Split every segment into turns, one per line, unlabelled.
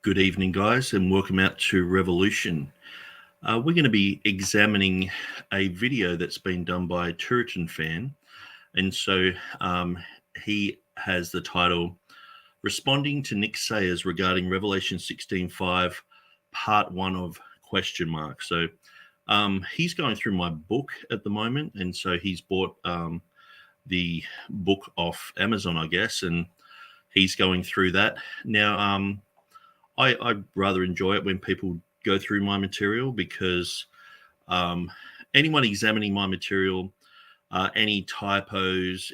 Good evening, guys, and welcome out to Revolution. We're going to be examining a video that's been done by TurretinFan, and so he has the title "Responding to Nick Sayers Regarding Revelation 16:5, Part 1 of question mark." So he's going through my book at the moment, and so he's bought the book off Amazon, I guess, and he's going through that now. I rather enjoy it when people go through my material because anyone examining my material, any typos,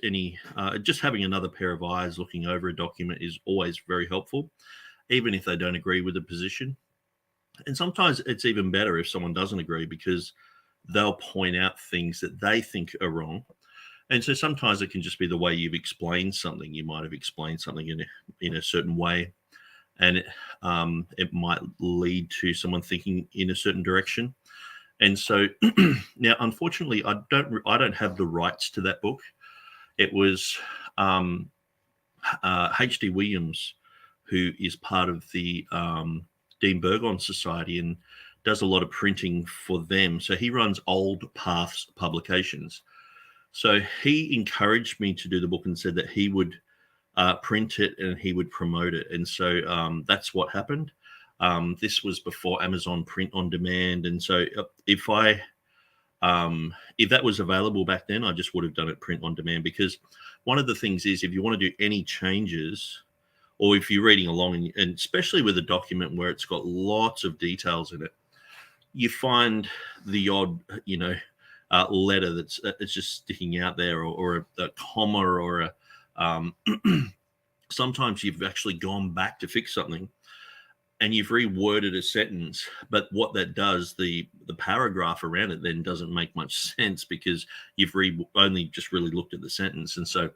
just having another pair of eyes looking over a document is always very helpful, even if they don't agree with the position. And sometimes it's even better if someone doesn't agree because they'll point out things that they think are wrong. And so sometimes it can just be the way you've explained something. You might have explained something in a certain way, and it might lead to someone thinking in a certain direction. And so now, unfortunately, I don't have the rights to that book. It was H.D. Williams, who is part of the Dean Burgon Society and does a lot of printing for them. So he runs Old Paths Publications. So he encouraged me to do the book and said that he would print it and he would promote it. And so that's what happened. This was before Amazon print on demand. And so if that was available back then, I just would have done it print on demand, because one of the things is if you want to do any changes, or if you're reading along and especially with a document where it's got lots of details in it, you find the odd, letter that's just sticking out there, or a comma, or a sometimes you've actually gone back to fix something and you've reworded a sentence, but what that does, the paragraph around it then doesn't make much sense because you've only just really looked at the sentence. And so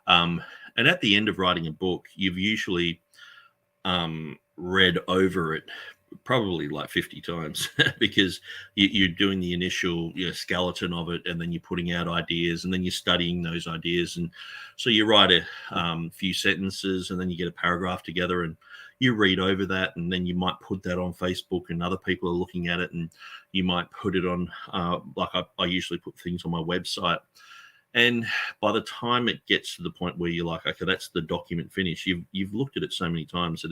and at the end of writing a book, you've usually read over it probably like 50 times because you're doing the initial skeleton of it, and then you're putting out ideas, and then you're studying those ideas. And so you write a few sentences, and then you get a paragraph together and you read over that, and then you might put that on Facebook and other people are looking at it, and you might put it on like I usually put things on my website. And by the time it gets to the point where you're like, okay, that's the document finished, you've looked at it so many times that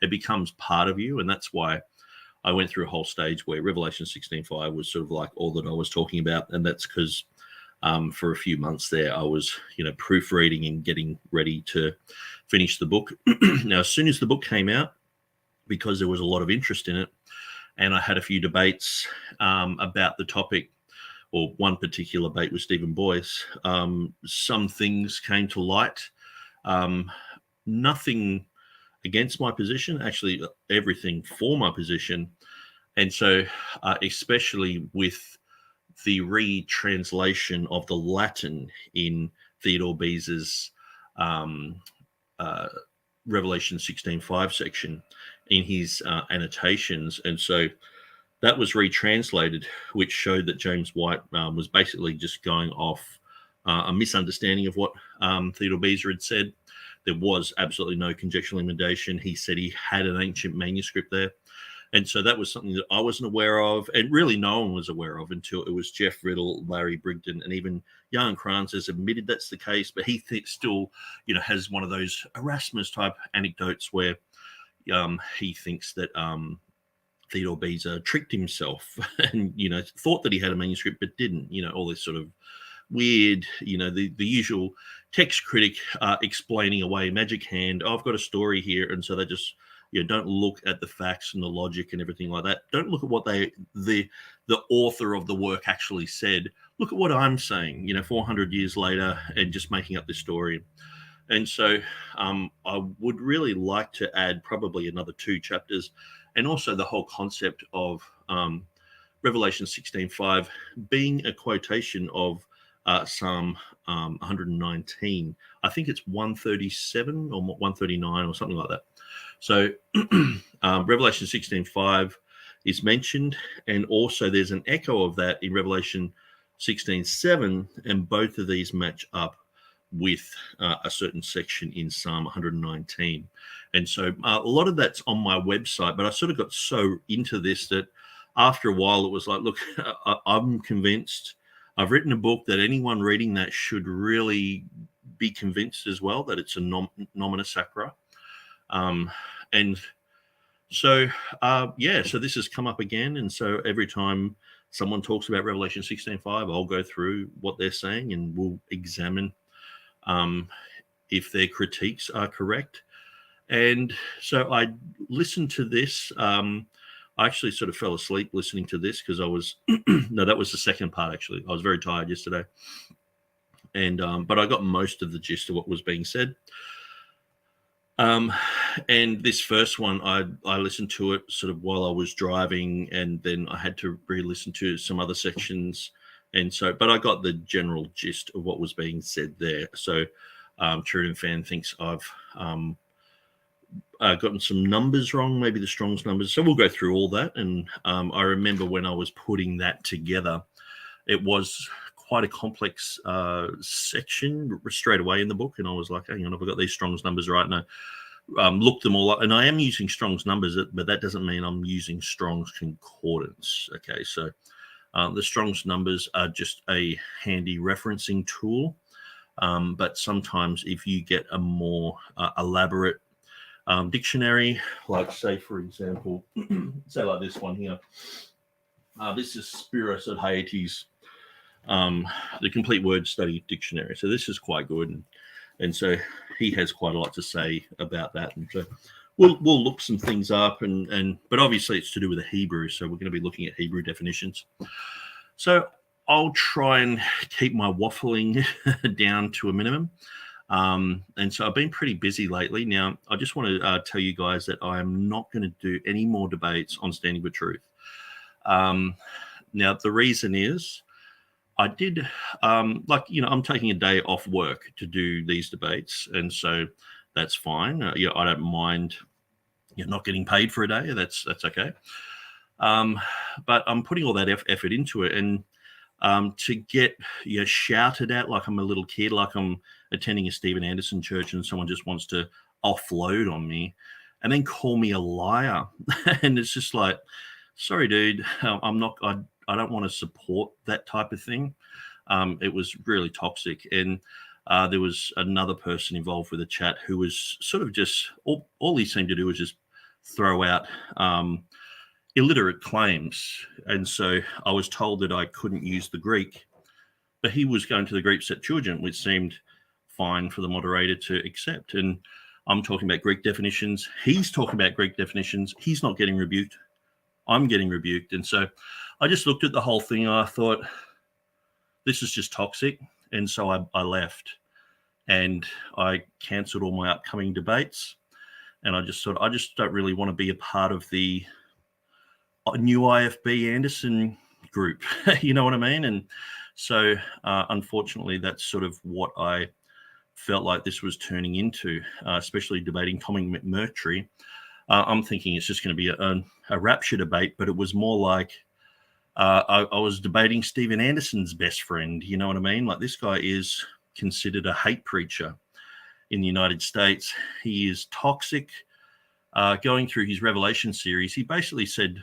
it becomes part of you. And that's why I went through a whole stage where Revelation 16:5 was sort of like all that I was talking about. And that's because for a few months there, I was, proofreading and getting ready to finish the book. Now, as soon as the book came out, because there was a lot of interest in it, and I had a few debates about the topic, or one particular debate with Stephen Boyce, some things came to light. Nothing against my position, actually everything for my position. And so especially with the retranslation of the Latin in Theodore Beza's Revelation 16:5 section in his annotations. And so that was retranslated, which showed that James White was basically just going off a misunderstanding of what Theodore Beza had said. There was absolutely no conjectural inundation. He said he had an ancient manuscript there. And so that was something that I wasn't aware of, and really no one was aware of until it was Jeff Riddle, Larry Brigden, and even Jan Kranz has admitted that's the case. But he still, has one of those Erasmus-type anecdotes where he thinks that Theodore Beza tricked himself and, thought that he had a manuscript, but didn't, all this sort of weird, the usual text critic explaining away magic hand. Oh, I've got a story here. And so they just, don't look at the facts and the logic and everything like that. Don't look at what the author of the work actually said. Look at what I'm saying, 400 years later, and just making up this story. And so I would really like to add probably another 2 chapters, and also the whole concept of Revelation 16:5 being a quotation of Psalm 119. I think it's 137 or 139 or something like that. So Revelation 16:5 is mentioned, and also there's an echo of that in Revelation 16:7, and both of these match up with a certain section in Psalm 119. And so a lot of that's on my website, but I sort of got so into this that after a while it was like, look, I'm convinced. I've written a book that anyone reading that should really be convinced as well that it's a nomina sacra. And so, so this has come up again. And so every time someone talks about Revelation 16:5, I'll go through what they're saying and we'll examine if their critiques are correct. And so I listened to this. I actually sort of fell asleep listening to this because I was, no, that was the second part, actually. I was very tired yesterday. And but I got most of the gist of what was being said. And this first one, I listened to it sort of while I was driving, and then I had to re-listen to some other sections. And so, but I got the general gist of what was being said there. So TurretinFan thinks I've gotten some numbers wrong, maybe the Strong's numbers. So we'll go through all that. And I remember when I was putting that together, it was quite a complex section straight away in the book. And I was like, hang on, have I got these Strong's numbers right now? Looked them all up. And I am using Strong's numbers, but that doesn't mean I'm using Strong's concordance. Okay, so the Strong's numbers are just a handy referencing tool. But sometimes if you get a more elaborate dictionary, like say, for example, say like this one here. This is Spiros at Hayetes, the Complete Word Study Dictionary. So this is quite good. And so he has quite a lot to say about that. And so we'll look some things up. But obviously it's to do with the Hebrew. So we're going to be looking at Hebrew definitions. So I'll try and keep my waffling down to a minimum. And so I've been pretty busy lately. Now, I just want to tell you guys that I am not going to do any more debates on Standing for Truth. Now, the reason is I did, I'm taking a day off work to do these debates. And so that's fine. I don't mind not getting paid for a day. That's okay. But I'm putting all that effort into it. And to get shouted at like I'm a little kid, like I'm attending a Stephen Anderson church and someone just wants to offload on me and then call me a liar. And it's just like, sorry, dude, I don't want to support that type of thing. It was really toxic. And there was another person involved with the chat who was sort of just, all he seemed to do was just throw out illiterate claims. And so I was told that I couldn't use the Greek, but he was going to the Greek Septuagint, which seemed fine for the moderator to accept. And I'm talking about Greek definitions. He's talking about Greek definitions. He's not getting rebuked. I'm getting rebuked. And so I just looked at the whole thing and I thought, this is just toxic. And so I left and I cancelled all my upcoming debates. And I just thought, I just don't really want to be a part of the new IFB Anderson group. You know what I mean? And so unfortunately, that's sort of what I felt like this was turning into, especially debating Tommy McMurtry. I'm thinking it's just going to be a rapture debate, but it was more like I was debating Stephen Anderson's best friend. You know what I mean? Like, this guy is considered a hate preacher in the United States. He is toxic. Going through his Revelation series, he basically said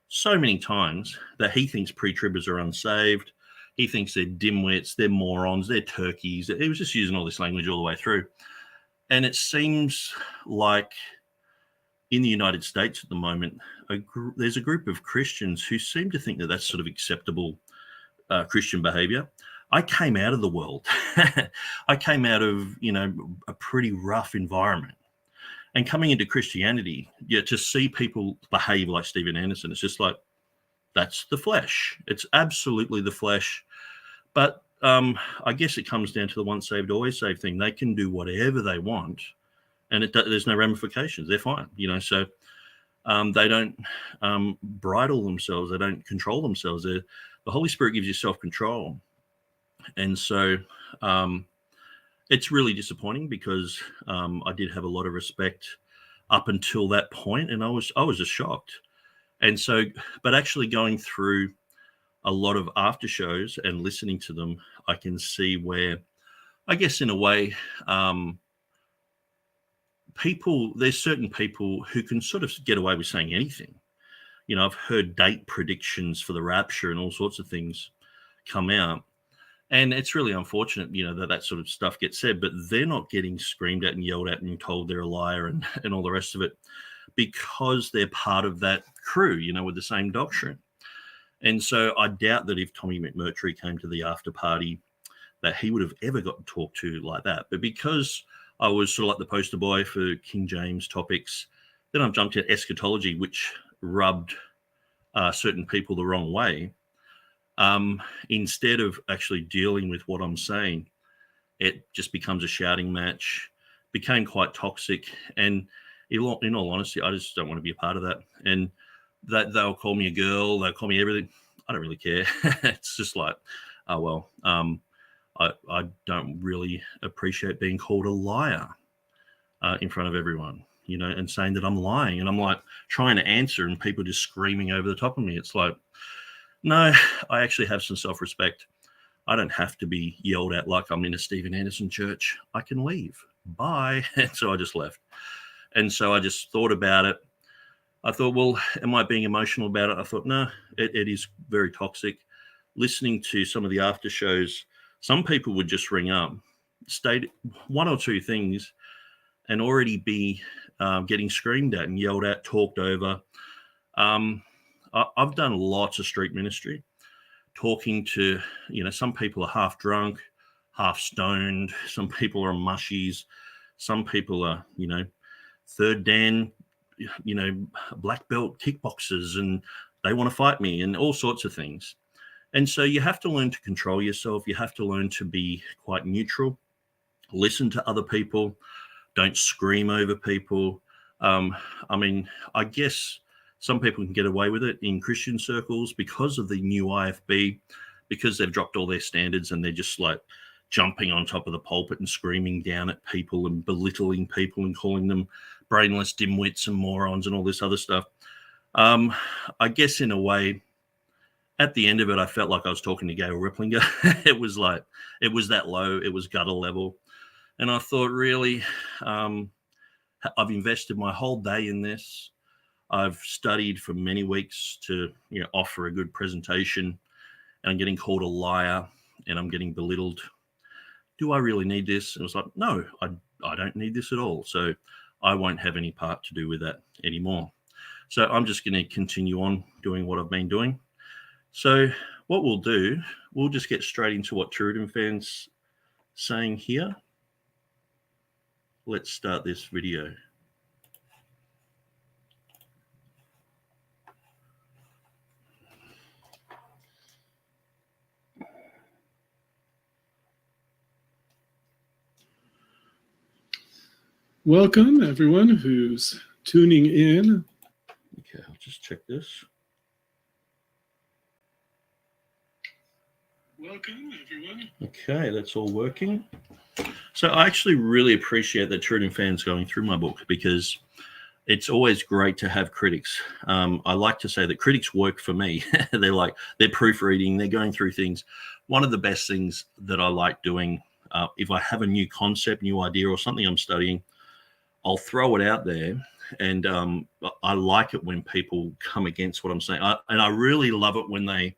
so many times that he thinks pre-tribbers are unsaved. He thinks they're dimwits, they're morons, they're turkeys. He was just using all this language all the way through. And it seems like in the United States at the moment, there's a group of Christians who seem to think that that's sort of acceptable Christian behavior. I came out of the world. I came out of, a pretty rough environment. And coming into Christianity, to see people behave like Stephen Anderson, it's just like, that's the flesh. It's absolutely the flesh. But I guess it comes down to the once saved, always saved thing. They can do whatever they want, and there's no ramifications. They're fine, So they don't bridle themselves. They don't control themselves. The Holy Spirit gives you self-control. And so it's really disappointing because I did have a lot of respect up until that point, and I was just shocked. And so, but actually going through a lot of after shows and listening to them, I can see where I guess in a way, there's certain people who can sort of get away with saying anything. You know, I've heard date predictions for the rapture and all sorts of things come out. And it's really unfortunate, you know, that sort of stuff gets said, but they're not getting screamed at and yelled at and told they're a liar and all the rest of it, because they're part of that crew, you know, with the same doctrine. And so I doubt that if Tommy McMurtry came to the after party, that he would have ever got talked to like that. But because I was sort of like the poster boy for King James topics, then I've jumped to eschatology, which rubbed certain people the wrong way. Instead of actually dealing with what I'm saying, it just becomes a shouting match, became quite toxic. And in all honesty, I just don't want to be a part of that. And that they'll call me a girl, they'll call me everything. I don't really care. It's just like, oh, well, I don't really appreciate being called a liar in front of everyone, you know, and saying that I'm lying. And I'm like trying to answer and people just screaming over the top of me. It's like, no, I actually have some self-respect. I don't have to be yelled at like I'm in a Stephen Anderson church. I can leave. Bye. And so I just left. And so I just thought about it. I thought, well, am I being emotional about it? I thought, no, it is very toxic. Listening to some of the after shows, some people would just ring up, state one or two things, and already be getting screamed at and yelled at, talked over. I've done lots of street ministry, talking to, you know, some people are half drunk, half stoned. Some people are mushies. Some people are, you know, third dan, you know, black belt kickboxers, and they want to fight me and all sorts of things. And so you have to learn to control yourself. You have to learn to be quite neutral, listen to other people, don't scream over people. I mean, I guess some people can get away with it in Christian circles because of the new IFB, because they've dropped all their standards and they're just like jumping on top of the pulpit and screaming down at people and belittling people and calling them brainless dimwits and morons and all this other stuff. I guess in a way, at the end of it, I felt like I was talking to Gail Ripplinger. It was like, it was that low, it was gutter level. And I thought, really, I've invested my whole day in this. I've studied for many weeks to, you know, offer a good presentation, and I'm getting called a liar and I'm getting belittled. Do I really need this? And it was like, no, I don't need this at all. So I won't have any part to do with that anymore. So I'm just going to continue on doing what I've been doing. So what we'll do, we'll just get straight into what TurretinFan's saying here. Let's start this video.
Welcome, everyone who's tuning in.
Okay, I'll just check this.
Welcome, everyone.
Okay, that's all working. So I actually really appreciate that TurretinFan's going through my book, because it's always great to have critics. I like to say that critics work for me. They're proofreading, they're going through things. One of the best things that I like doing, if I have a new concept, new idea, or something I'm studying, I'll throw it out there. And I like it when people come against what I'm saying. And I really love it when they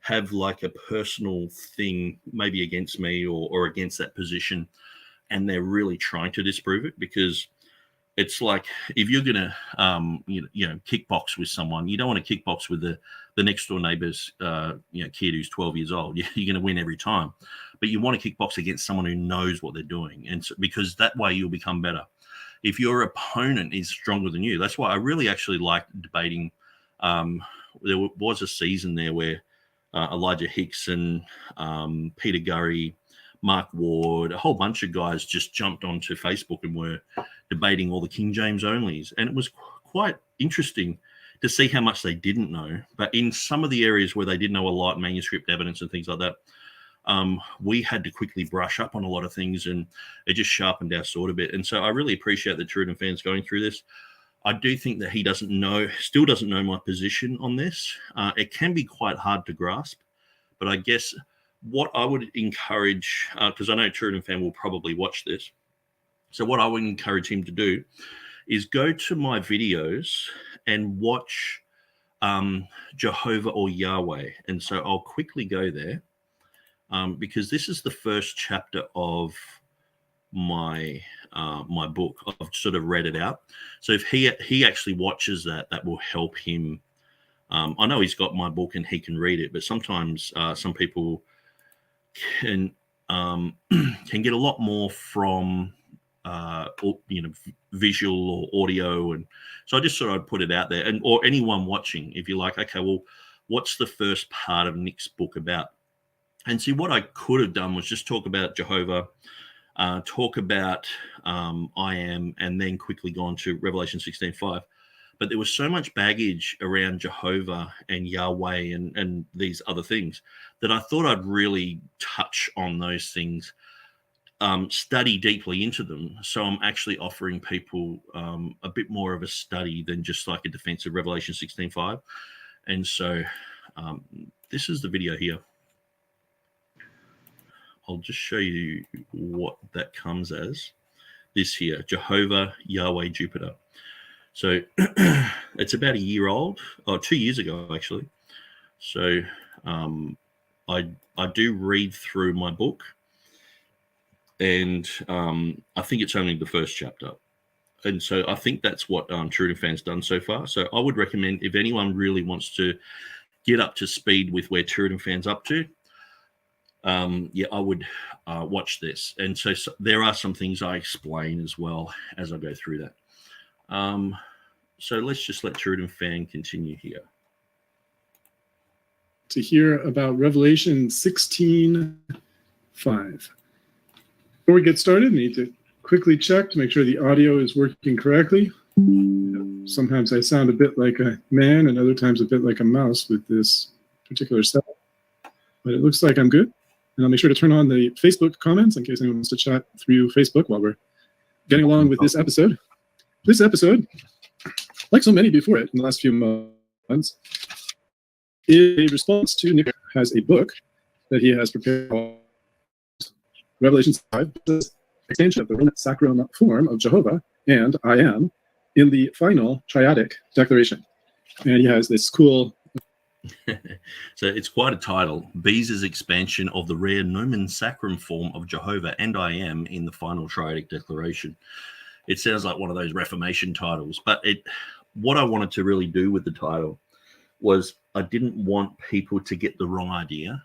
have like a personal thing, maybe against me or against that position, and they're really trying to disprove it. Because it's like, if you're gonna kickbox with someone, you don't want to kickbox with the next door neighbor's kid who's 12 years old. You're going to win every time, but you want to kickbox against someone who knows what they're doing, and so, because that way you'll become better. If your opponent is stronger than you, that's why I really actually like debating. There was a season there where Elijah Hixson, Peter Gurry, Mark Ward, a whole bunch of guys just jumped onto Facebook and were debating all the King James onlys. And it was quite interesting to see how much they didn't know. But in some of the areas where they did know a lot, manuscript evidence and things like that, we had to quickly brush up on a lot of things, and it just sharpened our sword a bit. And so I really appreciate that TurretinFan's going through this. I do think that he still doesn't know my position on this. It can be quite hard to grasp, but I guess what I would encourage, because I know TurretinFan will probably watch this, so what I would encourage him to do is go to my videos and watch Jehovah or Yahweh. And so I'll quickly go there because this is the first chapter of my my book. I've sort of read it out. So if he actually watches that, that will help him. I know he's got my book and he can read it, but sometimes some people can get a lot more from visual or audio, and so I just thought I'd put it out there, and or anyone watching, if you're like, okay, well, what's the first part of Nick's book about? And see, what I could have done was just talk about Jehovah, talk about I am, and then quickly go on to Revelation 16:5. But there was so much baggage around Jehovah and Yahweh and these other things that I thought I'd really touch on those things, study deeply into them. So I'm actually offering people a bit more of a study than just like a defense of Revelation 16:5. And so this is the video here. I'll just show you what that comes as. This here, Jehovah, Yahweh, Jupiter. So it's about a year old, or 2 years ago, actually. So I do read through my book, and I think it's only the first chapter. And so I think that's what TurretinFan's done so far. So I would recommend, if anyone really wants to get up to speed with where TurretinFan's up to, I would watch this. And so there are some things I explain as well as I go through that. So let's just let TurretinFan continue here.
To hear about Revelation 16:5. Before we get started, I need to quickly check to make sure the audio is working correctly. Sometimes I sound a bit like a man and other times a bit like a mouse with this particular setup. But it looks like I'm good. And I'll make sure to turn on the Facebook comments in case anyone wants to chat through Facebook while we're getting along with this episode. This episode, like so many before it in the last few months, is a response to Nick has a book that he has prepared called Revelation 5, extension of the Roman sacrum form of Jehovah and I am in the final triadic declaration. And he has this cool...
So it's quite a title. Beza's expansion of the rare nomen sacrum form of Jehovah and I am in the final triadic declaration. It sounds like one of those Reformation titles, but what I wanted to really do with the title was I didn't want people to get the wrong idea.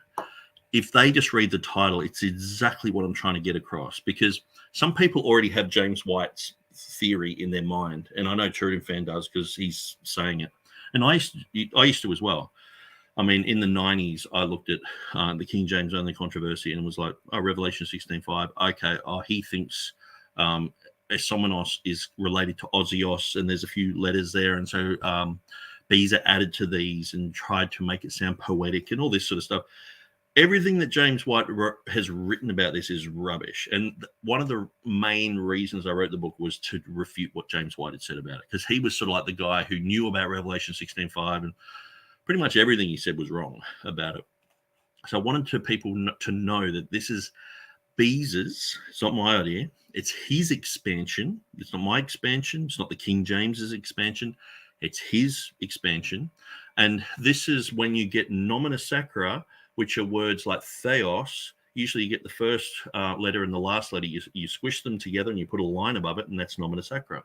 If they just read the title, it's exactly what I'm trying to get across, because some people already have James White's theory in their mind, and I know TurretinFan does because he's saying it, and I used to as well. I mean, in the 90s, I looked at the King James only controversy and was like, oh, Revelation 16:5. Okay, he thinks Esomenos is related to Ozios, and there's a few letters there. And so Beza added to these and tried to make it sound poetic and all this sort of stuff. Everything that James White has written about this is rubbish. And one of the main reasons I wrote the book was to refute what James White had said about it, because he was sort of like the guy who knew about Revelation 16:5, and pretty much everything he said was wrong about it. So I wanted people to know that this is Beza's. It's not my idea. It's his expansion. It's not my expansion. It's not the King James's expansion. It's his expansion. And this is when you get nomina sacra, which are words like theos. Usually you get the first letter and the last letter. You squish them together and you put a line above it, and that's nomina sacra. A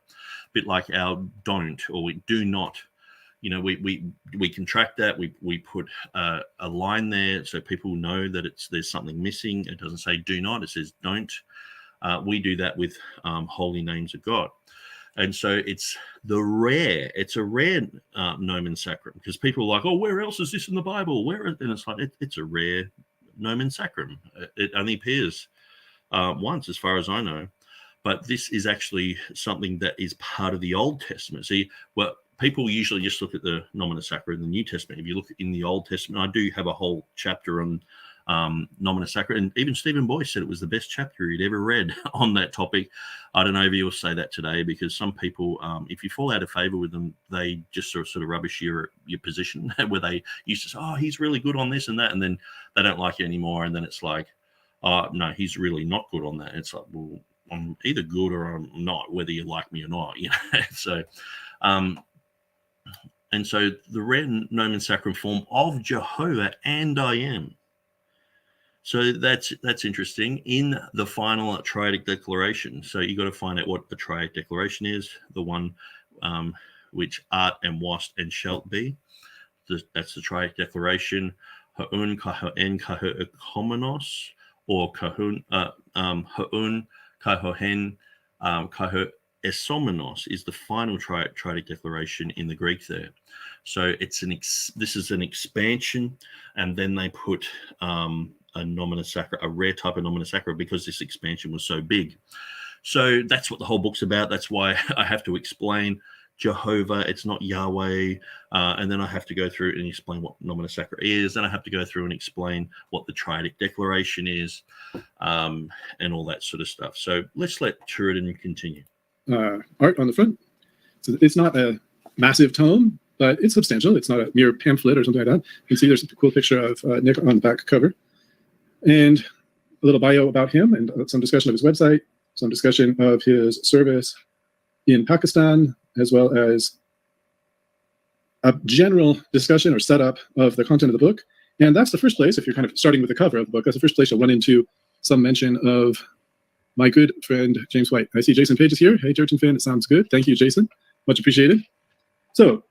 bit like our don't, or we do not. You know, we contract that. We put a line there so people know that there's something missing. It doesn't say do not. It says don't. We do that with holy names of God. And so it's a rare nomen sacrum, because people are like, oh, where else is this in the Bible? And it's like, it's a rare nomen sacrum. It only appears once, as far as I know. But this is actually something that is part of the Old Testament. See, people usually just look at the nomina sacra in the New Testament. If you look in the Old Testament, I do have a whole chapter on Nomina Sacra. And even Stephen Boyce said it was the best chapter he'd ever read on that topic. I don't know if you'll say that today, because some people, if you fall out of favor with them, they just sort of rubbish your position, where they used to say, oh, he's really good on this and that, and then they don't like you anymore. And then it's like, oh, no, he's really not good on that. It's like, well, I'm either good or I'm not, whether you like me or not, you know. So, and so the rare nomen sacrum form of Jehovah and I am. So that's interesting in the final triadic declaration. So you got to find out what the triadic declaration is, the one which art and wast and shalt be. That's the triadic declaration. Ha'un kahoen kahoekomenos, or kahun ha'un kahohen kahoesomenos is the final triadic declaration in the Greek there. So it's this is an expansion, and then they put a nomina sacra, a rare type of nomina sacra, because this expansion was so big. So that's what the whole book's about. That's why I have to explain Jehovah. It's not Yahweh. And then I have to go through and explain what nomina sacra is. Then I have to go through and explain what the triadic declaration is, and all that sort of stuff. So let's let Turretin continue.
Art on the front. So it's not a massive tome, but it's substantial. It's not a mere pamphlet or something like that. You can see there's a cool picture of Nick on the back cover. And a little bio about him, and some discussion of his website, some discussion of his service in Pakistan, as well as a general discussion or setup of the content of the book. And that's the first place, if you're kind of starting with the cover of the book, that's the first place you'll run into some mention of my good friend, James White. I see Jason Page is here. Hey, TurretinFan, it sounds good. Thank you, Jason. Much appreciated. So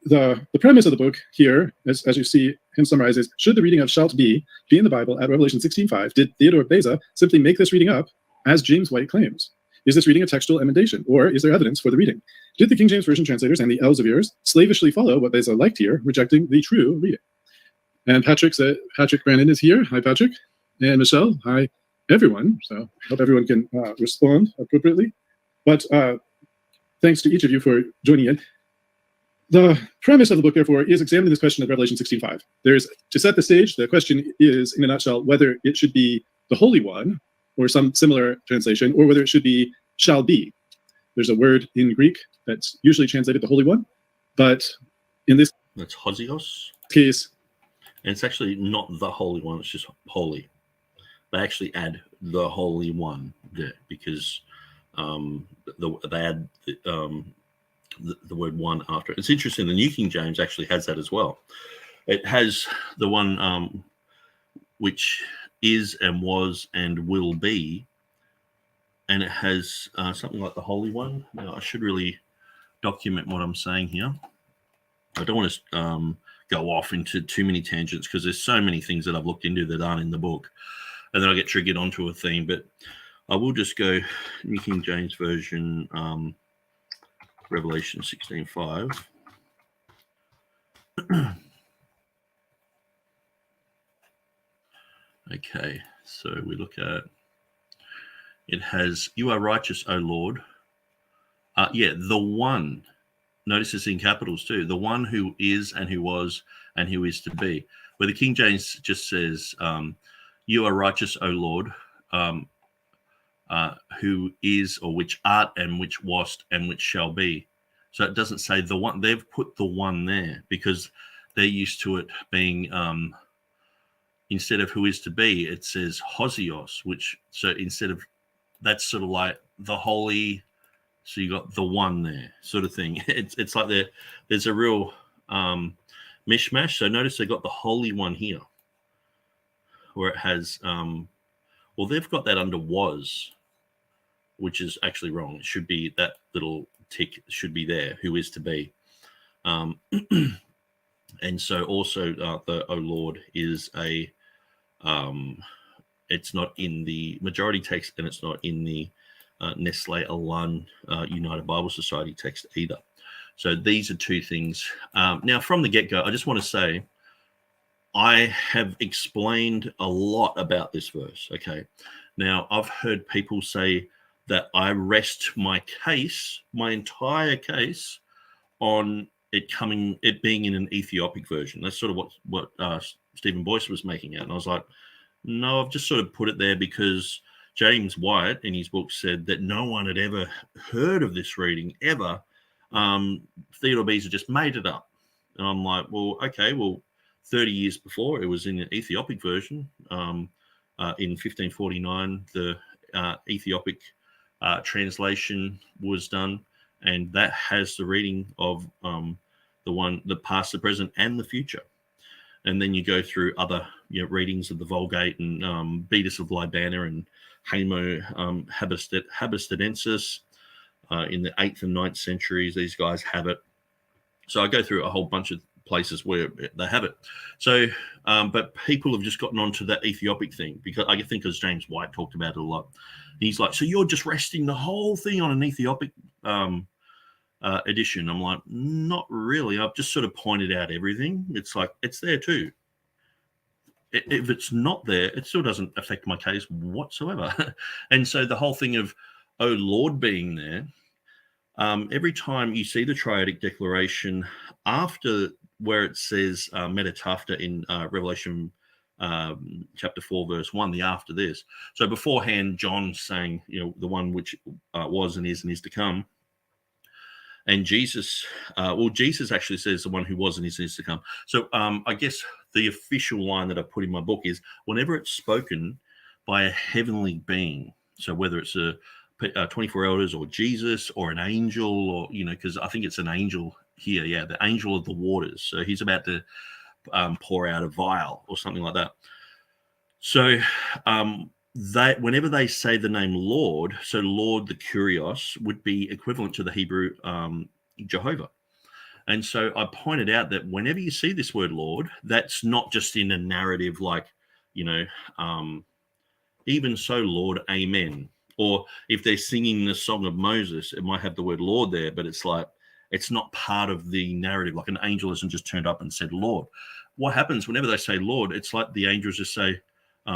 the premise of the book here, as you see him summarize, is, should the reading of shalt be in the Bible at Revelation 16:5? Did Theodore Beza simply make this reading up, as James White claims? Is this reading a textual emendation, or is there evidence for the reading? Did the King James Version translators and the Elseviers slavishly follow what Beza liked here, rejecting the true reading? And Patrick Brandon is here. Hi, Patrick. And Michelle. Hi, everyone. So I hope everyone can respond appropriately. But thanks to each of you for joining in. The premise of the book, therefore, is examining this question of Revelation 16:5. There's, to set the stage, the question is, in a nutshell, whether it should be the Holy One, or some similar translation, or whether it should be shall be. There's a word in Greek that's usually translated the Holy One, but in this
that's Hosios
case,
and it's actually not the Holy One, it's just holy. They actually add the Holy One there because they add the word one after it. It's interesting, the New King James actually has that as well. It has the one which is and was and will be, and it has something like the Holy One. Now, I should really document what I'm saying here. I don't want to go off into too many tangents, because there's so many things that I've looked into that aren't in the book, and then I get triggered onto a theme. But I will just go New King James Version, Revelation 16:5. Okay, so we look at it has, you are righteous, O Lord. The one, notice it's in capitals too, the one who is and who was and who is to be. Where the King James just says, you are righteous, O Lord, who is, or which art and which wast and which shall be. So it doesn't say the one. They've put the one there because they're used to it being, instead of who is to be, it says Hosios, which, so instead of, that's sort of like the holy, so you got the one there sort of thing. It's like there's a real mishmash. So notice they got the Holy One here, where it has, well, they've got that under was, which is actually wrong. It should be, that little tick should be there, who is to be. And so also the O Lord is a, it's not in the majority text, and it's not in the Nestle Alan United Bible Society text either. So these are two things. Now, from the get-go, I just want to say I have explained a lot about this verse. Okay. Now, I've heard people say that I rest my case, my entire case, on it being in an Ethiopic version. That's sort of what Stephen Boyce was making out. And I was like, no, I've just sort of put it there because James White in his book said that no one had ever heard of this reading ever. Theodore Beza just made it up. And I'm like, well, okay, well, 30 years before, it was in an Ethiopic version. In 1549, the Ethiopic translation was done, and that has the reading of the past, the present, and the future. And then you go through other readings of the Vulgate and Beatus of Libana and Hamo Habistadensis in the 8th and 9th centuries. These guys have it. So I go through a whole bunch of places where they have it. So, but people have just gotten onto that Ethiopic thing because I think as James White talked about it a lot. He's like, so you're just resting the whole thing on an Ethiopic edition. I'm like, not really. I've just sort of pointed out everything. It's like, it's there too. If it's not there, it still doesn't affect my case whatsoever. And so the whole thing of, oh Lord, being there, every time you see the triadic declaration after where it says metatafta in Revelation chapter 4, verse 1, the after this. So beforehand, John's saying, the one which was and is to come. And Jesus, Jesus actually says the one who was and is to come. So I guess the official line that I put in my book is whenever it's spoken by a heavenly being, so whether it's a 24 elders or Jesus or an angel or, because I think it's an angel here. Yeah, the angel of the waters. So he's about to pour out a vial or something like that. So whenever they say the name Lord, so Lord, the Kurios, would be equivalent to the Hebrew Jehovah. And so I pointed out that whenever you see this word Lord, that's not just in a narrative like, even so, Lord, amen. Or if they're singing the Song of Moses, it might have the word Lord there, but it's like, it's not part of the narrative. Like an angel hasn't just turned up and said Lord. What happens whenever they say Lord, it's like the angels just say,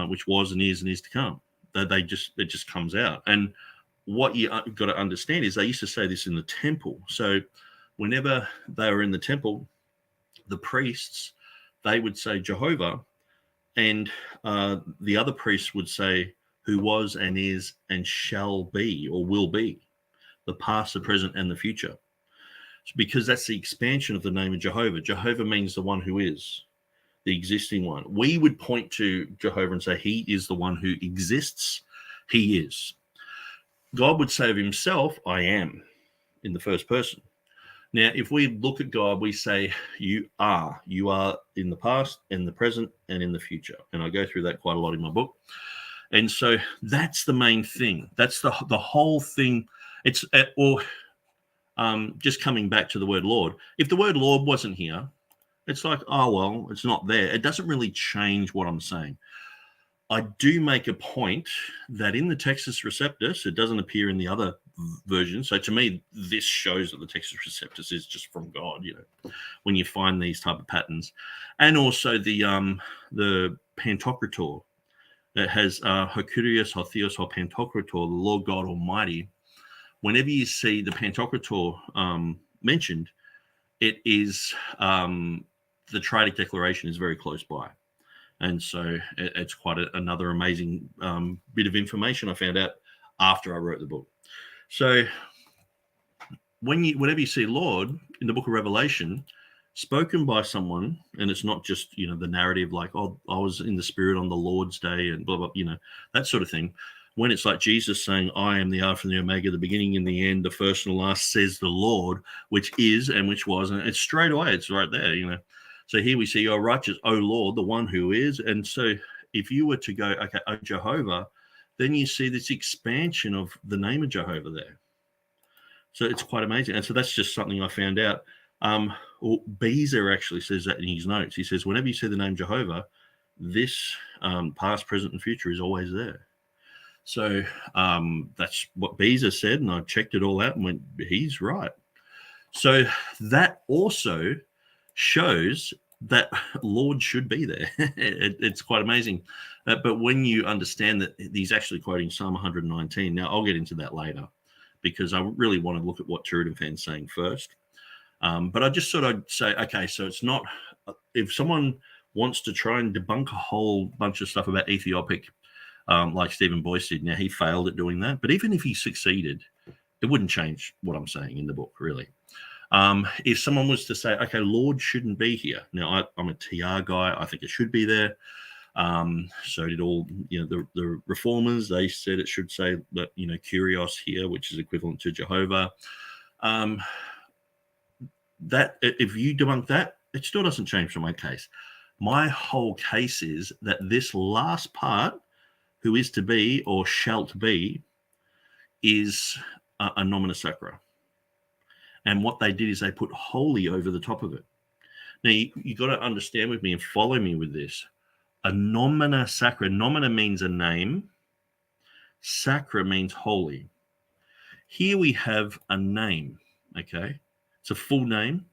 which was and is to come. It just comes out. And what you got to understand is they used to say this in the temple. So whenever they were in the temple, the priests, they would say Jehovah, and the other priests would say who was and is and shall be or will be, the past, the present, and the future. Because that's the expansion of the name of Jehovah. Jehovah means the one who is, the existing one. We would point to Jehovah and say he is the one who exists. He is. God would say of himself, I am, in the first person. Now, if we look at God, we say you are in the past, in the present, and in the future. And I go through that quite a lot in my book. And so that's the main thing. That's the whole thing. It's just coming back to the word Lord. If the word Lord wasn't here, it's like, oh, well, it's not there. It doesn't really change what I'm saying. I do make a point that in the Textus Receptus, it doesn't appear in the other version. So to me, this shows that the Textus Receptus is just from God, when you find these type of patterns. And also the Pantocrator that has Hokurios, Hotheos, or Pantocrator, the Lord God Almighty. Whenever you see the Pantocrator mentioned, it is the triadic declaration is very close by. And so it's quite another amazing bit of information I found out after I wrote the book. So whenever you see Lord in the book of Revelation, spoken by someone, and it's not just, the narrative like, oh, I was in the spirit on the Lord's day and blah, blah, that sort of thing. When it's like Jesus saying, I am the Alpha and the Omega, the beginning and the end, the first and the last, says the Lord, which is and which was, and it's straight away, it's right there, So here we see, oh, righteous, oh Lord, the one who is. And so if you were to go, okay, oh Jehovah, then you see this expansion of the name of Jehovah there. So it's quite amazing. And so that's just something I found out. Beezer actually says that in his notes. He says, whenever you see the name Jehovah, this past, present, and future is always there. So that's what Beezer said, and I checked it all out and went, he's right. So that also shows that Lord should be there. It's quite amazing. But when you understand that he's actually quoting Psalm 119, now I'll get into that later because I really want to look at what TurretinFan's saying first. But I just thought I'd say, okay, so it's not, if someone wants to try and debunk a whole bunch of stuff about Ethiopic, like Stephen Boyce did. Now, he failed at doing that, but even if he succeeded, it wouldn't change what I'm saying in the book, really. If someone was to say, okay, Lord shouldn't be here. Now, I'm a TR guy. I think it should be there. So did all, the reformers. They said it should say that, Kyrios here, which is equivalent to Jehovah. That if you debunk that, it still doesn't change from my case. My whole case is that this last part, who is to be or shalt be, is a nomina sacra. And what they did is they put holy over the top of it. Now, you got to understand with me and follow me with this. A nomina sacra, nomina means a name. Sacra means holy. Here we have a name, okay? It's a full name,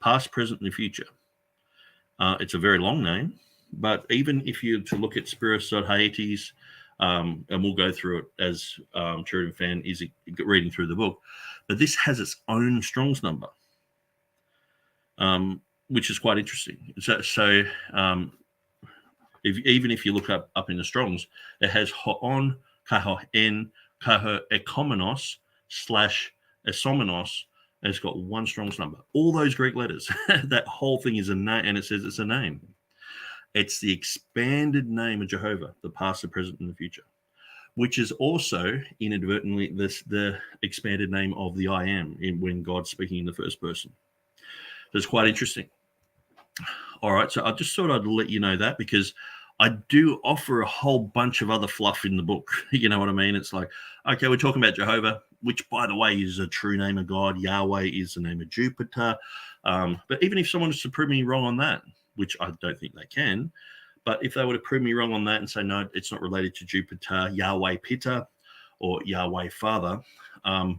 past, present, and future. It's a very long name, but even if you to look at Spiros.Haetes, and we'll go through it as TurretinFan is reading through the book, but this has its own Strong's number, which is quite interesting. So even if you look up in the Strong's, it has ho'on, kaho'en, kaho'ekomenos / esomenos, and it's got one Strong's number. All those Greek letters, that whole thing is a name, and it says it's a name. It's the expanded name of Jehovah, the past, the present, and the future, which is also inadvertently the expanded name of the I Am when God's speaking in the first person. So it's quite interesting. All right, so I just thought I'd let you know that, because I do offer a whole bunch of other fluff in the book. You know what I mean? It's like, okay, we're talking about Jehovah, which, by the way, is a true name of God. Yahweh is the name of Jupiter. But even if someone was to prove me wrong on that, which I don't think they can, but if they were to prove me wrong on that and say, no, it's not related to Jupiter, Yahweh Pitta, or Yahweh Father, I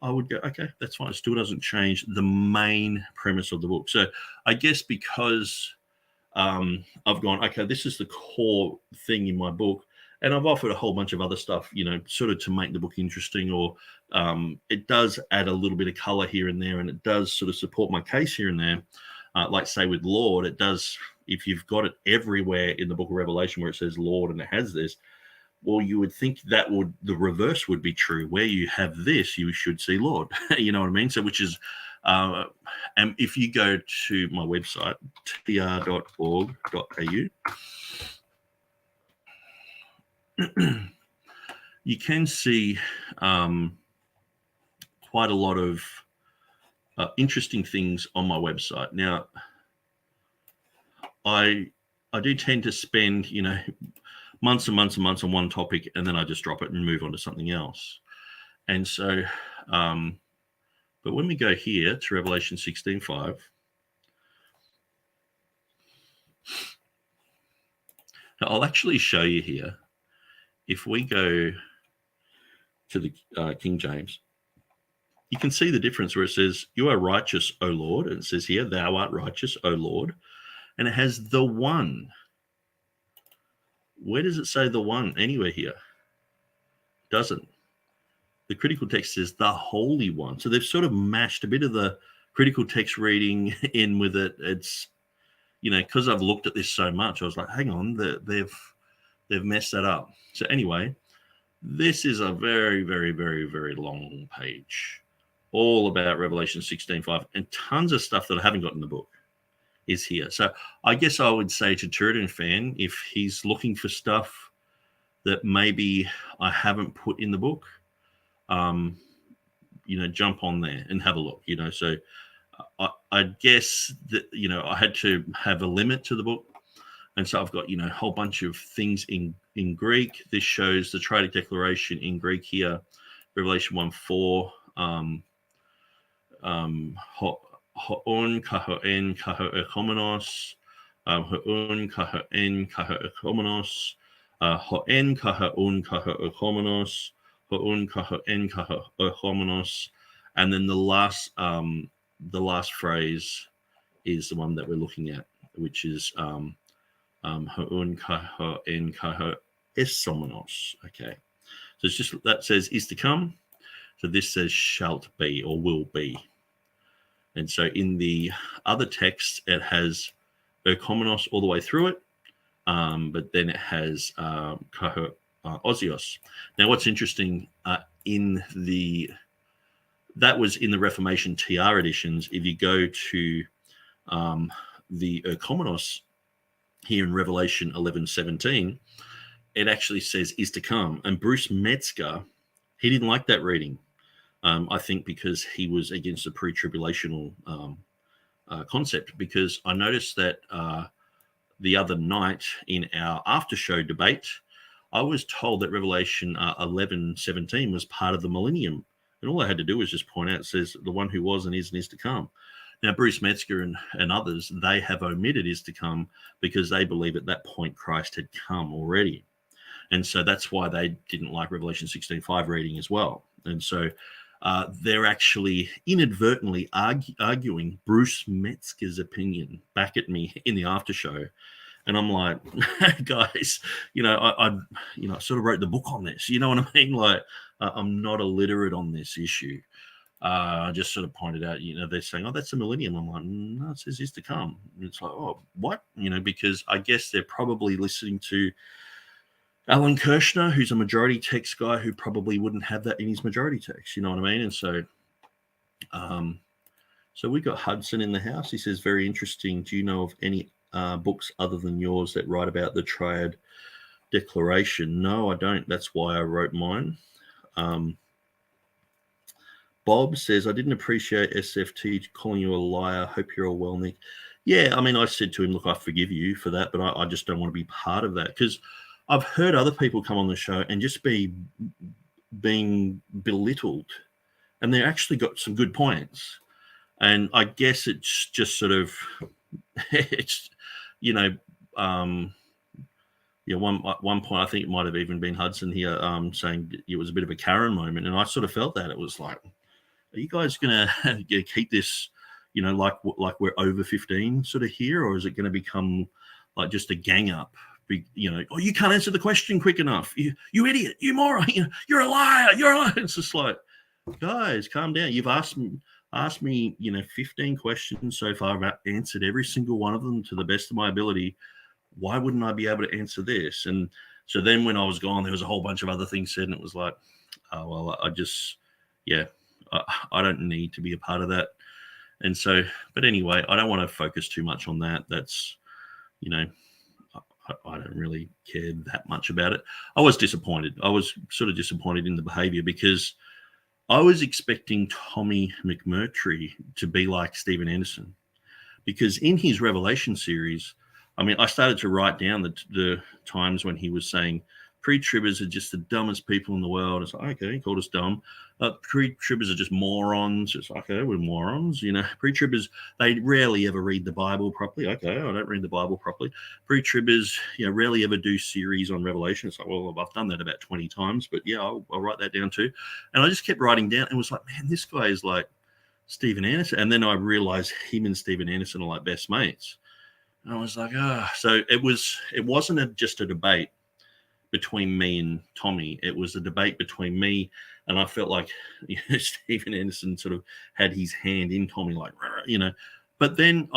would go, okay, that's fine. It still doesn't change the main premise of the book. So I guess because I've gone, okay, this is the core thing in my book, and I've offered a whole bunch of other stuff, sort of to make the book interesting, or it does add a little bit of color here and there, and it does sort of support my case here and there. Like, say, with Lord, it does, if you've got it everywhere in the book of Revelation where it says Lord and it has this, well, you would think that the reverse would be true. Where you have this, you should see Lord. You know what I mean? So, which is, and if you go to my website, tr.org.au, you can see quite a lot of interesting things on my website. Now, I do tend to spend, months and months and months on one topic, and then I just drop it and move on to something else. And so, but when we go here to Revelation 16:5, now I'll actually show you here. If we go to the King James, you can see the difference where it says, "You are righteous, O Lord," and it says here, "Thou art righteous, O Lord," and it has the one. Where does it say the one anywhere here? Doesn't. The critical text says the Holy One. So they've sort of mashed a bit of the critical text reading in with it. It's, because I've looked at this so much, I was like, hang on, they've messed that up. So anyway, this is a very, very, very, very long page, all about Revelation 16:5, and tons of stuff that I haven't got in the book is here. So I guess I would say to TurretinFan, if he's looking for stuff that maybe I haven't put in the book, jump on there and have a look, So I guess that, I had to have a limit to the book. And so I've got, a whole bunch of things in Greek. This shows the Triadic Declaration in Greek here, Revelation 1:4, ho'on kaho'en kaho'ekomenos, ho'on kaho'en kaho'ekomenos, ho'en kaho'on kaho'ekomenos, ho'on kaho'en kaho'ekomenos, and then the last phrase is the one that we're looking at, which is ho'on kaho'en kaho'esomenos. Okay, so it's just that says is to come. So this says shalt be or will be. And so in the other text, it has Erchomenos all the way through it, but then it has Osios. Now, what's interesting that was in the Reformation TR editions. If you go to the Erchomenos here in Revelation 11:17, it actually says is to come. And Bruce Metzger, he didn't like that reading. I think because he was against the pre-tribulational concept, because I noticed that the other night in our after show debate, I was told that Revelation 11:17 was part of the millennium. And all I had to do was just point out, it says the one who was and is to come. Now, Bruce Metzger and others, they have omitted is to come because they believe at that point Christ had come already. And so that's why they didn't like Revelation 16:5 reading as well. And so they're actually inadvertently arguing Bruce Metzger's opinion back at me in the after show. And I'm like, guys, I sort of wrote the book on this. You know what I mean? Like, I'm not illiterate on this issue. I just sort of pointed out, they're saying, oh, that's the millennium. I'm like, no, it says is to come. And it's like, oh, what? Because I guess they're probably listening to Alan Kirshner, who's a majority text guy who probably wouldn't have that in his majority text. You know what I mean? And so, so we got Hudson in the house. He says, very interesting. Do you know of any books other than yours that write about the triad declaration? No, I don't. That's why I wrote mine. Bob says, I didn't appreciate SFT calling you a liar. Hope you're all well, Nick. Yeah, I mean, I said to him, look, I forgive you for that, but I just don't want to be part of that, because I've heard other people come on the show and just being belittled, and they actually got some good points. And I guess it's just sort of, it's, one point, I think it might have even been Hudson here saying it was a bit of a Karen moment. And I sort of felt that. It was like, are you guys going to keep this, like we're over 15 sort of here? Or is it going to become like just a gang up? Oh, you can't answer the question quick enough. You idiot, you moron, you're a liar, you're a liar. It's just like, guys, calm down. You've asked me, 15 questions so far. I've answered every single one of them to the best of my ability. Why wouldn't I be able to answer this? And so then when I was gone, there was a whole bunch of other things said, and it was like, oh, well, I don't need to be a part of that. And so, but anyway, I don't want to focus too much on that. That's, I don't really care that much about it. I was disappointed. I was sort of disappointed in the behavior, because I was expecting Tommy McMurtry to be like Stephen Anderson, because in his Revelation series, I mean, I started to write down the times when he was saying pre-tribbers are just the dumbest people in the world. It's like, okay, he called us dumb. Pre-tribbers are just morons. It's like, okay, we're morons. Pre-tribbers, they rarely ever read the Bible properly. Okay, I don't read the Bible properly. Pre-tribbers, rarely ever do series on Revelation. It's like, well, I've done that about 20 times, but yeah, I'll write that down too. And I just kept writing down and was like, man, this guy is like Stephen Anderson. And then I realized him and Stephen Anderson are like best mates. And I was like, so it wasn't just a debate between me and Tommy. It was a debate between me, and I felt like Stephen Anderson sort of had his hand in Tommy, like, but then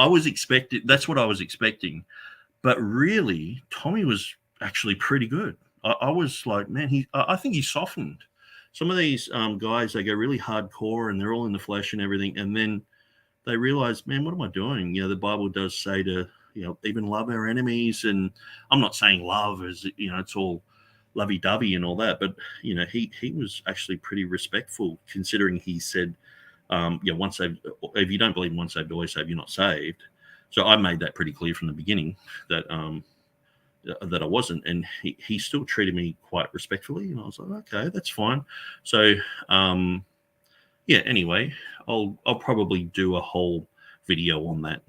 that's what I was expecting. But really, Tommy was actually pretty good. I was like, man, I think he softened. Some of these guys, they go really hardcore and they're all in the flesh and everything, and then they realize, man, what am I doing? The Bible does say to, even love our enemies. And I'm not saying love is, it's all lovey-dovey and all that, but, he was actually pretty respectful, considering he said, once saved, if you don't believe in once saved, always saved, you're not saved. So I made that pretty clear from the beginning that I wasn't, and he still treated me quite respectfully, and I was like, okay, that's fine. So, anyway, I'll probably do a whole video on that,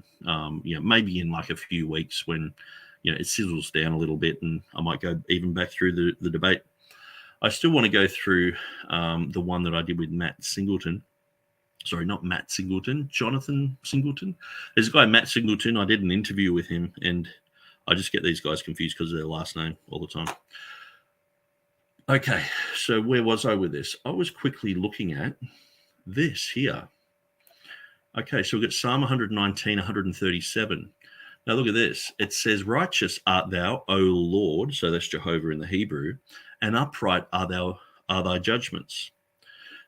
maybe in like a few weeks when, it sizzles down a little bit, and I might go even back through the debate. I still want to go through the one that I did with Matt Singleton. Sorry, not Matt Singleton, Jonathan Singleton. There's a guy, Matt Singleton. I did an interview with him, and I just get these guys confused because of their last name all the time. Okay, so where was I with this? I was quickly looking at this here. Okay, so we've got Psalm 119, 137. Now look at this. It says, righteous art thou, O Lord, so that's Jehovah in the Hebrew, and upright are thy judgments.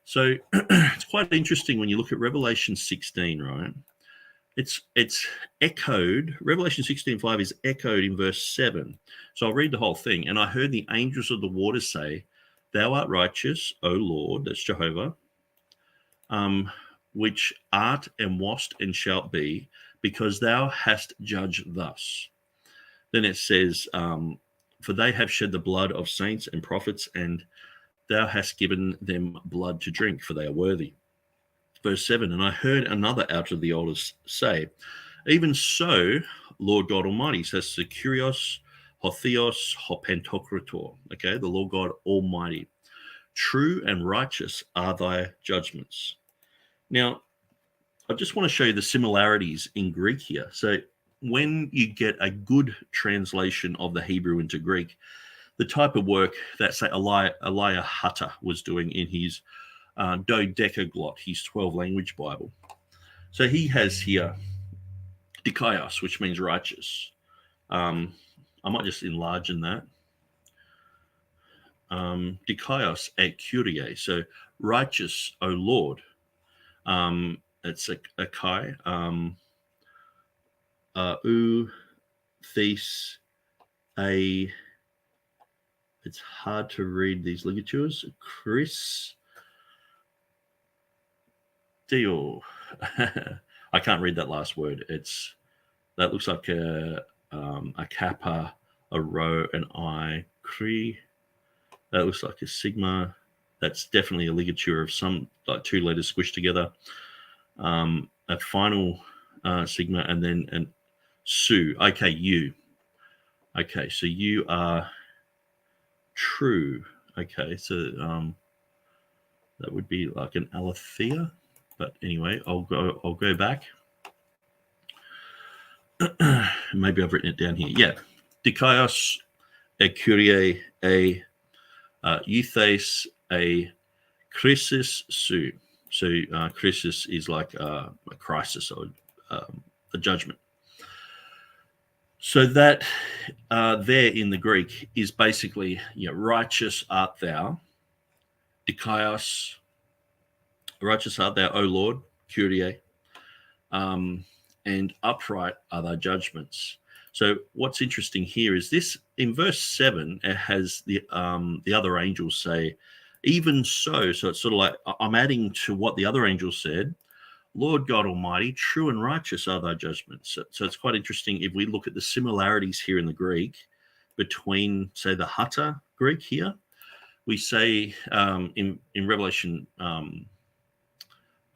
So it's quite interesting when you look at Revelation 16, right? It's echoed. Revelation 16:5 is echoed in verse 7. So I'll read the whole thing. And I heard the angels of the waters say, thou art righteous, O Lord, that's Jehovah, which art and wast and shalt be, because thou hast judged thus. Then it says, for they have shed the blood of saints and prophets, and thou hast given them blood to drink, for they are worthy. Verse 7, and I heard another out of the elders say, even so, Lord God Almighty, says the Kyrios, Hotheos, Hopentokrator, okay, the Lord God Almighty, true and righteous are thy judgments. Now, I just want to show you the similarities in Greek here. So when you get a good translation of the Hebrew into Greek, the type of work that, say, Elijah Hutter was doing in his Dodecaglot, his 12-language Bible. So he has here dikaios, which means righteous. I might just enlarge in that. Dikaios et Kyrie, so righteous, O Lord. It's a kai. Thes, a. It's hard to read these ligatures. Chris. Deal. I can't read that last word. That looks like a kappa, a rho, an I, cri. That looks like a sigma. That's definitely a ligature of some, like, two letters squished together. A final sigma, and then an su. Okay, you. Okay, so you are true. Okay, so that would be like an aletheia. But anyway, I'll go back. Maybe I've written it down here. Yeah, dikaios, a Kyrie, a euthes, a crisis su. So crisis is like a crisis or a judgment. So that there in the Greek is basically, righteous art thou, dikaios, righteous art thou, O Lord, Kyrie, and upright are thy judgments. So what's interesting here is this, in verse 7, it has the other angels say, even so. So it's sort of like I'm adding to what the other angels said. Lord God Almighty, true and righteous are thy judgments. So it's quite interesting if we look at the similarities here in the Greek between, say, the Hutter Greek here. We say in Revelation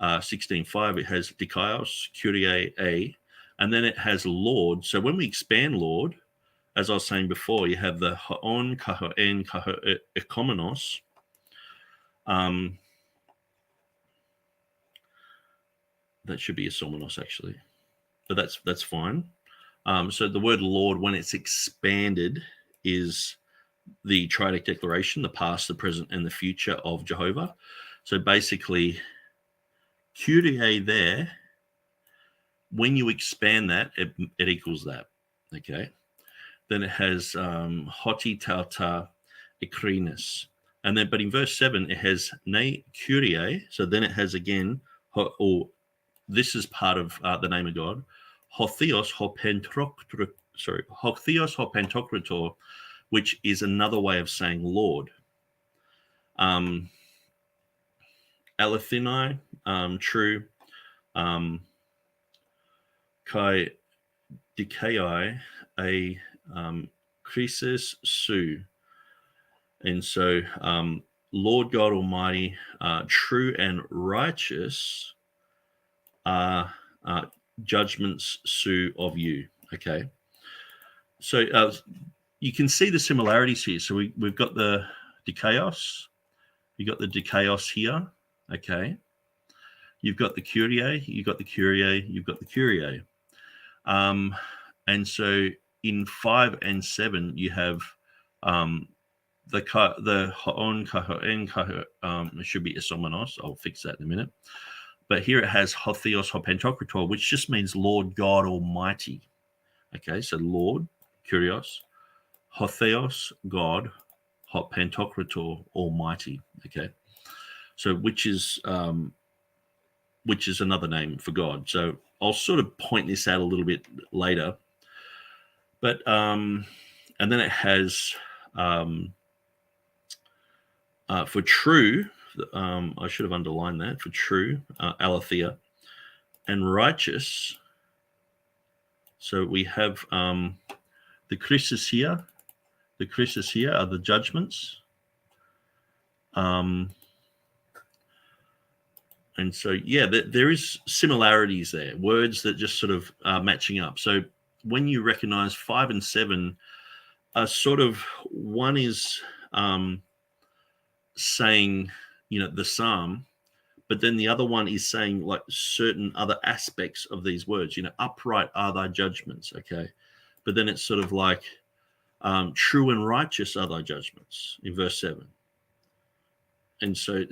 16:5, it has dikaios, Kyrie, a, and then it has Lord. So when we expand Lord, as I was saying before, you have the haon, kahoen, ekomenos. That should be a somenos, actually, but that's fine. So the word Lord, when it's expanded, is the triadic declaration, the past, the present, and the future of Jehovah. So basically, Kyrie there, when you expand that, it equals that. Okay. Then it has hoti tauta ekrinis. And then, but in verse 7, it has ne Kyrie. So then it has again, or this is part of the name of God, Hotheos Hopentokrator, which is another way of saying Lord. Alethinai, true. Kai Dikai, a crisis su. And so, Lord God Almighty, true and righteous are judgments su of you. Okay. So you can see the similarities here. So we've got the dikaios. You've got the dikaios here. Okay. You've got the Kyrie. You've got the Kyrie. You've got the Kyrie. And so in 5 and 7, you have the haon, kahoen, it should be isomenos. I'll fix that in a minute. But here it has Hotheos Hopentokrator, which just means Lord God Almighty. Okay, so Lord, Kyrios, Hotheos, God, Hot Pantokrator, Almighty. Okay, so which is another name for God. So I'll sort of point this out a little bit later. But and then it has for true. I should have underlined that for true, aletheia, and righteous. So we have the krisis here. The krisis here are the judgments. And so, yeah, there is similarities there, words that just sort of are matching up. So when you recognize 5 and 7 are sort of, one is saying, the psalm, but then the other one is saying like certain other aspects of these words, upright are thy judgments. Okay. But then it's sort of like true and righteous are thy judgments in verse 7. And so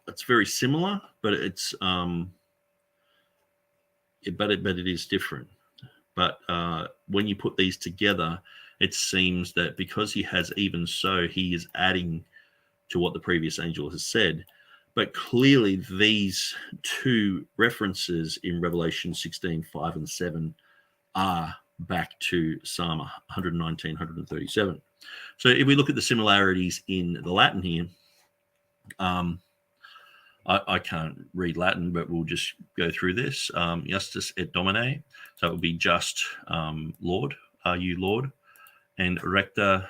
it's very similar, but it's but it is different. But when you put these together, it seems that because he has even so, he is adding to what the previous angel has said. But clearly these two references in Revelation 16, 5 and 7 are back to Psalm 119, 137. So if we look at the similarities in the Latin here, I can't read Latin, but we'll just go through this. Justus et Domine, so it would be just Lord, are you Lord? And recta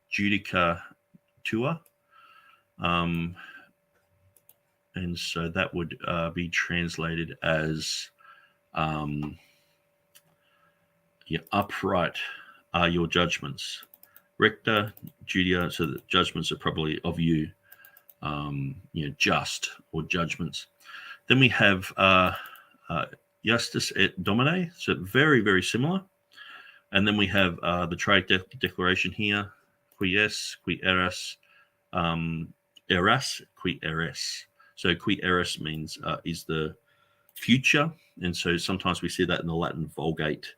judica tua. And so that would be translated as upright are your judgments. Recta judia, so the judgments are probably of you. Just or judgments. Then we have Justus et Domine, so very, very similar. And then we have the trade declaration here, qui es, qui eras, eras, qui eres. So qui eras means is the future. And so sometimes we see that in the Latin Vulgate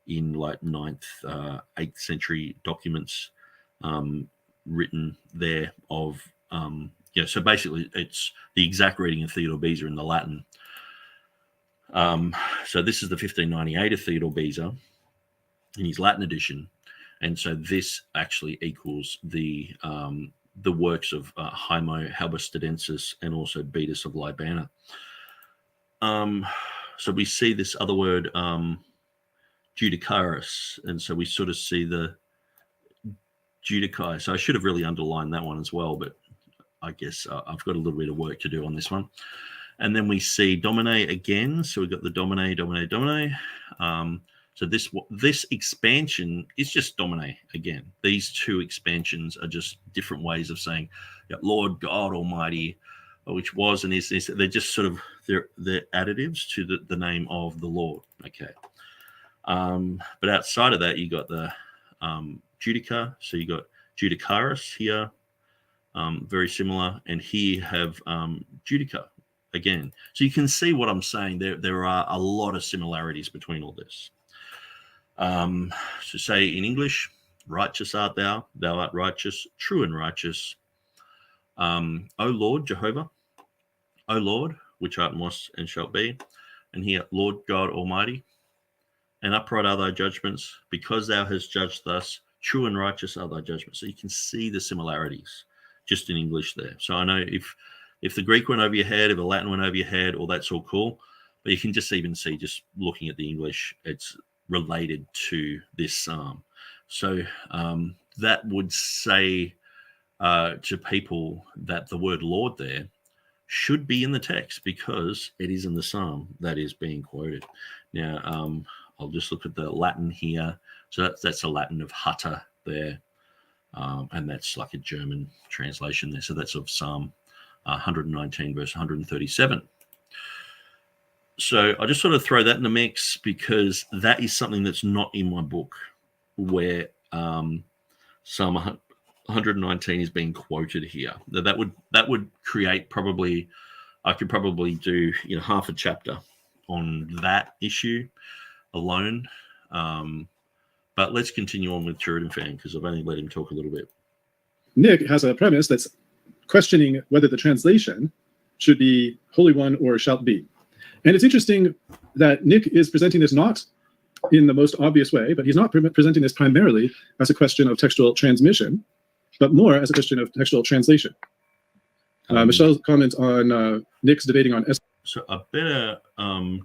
in like 9th, 8th century documents written there of so basically it's the exact reading of Theodore Beza in the Latin. So this is the 1598 of Theodore Beza in his Latin edition. And so this actually equals the works of Haimo Halberstadensis and also Beatus of Libana. So we see this other word, judicaris. And so we sort of see the judici. So I should have really underlined that one as well, but I guess I've got a little bit of work to do on this one. And then we see domine again. So we've got the domine. So this expansion is just domine again. These two expansions are just different ways of saying Lord God Almighty, which was and is. They're just sort of they're additives to the name of the Lord. Okay. But outside of that, you got the judica. So you got judicaris here. Very similar, and here you have judica again. So you can see what I'm saying. There are a lot of similarities between all this. So say in English, righteous art thou art righteous, true and righteous. O Lord Jehovah, O Lord, which art and was and shalt be. And here, Lord God Almighty, and upright are thy judgments, because thou hast judged thus, true and righteous are thy judgments. So you can see the similarities just in English there. So I know if the Greek went over your head, if the Latin went over your head, all that's all cool. But you can just even see, just looking at the English, it's related to this psalm. So that would say to people that the word Lord there should be in the text because it is in the psalm that is being quoted. Now, I'll just look at the Latin here. So that's a Latin of Hutta there. And that's like a German translation there. So that's of Psalm 119, verse 137. So I just sort of throw that in the mix because that is something that's not in my book where Psalm 119 is being quoted here. That would create probably, I could probably do half a chapter on that issue alone. But let's continue on with TurretinFan because I've only let him talk a little bit.
Nick has a premise that's questioning whether the translation should be Holy One or shalt be. And it's interesting that Nick is presenting this not in the most obvious way, but he's not presenting this primarily as a question of textual transmission, but more as a question of textual translation. Michelle's comment on Nick's debating on...
So I better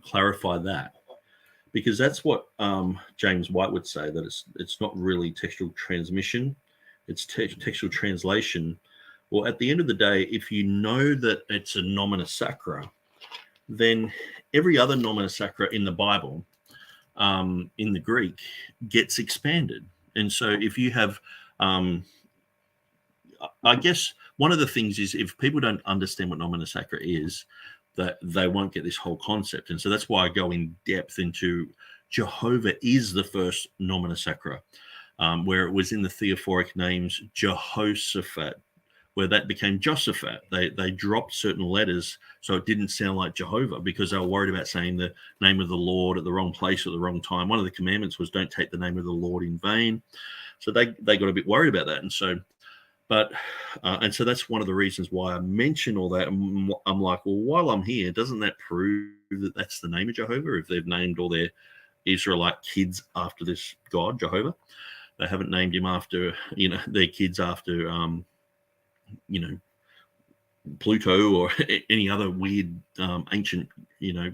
clarify that, because that's what James White would say, that it's not really textual transmission, it's textual translation. Well, at the end of the day, if you know that it's a nomina sacra, then every other nomina sacra in the Bible, in the Greek, gets expanded. And so if you have, I guess one of the things is if people don't understand what nomina sacra is, that they won't get this whole concept. And so that's why I go in depth into Jehovah is the first nomina sacra, where it was in the theophoric names Jehoshaphat, where that became Josaphat. They dropped certain letters so it didn't sound like Jehovah, because they were worried about saying the name of the Lord at the wrong place at the wrong time. One of the commandments was don't take the name of the Lord in vain. So they got a bit worried about that. And so that's one of the reasons why I mention all that. I'm like, well, while I'm here, doesn't that prove that that's the name of Jehovah? If they've named all their Israelite kids after this God, Jehovah, they haven't named him after, their kids after, Pluto or any other weird ancient,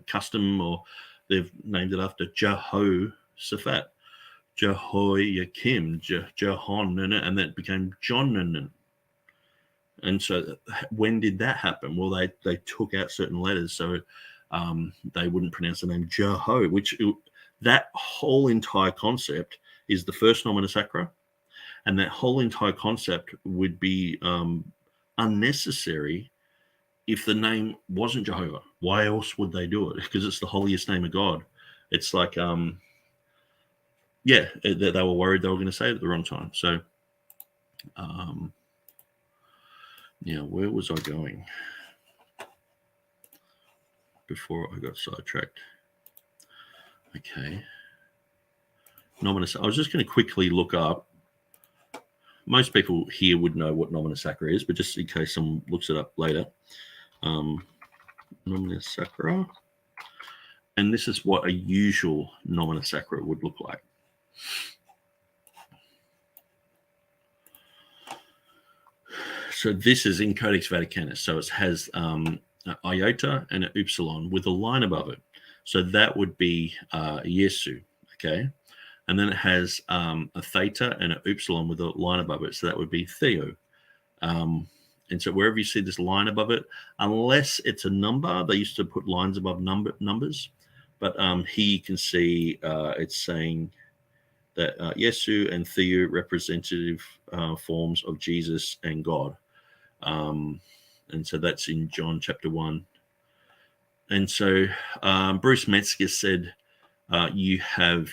custom, or they've named it after Jehoshaphat, Jehoiakim, Jehon, and that became John. And so when did that happen? Well, they took out certain letters so they wouldn't pronounce the name Jeho, which that whole entire concept is the first nomina sacra, and that whole entire concept would be unnecessary if the name wasn't Jehovah. Why else would they do it? Because it's the holiest name of God. It's like, they were worried they were going to say it at the wrong time. So, where was I going before I got sidetracked? Okay. Nomina. I was just going to quickly look up. Most people here would know what nomina sacra is, but just in case someone looks it up later. Nomina sacra. And this is what a usual nomina sacra would look like. So this is in Codex Vaticanus. So it has an iota and an upsilon with a line above it. So that would be Yesu, okay? And then it has a theta and an upsilon with a line above it. So that would be Theo. And so wherever you see this line above it, unless it's a number, they used to put lines above numbers. But here you can see it's saying that Yesu and Theo representative forms of Jesus and God. And so that's in John chapter 1. And so Bruce Metzger said, you have,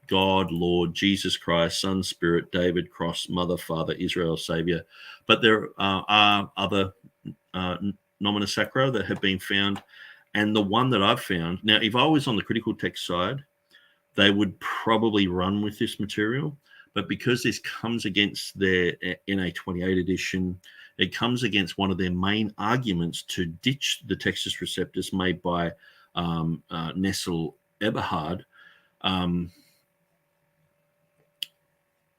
God, Lord, Jesus Christ, Son, Spirit, David, Cross, Mother, Father, Israel, Savior. But there are other nomina sacra that have been found. And the one that I've found, now, if I was on the critical text side, they would probably run with this material. But because this comes against their NA28 edition, it comes against one of their main arguments to ditch the Textus Receptus made by Nessel Everhard.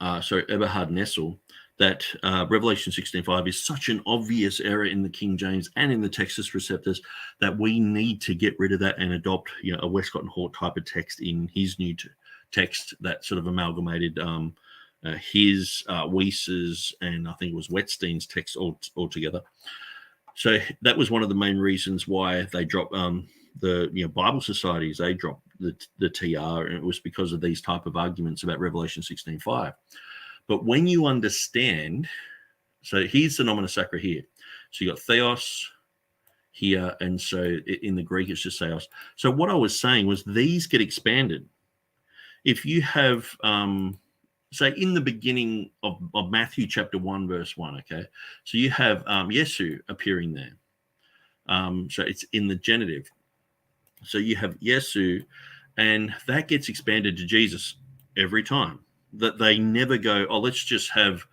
Everhard Nessel, that Revelation 16:5 is such an obvious error in the King James and in the Textus Receptus that we need to get rid of that and adopt, a Westcott and Hort type of text in his new text that sort of amalgamated his, Weiss's, and I think it was Wettstein's text all together. So that was one of the main reasons why they dropped the Bible societies. They dropped the TR, and it was because of these type of arguments about Revelation 16:5. But when you understand, so here's the nomina sacra here. So you got theos here, and so in the Greek it's just theos. So what I was saying was these get expanded. If you have, say, in the beginning of Matthew chapter 1, verse 1, okay? So you have Yesu appearing there. So it's in the genitive. So you have Yesu, and that gets expanded to Jesus every time. that they never go, oh, let's just have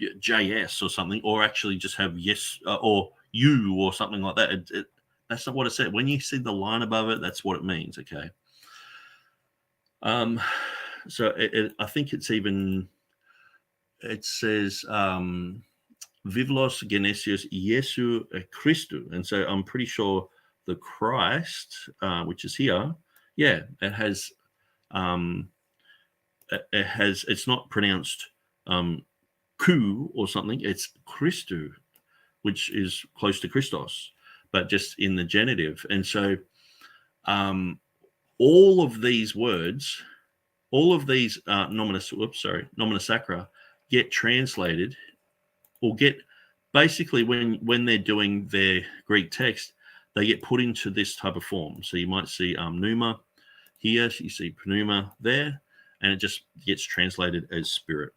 JS or something, or actually just have yes or you or something like that. That's not what it said. When you see the line above it, that's what it means. Okay. So I think it's even, it says Vivlos Genesios Iesu Christu. And so I'm pretty sure the Christ, which is here, yeah, it's not pronounced ku or something, it's Christu, which is close to Christos, but just in the genitive. And so all of these words, all of these nomina sacra get translated, or get basically when they're doing their Greek text, they get put into this type of form. So you might see pneuma here, you see pneuma there, and it just gets translated as spirit.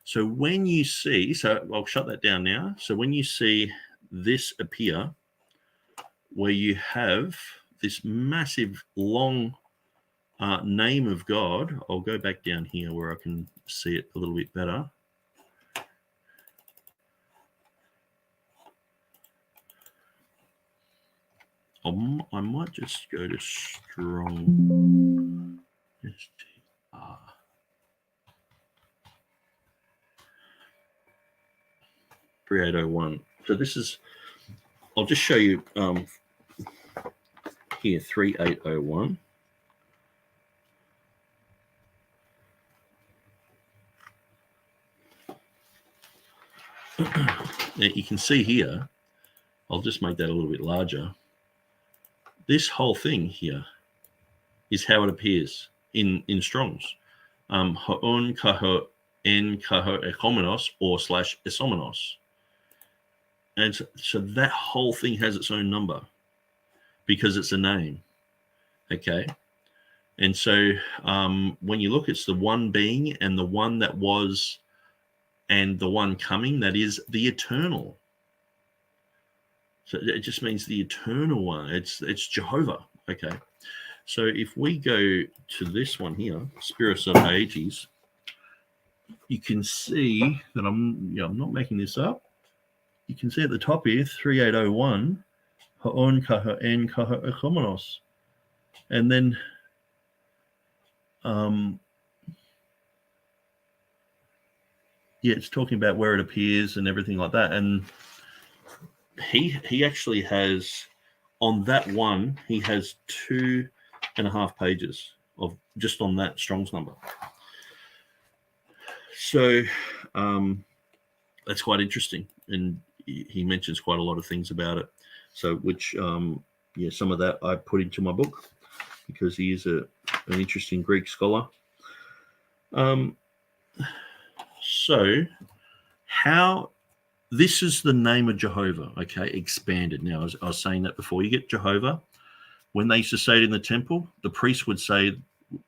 So when you see, so I'll shut that down now. So when you see this appear, where you have this massive long name of God, I'll go back down here where I can see it a little bit better. I might just go to strong. 3801. So this is, I'll just show you here, 3801. Now you can see here, I'll just make that a little bit larger. This whole thing here is how it appears in Strong's. Ho'on kaho en kaho ekomenos or / esomenos. And so that whole thing has its own number because it's a name. Okay. And so when you look, it's the one being and the one that was and the one coming, that is the eternal. So it just means the eternal one. It's Jehovah. Okay. So if we go to this one here, Spiritus of Aeges, you can see that I'm not making this up. You can see at the top here, 3801, Ha'on kaha en kaha ekomenos. And then it's talking about where it appears and everything like that. And he actually has, on that one, he has 2.5 pages of just on that Strong's number. So that's quite interesting, and he mentions quite a lot of things about it. So which some of that I put into my book because he is an interesting Greek scholar. So how this is the name of Jehovah, okay, expanded. Now, as I was saying that before, you get Jehovah. When they used to say it in the temple, the priest would say,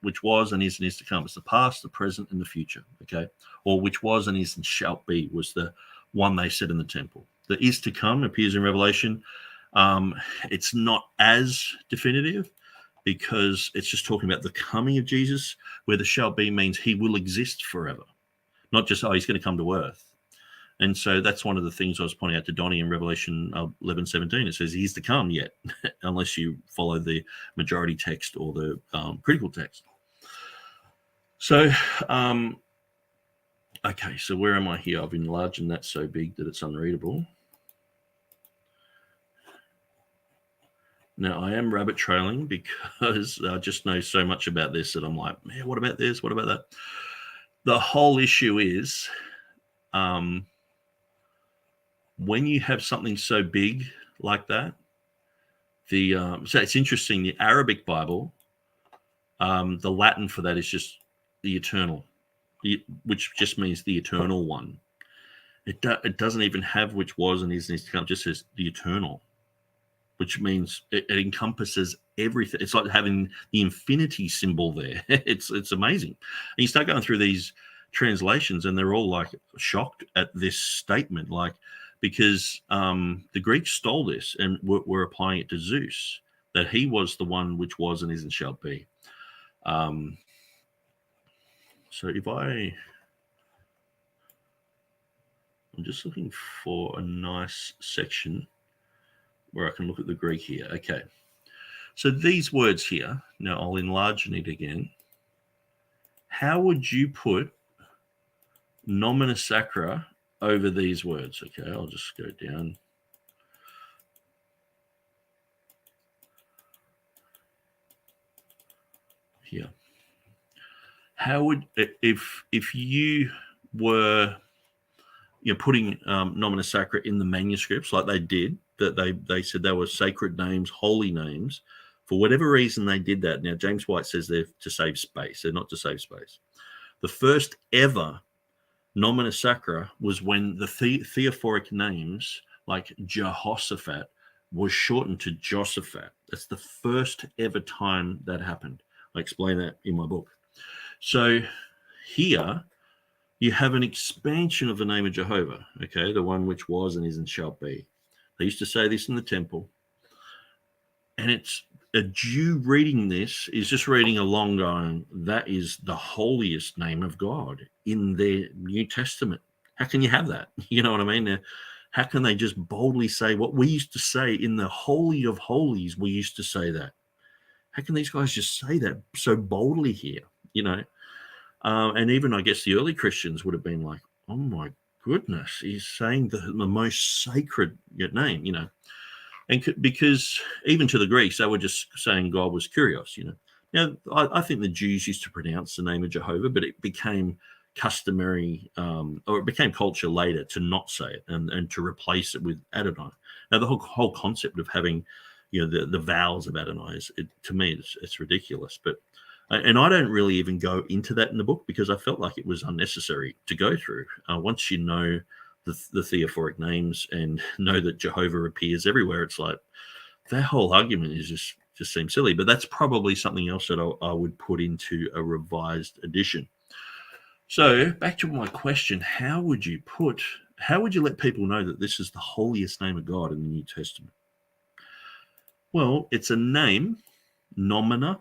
which was and is to come. It's the past, the present, and the future, okay? Or which was and is and shall be was the one they said in the temple. The is to come appears in Revelation. It's not as definitive because it's just talking about the coming of Jesus, where the shall be means he will exist forever, not just, he's going to come to earth. And so that's one of the things I was pointing out to Donnie in Revelation 11:17. It says he's to come yet, unless you follow the majority text or the critical text. So, okay, so where am I here? I've enlarged and that's so big that it's unreadable. Now, I am rabbit trailing because I just know so much about this that I'm like, man, what about this? What about that? The whole issue is when you have something so big like that, so it's interesting, the Arabic Bible, the Latin for that is just the eternal, which just means the eternal one. It doesn't even have which was and is to come, it just says the eternal, which means it encompasses everything. It's like having the infinity symbol there. It's amazing. And you start going through these translations and they're all like shocked at this statement, like, because the Greeks stole this and were applying it to Zeus, that he was the one which was and is and shall be. So if I'm just looking for a nice section where I can look at the Greek here. Okay. So these words here, now I'll enlarge it again. How would you put nomina sacra over these words? Okay, I'll just go down. Here. How would, if you were putting nomina sacra in the manuscripts like they did, that they said they were sacred names, holy names, for whatever reason they did that. Now, James White says they're to save space. They're not to save space. The first ever nomina sacra was when the theophoric names like Jehoshaphat was shortened to Josaphat. That's the first ever time that happened. I explain that in my book. So here you have an expansion of the name of Jehovah, okay, the one which was and is and shall be. They used to say this in the temple. And it's a Jew reading this is just reading along going, that is the holiest name of God in their New Testament. How can you have that? You know what I mean? How can they just boldly say what we used to say in the Holy of Holies? We used to say that. How can these guys just say that so boldly here? And even I guess the early Christians would have been like, oh my goodness, he's saying the most sacred name, and because even to the Greeks, they were just saying God was Kyrios, Now, I think the Jews used to pronounce the name of Jehovah, but it became customary, or it became culture later to not say it and to replace it with Adonai. Now, the whole concept of having, the vowels of Adonai to me, it's ridiculous. But and I don't really even go into that in the book because I felt like it was unnecessary to go through. Once you know the theophoric names and know that Jehovah appears everywhere, it's like that whole argument is just seems silly. But that's probably something else that I would put into a revised edition. So back to my question: how would you let people know that this is the holiest name of God in the New Testament? Well, it's a name, nomina,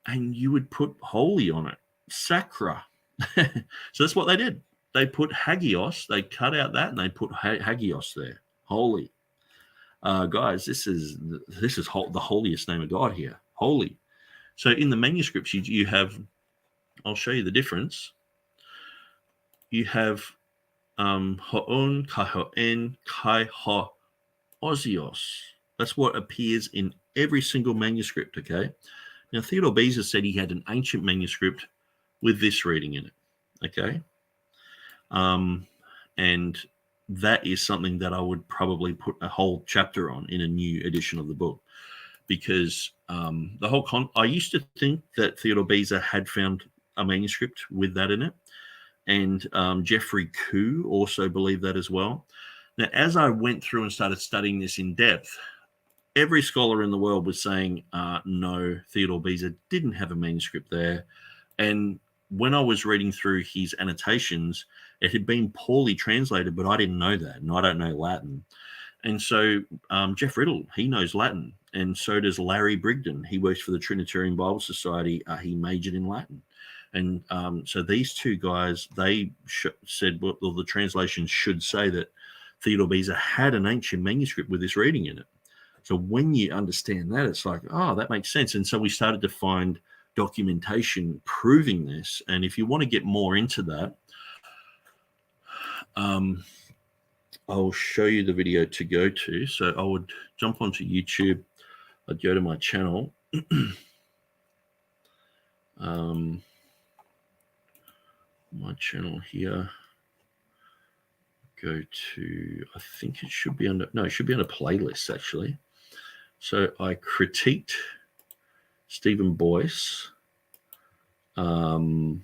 and you would put holy on it, sacra. So that's what they did. They put hagios, they cut out that and they put hagios there, holy. Guys, this is the holiest name of God here, holy. So in the manuscripts, you have, I'll show you the difference. You have ho'on, kai ho'en, kai ho'ozios. That's what appears in every single manuscript, okay? Now, Theodore Beza said he had an ancient manuscript with this reading in it, okay? And that is something that I would probably put a whole chapter on in a new edition of the book, because I used to think that Theodore Beza had found a manuscript with that in it, and Jeffrey Koo also believed that as well. Now, as I went through and started studying this in depth, every scholar in the world was saying, no, Theodore Beza didn't have a manuscript there. And when I was reading through his annotations, it had been poorly translated, but I didn't know that, and I don't know Latin. And so Jeff Riddle, he knows Latin, and so does Larry Brigden. He works for the Trinitarian Bible Society. He majored in Latin. And so these two guys, they said, well, the translation should say that Theodore Beza had an ancient manuscript with this reading in it. So when you understand that, it's like, oh, that makes sense. And so we started to find documentation proving this. And if you want to get more into that, I'll show you the video to go to. So I would jump onto YouTube. I'd go to my channel. My channel here. Go to, I think it should be under, no, it should be under playlists actually. So I critiqued Stephen Boyce. Stephen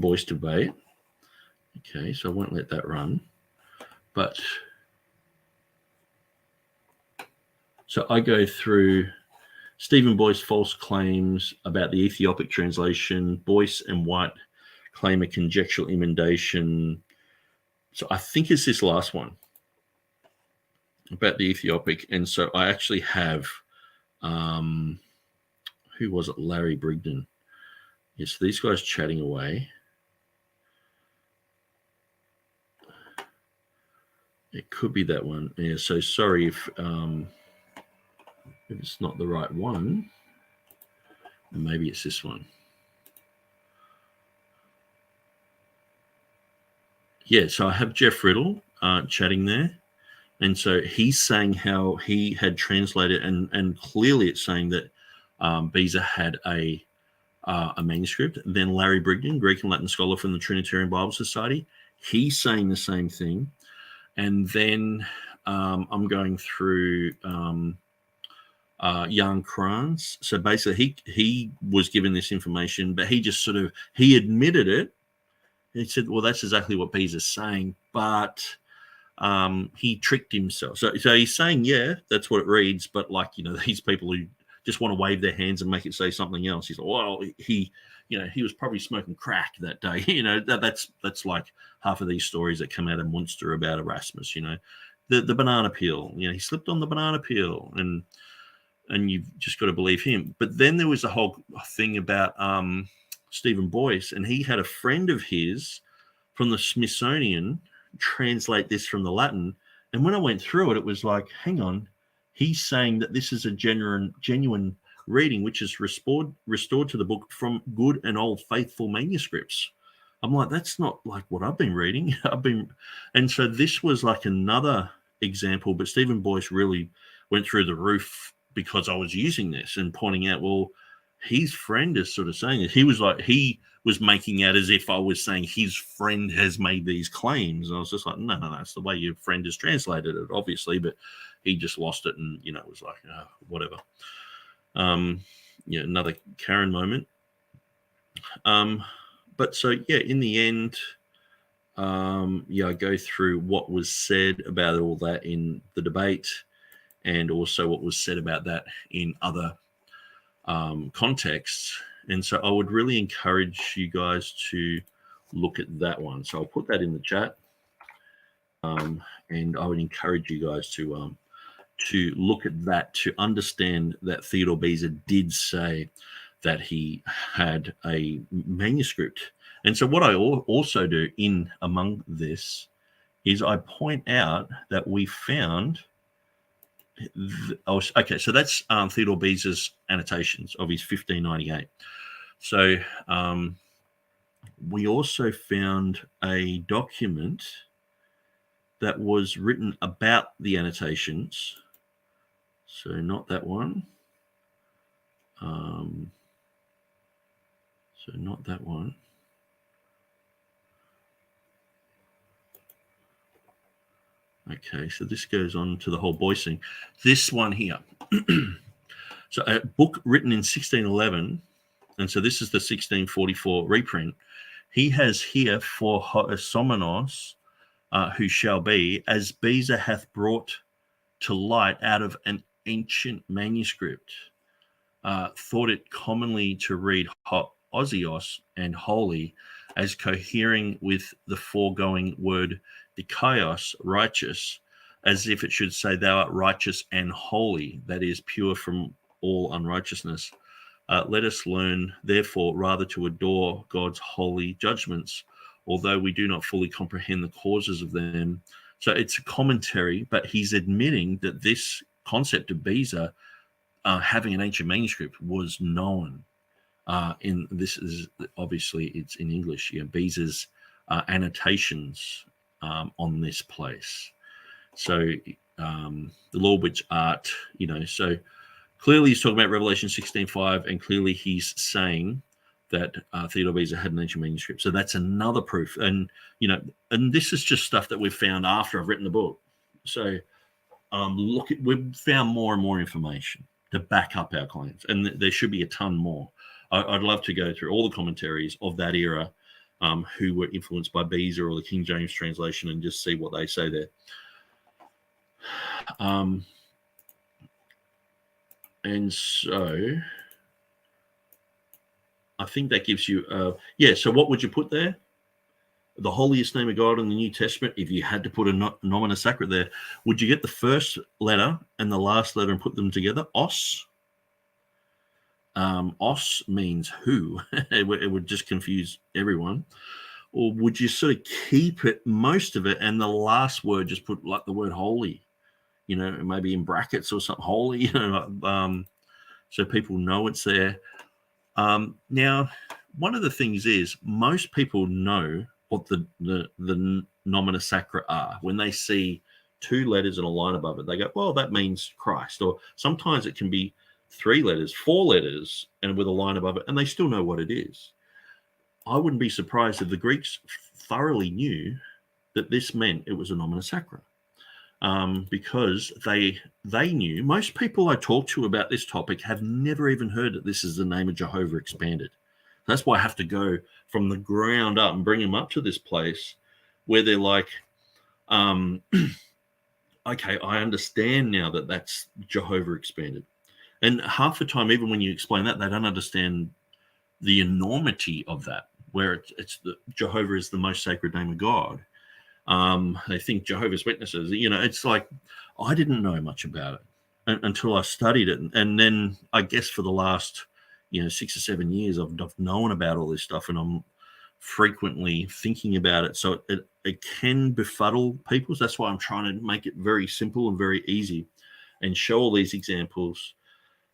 Boyce debate. Okay, so I won't let that run. But so I go through Stephen Boyce false claims about the Ethiopic translation. Boyce and White claim a conjectural emendation. So I think it's this last one about the Ethiopic. And so I actually have, who was it? Larry Brigden. Yes, these guys chatting away. It could be that one. Yeah, so sorry if it's not the right one. Maybe it's this one. Yeah, so I have Jeff Riddle chatting there. And so he's saying how he had translated, and clearly it's saying that Beza had a manuscript. Then Larry Brigden, Greek and Latin scholar from the Trinitarian Bible Society, he's saying the same thing. And then I'm going through Jan Kranz. So basically he was given this information, but he just he admitted it. He said, well, that's exactly what Beza's saying, but he tricked himself. So he's saying, yeah, that's what it reads, but these people who just want to wave their hands and make it say something else. He's like, well, he was probably smoking crack that day. That's like half of these stories that come out of Munster about Erasmus. The banana peel. He slipped on the banana peel, and you've just got to believe him. But then there was a whole thing about Stephen Boyce, and he had a friend of his from the Smithsonian translate this from the Latin. And when I went through it, it was like, hang on, he's saying that this is a genuine reading, which is restored to the book from good and old faithful manuscripts. I'm like, that's not like what I've been reading. And so this was like another example, but Stephen Boyce really went through the roof because I was using this and pointing out, well, his friend is sort of saying it. He was making out as if I was saying his friend has made these claims. And I was just like, no, that's the way your friend has translated it, obviously, but he just lost it and, it was like, whatever. Another Karen moment. But so, in the end, I go through what was said about all that in the debate and also what was said about that in other contexts. And so I would really encourage you guys to look at that one. So I'll put that in the chat. And I would encourage you guys to look at that, to understand that Theodore Beza did say that he had a manuscript. And so what I also do in among this is I point out that we found okay, so that's Theodore Beza's annotations of his 1598. So we also found a document that was written about the annotations. So not that one. So not that one. Okay, so this goes on to the whole Boyce thing. This one here. So a book written in 1611, and so this is the 1644 reprint. He has here for Hosomenos, who shall be, as Beza hath brought to light out of an ancient manuscript, thought it commonly to read Ozios and holy as cohering with the foregoing word dikaios, righteous, as if it should say thou art righteous and holy, that is pure from all unrighteousness. Let us learn, therefore, rather to adore God's holy judgments, although we do not fully comprehend the causes of them. So it's a commentary, but he's admitting that this concept of Beza having an ancient manuscript was known. This is obviously it's in English. Beza's annotations on this place. So the Lord which art, so clearly he's talking about Revelation 16:5, and clearly he's saying that Theodore Beza had an ancient manuscript. So that's another proof. And, and this is just stuff that we've found after I've written the book. So we've found more and more information to back up our claims. And there should be a ton more. I'd love to go through all the commentaries of that era who were influenced by Beza or the King James translation and just see what they say there. And so I think that gives you, so what would you put there? The holiest name of God in the New Testament, if you had to put a nomina sacra there, would you get the first letter and the last letter and put them together? Os. os means who, it would just confuse everyone. Or would you sort of keep it, most of it, and the last word just put like the word holy, maybe in brackets or something, holy, so people know it's there. Now, one of the things is most people know what the nomina sacra are. When they see two letters and a line above it, they go, well, that means Christ. Or sometimes it can be 3 letters, 4 letters, and with a line above it, and they still know what it is. I wouldn't be surprised if the Greeks thoroughly knew that this meant it was a nomina sacra, because they knew. Most people I talk to about this topic have never even heard that this is the name of Jehovah expanded. That's why I have to go from the ground up and bring them up to this place where they're like, okay, I understand now that that's Jehovah expanded. And half the time, even when you explain that, they don't understand the enormity of that, where it's the Jehovah is the most sacred name of God. They think Jehovah's Witnesses, it's like, I didn't know much about it until I studied it. And then I guess for the last, 6 or 7 years, I've known about all this stuff, and I'm frequently thinking about it. So it can befuddle people. So that's why I'm trying to make it very simple and very easy and show all these examples.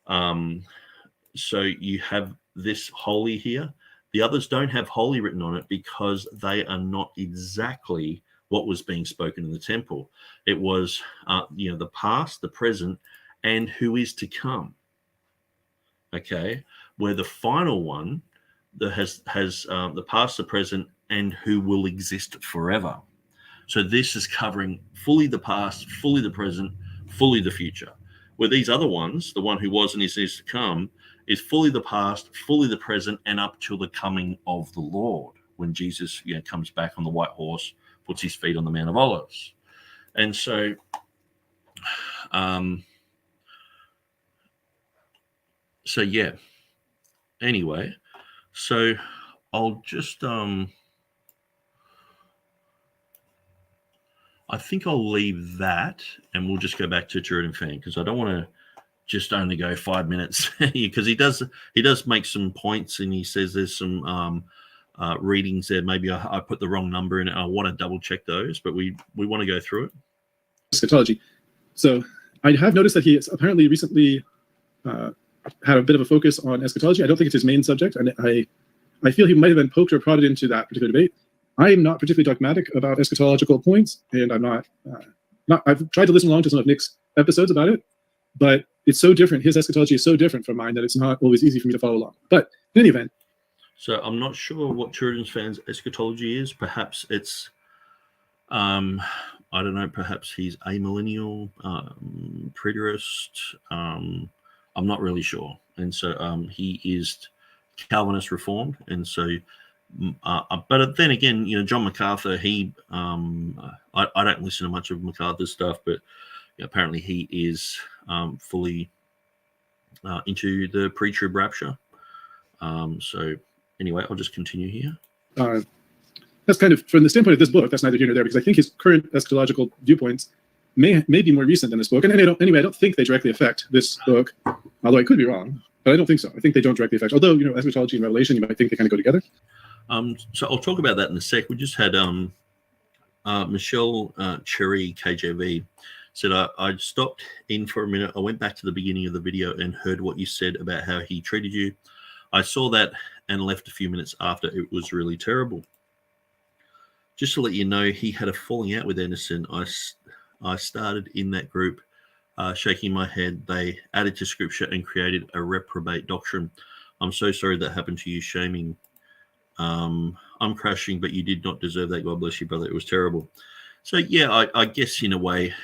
So you have this holy here. The others don't have holy written on it because they are not exactly what was being spoken in the temple. It was, the past, the present, and who is to come. Okay, where the final one that has the past, the present, and who will exist forever. So this is covering fully the past, fully the present, fully the future. Where these other ones, the one who was and is to come, is fully the past, fully the present, and up till the coming of the Lord, when Jesus comes back on the white horse, puts his feet on the Mount of Olives. And so yeah. Anyway, so I'll just I think I'll leave that, and we'll just go back to TurretinFan, because I don't want to just only go 5 minutes, because he does make some points, and he says there's some readings there. Maybe I put the wrong number in it. I want to double check those, but we want to go through it.
Eschatology. So I have noticed that he has apparently recently had a bit of a focus on eschatology. I don't think it's his main subject, and I feel he might have been poked or prodded into that particular debate. I am not particularly dogmatic about eschatological points, and I'm not. I've tried to listen along to some of Nick's episodes about it, but it's so different. His eschatology is so different from mine that it's not always easy for me to follow along. But in any event,
so I'm not sure what TurretinFan's eschatology is. Perhaps it's, I don't know. Perhaps he's amillennial, preterist. I'm not really sure. And so he is Calvinist Reformed, and so. But then again, John MacArthur, I don't listen to much of MacArthur's stuff, but apparently he is fully into the pre-trib rapture. So anyway, I'll just continue here.
That's kind of, from the standpoint of this book, that's neither here nor there, because I think his current eschatological viewpoints may be more recent than this book. And I don't think they directly affect this book, although I could be wrong, but I don't think so. I think they don't directly affect, although, eschatology and Revelation, you might think they kind of go together.
So I'll talk about that in a sec. We just had Michelle Cherry, KJV, said, I stopped in for a minute. I went back to the beginning of the video and heard what you said about how he treated you. I saw that and left a few minutes after. It was really terrible. Just to let you know, he had a falling out with Anderson. I started in that group, shaking my head. They added to scripture and created a reprobate doctrine. I'm so sorry that happened to you, shaming. I'm crashing, but you did not deserve that. God bless you, brother. It was terrible. So yeah, I guess in a way,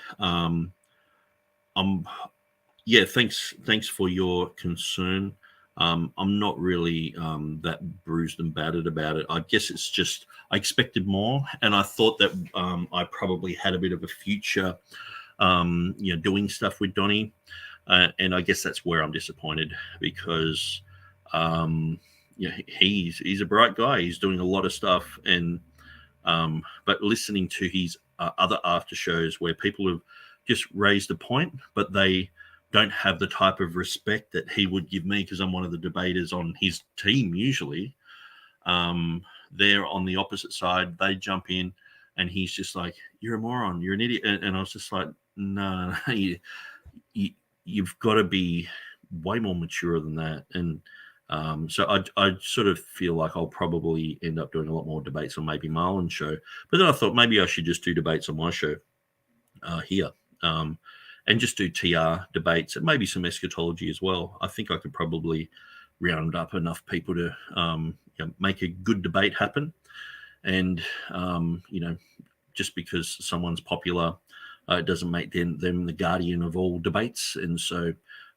thanks for your concern. I'm not really that bruised and battered about it. I guess it's just I expected more, and I thought that I probably had a bit of a future, doing stuff with Donnie, and I guess that's where I'm disappointed, because he's a bright guy. He's doing a lot of stuff, and but listening to his other after shows where people have just raised a point, but they don't have the type of respect that he would give me because I'm one of the debaters on his team usually. They're on the opposite side. They jump in and he's just like, you're a moron, you're an idiot. And I was just like, no, you've got to be way more mature than that. And so I sort of feel like I'll probably end up doing a lot more debates on maybe Marlon's show. But then I thought maybe I should just do debates on my show here and just do TR debates and maybe some eschatology as well. I think I could probably round up enough people to make a good debate happen. And, just because someone's popular, it doesn't make them the guardian of all debates. And so,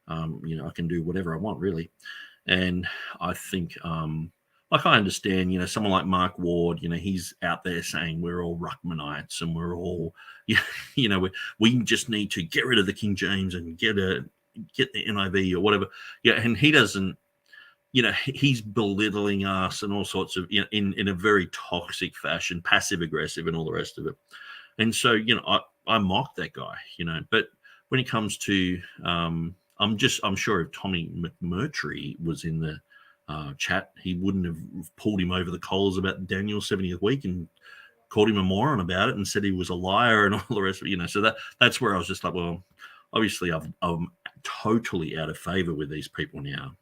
I can do whatever I want, really. And I think, I understand, someone like Mark Ward, he's out there saying we're all Ruckmanites and we're all, we just need to get rid of the King James and get the NIV or whatever. Yeah, and he doesn't, he's belittling us and all sorts of, in a very toxic fashion, passive aggressive and all the rest of it. And so, I mock that guy, but when it comes to, I'm sure if Tommy McMurtry was in the chat, he wouldn't have pulled him over the coals about Daniel's 70th week and called him a moron about it and said he was a liar and all the rest of it, so that's where I was just like, well, obviously I'm totally out of favor with these people now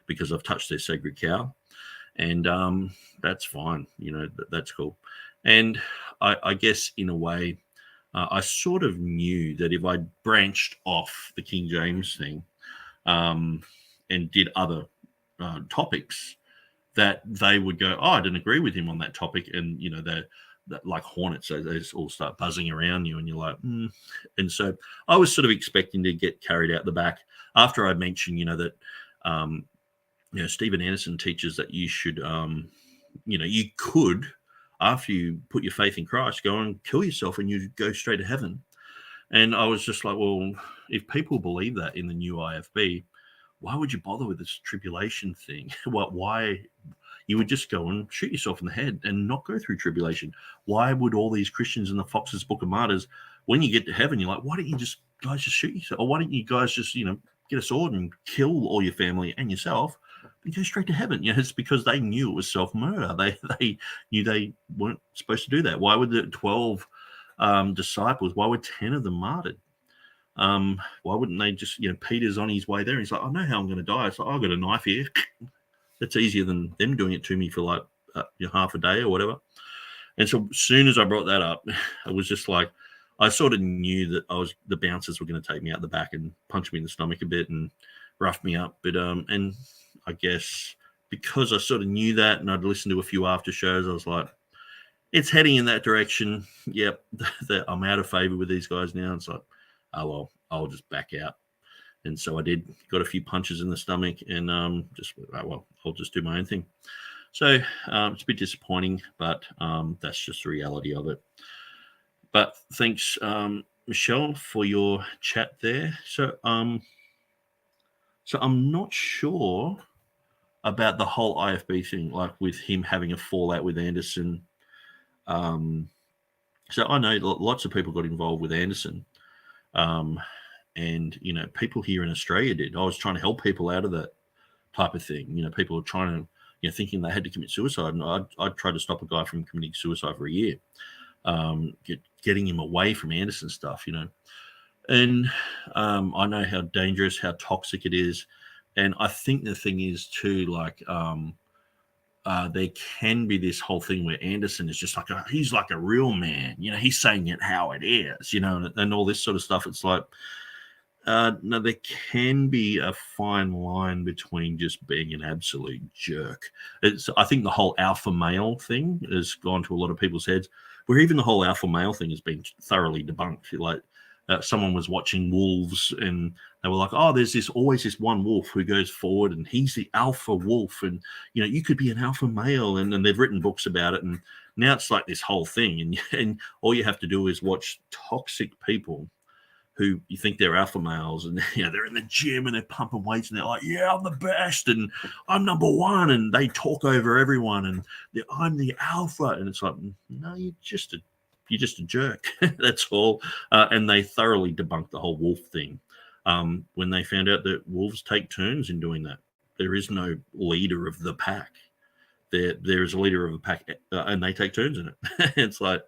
because I've touched their sacred cow, and that's fine, that's cool. And I guess in a way, I sort of knew that if I branched off the King James thing and did other topics, that they would go, oh, I didn't agree with him on that topic. And, that like hornets, they just all start buzzing around you and you're like, And so I was sort of expecting to get carried out the back after I mentioned, that, Stephen Anderson teaches that you should, you could, after you put your faith in Christ, go and kill yourself and you go straight to heaven. And I was just like, well, if people believe that in the new IFB, why would you bother with this tribulation thing? Why you would just go and shoot yourself in the head and not go through tribulation? Why would all these Christians in the Fox's Book of Martyrs, when you get to heaven, you're like, why don't you guys just shoot yourself? Or why don't you guys just, get a sword and kill all your family and yourself and go straight to heaven? It's because they knew it was self-murder. They knew they weren't supposed to do that. Why would the 12 disciples, why were 10 of them martyred? Why wouldn't they just, Peter's on his way there. He's like, I know how I'm going to die. It's like, I've got a knife here. That's easier than them doing it to me for like half a day or whatever. And so as soon as I brought that up, I was just like, I sort of knew that the bouncers were going to take me out the back and punch me in the stomach a bit and rough me up. But, and I guess because I sort of knew that and I'd listened to a few after shows, I was like, it's heading in that direction. Yep. I'm out of favor with these guys now. It's like, oh, well, I'll just back out. And so I did, got a few punches in the stomach and I'll just do my own thing. So it's a bit disappointing, but that's just the reality of it. But thanks, Michelle, for your chat there. So I'm not sure about the whole IFB thing, like with him having a fallout with Anderson. So I know lots of people got involved with Anderson. And, people here in Australia did. I was trying to help people out of that type of thing. People were trying to, thinking they had to commit suicide. And I'd tried to stop a guy from committing suicide for a year, getting him away from Anderson stuff, And I know how dangerous, how toxic it is. And I think the thing is, too, like there can be this whole thing where Anderson is just like, he's like a real man. He's saying it how it is, and all this sort of stuff. It's like, no, there can be a fine line between just being an absolute jerk. I think the whole alpha male thing has gone to a lot of people's heads, where even the whole alpha male thing has been thoroughly debunked. Like someone was watching Wolves and they were like, oh, there's always this one wolf who goes forward and he's the alpha wolf. And, you could be an alpha male. And they've written books about it. And now it's like this whole thing. And all you have to do is watch toxic people who you think they're alpha males, and they're in the gym and they're pumping weights and they're like, yeah, I'm the best and I'm number one, and they talk over everyone and I'm the alpha, and it's like, no, you're just a jerk. That's all. And they thoroughly debunked the whole wolf thing. when they found out that wolves take turns in doing that. There is no leader of the pack. There is a leader of a pack, and they take turns in it. It's like,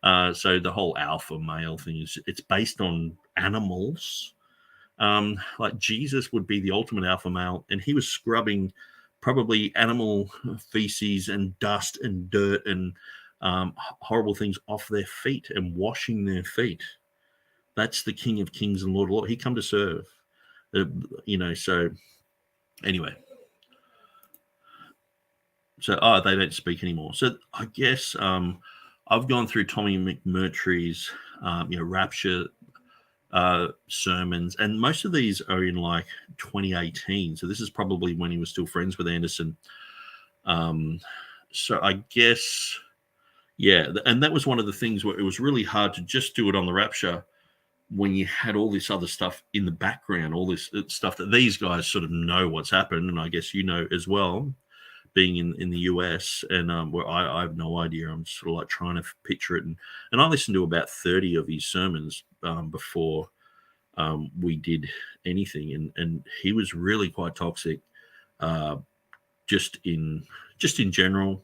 so the whole alpha male thing it's based on animals. Like Jesus would be the ultimate alpha male, and he was scrubbing probably animal feces and dust and dirt and horrible things off their feet and washing their feet. That's the King of Kings and Lord of Lords. He come to serve, so anyway. So, they don't speak anymore. So I guess I've gone through Tommy McMurtry's, Rapture sermons, and most of these are in like 2018. So this is probably when he was still friends with Anderson. So I guess, yeah, and that was one of the things where it was really hard to just do it on the Rapture when you had all this other stuff in the background, all this stuff that these guys sort of know what's happened, and I guess you know as well, being in the US, and where I have no idea. I'm sort of like trying to picture it, and I listened to about 30 of his sermons before we did anything, and he was really quite toxic, just in general.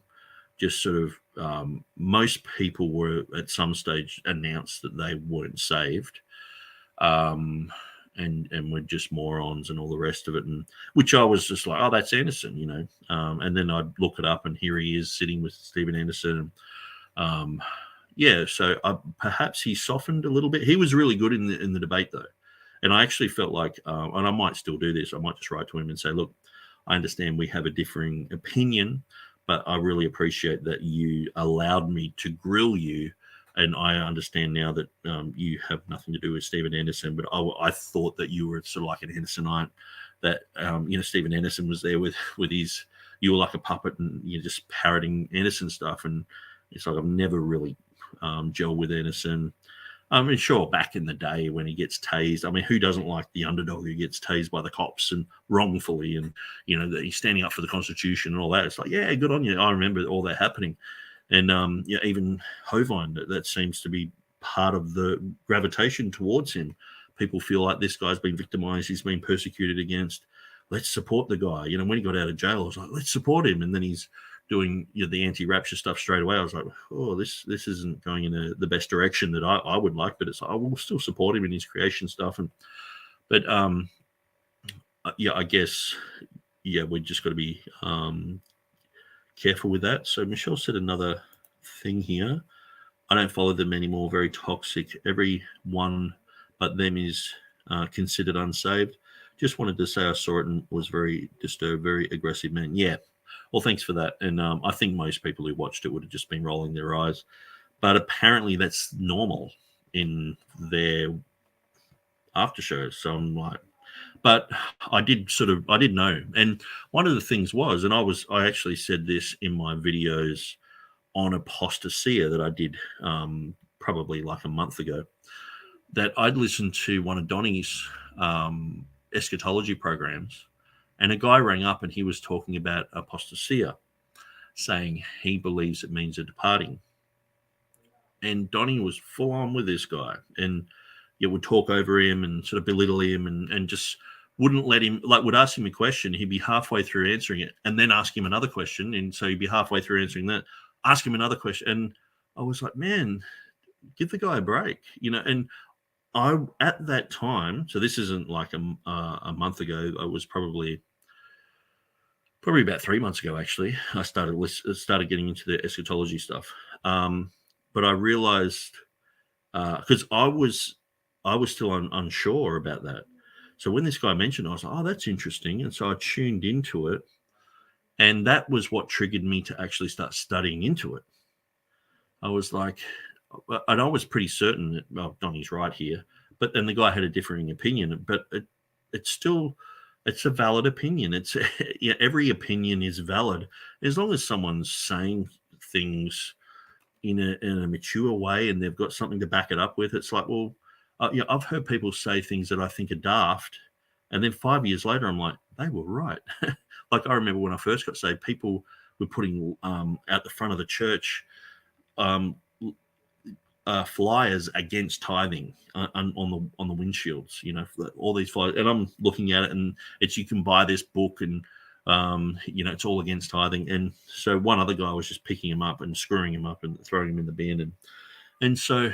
Just sort of most people were at some stage announced that they weren't saved, and were just morons and all the rest of it, and which I was just like, oh, that's Anderson, and then I'd look it up, and here he is sitting with Stephen Anderson. So perhaps he softened a little bit. He was really good in the debate though, and I actually felt like, and I might still do this, I might just write to him and say, look, I understand we have a differing opinion, but I really appreciate that you allowed me to grill you. And I understand now that you have nothing to do with Stephen Anderson, but I thought that you were sort of like an Andersonite, that, Stephen Anderson was there with his, you were like a puppet and you're just parroting Anderson stuff. And it's like, I've never really gelled with Anderson. I mean, sure, back in the day when he gets tased, I mean, who doesn't like the underdog who gets tased by the cops and wrongfully, and, that he's standing up for the Constitution and all that. It's like, yeah, good on you. I remember all that happening. And even Hovind, that seems to be part of the gravitation towards him. People feel like this guy's been victimized, he's been persecuted against. Let's support the guy. When he got out of jail, I was like, let's support him. And then he's doing the anti-rapture stuff straight away. I was like, oh, this isn't going in the best direction that I would like, but it's like, I will still support him in his creation stuff. But I guess, we just got to be careful with that. So Michelle said another thing here. I don't follow them anymore. Very toxic. Everyone but them is considered unsaved. Just wanted to say I saw it and was very disturbed. Very aggressive man. Yeah. Well, thanks for that. And I think most people who watched it would have just been rolling their eyes. But apparently that's normal in their after shows. So I'm like, but I did know. And one of the things was, and I actually said this in my videos on apostasia that I did probably like a month ago, that I'd listened to one of Donnie's eschatology programs, and a guy rang up and he was talking about apostasia, saying he believes it means a departing. And Donnie was full on with this guy, and would talk over him and sort of belittle him and just wouldn't let him, like, would ask him a question, he'd be halfway through answering it, and then ask him another question. And so he'd be halfway through answering that, ask him another question. And I was like, man, give the guy a break, and I, at that time, so this isn't like a month ago, I was probably about 3 months ago, actually, I started getting into the eschatology stuff. But I realized, because I was still unsure about that. So when this guy mentioned it, I was like, oh, that's interesting. And so I tuned into it. And that was what triggered me to actually start studying into it. I was like, and I was pretty certain that, well, Donnie's right here. But then the guy had a differing opinion. But it's a valid opinion. Every opinion is valid as long as someone's saying things in a mature way and they've got something to back it up with. It's like, well, I've heard people say things that I think are daft, and then 5 years later, I'm like, they were right. Like, I remember when I first got saved, people were putting out the front of the church flyers against tithing on the windshields. You know, all these flyers, and I'm looking at it, and you can buy this book, and you know, it's all against tithing. And so one other guy was just picking him up and screwing him up and throwing him in the bin, and so.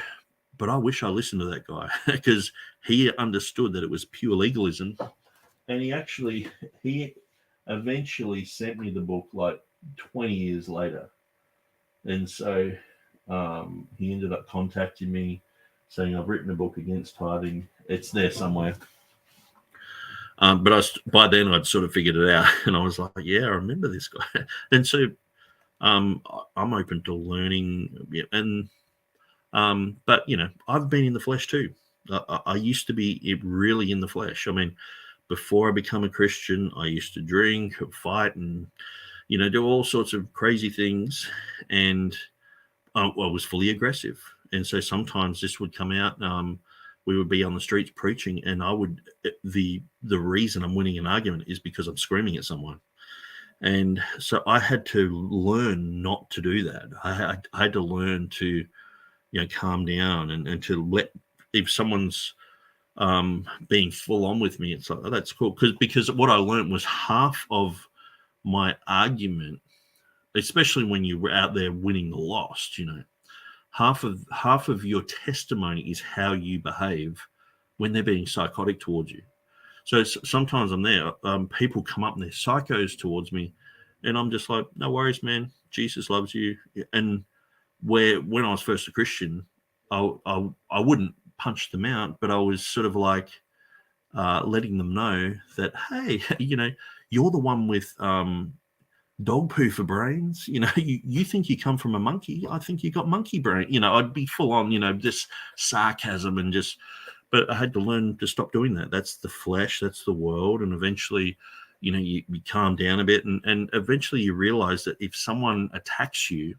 But I wish I listened to that guy, because he understood that it was pure legalism, and he eventually sent me the book like 20 years later. And so he ended up contacting me saying, I've written a book against tithing. It's there somewhere. But by then I'd sort of figured it out, and I was like, yeah, I remember this guy. And so I'm open to learning. And but, you know, I've been in the flesh too. I used to be really in the flesh. I mean, before I become a Christian, I used to drink, fight, and, you know, do all sorts of crazy things. And I was fully aggressive. And so sometimes this would come out. We would be on the streets preaching, and the reason I'm winning an argument is because I'm screaming at someone. And so I had to learn not to do that. I had to learn to, you know, calm down and to let, if someone's being full on with me, it's like, oh, that's cool. Because what I learned was half of my argument, especially when you were out there winning the lost, you know, half of your testimony is how you behave when they're being psychotic towards you. So sometimes I'm there, people come up and they're psychos towards me, and I'm just like, no worries, man. Jesus loves you. And when I was first a Christian, I wouldn't punch them out, but I was sort of like letting them know that, hey, you know, you're the one with dog poo for brains. You know, you think you come from a monkey. I think you got monkey brain. You know, I'd be full on, you know, this sarcasm and just, but I had to learn to stop doing that. That's the flesh, that's the world. And eventually, you know, you calm down a bit, and eventually you realize that if someone attacks you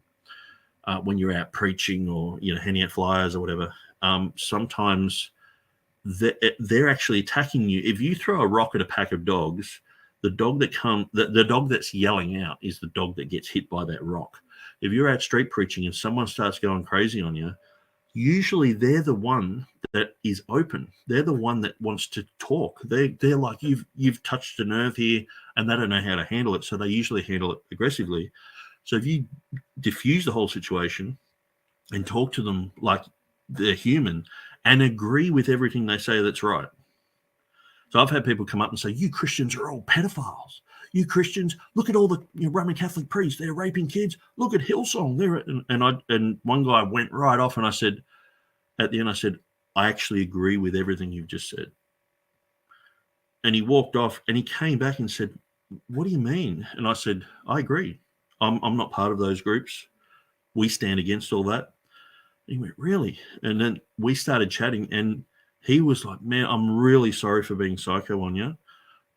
when you're out preaching or, you know, handing out flyers or whatever, sometimes they're actually attacking you. If you throw a rock at a pack of dogs, the dog that's yelling out is the dog that gets hit by that rock. If you're out street preaching and someone starts going crazy on you, usually they're the one that is open. They're the one that wants to talk. They're like, you've touched a nerve here, and they don't know how to handle it, so they usually handle it aggressively. So if you diffuse the whole situation and talk to them like they're human and agree with everything they say that's right. So I've had people come up and say, you Christians are all pedophiles. You Christians, look at all the Roman Catholic priests. They're raping kids. Look at Hillsong. And one guy went right off, and I said, at the end, I said, I actually agree with everything you've just said. And he walked off, and he came back and said, what do you mean? And I said, I agree. I'm not part of those groups. We stand against all that. He went, really? And then we started chatting, and he was like, man, I'm really sorry for being psycho on you.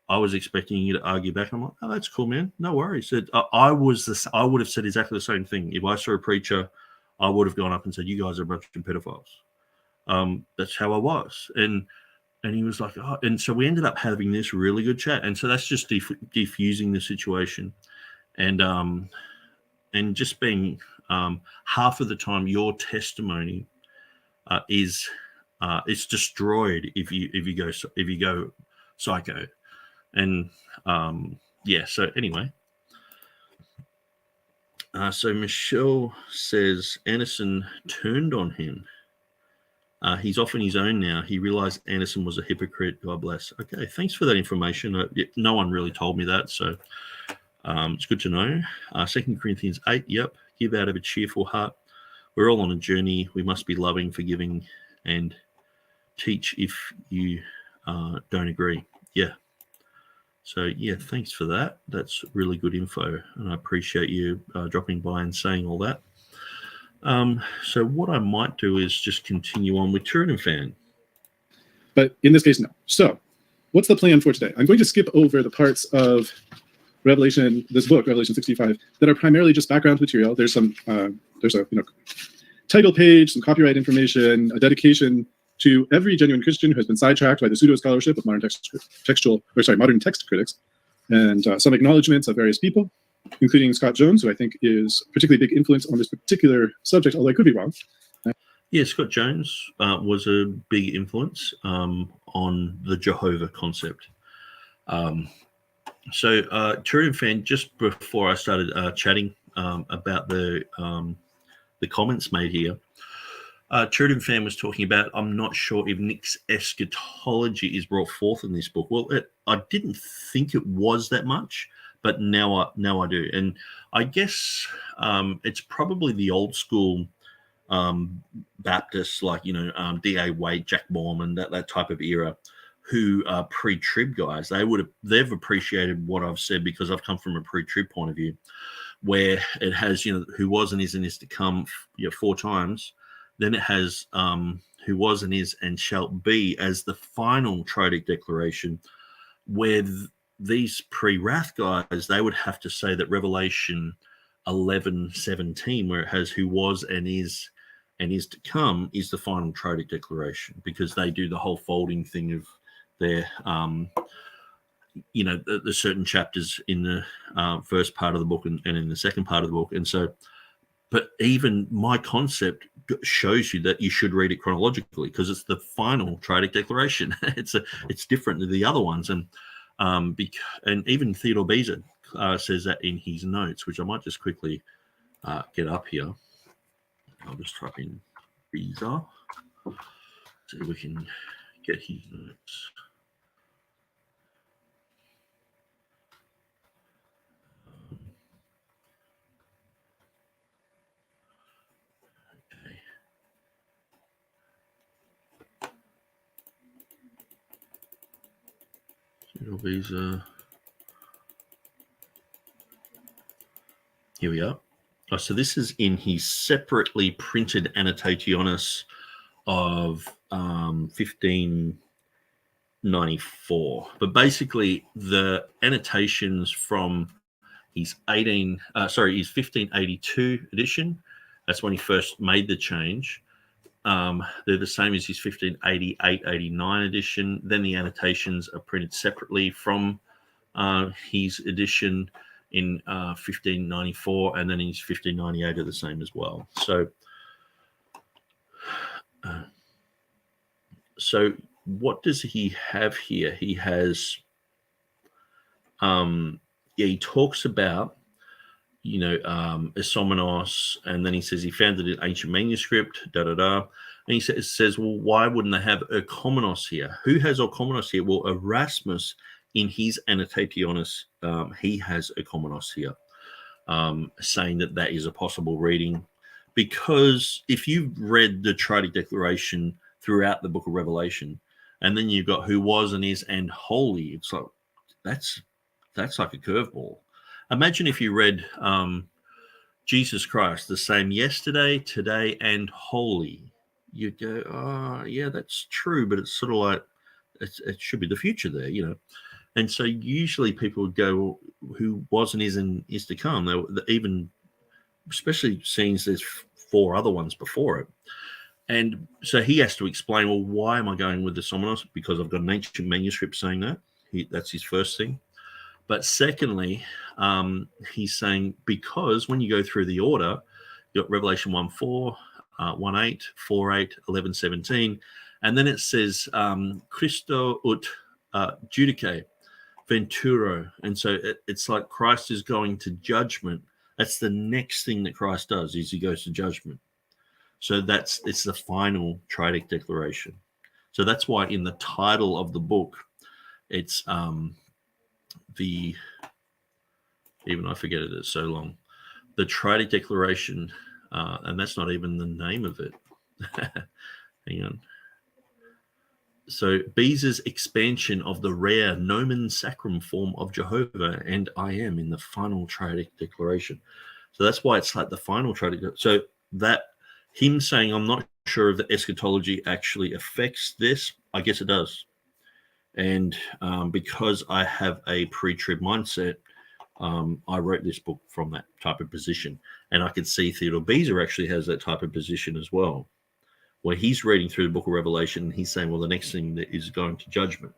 I was expecting you to argue back. I'm like, oh, that's cool, man. No worries. I would have said exactly the same thing. If I saw a preacher, I would have gone up and said, you guys are a bunch of pedophiles. That's how I was. And he was like, oh. And so we ended up having this really good chat. And so that's just diffusing the situation. And just being half of the time your testimony is destroyed if you go psycho. And so anyway, so Michelle says Anderson turned on him. He's off on his own now. He realized Anderson was a hypocrite. God bless. Okay, thanks for that information. No one really told me that, so it's good to know. 2 Corinthians 8, yep, give out of a cheerful heart. We're all on a journey. We must be loving, forgiving, and teach if you don't agree. Yeah. So, yeah, thanks for that. That's really good info, and I appreciate you dropping by and saying all that. So what I might do is just continue on with TurretinFan.
But in this case, no. So what's the plan for today? I'm going to skip over the parts of Revelation, this book, Revelation 65, that are primarily just background material. There's some, there's a title page, some copyright information, a dedication to every genuine Christian who has been sidetracked by the pseudo-scholarship of modern text critics, and some acknowledgments of various people, including Scott Jones, who I think is a particularly big influence on this particular subject, although I could be wrong.
Yeah, Scott Jones was a big influence on the Jehovah concept. So, TurretinFan, just before I started chatting about the comments made here, TurretinFan was talking about, I'm not sure if Nick's eschatology is brought forth in this book. Well, I didn't think it was that much, but now I do. And I guess it's probably the old school Baptists, like, D.A. Wade, Jack Borman, that type of era, who are pre-trib guys. They've appreciated what I've said, because I've come from a pre-trib point of view, where it has, who was and is to come 4 times. Then it has who was and is and shall be as the final triadic declaration, where these pre-wrath guys, they would have to say that Revelation 11:17, where it has who was and is to come, is the final triadic declaration, because they do the whole folding thing of their the certain chapters in the first part of the book and in the second part of the book. And so, but even my concept shows you that you should read it chronologically, because it's the final triadic declaration. It's different than the other ones. And even Theodore Beza says that in his notes, which I might just quickly get up here. I'll just type in Beza, so we can get his notes. Beza. Here we are. Oh, so this is in his separately printed Annotationis of 1594. But basically, the annotations from his 1582 edition, that's when he first made the change. They're the same as his 1588-89 edition. Then the annotations are printed separately from his edition in 1594, and then in his 1598 are the same as well. So what does he have here? He has, he talks about, Esomenos, and then he says he found it in ancient manuscript, and he says, well, why wouldn't they have Oikomenos here? Who has Oikomenos here? Well, Erasmus, in his Annotationis, he has Oikomenos here, saying that is a possible reading, because if you've read the Triadic Declaration throughout the book of Revelation, and then you've got who was and is and holy, it's like, that's like a curveball. Imagine if you read Jesus Christ, the same yesterday, today, and holy. You'd go, oh, yeah, that's true, but it's sort of like, it should be the future there, And so usually people would go, well, who was and is to come. Even, especially since there's 4 other ones before it. And so he has to explain, well, why am I going with the Somenos? Because I've got an ancient manuscript saying that. That's his first thing. But secondly, he's saying, because when you go through the order, you've got Revelation 1:4, 1:8, 4:8, 11:17, and then it says, Christo ut judice venturo. And so it's like Christ is going to judgment. That's the next thing that Christ does, is he goes to judgment. So it's the final triadic declaration. So that's why in the title of the book, it's even I forget it, it's so long, the Triadic Declaration, and that's not even the name of it. Hang on. So Beza's expansion of the rare nomen sacrum form of Jehovah and I am in the final Triadic Declaration. So that's why it's like the final Triadic. So that him saying, I'm not sure if the eschatology actually affects this, I guess it does. And because I have a pre-trib mindset, I wrote this book from that type of position. And I could see Theodore Beza actually has that type of position as well, where he's reading through the book of Revelation and he's saying, well, the next thing that is going to judgment.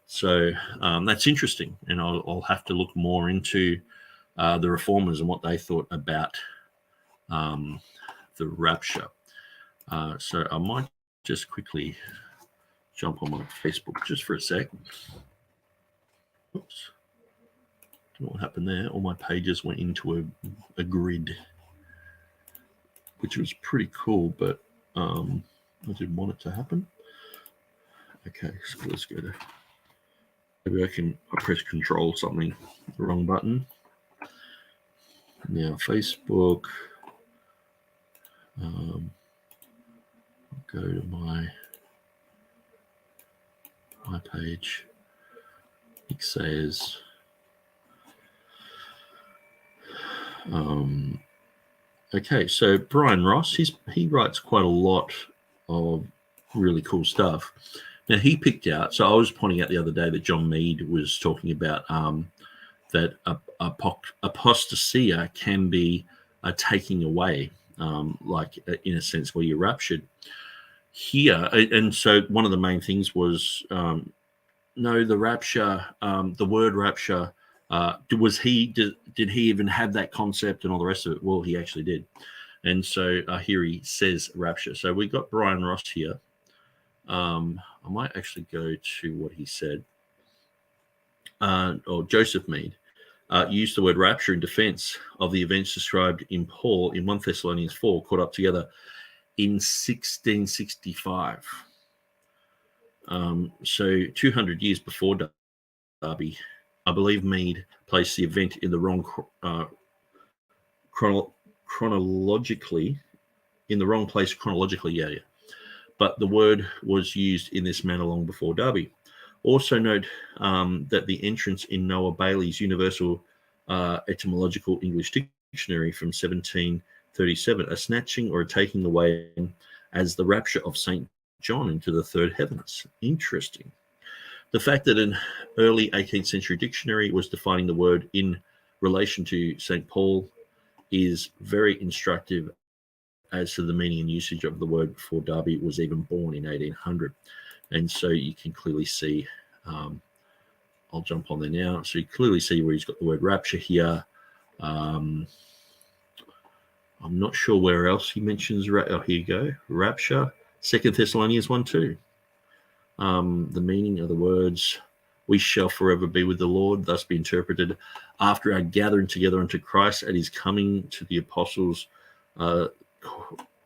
So that's interesting. And I'll have to look more into the reformers and what they thought about the rapture. So I might just quickly jump on my Facebook just for a sec. Oops. Don't know what happened there. All my pages went into a grid, which was pretty cool, but I didn't want it to happen. Okay, so let's go to, maybe I press control something, the wrong button. Now Facebook, I'll go to my page. It says, okay, so Bryan Ross, he writes quite a lot of really cool stuff. Now he picked out, so I was pointing out the other day that John Mead was talking about that apostasia can be a taking away, like in a sense where you're raptured. Here, and so one of the main things was no, the rapture, the word rapture. Did he even have that concept and all the rest of it? Well, he actually did. And so here he says rapture. So we got Bryan Ross here. I might actually go to what he said. Or Joseph Mead used the word rapture in defense of the events described in Paul in 1 Thessalonians 4, caught up together in 1665. So 200 years before Darby, I believe Mead placed the event in the wrong chronologically, in the wrong place chronologically. Yeah. But the word was used in this manner long before Darby. Also note that the entrance in Noah Bailey's Universal Etymological English Dictionary from 1737, a snatching or a taking away as the rapture of St. John into the third heavens. Interesting. The fact that an early 18th century dictionary was defining the word in relation to St. Paul is very instructive as to the meaning and usage of the word before Darby was even born in 1800. And so you can clearly see, I'll jump on there now. So you clearly see where he's got the word rapture here. I'm not sure where else he mentions, oh, here you go, rapture, 2 Thessalonians 1:2. The meaning of the words, we shall forever be with the Lord, thus be interpreted after our gathering together unto Christ at his coming to the apostles,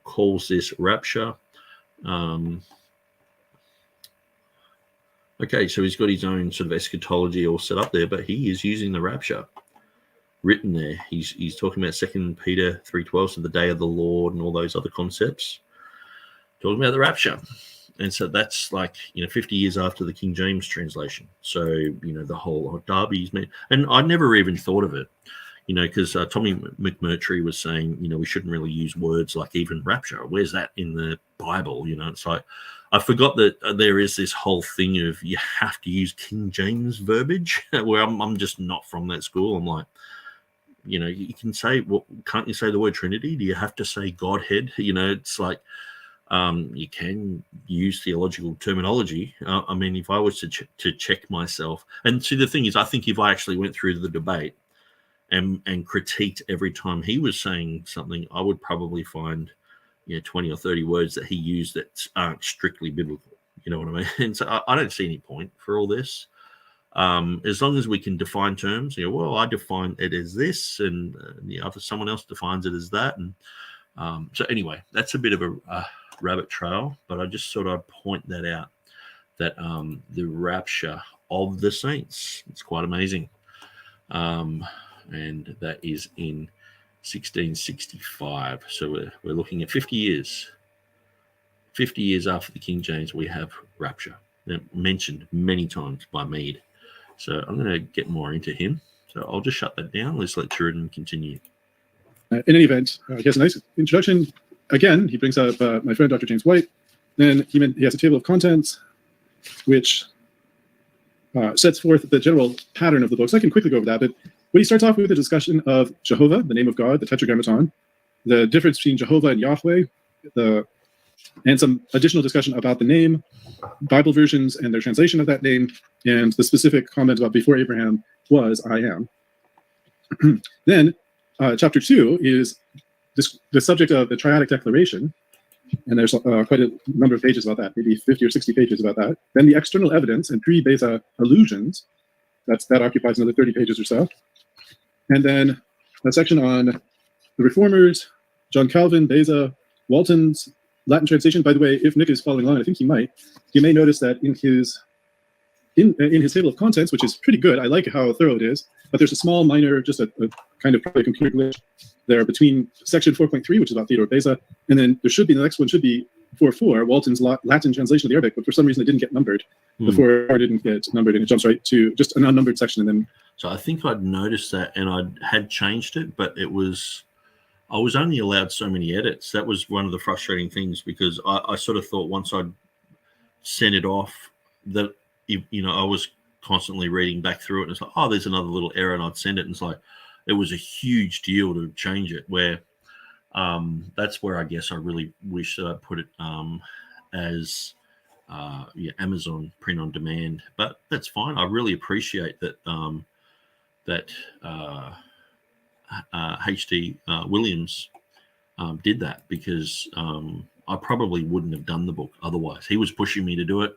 calls this rapture. Okay, so he's got his own sort of eschatology all set up there, but he is using the rapture written there. He's talking about 2 Peter 3:12, so the day of the Lord and all those other concepts, talking about the rapture. And so that's like, 50 years after the King James translation. So, the whole Darby's, and I never even thought of it, because Tommy McMurtry was saying, we shouldn't really use words like even rapture. Where's that in the Bible? It's like, I forgot that there is this whole thing of you have to use King James verbiage, where I'm just not from that school. I'm like, you can say, well, can't you say the word Trinity? Do you have to say Godhead? It's like, you can use theological terminology. I mean, if I was to check myself, and see, the thing is, I think if I actually went through the debate and critiqued every time he was saying something, I would probably find 20 or 30 words that he used that aren't strictly biblical. You know what I mean? And so I don't see any point for all this. As long as we can define terms, well, I define it as this, and someone else defines it as that, and so anyway, that's a bit of a rabbit trail, but I just thought I'd point that out, that the rapture of the saints, it's quite amazing, and that is in 1665. So we're looking at 50 years after the King James, we have rapture. They're mentioned many times by Mead. So I'm going to get more into him. So I'll just shut that down. Let's let Turretin continue.
In any event, he has a nice introduction. Again, he brings up my friend Dr. James White. Then he has a table of contents, which sets forth the general pattern of the book. So I can quickly go over that. But when he starts off with a discussion of Jehovah, the name of God, the Tetragrammaton, the difference between Jehovah and Yahweh, and some additional discussion about the name, Bible versions and their translation of that name, and the specific comment about before Abraham was I am. Then chapter 2 is the subject of the triadic declaration, And there's quite a number of pages about that, maybe 50 or 60 pages about that. Then the external evidence and pre-Beza allusions, that occupies another 30 pages or so. And then a section on the Reformers, John Calvin, Beza, Walton's Latin translation. By the way, if Nick is following along, I think he might, you may notice that in his table of contents, which is pretty good, I like how thorough it is, but there's a small minor, just a kind of probably computer glitch there between section 4.3, which is about Theodore Beza, and then there should be, the next one should be 4.4, Walton's Latin translation of the Arabic, but for some reason it didn't get numbered. The 4 didn't get numbered, and it jumps right to just an unnumbered section. And then,
so I think I'd noticed that, and I had changed it, but I was only allowed so many edits. That was one of the frustrating things, because I sort of thought once I'd sent it off that, I was constantly reading back through it, and it's like, oh, there's another little error, and I'd send it, and it's like, it was a huge deal to change it, where that's where I guess I really wish that I put it as Amazon print on demand, but that's fine. I really appreciate that H.D. Williams did that, because I probably wouldn't have done the book otherwise. He was pushing me to do it,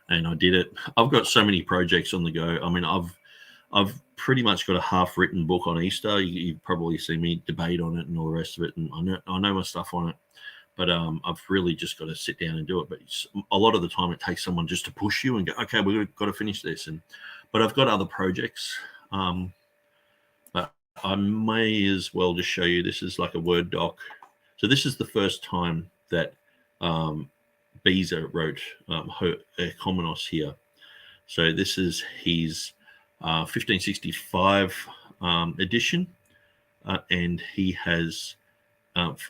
and I did it. I've got so many projects on the go. I mean, I've pretty much got a half-written book on Easter. You've probably seen me debate on it and all the rest of it, and I know my stuff on it. But I've really just got to sit down and do it. But a lot of the time, it takes someone just to push you and go, okay, we've got to finish this. But I've got other projects. But I may as well just show you. This is like a Word doc. So this is the first time that Beza wrote Ho Ecomenos here. So this is his 1565 edition, and he has,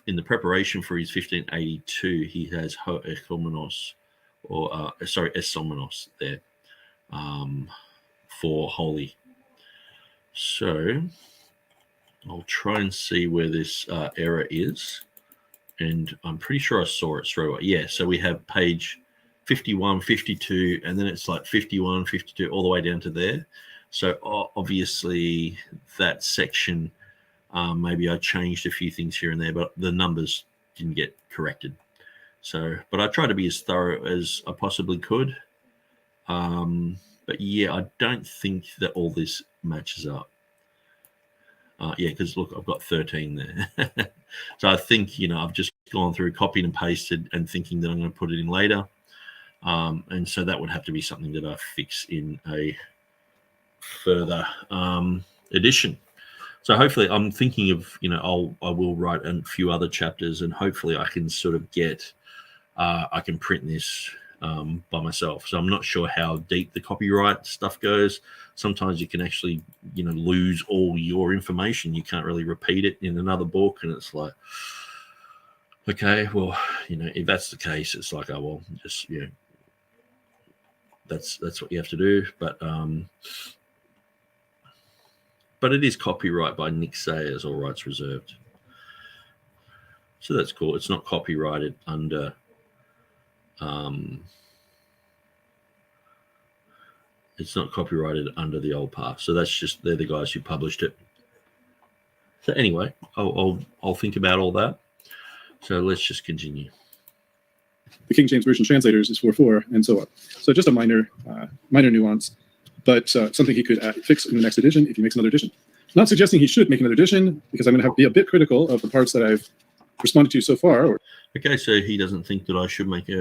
in the preparation for his 1582, he has Ho Ecomenos, or Esomenos there, for holy. So I'll try and see where this error is, and I'm pretty sure I saw it straight away. Yeah, so we have page 51, 52, and then it's like 51, 52, all the way down to there. So obviously that section, maybe I changed a few things here and there, but the numbers didn't get corrected. So, but I tried to be as thorough as I possibly could. But yeah, I don't think that all this matches up. Yeah, because look, I've got 13 there. So I think, I've just gone through, copied and pasted, and thinking that I'm going to put it in later. And so that would have to be something that I fix in a further edition. So hopefully, I'm thinking of, I will write a few other chapters, and hopefully I can sort of get, I can print this by myself. So I'm not sure how deep the copyright stuff goes. Sometimes you can actually, lose all your information. You can't really repeat it in another book, and it's like, okay, well, if that's the case, it's like, oh well, just that's what you have to do. But it is copyright by Nick Sayers, all rights reserved. So that's cool. It's not copyrighted under the old path. So that's just, they're the guys who published it. So anyway, I'll think about all that. So let's just continue.
The King James Version translators is 4.4, and so on. So just a minor nuance, but something he could fix in the next edition if he makes another edition. Not suggesting he should make another edition, because I'm going to be a bit critical of the parts that I've responded to so far.
Okay, so he doesn't think that I should make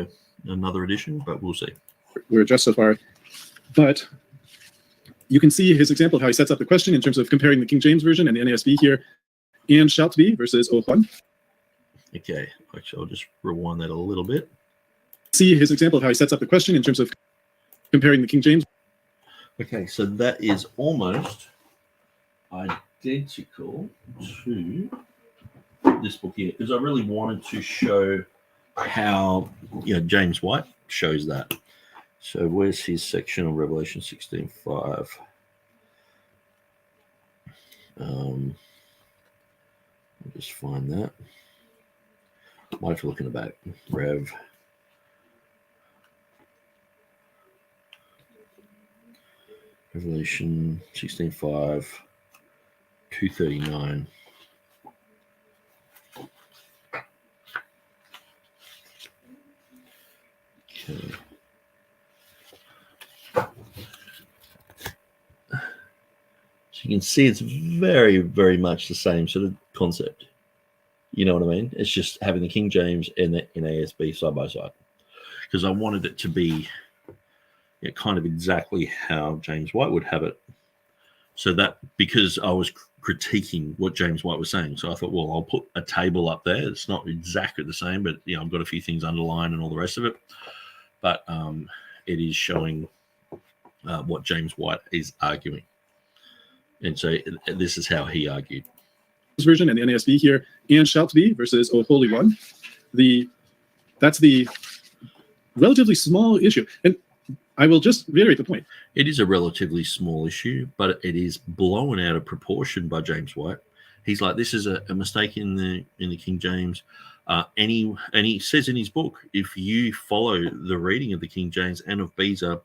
another edition, but we'll see.
We're just so far. But you can see his example of how he sets up the question in terms of comparing the King James Version and the NASB here, and shalt be versus O Juan.
Okay, actually, I'll just rewind that a little bit.
See his example of how he sets up the question in terms of comparing the King James.
Okay, so that is almost identical to this book here, because I really wanted to show how James White shows that. So where's his section on Revelation 16:5? I'll just find that. Might have to look in the back. Revelation 16:5, 239. you can see it's very, very much the same sort of concept. You know what I mean? It's just having the King James and the NASB side by side, because I wanted it to be kind of exactly how James White would have it. So that, because I was critiquing what James White was saying, so I thought, well, I'll put a table up there. It's not exactly the same, but I've got a few things underlined and all the rest of it. But it is showing what James White is arguing. And so this is how he argued.
Version and the NASB here, and shalt be versus O Holy One. That's the relatively small issue. And I will just reiterate the point.
It is a relatively small issue, but it is blown out of proportion by James White. He's like, this is a mistake in the King James. And he says in his book, if you follow the reading of the King James and of Beza,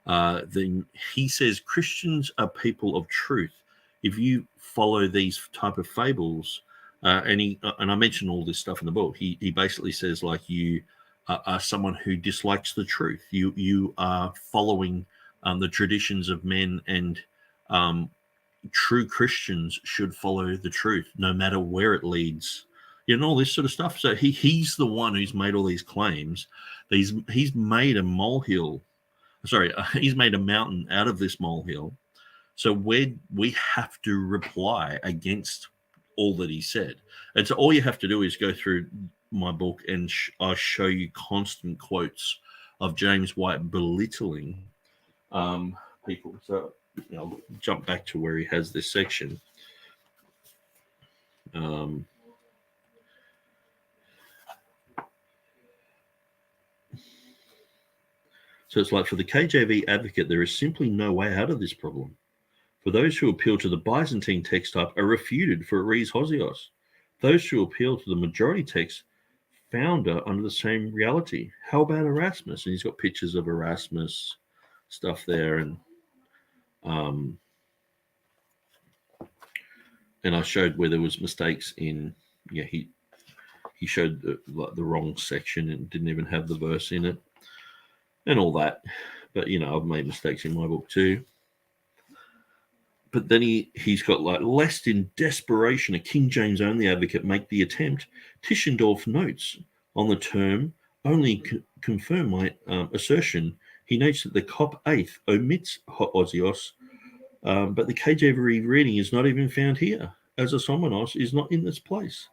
then he says Christians are people of truth. If you follow these type of fables, and I mentioned all this stuff in the book, he basically says, like, you are someone who dislikes the truth. You are following the traditions of men, and true Christians should follow the truth no matter where it leads. All this sort of stuff. So he's the one who's made all these claims. He's made a molehill. Sorry, he's made a mountain out of this molehill. So we have to reply against all that he said. And so all you have to do is go through my book, and I show you constant quotes of James White belittling people. So I'll jump back to where he has this section. So it's like, for the KJV advocate, there is simply no way out of this problem. For those who appeal to the Byzantine text type are refuted, for it reads Hosios. Those who appeal to the majority text founder under the same reality. How about Erasmus? And he's got pictures of Erasmus stuff there, and I showed where there was mistakes in. He showed the wrong section and didn't even have the verse in it, and all that. But I've made mistakes in my book too. But then he's got, like, lest in desperation a King James only advocate make the attempt, Tischendorf notes on the term only confirm my assertion. He notes that the Cop 8th omits Hosios, but the KJV reading is not even found here, as a Somenos is not in this place.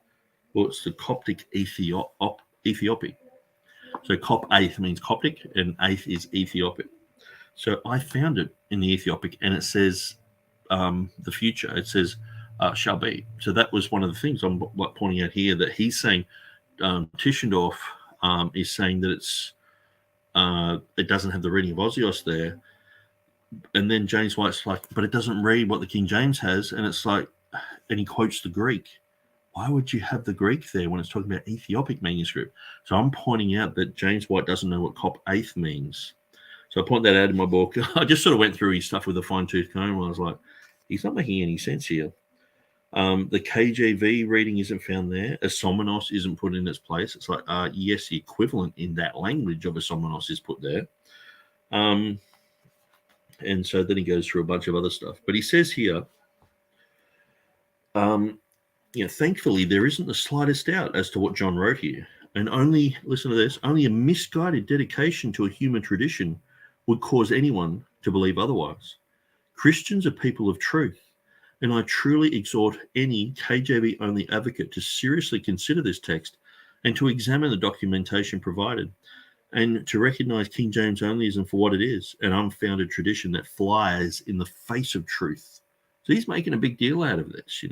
Well, it's the Coptic Ethiopic. So Cop 8th means Coptic, and 8th is Ethiopic. So I found it in the Ethiopic, and it says the future. It says shall be. So that was one of the things I'm pointing out here, that he's saying Tischendorf is saying that it doesn't have the reading of Osios there. And then James White's like, but it doesn't read what the King James has. And it's like, and he quotes the Greek. Why would you have the Greek there when it's talking about Ethiopic manuscript? So I'm pointing out that James White doesn't know what Cop 8th means. So I point that out in my book. I just sort of went through his stuff with a fine-tooth comb, and I was like, he's not making any sense here. The KJV reading isn't found there. A Somenos isn't put in its place. It's like, yes, the equivalent in that language of a Somenos is put there. And so then he goes through a bunch of other stuff. But he says here, thankfully, there isn't the slightest doubt as to what John wrote here. And only, listen to this, only a misguided dedication to a human tradition would cause anyone to believe otherwise. Christians are people of truth, and I truly exhort any KJV-only advocate to seriously consider this text and to examine the documentation provided, and to recognize King James onlyism for what it is, an unfounded tradition that flies in the face of truth. So he's making a big deal out of this,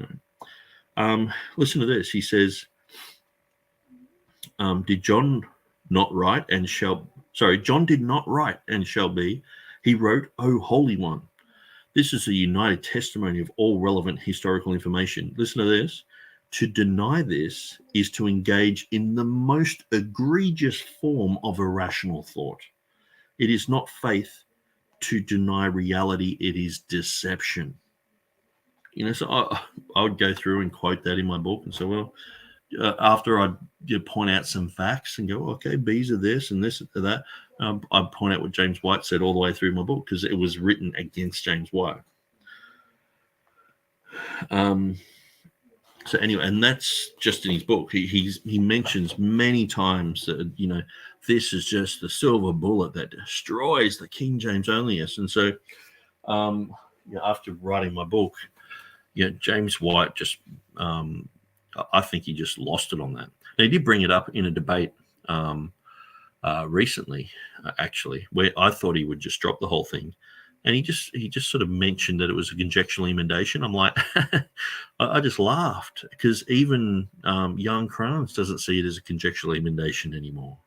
Listen to this. He says, did John not write and shall... Sorry, John did not write and shall be. He wrote, O Holy One. This is a united testimony of all relevant historical information. Listen to this. To deny this is to engage in the most egregious form of irrational thought. It is not faith to deny reality. It is deception. So I would go through and quote that in my book and say, well, after I point out some facts and go, okay, B's are this and this and that, I'd point out what James White said all the way through my book, because it was written against James White. So anyway, and that's just in his book. He mentions many times that, you know, this is just the silver bullet that destroys the King James onlyness. And so, after writing my book, James White just, I think he just lost it on that. Now, he did bring it up in a debate recently, actually, where I thought he would just drop the whole thing. And he just sort of mentioned that it was a conjectural emendation. I'm like, I just laughed, because even young Kranz doesn't see it as a conjectural emendation anymore.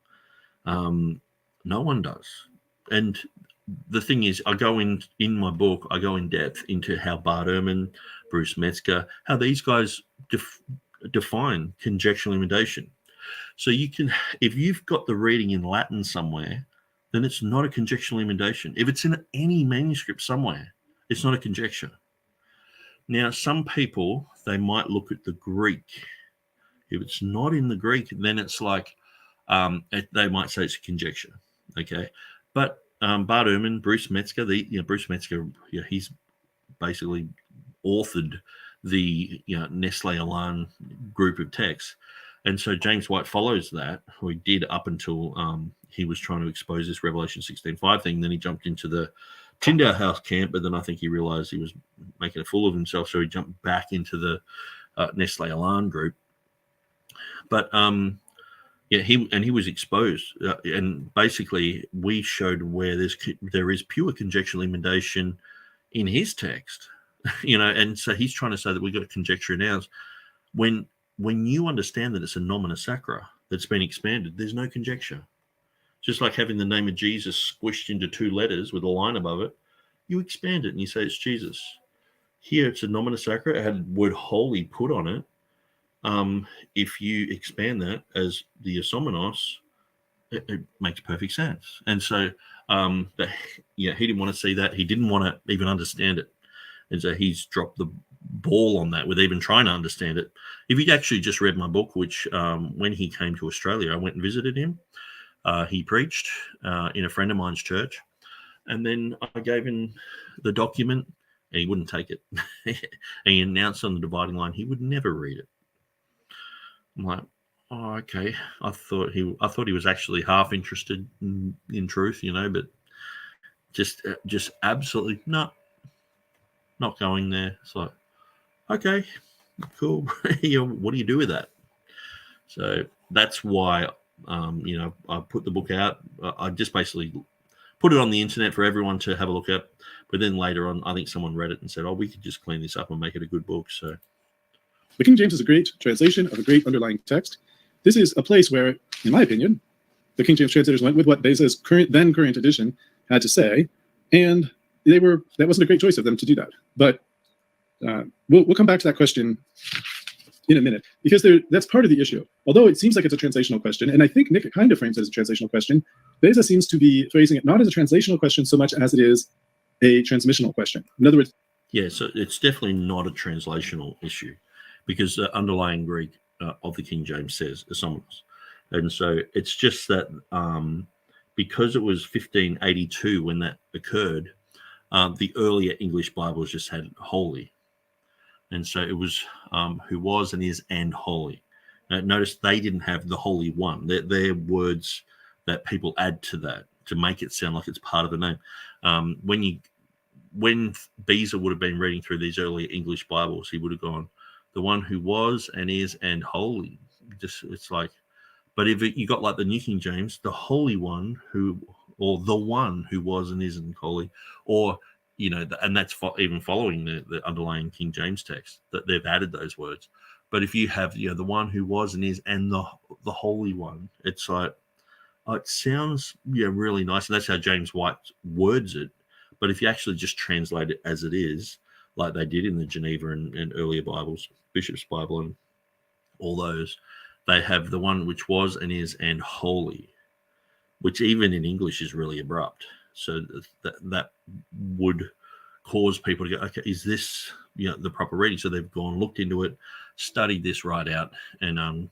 No one does. And the thing is, I go in my book, I go in depth into how Bart Ehrman, Bruce Metzger, how these guys define conjectural emendation. So you can, if you've got the reading in Latin somewhere, then it's not a conjectural emendation. If it's in any manuscript somewhere, it's not a conjecture. Now, some people, they might look at the Greek. If it's not in the Greek, then it's like, they might say it's a conjecture, okay? But Bart Ehrman, Bruce Metzger, Bruce Metzger, he's basically authored the Nestle Alarm group of texts. And so James White follows that, or he did up until he was trying to expose this Revelation 16:5 thing. Then he jumped into the Tyndale House camp, but then I think he realized he was making a fool of himself, so he jumped back into the Nestle Alarm group. But he was exposed, and basically we showed where there is pure conjectural emendation in his text, and so he's trying to say that we've got a conjecture in ours. When you understand that it's a nomina sacra that's been expanded, there's no conjecture. Just like having the name of Jesus squished into two letters with a line above it, you expand it and you say it's Jesus. Here it's a nomina sacra. It had the word holy put on it. If you expand that as the isomonos, it makes perfect sense. And so, he didn't want to see that. He didn't want to even understand it. And so he's dropped the ball on that with even trying to understand it. If he actually just read my book, which when he came to Australia, I went and visited him. He preached in a friend of mine's church. And then I gave him the document and he wouldn't take it. And he announced on the dividing line he would never read it. I'm like, oh, okay. I thought he was actually half interested in truth, but just absolutely not going there. It's like, okay, cool. What do you do with that? So that's why, I put the book out. I just basically put it on the internet for everyone to have a look at. But then later on, I think someone read it and said, oh, we could just clean this up and make it a good book. So
the King James is a great translation of a great underlying text. This is a place where, in my opinion, the King James translators went with what Beza's current edition had to say, and that wasn't a great choice of them to do that. But we'll come back to that question in a minute, because that's part of the issue. Although it seems like it's a translational question, and I think Nick kind of frames it as a translational question, Beza seems to be phrasing it not as a translational question so much as it is a transmissional question. In other words,
yeah, so it's definitely not a translational issue, because the underlying Greek of the King James says isomonos. And so it's just that because it was 1582 when that occurred, the earlier English Bibles just had holy. And so it was who was and is and holy. Notice they didn't have the Holy One. They're words that people add to that to make it sound like it's part of the name. When Beza would have been reading through these earlier English Bibles, he would have gone, the one who was and is and holy. It's like, but if you got like the New King James, the Holy One or the one who was and is and holy, or and that's even following the underlying King James text, that they've added those words. But if you have the one who was and is and the Holy One, it's like, it sounds really nice, and that's how James White words it. But if you actually just translate it as it is, like they did in the Geneva and earlier Bibles, Bishop's Bible and all those, they have the one which was and is and holy, which even in English is really abrupt. So that would cause people to go, okay, is this the proper reading? So they've gone, looked into it, studied this right out, and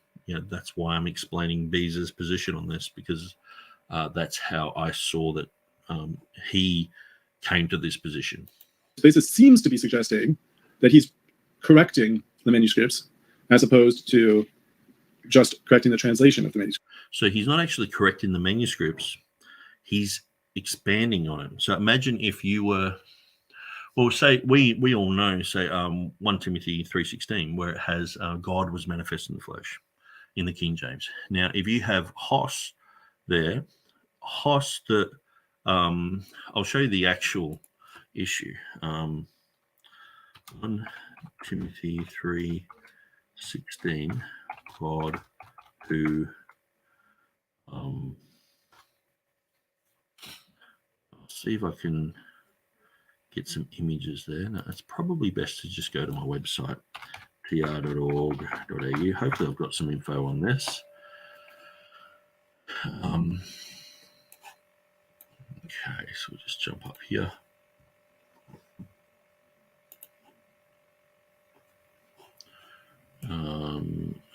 that's why I'm explaining Beza's position on this, because that's how I saw that he came to this position.
Beza seems to be suggesting that he's correcting the manuscripts as opposed to just correcting the translation of the manuscript.
So he's not actually correcting the manuscripts. He's expanding on them. So imagine if you were, well, say we all know, say 1 Timothy 3:16, where it has God was manifest in the flesh in the King James. Now, if you have hos there, hos, I'll show you the actual issue. 1 Timothy 3:16, God who I'll see if I can get some images there. Now, it's probably best to just go to my website, tr.org.au. Hopefully I've got some info on this. Okay, so we'll just jump up here.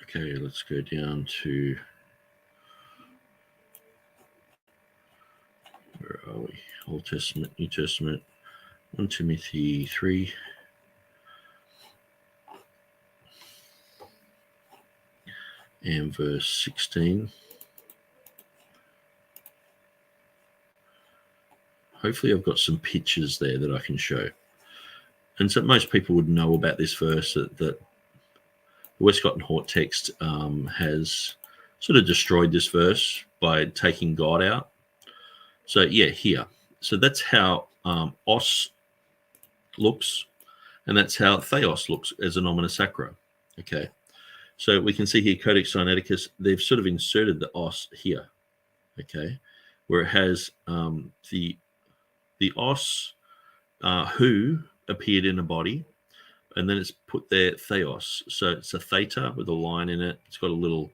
Okay, let's go down to, where are we? Old Testament, New Testament, 1 Timothy 3. And verse 16. Hopefully I've got some pictures there that I can show. And so most people would know about this verse, that the Westcott and Hort text has sort of destroyed this verse by taking God out. So yeah, here. So that's how os looks, and that's how theos looks as a nomina sacra. Okay. So we can see here, Codex Sinaiticus, they've sort of inserted the os here, okay, where it has the os who appeared in a body, and then it's put there theos. So it's a theta with a line in it. It's got a little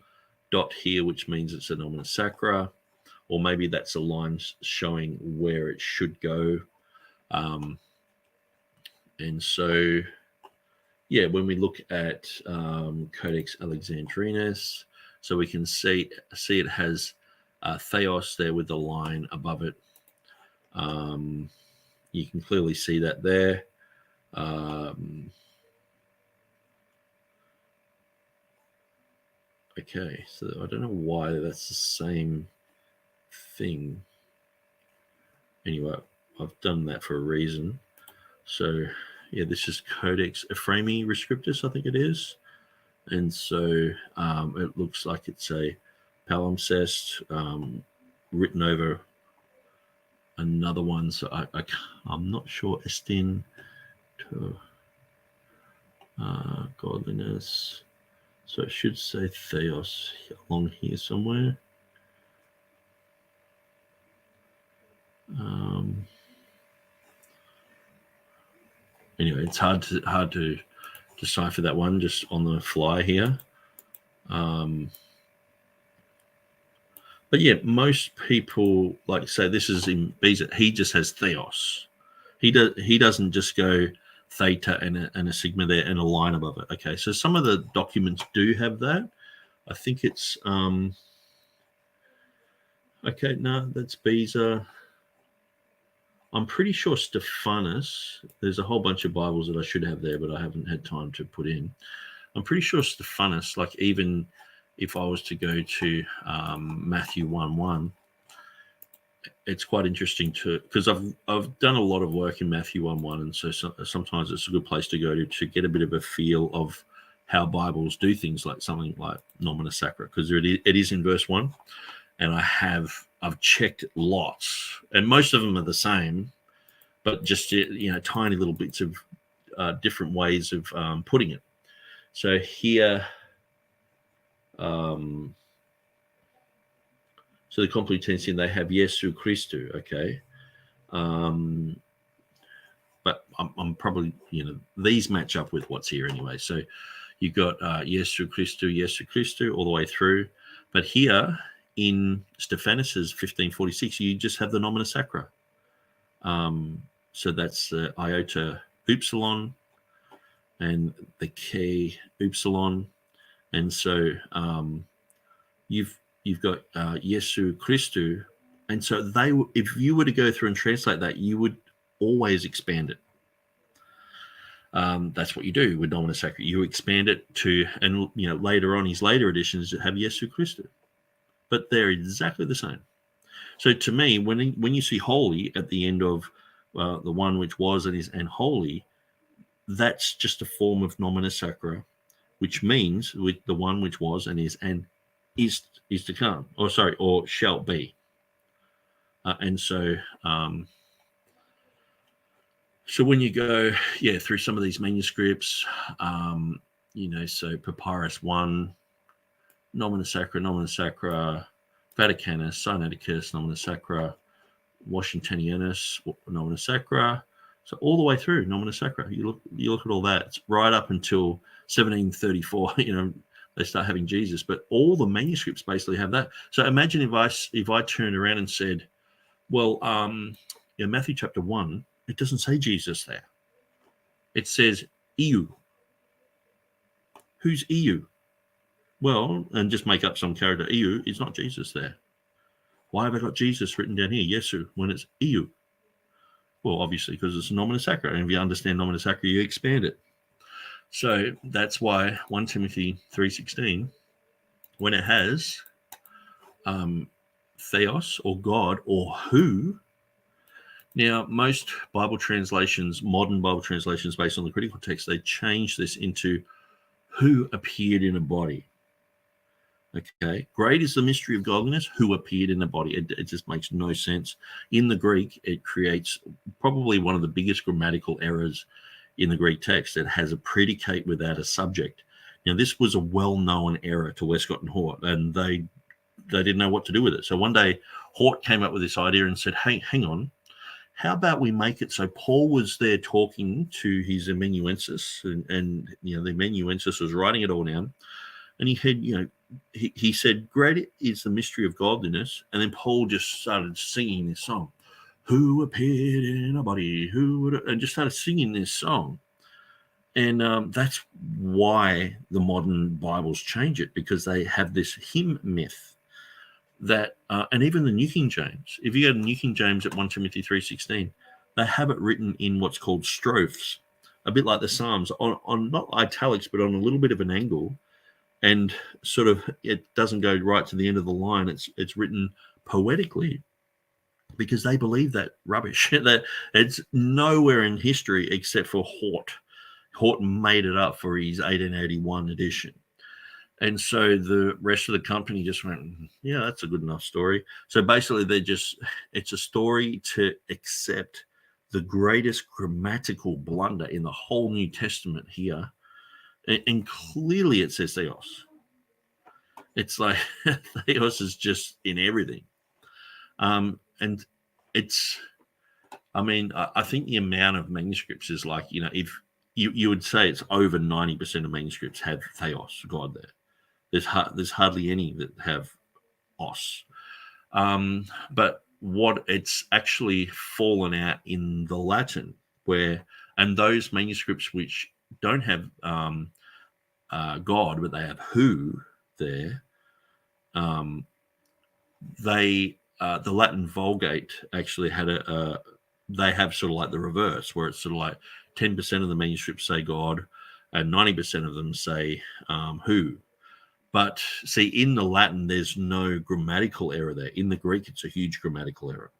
dot here, which means it's a nomina sacra, or maybe that's a line showing where it should go. And so, yeah, when we look at Codex Alexandrinus, so we can see it has theos there with the line above it. You can clearly see that there. Okay, so I don't know why that's the same thing. Anyway, I've done that for a reason. So, yeah, this is Codex Ephraemi Rescriptus, I think it is. And so it looks like it's a palimpsest written over another one. So I'm not sure. Estin to godliness. So it should say theos along here somewhere. Anyway, it's hard to decipher that one just on the fly here. But yeah, most people, like say this is in Beza, he just has theos. He doesn't just go theta and a sigma there and a line above it. Okay, so some of the documents do have that. I think it's okay, no, that's Beza. I'm pretty sure Stephanus, there's a whole bunch of Bibles that I should have there, but I haven't had time to put in. I'm pretty sure Stephanus, like even if I was to go to Matthew 1:1, it's quite interesting because I've done a lot of work in Matthew 1:1, and so sometimes it's a good place to go to get a bit of a feel of how Bibles do things like something like nomina sacra, because it is in verse 1, and I've checked lots, and most of them are the same, but just tiny little bits of different ways of putting it. So here, so the Complutensian, they have Jesu Christu, okay, but I'm probably these match up with what's here anyway. So you've got Jesu Christu all the way through, but here in Stephanus's 1546, you just have the nomina sacra. So that's the iota upsilon and the k upsilon, and so you've got Jesu Christu, and so if you were to go through and translate that, you would always expand it. That's what you do with Nomina Sacra. You expand it to, and later on, his later editions have Jesu Christus, but they're exactly the same. So to me, when you see holy at the end of the one which was and is and holy, that's just a form of Nomina Sacra, which means with the one which was and is to come, or shall be. And so so when you go through some of these manuscripts, so Papyrus 1, Nomina Sacra, Vaticanus, Sinaiticus, Nomina Sacra, Washingtonianus, Nomina Sacra. So all the way through Nomina Sacra, you look at all that. It's right up until 1734. They start having Jesus, but all the manuscripts basically have that. So imagine if I turned around and said, well, Matthew chapter 1, it doesn't say Jesus there. It says EU. Who's EU? Well, and just make up some character. EU is not Jesus there. Why have I got Jesus written down here, Yesu, when it's EU? Well, obviously, because it's Nomina Sacra. And if you understand Nomina Sacra, you expand it. So that's why 1 Timothy 3:16, when it has theos or God or who. Now, most Bible translations, modern Bible translations based on the critical text, they change this into who appeared in a body. Okay, great is the mystery of godliness, who appeared in a body. It just makes no sense. In the Greek, it creates probably one of the biggest grammatical errors in the Greek text. It has a predicate without a subject. Now, this was a well-known error to Westcott and Hort, and they didn't know what to do with it. So one day, Hort came up with this idea and said, hey, hang on, how about we make it so Paul was there talking to his amanuensis, and the amanuensis was writing it all down, and he had, he said, great is the mystery of godliness, and then Paul just started singing this song, who appeared in a body, and just started singing this song. And that's why the modern Bibles change it, because they have this hymn myth that, and even the New King James, if you go to New King James at 1 Timothy 3:16, they have it written in what's called strophes, a bit like the Psalms, on not italics, but on a little bit of an angle. And sort of, it doesn't go right to the end of the line. It's written poetically, because they believe that rubbish. That it's nowhere in history except for Hort. Hort made it up for his 1881 edition. And so the rest of the company just went, yeah, that's a good enough story. So basically it's a story to accept the greatest grammatical blunder in the whole New Testament here. And clearly it says theos. It's like theos is just in everything. And it's, I think the amount of manuscripts is like, if you would say it's over 90% of manuscripts have theos, God there. There's hardly any that have os. But what it's actually fallen out in the Latin, and those manuscripts which don't have God, but they have who there, the Latin Vulgate actually had they have sort of like the reverse, where it's sort of like 10% of the manuscripts say God and 90% of them say who. But see, in the Latin, there's no grammatical error there. In the Greek, it's a huge grammatical error.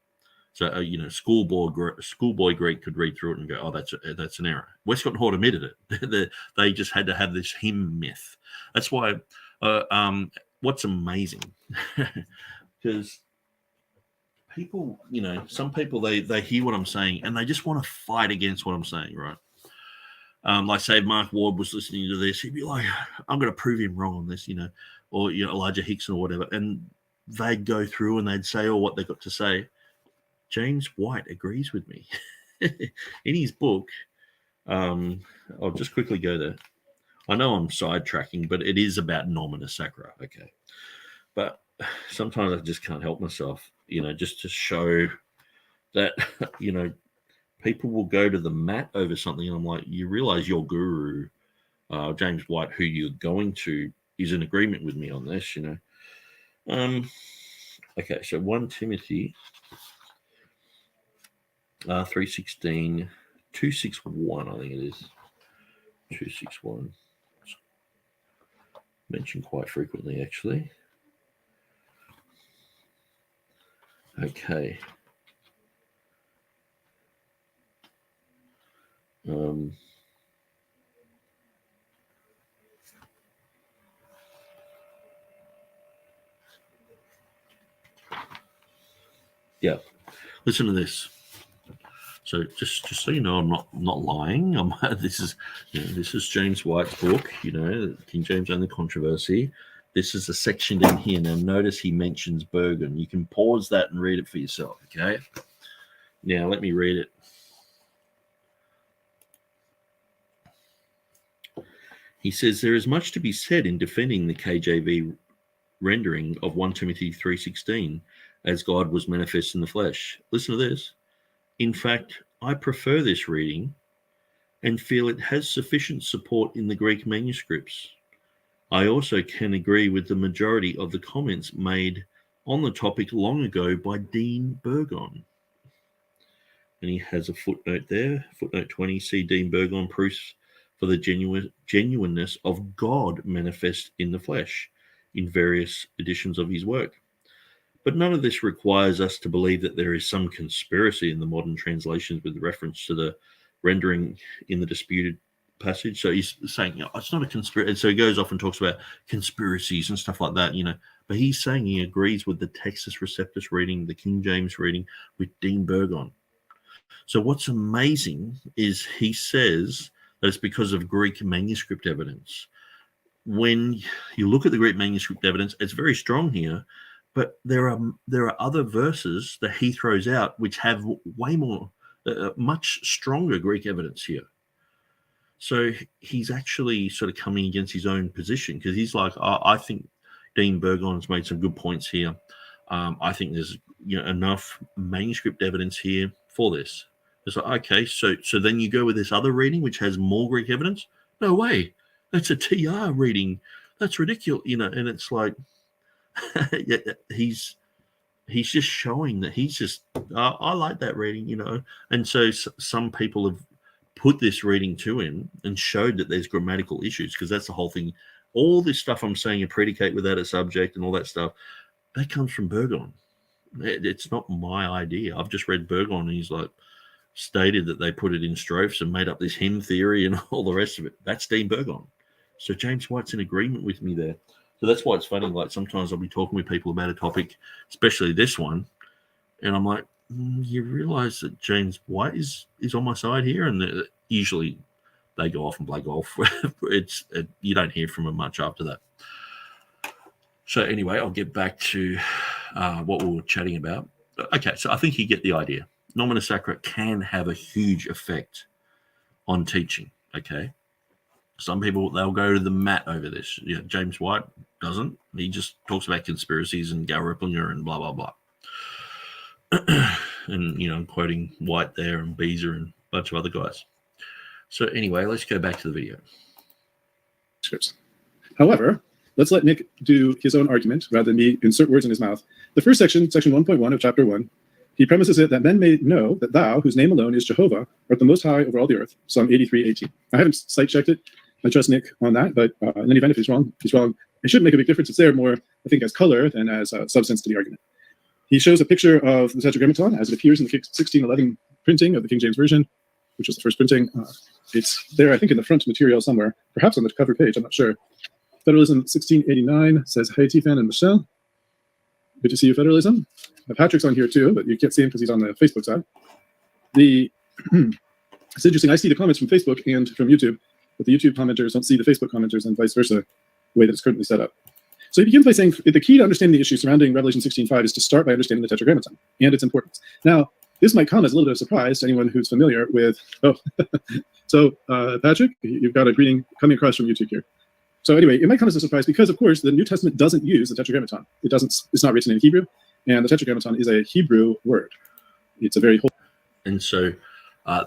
So, schoolboy Greek could read through it and go, oh, that's an error. Westcott and Hort admitted it. They just had to have this hymn myth. That's why what's amazing, because people, some people, they hear what I'm saying and they just want to fight against what I'm saying, right? Like say if Mark Ward was listening to this, he'd be like, I'm going to prove him wrong on this, or Elijah Hixson or whatever. And they'd go through and they'd say all what they've got to say. James White agrees with me. In his book, I'll just quickly go there. I know I'm sidetracking, but it is about Nomina Sacra, okay? But sometimes I just can't help myself, just to show that, people will go to the mat over something, and I'm like, you realize your guru, James White, who you're going to, is in agreement with me on this, Okay, so 1 Timothy 3:16, 2:6:1, I think it is. 261. Mentioned quite frequently, actually. Okay. Yeah. Listen to this. So just so you know, I'm not lying. This is James White's book. King James and the Controversy. This is a section in here. Now notice he mentions Burgon. You can pause that and read it for yourself. Okay. Now let me read it. He says there is much to be said in defending the KJV rendering of 1 Timothy 3:16 as God was manifest in the flesh. Listen to this. In fact, I prefer this reading and feel it has sufficient support in the Greek manuscripts. I also can agree with the majority of the comments made on the topic long ago by Dean Burgon. And he has a footnote there, footnote 20, see Dean Burgon proofs for the genuineness of God manifest in the flesh in various editions of his work. But none of this requires us to believe that there is some conspiracy in the modern translations with reference to the rendering in the disputed passage. So he's saying, it's not a conspiracy. And so he goes off and talks about conspiracies and stuff like that, But he's saying he agrees with the Textus Receptus reading, the King James reading, with Dean Burgon. So what's amazing is he says that it's because of Greek manuscript evidence. When you look at the Greek manuscript evidence, it's very strong here. But there are other verses that he throws out which have way more, much stronger Greek evidence here. So he's actually sort of coming against his own position because he's like, I think Dean Burgon has made some good points here. I think there's enough manuscript evidence here for this. It's like, okay, so then you go with this other reading which has more Greek evidence? No way. That's a TR reading. That's ridiculous, and it's like, yeah, he's just showing that he's just I like that reading, and so some people have put this reading to him and showed that there's grammatical issues because that's the whole thing. All this stuff I'm saying, a predicate without a subject and all that stuff, that comes from Burgon. It's not my idea. I've just read Burgon and he's like stated that they put it in strophes and made up this hymn theory and all the rest of it. That's Dean Burgon. So James White's in agreement with me there. So that's why it's funny. Like sometimes I'll be talking with people about a topic, especially this one, and I'm like, you realize that James White is on my side here, and usually they go off and play golf. You don't hear from them much after that. So anyway, I'll get back to what we were chatting about. Okay, so I think you get the idea. Nomina Sacra can have a huge effect on teaching. Okay. Some people, they'll go to the mat over this. James White doesn't. He just talks about conspiracies and Gal Ripplinger and blah, blah, blah. And, I'm quoting White there and Beezer and a bunch of other guys. So anyway, let's go back to the video.
However, let's let Nick do his own argument rather than me insert words in his mouth. The first section, section 1.1 of chapter 1, he premises it that men may know that thou, whose name alone is Jehovah, art the most high over all the earth. Psalm 83:18. I haven't site-checked it. I trust Nick on that, but in any event, if he's wrong, he's wrong. It shouldn't make a big difference. It's there more, I think, as color than as substance to the argument. He shows a picture of the Tetragrammaton as it appears in the 1611 printing of the King James Version, which was the first printing. It's there, I think, in the front material somewhere, perhaps on the cover page, I'm not sure. Federalism 1689 says, "Hey, Tifan and Michelle. Good to see you, Federalism." Patrick's on here too, but you can't see him because he's on the Facebook side. It's interesting. I see the comments from Facebook and from YouTube, but the YouTube commenters don't see the Facebook commenters and vice versa, the way that it's currently set up. So he begins by saying the key to understanding the issue surrounding Revelation 16:5 is to start by understanding the Tetragrammaton and its importance. Now, this might come as a little bit of surprise to anyone who's familiar with, so Patrick, you've got a greeting coming across from YouTube here. So anyway, it might come as a surprise because, of course, the New Testament doesn't use the Tetragrammaton. It's not written in Hebrew, and the Tetragrammaton is a Hebrew word. It's a very whole.
And so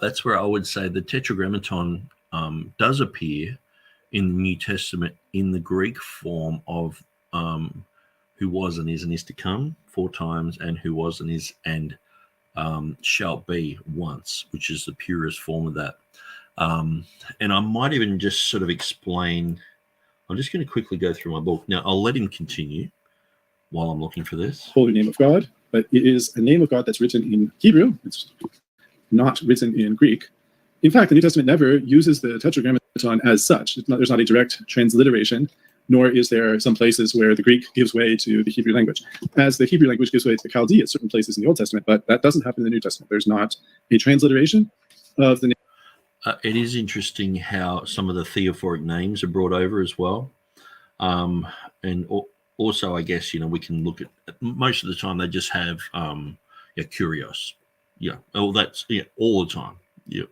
that's where I would say the Tetragrammaton does appear in the New Testament in the Greek form of who was and is to come 4 times, and who was and is and shall be once, which is the purest form of that. And I might even just sort of explain. I'm just going to quickly go through my book. Now, I'll let him continue while I'm looking for this.
Holy name of God, but it is a name of God that's written in Hebrew. It's not written in Greek. In fact, the New Testament never uses the Tetragrammaton as such. There's not a direct transliteration, nor is there some places where the Greek gives way to the Hebrew language. As the Hebrew language gives way to the Chaldee at certain places in the Old Testament, but that doesn't happen in the New Testament. There's not a transliteration of the name.
It is interesting how some of the theophoric names are brought over as well. And also, I guess, we can look at, most of the time they just have kurios. Yeah, well, that's all the time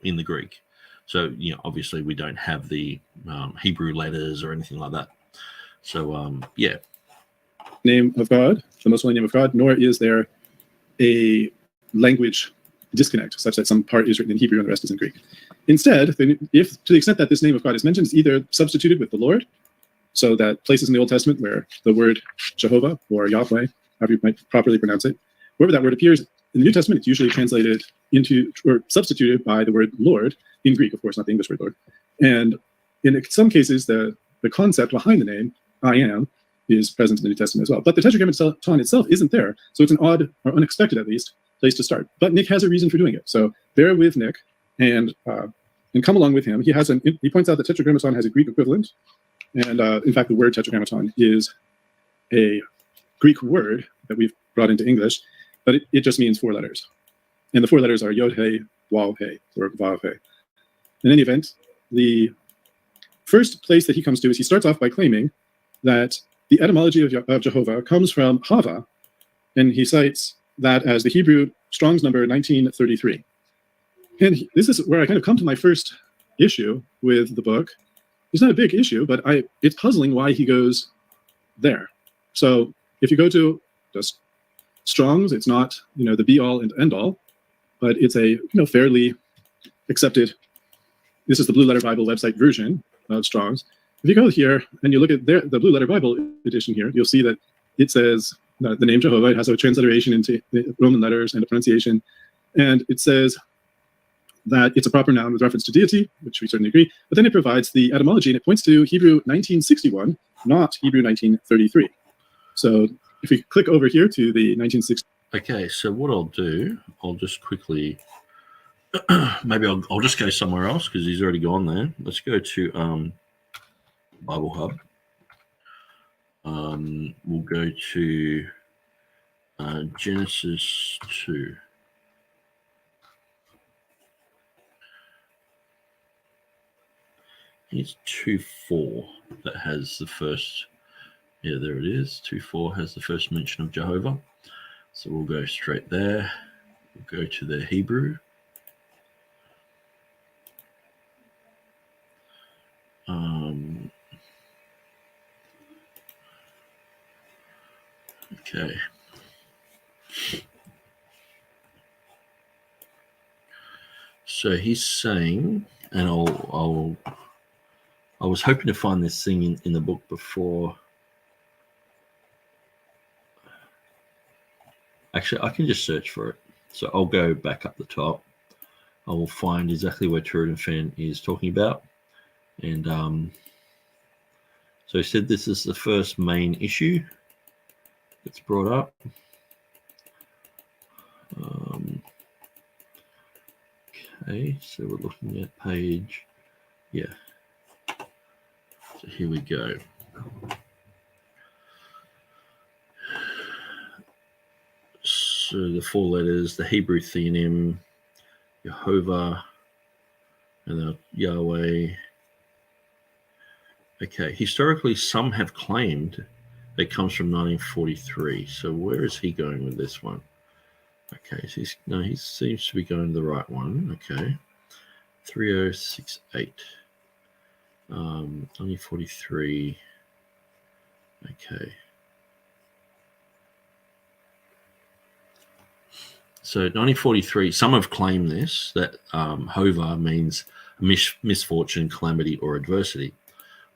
in the Greek. So, obviously we don't have the Hebrew letters or anything like that. So,
Name of God, the most holy name of God, nor is there a language disconnect such that some part is written in Hebrew and the rest is in Greek. Instead, if to the extent that this name of God is mentioned, it's either substituted with the Lord, so that places in the Old Testament where the word Jehovah or Yahweh, however you might properly pronounce it, wherever that word appears in the New Testament, it's usually translated into or substituted by the word Lord in Greek, of course, not the English word Lord. And in some cases, the concept behind the name, I am, is present in the New Testament as well. But the Tetragrammaton itself isn't there, so it's an odd, or unexpected at least, place to start. But Nick has a reason for doing it. So bear with Nick and come along with him. He points out that Tetragrammaton has a Greek equivalent. And in fact, the word Tetragrammaton is a Greek word that we've brought into English, but it just means 4 letters. And the 4 letters are Yod-He, Waw-He, or Vav-He. In any event, the first place that he comes to is he starts off by claiming that the etymology of Jehovah comes from Hava, and he cites that as the Hebrew Strong's number 1933. And this is where I kind of come to my first issue with the book. It's not a big issue, but it's puzzling why he goes there. So if you go to just Strong's, it's not the be-all and end-all, but it's a fairly accepted. This is the Blue Letter Bible website version of Strong's. If you go here and you look at the Blue Letter Bible edition here, you'll see that it says that the name Jehovah, it has a transliteration into Roman letters and a pronunciation, and it says that it's a proper noun with reference to deity, which we certainly agree, but then it provides the etymology and it points to Hebrew 1961, not Hebrew 1933. So if we click over here to the 1960.
Okay, so what I'll do, I'll just quickly, maybe I'll just go somewhere else because he's already gone there. Let's go to Bible Hub. We'll go to Genesis 2. It's 2:4 that has the first. Yeah, there it is. 2:4 has the first mention of Jehovah. So we'll go straight there. We'll go to the Hebrew. Okay. So he's saying, and I was hoping to find this thing in the book before. Actually, I can just search for it. So I'll go back up the top. I will find exactly where TurretinFan is talking about. And so he said this is the first main issue that's brought up. Okay, so we're looking at page, So here we go. So the 4 letters, the Hebrew theonym, Jehovah, and then Yahweh. Okay, historically, some have claimed it comes from 1943. So where is he going with this one? Okay, so he seems to be going to the right one. Okay, 3068. 1943. Okay. So 1943, some have claimed this, that Hova means misfortune, calamity, or adversity.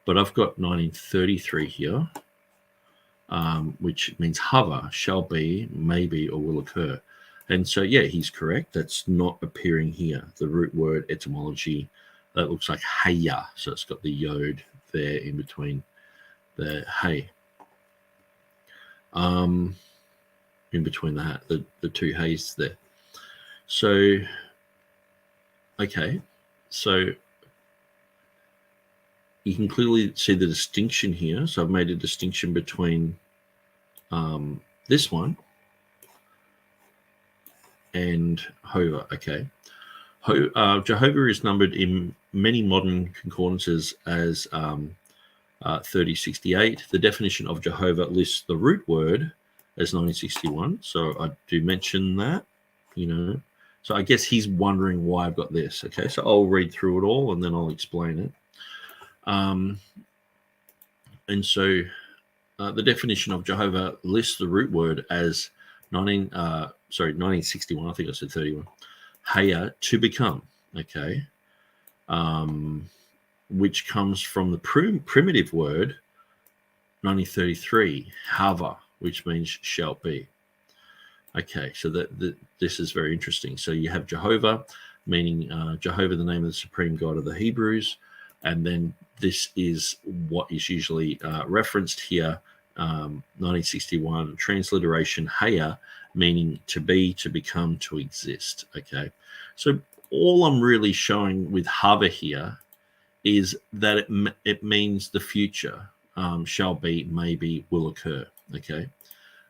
But I've got 1933 here, which means Hava, shall be, maybe, or will occur. And so, he's correct. That's not appearing here. The root word etymology that looks like Haya. So it's got the yod there in between the hey. In between the two hays there. So, okay. So you can clearly see the distinction here. So I've made a distinction between this one and Hova. Okay. Jehovah is numbered in many modern concordances as 3068. The definition of Jehovah lists the root word as 1961. So I do mention that, So I guess he's wondering why I've got this. Okay, so I'll read through it all and then I'll explain it. And so the definition of Jehovah lists the root word as 1961. I think I said 31. Haya, to become. Okay. Which comes from the primitive word 1933, hava, which means shall be. Okay, so this is very interesting. So you have Jehovah, meaning Jehovah, the name of the supreme God of the Hebrews, and then this is what is usually referenced here, 1961, transliteration haya, meaning to be, to become, to exist. Okay, so all I'm really showing with hava here is that it means the future, shall be, maybe, will occur. Okay.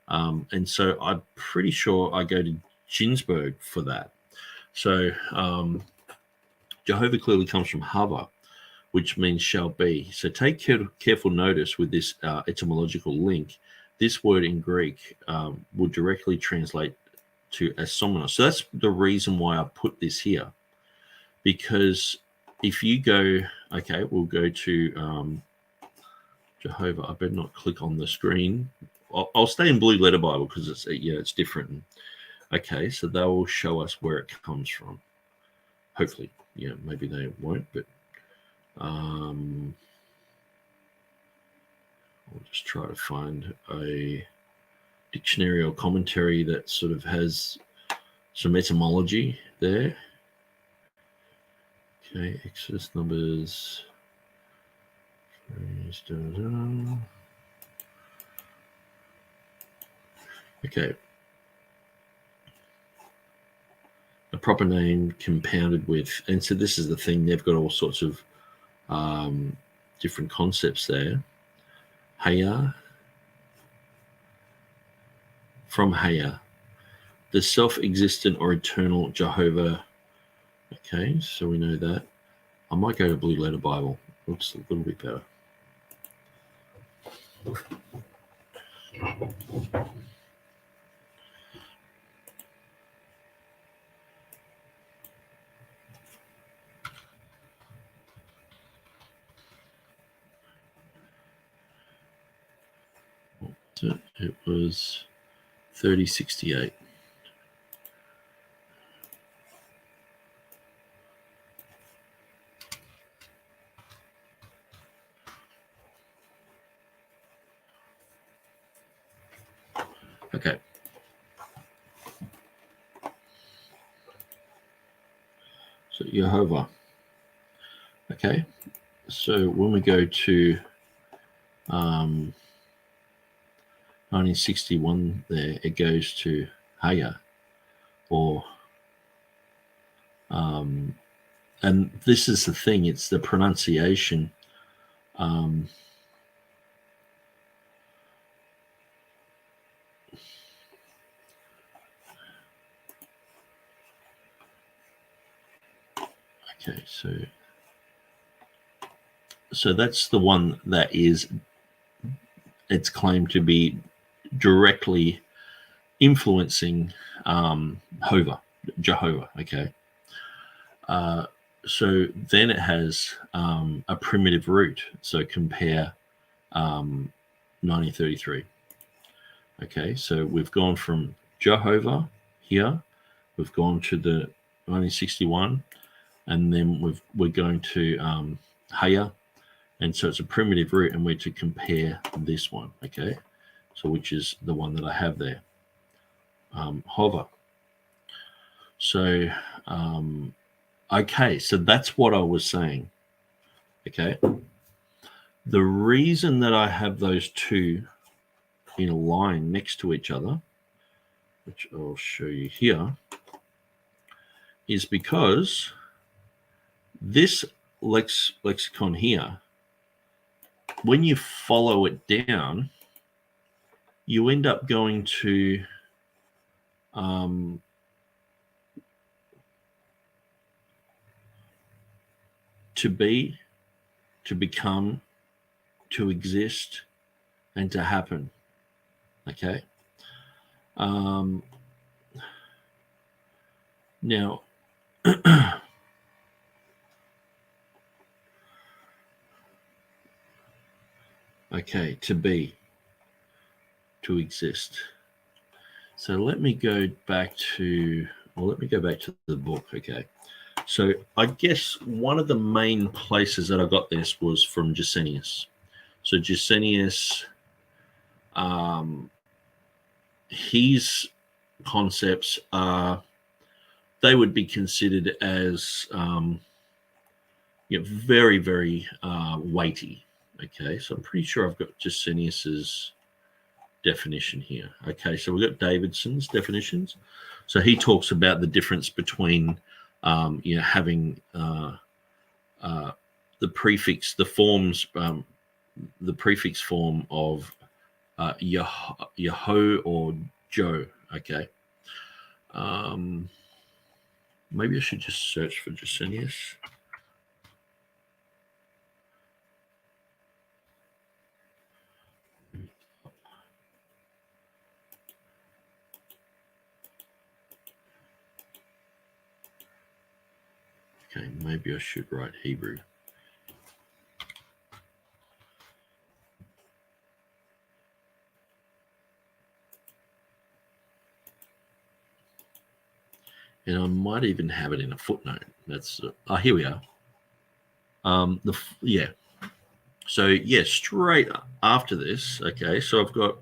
And so I'm pretty sure I go to Ginsburg for that. So Jehovah clearly comes from hava, which means shall be. So take careful notice with this etymological link. This word in Greek would directly translate to asomonos. So that's the reason why I put this here. Because if you go, okay, we'll go to Jehovah. I better not click on the screen. I'll stay in Blue Letter Bible because it's different. Okay, so they will show us where it comes from. Hopefully, maybe they won't, but I'll just try to find a dictionary or commentary that sort of has some etymology there. Okay, Exodus, Numbers. Okay. A proper name compounded with, and so this is the thing, they've got all sorts of different concepts there. Haya, from Haya, the self-existent or eternal Jehovah. Okay, so we know that. I might go to Blue Letter Bible. Looks a little bit better. It was 3068. Okay. So Jehovah. Okay. So when we go to 1961 there, it goes to Haya, or and this is the thing, it's the pronunciation. Okay, so that's the one that is, it's claimed to be directly influencing Jehovah. Okay. So then it has a primitive root. So compare 1933. Okay, so we've gone from Jehovah here, we've gone to the 1961, and then we're going to Haya, and so it's a primitive root, and we're to compare this one. Okay, so which is the one that I have there, Hova. So Okay, so that's what I was saying. Okay. The reason that I have those two in a line next to each other, which I'll show you here, is because this lexicon here, when you follow it down, you end up going to to be, to become, to exist, and to happen. Okay. Now, okay, to be, to exist. So let me go back to, the book. Okay. So I guess one of the main places that I got this was from Gesenius. So Gesenius, his concepts are, they would be considered as very, very weighty. Okay, so I'm pretty sure I've got Gesenius's definition here. Okay, so we've got Davidson's definitions. So he talks about the difference between having the prefix, the forms, the prefix form of Yahoo or Joe. Okay. Maybe I should just search for Gesenius. Okay, maybe I should write Hebrew. And I might even have it in a footnote. That's here we are. So yeah, straight after this. Okay, so I've got,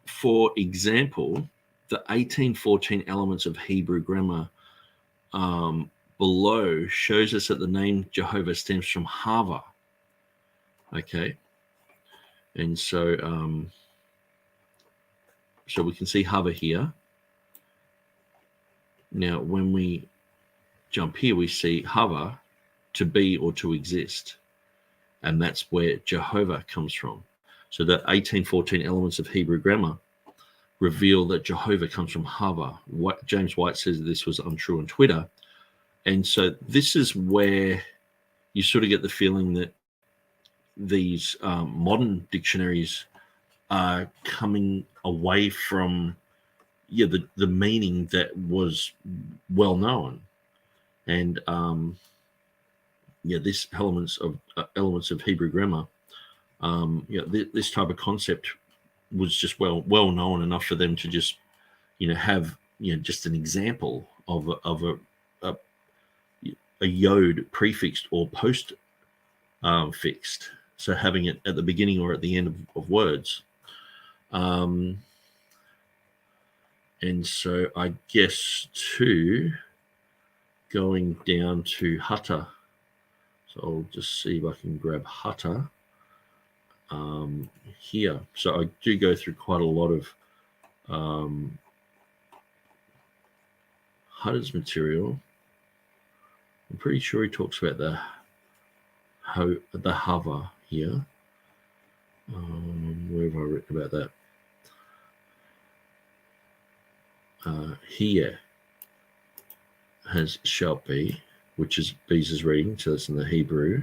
for example, the 1814 elements of Hebrew grammar below shows us that the name Jehovah stems from Hava. Okay, and so so we can see Hava here. Now, when we jump here, we see Hava, to be or to exist, and that's where Jehovah comes from. So the 1814 elements of Hebrew grammar reveal that Jehovah comes from Hava. James White says this was untrue on Twitter. And so this is where you sort of get the feeling that these modern dictionaries are coming away from the meaning that was well known. And this elements of Hebrew grammar, this type of concept was just well known enough for them to just have just an example of a yod prefixed or post fixed, so having it at the beginning or at the end of words. And so I guess too, going down to Hata. So I'll just see if I can grab Hata here. So I do go through quite a lot of Hata's material. I'm pretty sure he talks about the Hava here. Where have I written about that? Here has shall be, which is Beza's reading, so that's in the Hebrew.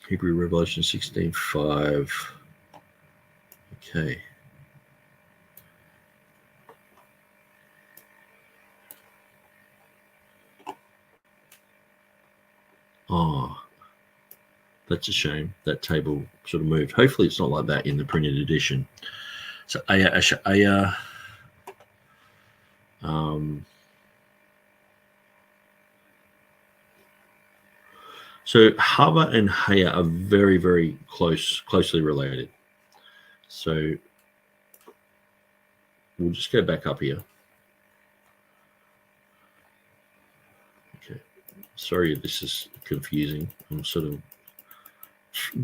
Hebrew Revelation 16:5. Okay. Oh, that's a shame. That table sort of moved. Hopefully it's not like that in the printed edition. So Aya Asha Aya. So Hava and Haya are very, very closely related. So we'll just go back up here. Okay. Sorry, this is confusing. I'm sort of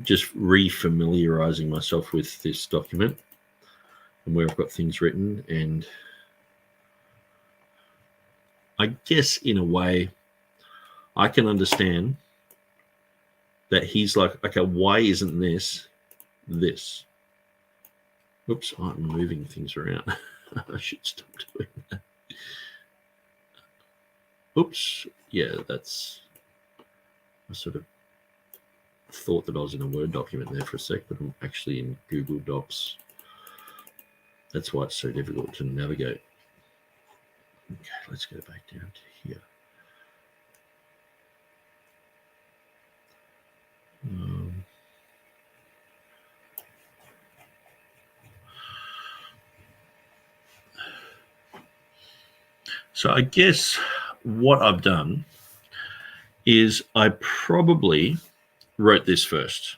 just re-familiarizing myself with this document and where I've got things written. And I guess in a way, I can understand that he's like, okay, why isn't this this? Oops, I'm moving things around. I should stop doing that. Oops, yeah, that's, I sort of thought that I was in a Word document there for a sec, but I'm actually in Google Docs. That's why it's so difficult to navigate. Okay, let's go back down to here. So I guess what I've done is I probably wrote this first.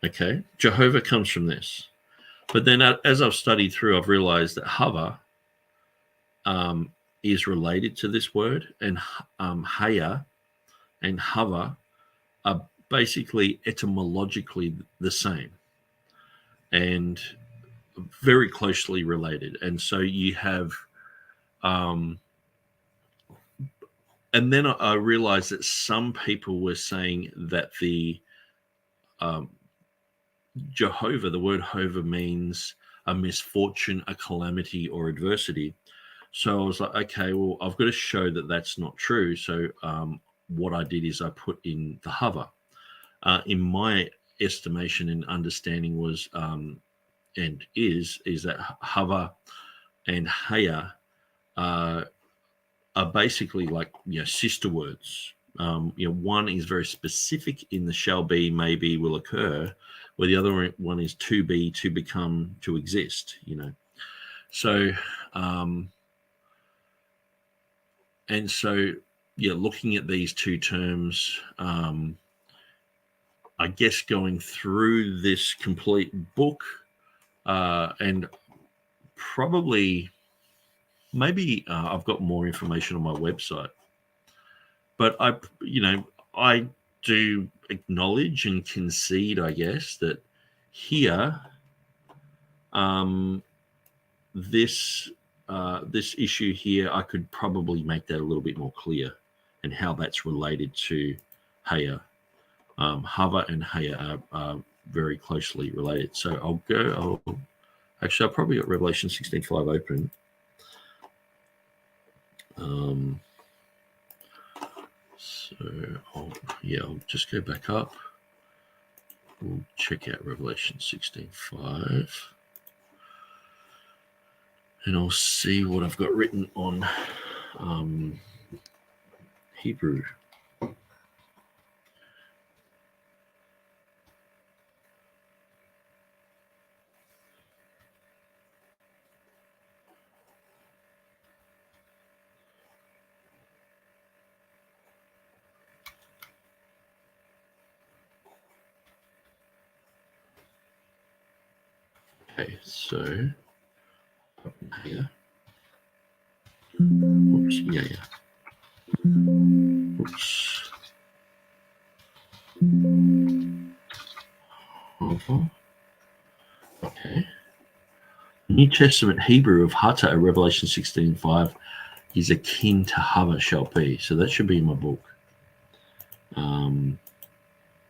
Okay, Jehovah comes from this. But then as I've studied through, I've realized that hover is related to this word, and haya and hover are basically etymologically the same and very closely related. And so you have, and then I realized that some people were saying that the Jehovah, the word Hova, means a misfortune, a calamity, or adversity. So I was like, okay, well, I've got to show that that's not true. So what I did is I put in the hover. In my estimation and understanding was, and is that hover and haya are basically like, sister words. One is very specific in the shall be, maybe, will occur, where the other one is to be, to become, to exist, So, and so, looking at these two terms, I guess going through this complete book and probably maybe I've got more information on my website, but I do acknowledge and concede, I guess, that here, this issue here, I could probably make that a little bit more clear, and how that's related to haya. Hover and haya are very closely related. So I've probably got Revelation 16:5 open. So I'll just go back up. We'll check out Revelation 16:5. And I'll see what I've got written on Hebrew. Okay, so here. Oops, Oops. Okay. New Testament Hebrew of Hata, Revelation 16:5, is akin to Hava shall be. So that should be in my book.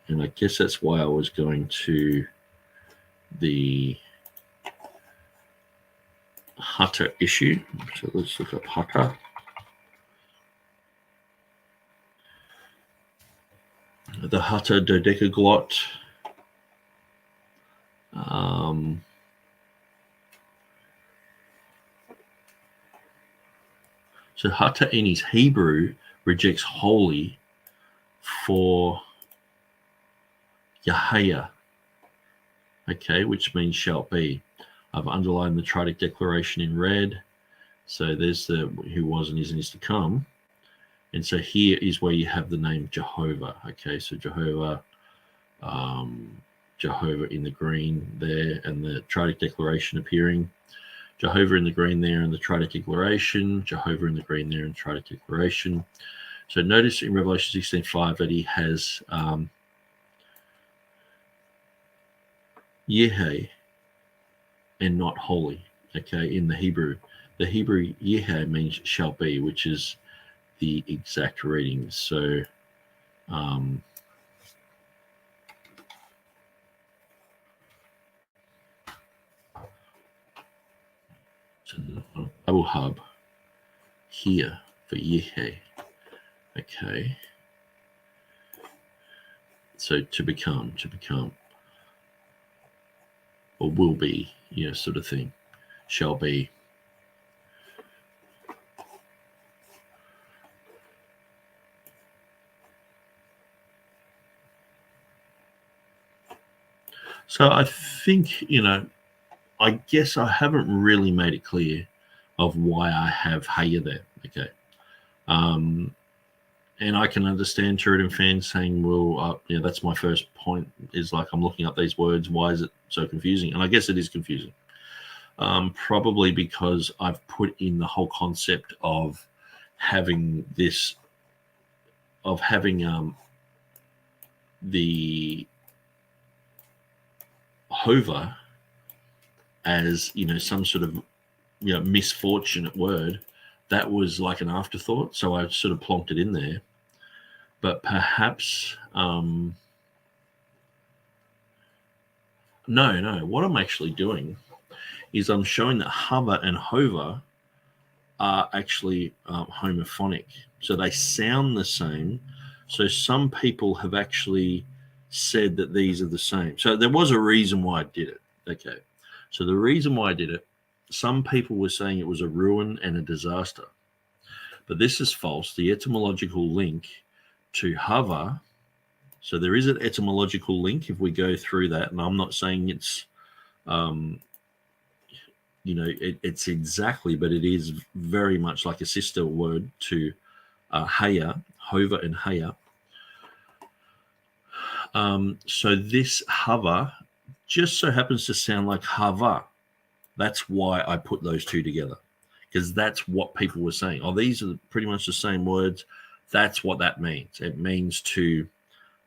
And I guess that's why I was going to the Hata issue. So let's look up Hata. The Hata dodecaglot. So Hata in his Hebrew rejects holy for Yahaya, okay, which means shall be. I've underlined the triadic declaration in red. So there's the who was and is to come. And so here is where you have the name Jehovah. Okay, so Jehovah in the green there, and the triadic declaration appearing. Jehovah in the green there in the Triadic Declaration, Jehovah in the green there in the Triadic Declaration. So notice in Revelation 16:5 that he has Yehe and not holy, okay, in the Hebrew. The Hebrew Yehe means shall be, which is the exact reading. So Abu Hub here for Yehe, okay. So to become, or will be, sort of thing, shall be. So I think, I guess I haven't really made it clear of why I have Haya there, okay. And I can understand TurretinFan's saying, well, that's my first point, is like, I'm looking up these words. Why is it so confusing? And I guess it is confusing. Probably because I've put in the whole concept of having this, of having the hover as, some sort of, misfortunate word. That was like an afterthought, so I sort of plonked it in there. But perhaps, no. What I'm actually doing is I'm showing that hover and hover are actually homophonic. So they sound the same. So some people have actually said that these are the same. So there was a reason why I did it. Okay. So the reason why I did it, some people were saying it was a ruin and a disaster. But this is false. The etymological link to hover, so there is an etymological link if we go through that, and I'm not saying it's, it's exactly, but it is very much like a sister word to haya, hover and haya. So this hover just so happens to sound like hava. That's why I put those two together, because that's what people were saying. Oh, these are pretty much the same words. That's what that means. It means to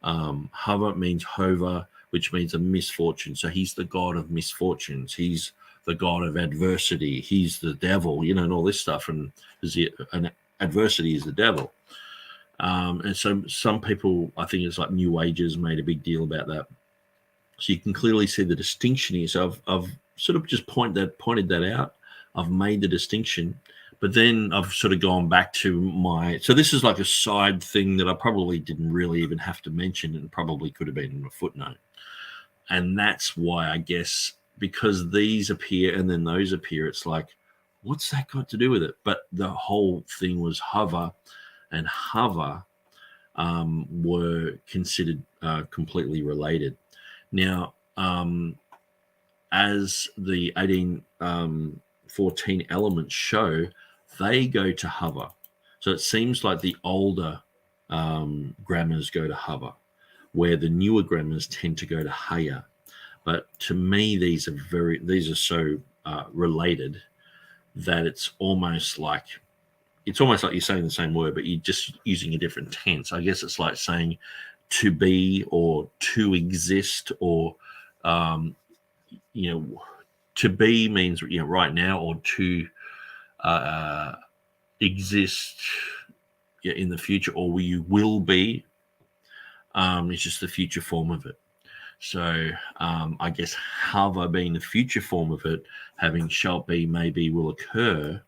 hover means hover, which means a misfortune. So he's the god of misfortunes. He's the god of adversity. He's the devil, and all this stuff. And adversity is the devil. And so some people, I think it's like New Agers, made a big deal about that. So you can clearly see the distinction here. So I've sort of just pointed that out. I've made the distinction, but then I've sort of gone back to so this is like a side thing that I probably didn't really even have to mention, and probably could have been in a footnote. And that's why, I guess, because these appear and then those appear, it's like, what's that got to do with it? But the whole thing was hover and hover were considered completely related. Now, as the 1814 elements show, they go to hover. So it seems like the older grammars go to hover, where the newer grammars tend to go to haya. But to me, these are so related that it's almost like you're saying the same word, but you're just using a different tense. I guess it's like saying to be or to exist, or to be means right now, or to exist in the future, or you will be. It's just the future form of it. So I guess hover being the future form of it, having shall be, maybe, will occur,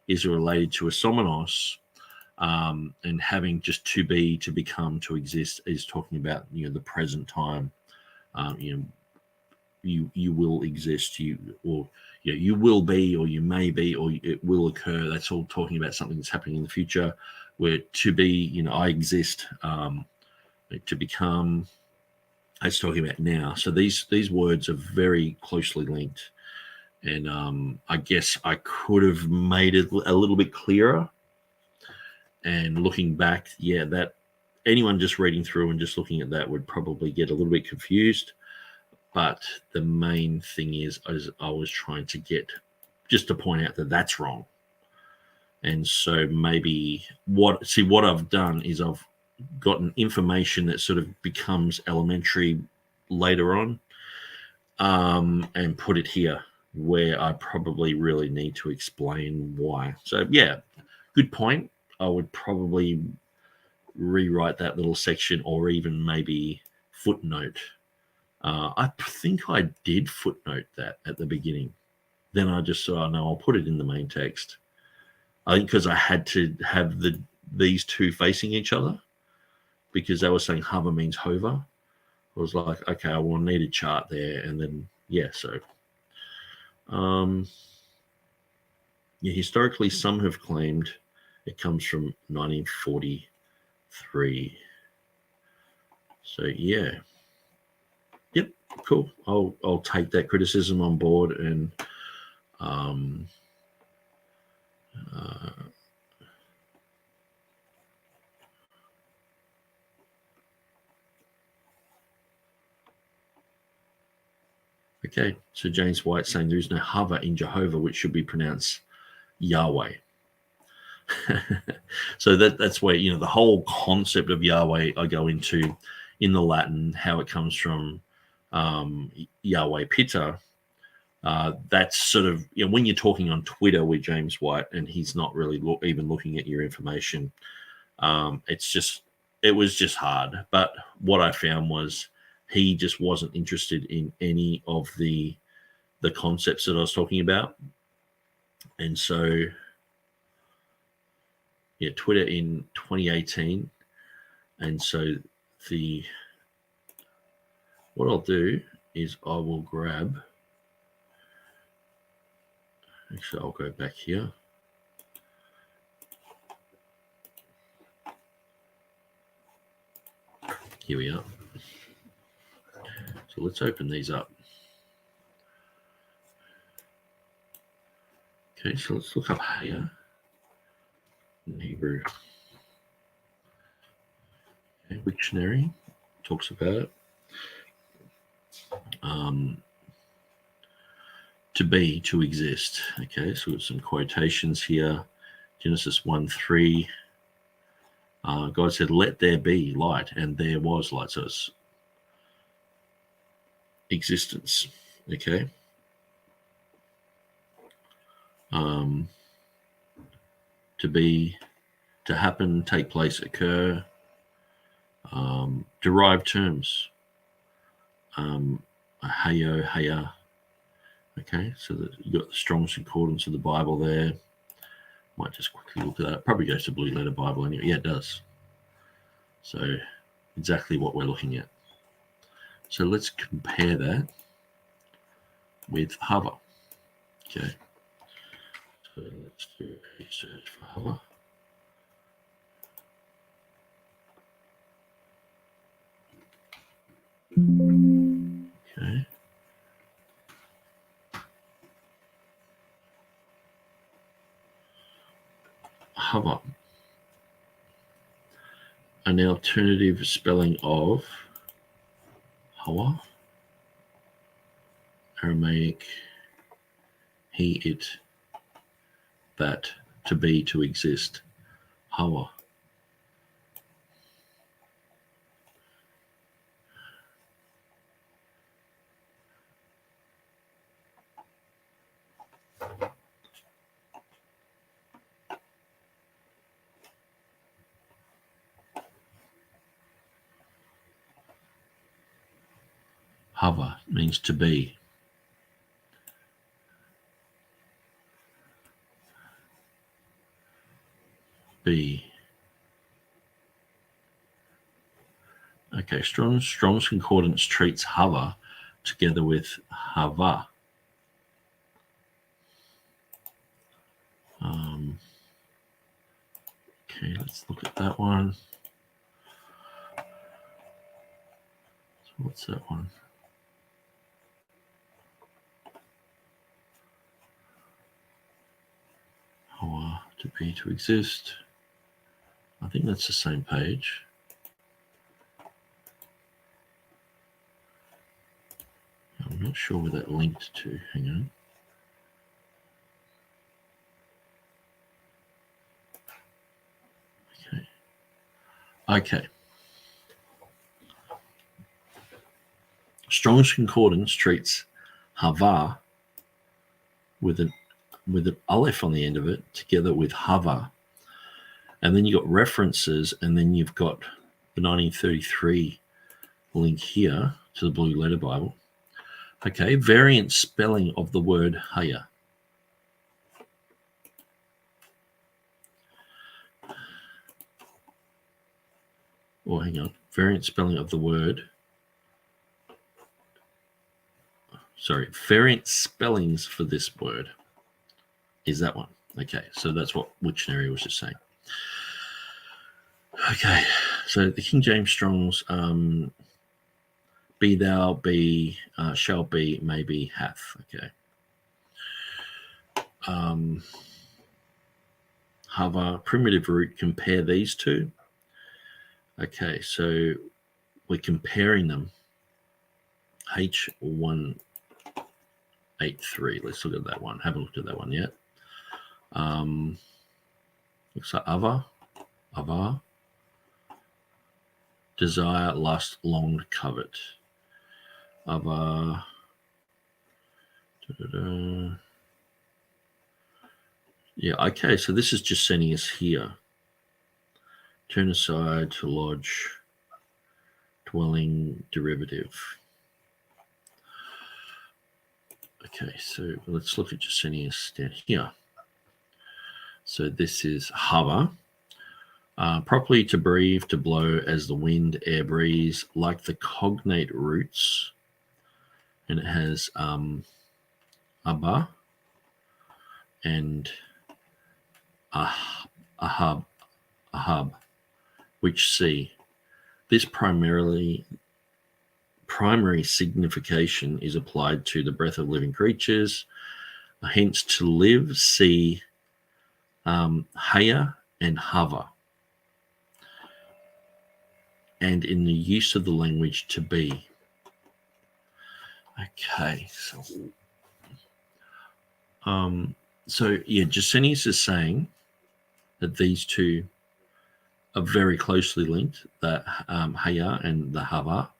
is related to a somenos, and having just to be, to become, to exist is talking about the present time. You will exist, you will be, or you may be, or it will occur. That's all talking about something that's happening in the future. Where to be, I exist, to become, it's talking about now. So these words are very closely linked, and I guess I could have made it a little bit clearer. And looking back, that anyone just reading through and just looking at that would probably get a little bit confused. But the main thing is I was trying to get just to point out that that's wrong. And so maybe what I've done is I've gotten information that sort of becomes elementary later on, and put it here where I probably really need to explain why. So yeah, good point. I would probably rewrite that little section, or even maybe footnote. I think I did footnote that at the beginning. Then I just said, oh no, I'll put it in the main text. I think because I had to have these two facing each other, because they were saying hover means hover. I was like, okay, I will need a chart there. And then, yeah, so. Historically, some have claimed it comes from 1943. So, yeah. Yep, cool. I'll take that criticism on board, and okay, so James White saying there is no hover in Jehovah, which should be pronounced Yahweh. So that's where, the whole concept of Yahweh I go into in the Latin, how it comes from Yahweh Pitta. That's sort of, when you're talking on Twitter with James White and he's not really even looking at your information, it was just hard. But what I found was he just wasn't interested in any of the concepts that I was talking about. And so, yeah, Twitter in 2018. And so what I'll do is I will grab, actually I'll go back here. Here we are. So let's open these up. Okay, so let's look up here in Hebrew. Okay, dictionary talks about it. To be, to exist. Okay, so we've got some quotations here. Genesis 1:3. God said, "Let there be light," and there was light. So it's existence. Okay. To be, to happen, take place, occur. Derived terms. Hayo, haya. Okay, so you've got the Strong's Concordance of the Bible there. Might just quickly look at that. It probably goes to Blue Letter Bible anyway. Yeah, it does. So exactly what we're looking at. So let's compare that with hover. Okay. So let's do a search for hover. Okay. Hover. An alternative spelling of Hawa, Aramaic, he, it, that, to be, to exist, Hawa. Hava means to be. Be. Okay, Strong's Concordance treats Hava together with Hava. Okay, let's look at that one. So what's that one? Hawa, to be, to exist. I think that's the same page. I'm not sure where that linked to. Hang on. Okay. Strong's Concordance treats hava with an aleph on the end of it together with hava. And then you've got references, and then you've got the 1933 link here to the Blue Letter Bible. Okay, variant spelling of the word haya. Oh, hang on. Variant spelling of the word. Sorry, variant spellings for this word is that one. Okay, so that's what Wiktionary was just saying. Okay, so the King James Strong's be thou, be, shall be, maybe, hath. Okay. Hava, primitive root, compare these two. Okay, so we're comparing them. H183. Let's look at that one. Haven't looked at that one yet. Looks like ava, desire, lust, longed, covet. Ava. Yeah, okay, so this is just sending us here. Turn aside to lodge, dwelling, derivative. Okay, so let's look at just sending us down here. So this is hava. Properly to breathe, to blow as the wind, air breeze, like the cognate roots. And it has abba and ahab, which see. This primary signification is applied to the breath of living creatures. Hence, to live, see haya and hava. And in the use of the language, to be. Okay, so yeah, Gesenius is saying that these two are very closely linked, the haya and the hava.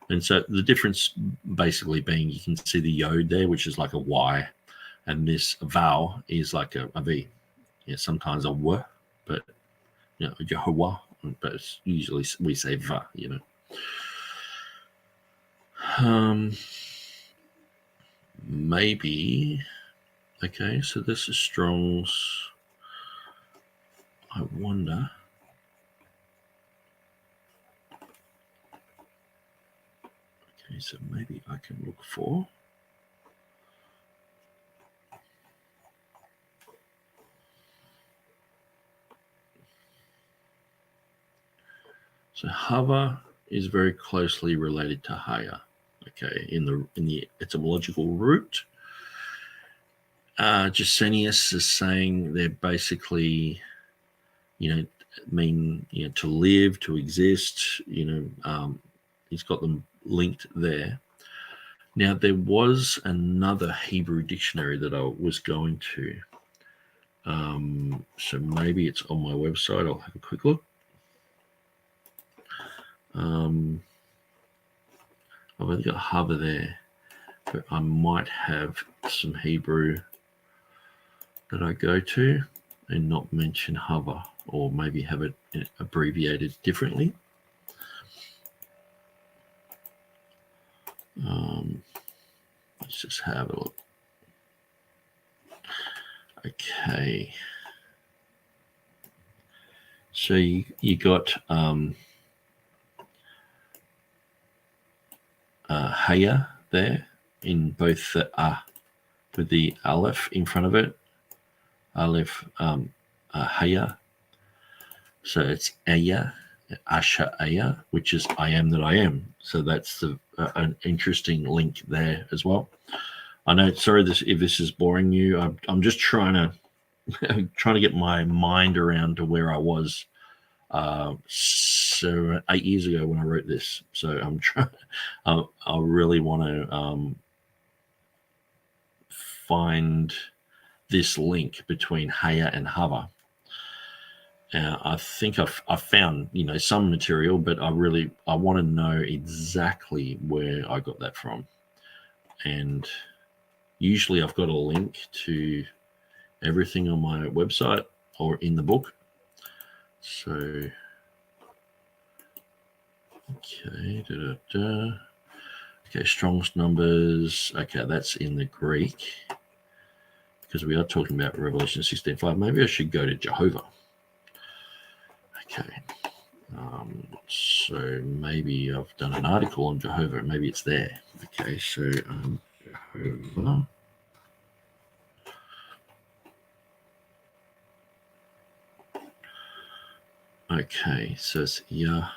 And so the difference basically being you can see the yod there, which is like a Y, and this vowel is like a V. Yeah, sometimes a W, but you know, Jehovah, but it's usually we say va, you know. Maybe. Okay, so this is Strong's. I wonder. Okay, so maybe I can look for. So hava is very closely related to haya. Okay, in the etymological root. Gesenius is saying they're basically, mean, to live, to exist, he's got them linked there. Now, there was another Hebrew dictionary that I was going to. So maybe it's on my website. I'll have a quick look. I've only got hava there, but I might have some Hebrew that I go to and not mention hava, or maybe have it abbreviated differently. Let's just have a look. Okay. So you got haya there in both the with the aleph in front of it. Aleph haya. So it's aya, asha aya, which is I am that I am. So that's an interesting link there as well. I know. Sorry, if this is boring you. I'm just trying to get my mind around to where I was 8 years ago when I wrote this. So I'm trying. I really want to find this link between haya and hava. I think I've found, some material, but I want to know exactly where I got that from. And usually I've got a link to everything on my website or in the book. So, okay, okay, Strong's numbers. Okay, that's in the Greek because we are talking about Revelation 16:5. Maybe I should go to Jehovah. Okay. So maybe I've done an article on Jehovah. Maybe it's there. Okay, so Jehovah. Okay, so it's Jehovah.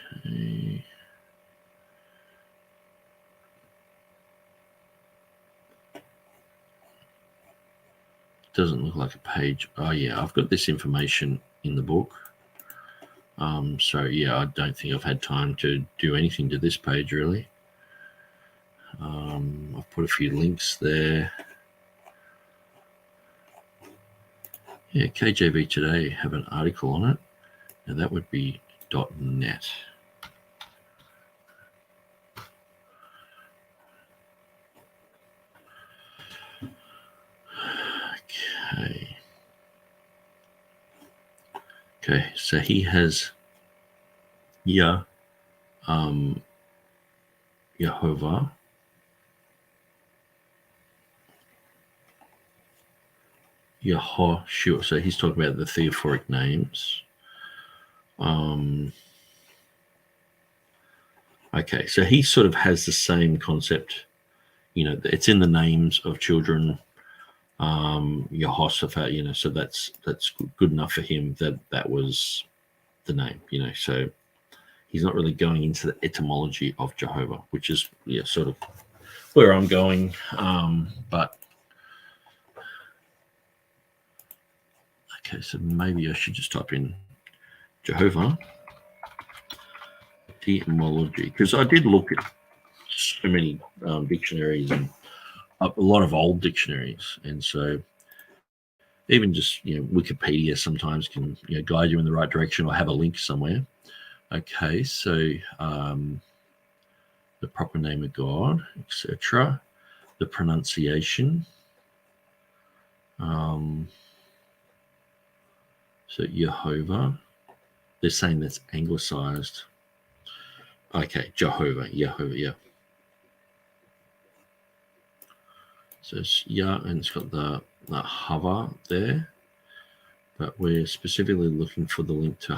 Okay. Doesn't look like a page. Oh yeah, I've got this information in the book. So yeah, I don't think I've had time to do anything to this page really. I've put a few links there. Yeah, KJV Today have an article on it, and that would be .net. Okay, so he has Jehovah, Yehoshua. So he's talking about the theophoric names. Okay, so he sort of has the same concept. It's in the names of children. Yehoshaphat, so that's good enough for him that was the name, so he's not really going into the etymology of Jehovah, which is sort of where I'm going. But okay, so maybe I should just type in Jehovah etymology, because I did look at so many dictionaries and a lot of old dictionaries, and so even just Wikipedia sometimes can guide you in the right direction or have a link somewhere. Okay, so the proper name of God, etc., the pronunciation. So Jehovah, they're saying that's anglicized. Okay, Jehovah, yeah. So it's and it's got the Hava there, but we're specifically looking for the link to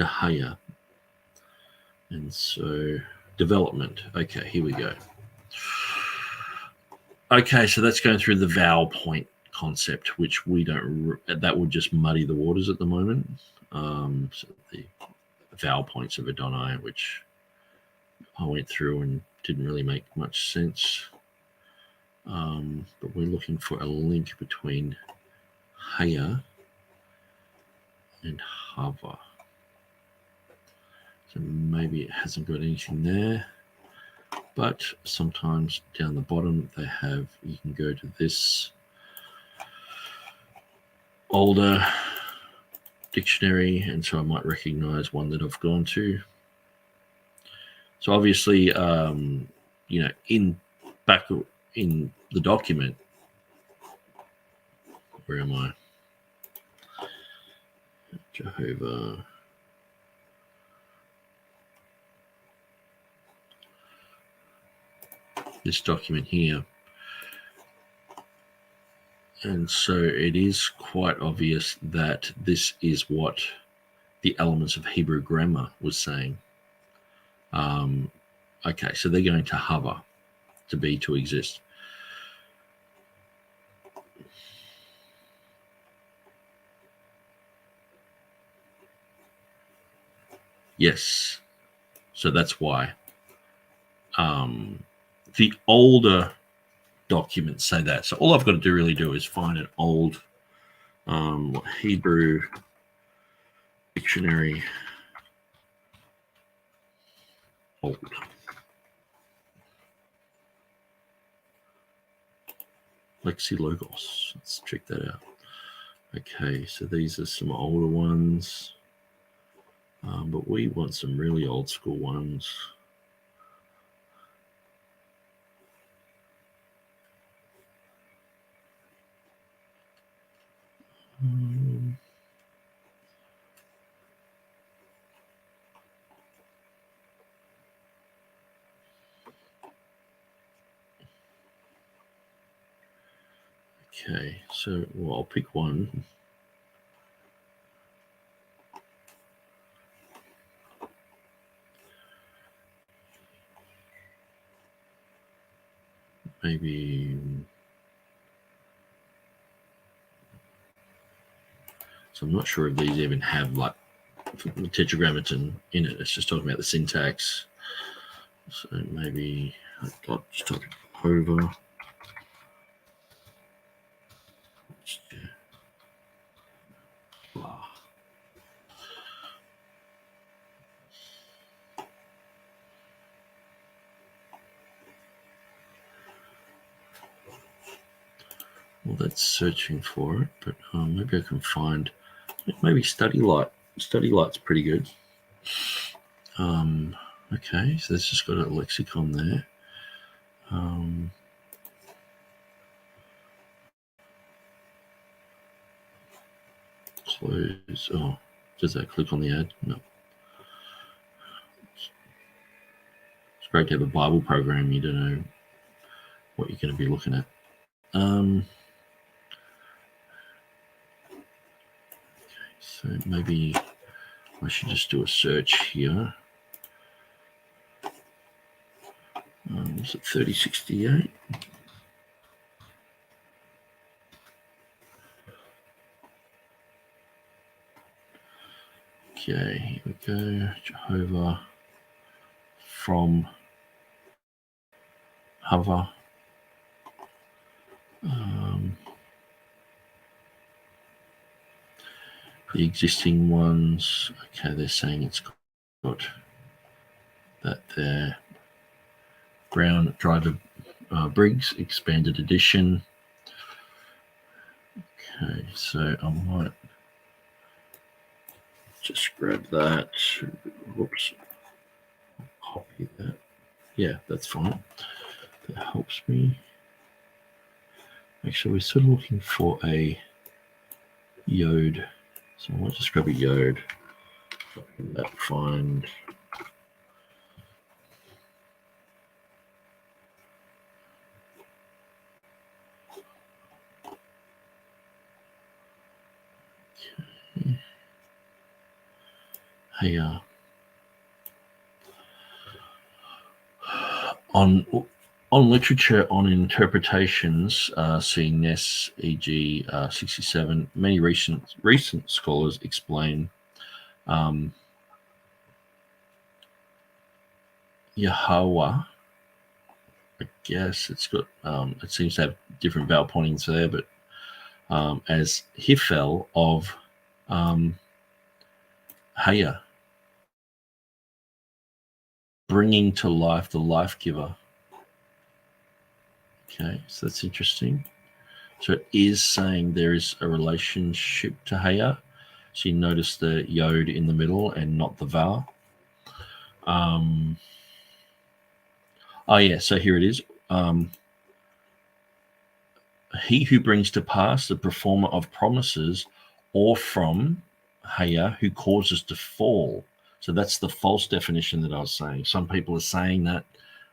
Haya. And so development. Okay, here we go. Okay, so that's going through the vowel point concept, which that would just muddy the waters at the moment. So the vowel points of Adonai, which I went through and didn't really make much sense. But we're looking for a link between Haya and Hava. So maybe it hasn't got anything there, but sometimes down the bottom you can go to this older dictionary, and so I might recognize one that I've gone to. So obviously, back in the document, where am I? Jehovah. This document here. And so it is quite obvious that this is what the elements of Hebrew grammar was saying. Okay, so they're going to Hava, to be, to exist. Yes, so that's why. The older documents say that. So all I've got to really do is find an old Hebrew Dictionary. Old. Lexilogos. Let's check that out. Okay, so these are some older ones, but we want some really old school ones. Okay, so well, I'll pick one. Maybe. So I'm not sure if these even have like the tetragrammaton in it. It's just talking about the syntax. So maybe I'll just type over. Blah. Well, that's searching for it, but maybe I can find maybe study light. Study light's pretty good. Okay, so it's just got a lexicon there. Close. Oh, does that click on the ad? No. It's great to have a Bible program. You don't know what you're going to be looking at. Okay, so maybe I should just do a search here. Is it 3068? Okay, here we go. Jehovah from hover. The existing ones, okay, they're saying it's got that there. Brown Driver Briggs expanded edition. Okay, so I might just grab that. Whoops. Copy that. Yeah, that's fine. That helps me. Actually, we're sort of looking for a Yod. So I might just grab a Yod. That find. Okay. Hey, on literature on interpretations, seeing Ness, e.g., 67, many recent scholars explain Yahweh. I guess it's got it seems to have different vowel pointings there, but as Hifel of Haya, bringing to life the life giver. Okay, so that's interesting. So it is saying there is a relationship to Haya. So you notice the Yod in the middle and not the vowel. Oh yeah, so here it is. He who brings to pass, the performer of promises, or from Haya, who causes to fall. So that's the false definition that I was saying. Some people are saying that,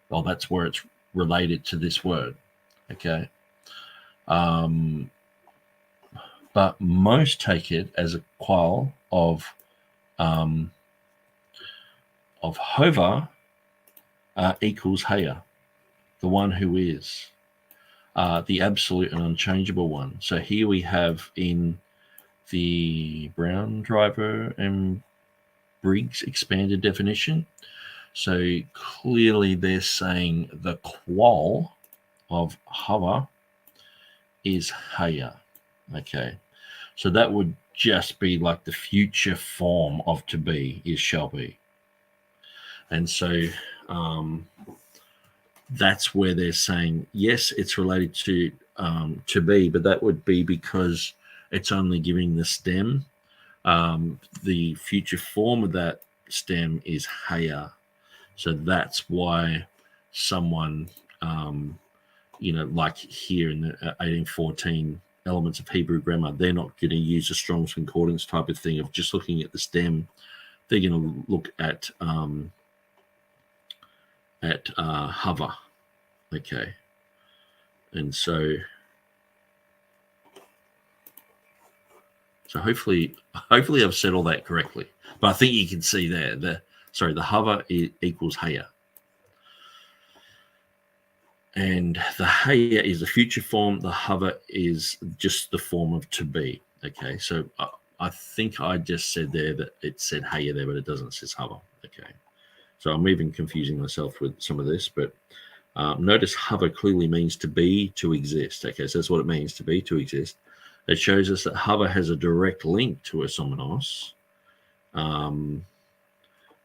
well, that's where it's related to this word. Okay. But most take it as a qual of Hova equals Haya, the one who is, the absolute and unchangeable one. So here we have in the Brown, Driver, and Briggs expanded definition. So clearly they're saying the qual of Hava is Haya. Okay. So that would just be like the future form of to be is shall be. And so that's where they're saying, yes, it's related to be, but that would be because it's only giving the stem. The future form of that stem is haya. So that's why someone, like here in the 1814 Elements of Hebrew Grammar, they're not going to use a Strong's Concordance type of thing of just looking at the stem. They're going to look at hover. Okay. And so hopefully I've said all that correctly. But I think you can see there, the hover equals haya. And the haya is the future form. The hover is just the form of to be. Okay, so I think I just said there that it said haya there, but it doesn't. It says hover. Okay, so I'm even confusing myself with some of this, but notice hover clearly means to be, to exist. Okay, so that's what it means, to be, to exist. It shows us that hover has a direct link to esomenos.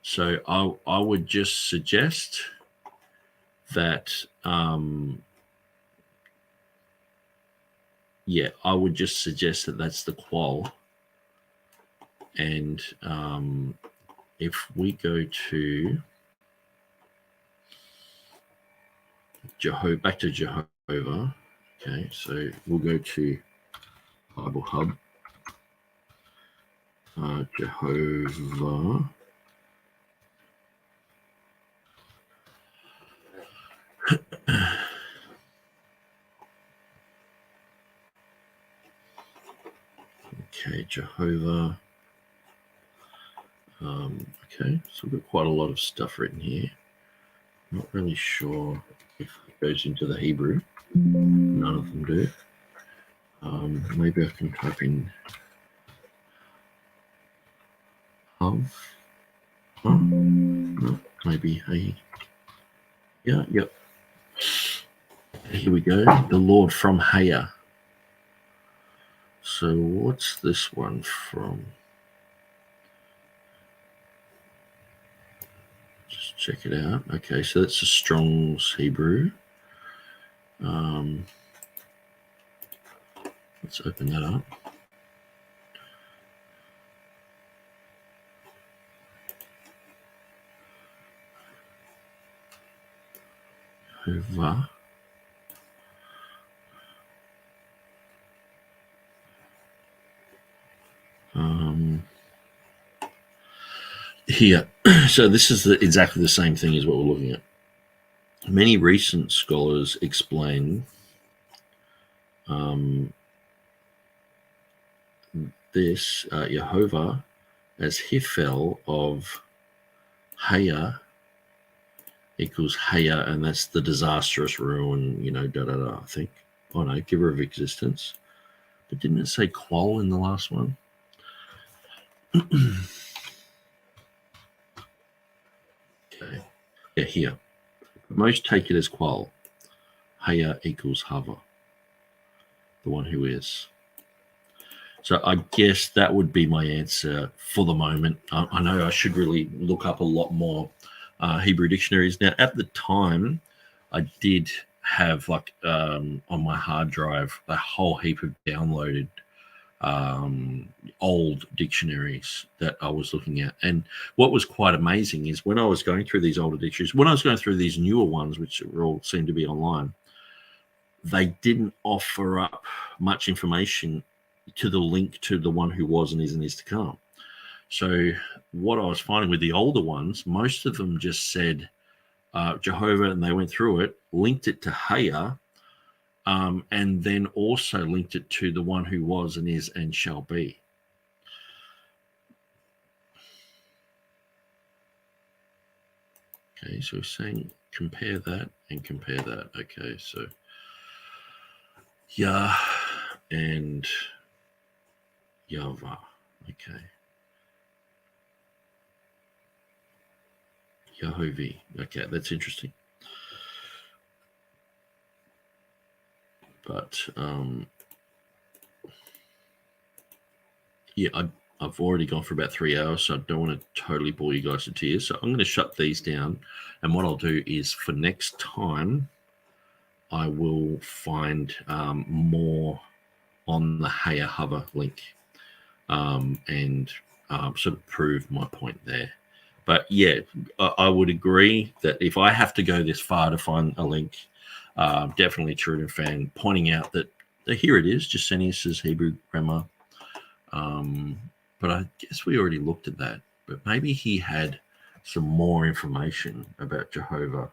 So I would just suggest that, I would just suggest that that's the qual. And if we go to Jehovah, back to Jehovah, okay, so we'll go to Bible Hub, Jehovah. Okay, Jehovah. Okay, so we've got quite a lot of stuff written here. Not really sure if it goes into the Hebrew. None of them do. Maybe I can type in Hav. Oh, no, maybe a. Yeah, yep. Here we go. The Lord from Haya. So what's this one from? Just check it out. Okay, so that's a Strong's Hebrew. Let's open that up. Jehovah. Here, so this is exactly the same thing as what we're looking at. Many recent scholars explain this Jehovah as Hifel of Haya equals Haya, and that's the disastrous ruin, I think. Oh no, giver of existence. But didn't it say qual in the last one? Okay. Yeah, here. Most take it as qual. Haya equals hover. The one who is. So I guess that would be my answer for the moment. I know I should really look up a lot more Hebrew dictionaries. Now, at the time, I did have on my hard drive a whole heap of downloaded old dictionaries that I was looking at. And what was quite amazing is when I was going through these older dictionaries, when I was going through these newer ones, which all seem to be online, they didn't offer up much information to the link to the one who was and is to come. So what I was finding with the older ones, most of them just said Jehovah, and they went through it, linked it to Haya, and then also linked it to the one who was and is and shall be. Okay, so we're saying compare that and compare that. Okay, so Yah and Yahweh. Okay. Yahovah. Okay, that's interesting. But Yeah, I've already gone for about 3 hours, so I don't want to totally bore you guys to tears. So I'm going to shut these down. And what I'll do is for next time, I will find more on the Heya hover link and sort of prove my point there. But yeah, I would agree that if I have to go this far to find a link, definitely TurretinFan pointing out that here it is, Gesenius's Hebrew grammar. But I guess we already looked at that. But maybe he had some more information about Jehovah.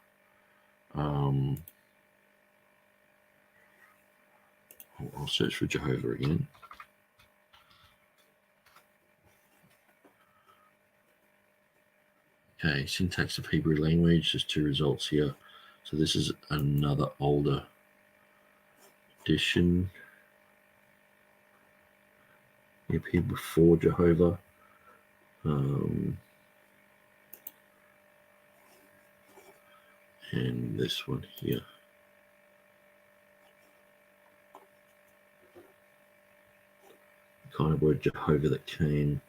I'll search for Jehovah again. Okay, syntax of Hebrew language. There's 2 results here. So this is another older edition. It appeared before Jehovah. And this one here. Kind of word Jehovah that came.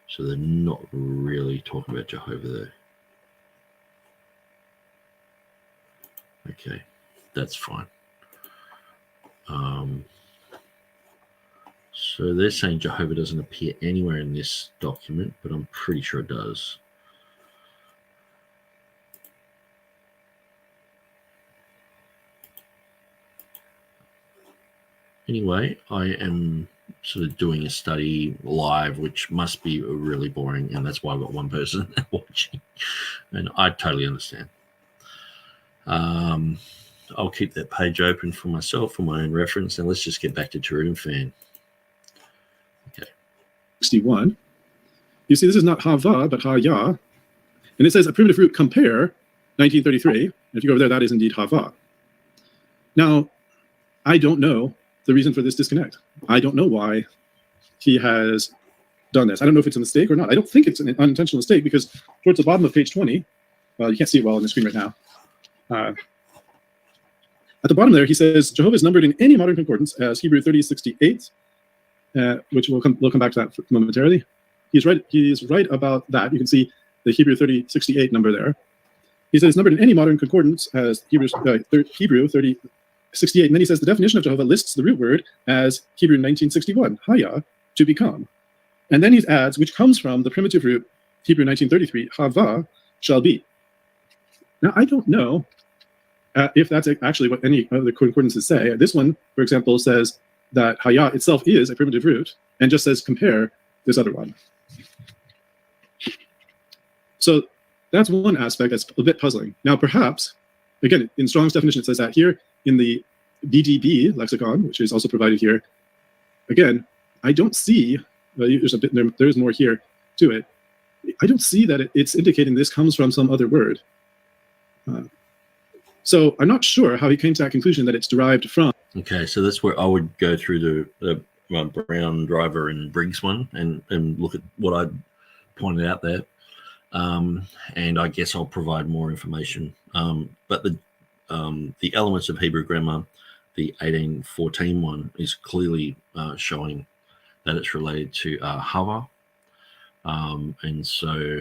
So they're not really talking about Jehovah there. Okay, that's fine. So they're saying Jehovah doesn't appear anywhere in this document, but I'm pretty sure it does. Anyway, I am sort of doing a study live, which must be really boring, and that's why I've got one person watching, and I totally understand. I'll keep that page open for myself for my own reference, and let's just get back to TurretinFan. Okay.
61. You see, this is not Hava, but Ha-Ya. And it says a primitive root compare, 1933. And if you go over there, that is indeed Hava. Now, I don't know the reason for this disconnect. I don't know why he has done this. I don't know if it's a mistake or not. I don't think it's an unintentional mistake because towards the bottom of page 20, well, you can't see it well on the screen right now. At the bottom there, he says Jehovah is numbered in any modern concordance as Hebrew 3068, which we'll come back to that momentarily. He's right. He is right about that. You can see the Hebrew 3068 number there. He says it's numbered in any modern concordance as Hebrew 3068, and then he says the definition of Jehovah lists the root word as Hebrew 1961, Haya, to become, and then he adds which comes from the primitive root Hebrew 1933, Hava, shall be. Now I don't know if that's actually what any of the concordances say. This one, for example, says that Haya itself is a primitive root and just says compare this other one. So that's one aspect that's a bit puzzling. Now, perhaps, again, in Strong's definition, it says that here in the BDB lexicon, which is also provided here, again, I don't see, there's a bit, there is more here to it. I don't see that it's indicating this comes from some other word. So I'm not sure how he came to that conclusion that it's derived from.
Okay, so that's where I would go through the Brown, Driver, and Briggs one and look at what I pointed out there. And I guess I'll provide more information. But the elements of Hebrew grammar, the 1814 one, is clearly showing that it's related to Hava. And so,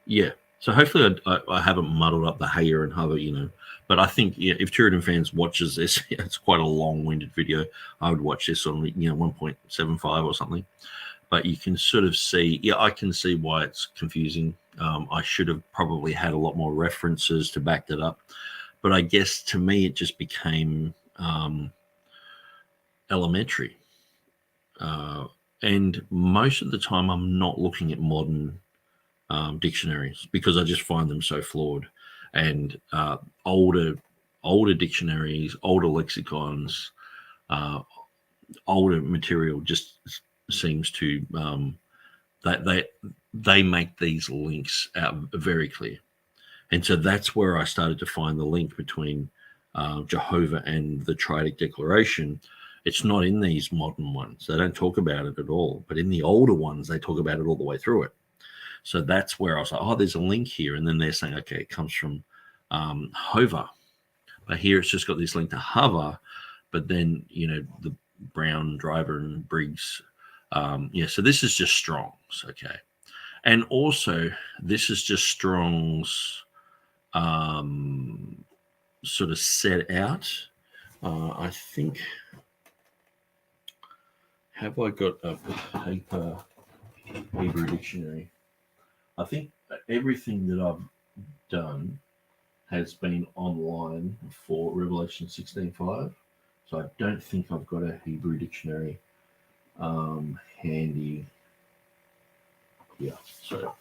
yeah. So hopefully I haven't muddled up the Haya and Hava, you know. But I think if TurretinFan's watches this, it's quite a long-winded video. I would watch this on 1.75 or something. But you can sort of see, I can see why it's confusing. I should have probably had a lot more references to back that up. But I guess to me it just became elementary. And most of the time I'm not looking at modern dictionaries because I just find them so flawed. And older dictionaries, older lexicons, older material just seems to they make these links out very clear. And so that's where I started to find the link between Jehovah and the Triadic Declaration. It's not in these modern ones. They don't talk about it at all. But in the older ones, they talk about it all the way through it. So that's where I was like, oh, there's a link here. And then they're saying, okay, it comes from Hova. But here it's just got this link to Hava. But then, the Brown, Driver, and Briggs So this is just Strong's, okay. And also, this is just Strong's sort of set out. I think, have I got a paper Hebrew dictionary? I think everything that I've done has been online for Revelation 16:5. So I don't think I've got a Hebrew dictionary handy. Yeah, so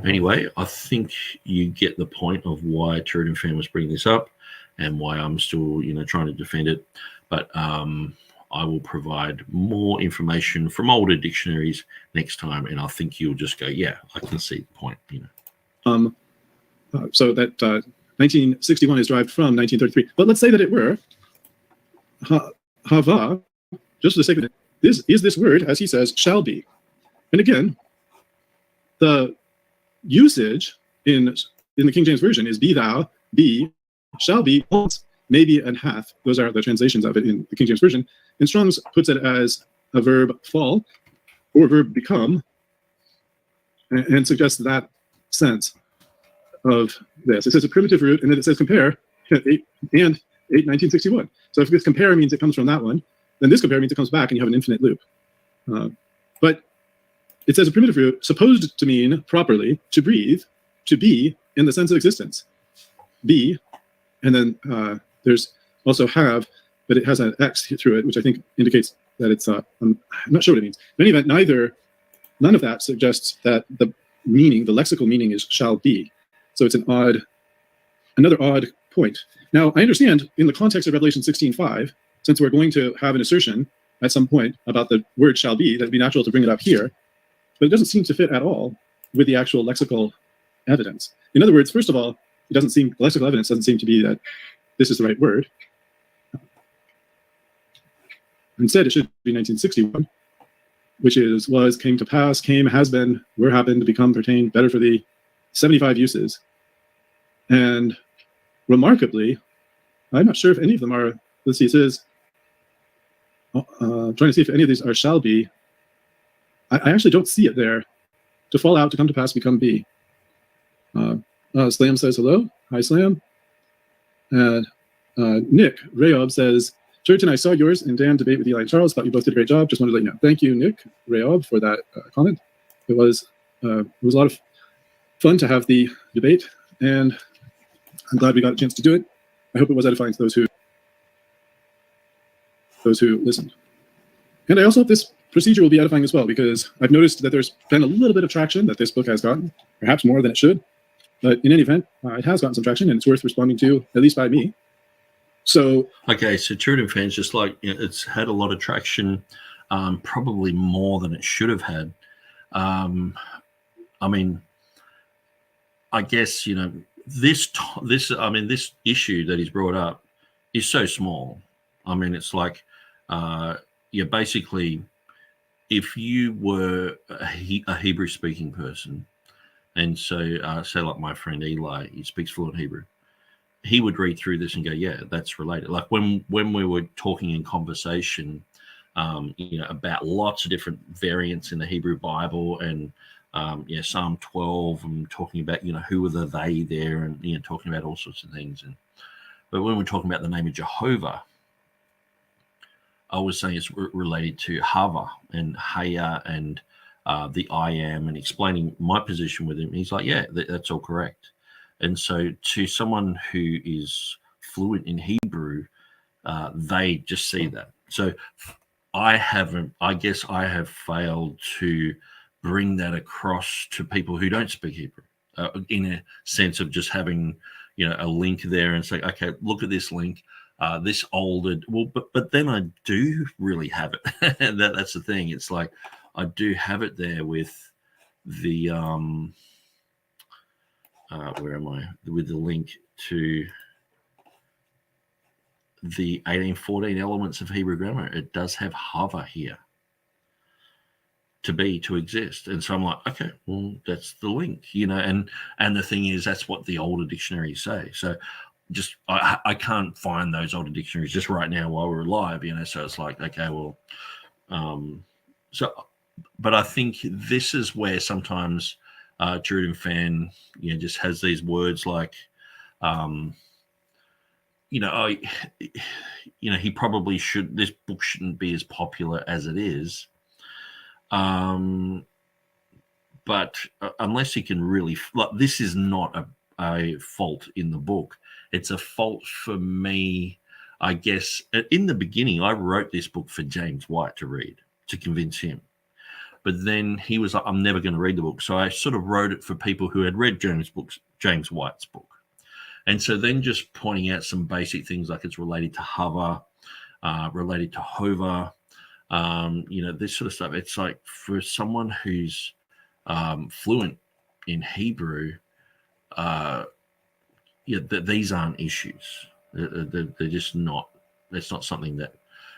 anyway, I think you get the point of why TurretinFan was bringing this up and why I'm still, trying to defend it. But I will provide more information from older dictionaries next time, and I think you'll just go, yeah, I can see the point,
So that 1961 is derived from 1933. But let's say that it were hava, just for the sake of it, this word, as he says, shall be. And again, the usage in the King James Version is be thou, be, shall be, once, maybe, and hath. Those are the translations of it in the King James Version. And Strong's puts it as a verb fall or verb become, and suggests that sense of this. It says a primitive root, and then it says compare, 1961. So if this compare means it comes from that one, then this compare means it comes back and you have an infinite loop. But it says a primitive root supposed to mean properly to breathe, to be in the sense of existence. Be, and then there's also have, but it has an X through it, which I think indicates that it's, I'm not sure what it means. In any event, none of that suggests that the lexical meaning is shall be. So it's another odd point. Now, I understand in the context of Revelation 16:5, since we're going to have an assertion at some point about the word shall be, that'd be natural to bring it up here, but it doesn't seem to fit at all with the actual lexical evidence. In other words, first of all, the lexical evidence doesn't seem to be that this is the right word. Instead, it should be 1961, which is was, came to pass, came, has been, were, happened, to become, pertain, better for thee, 75 uses. And remarkably, I'm not sure if any of them are, let's see, it says, trying to see if any of these are shall be. I actually don't see it there. To fall out, to come to pass, become be. Slam says hello. Hi, Slam. And Nick Rayob says, Turretin, I saw yours and Dan debate with Eli and Charles. Thought you both did a great job. Just wanted to let you know. Thank you, Nick Rayob, for that comment. It was a lot of fun to have the debate, and I'm glad we got a chance to do it. I hope it was edifying to those who listened. And I also hope this procedure will be edifying as well, because I've noticed that there's been a little bit of traction that this book has gotten, perhaps more than it should. But in any event, it has gotten some traction, and it's worth responding to, at least by me. So
okay, so TurretinFan's just like, it's had a lot of traction, probably more than it should have had. I mean, I guess, this issue that he's brought up is so small. I mean, it's like, basically, if you were a Hebrew-speaking person, and so say like my friend Eli, he speaks fluent Hebrew, he would read through this and go, yeah, that's related. Like when we were talking in conversation, about lots of different variants in the Hebrew Bible, and Psalm 12, and talking about, who were the they there, and, talking about all sorts of things. But when we're talking about the name of Jehovah, I was saying it's related to Hava and Haya and the I am, and explaining my position with him. He's like, yeah, that's all correct. And so to someone who is fluent in Hebrew, they just see that. So I guess I have failed to bring that across to people who don't speak Hebrew, in a sense of just having, a link there and say, okay, look at this link, this older, well, but then I do really have it. That's the thing. It's like, I do have it there with the, where am I? With the link to the 1814 elements of Hebrew grammar. It does have hover here. To be, to exist. And so I'm like, okay, well, that's the link, and the thing is, that's what the older dictionaries say. So just, I can't find those older dictionaries just right now while we're live, so it's like, okay, well, but I think this is where sometimes TurretinFan, just has these words like, he probably should. This book shouldn't be as popular as it is. But unless he can really, this is not a fault in the book. It's a fault for me, I guess. In the beginning, I wrote this book for James White to read, to convince him. But then he was like, I'm never going to read the book. So I sort of wrote it for people who had read James White's book. And so then just pointing out some basic things like it's related to hover, related to hover, this sort of stuff. It's like for someone who's fluent in Hebrew, these aren't issues. They're just not. That's not something that.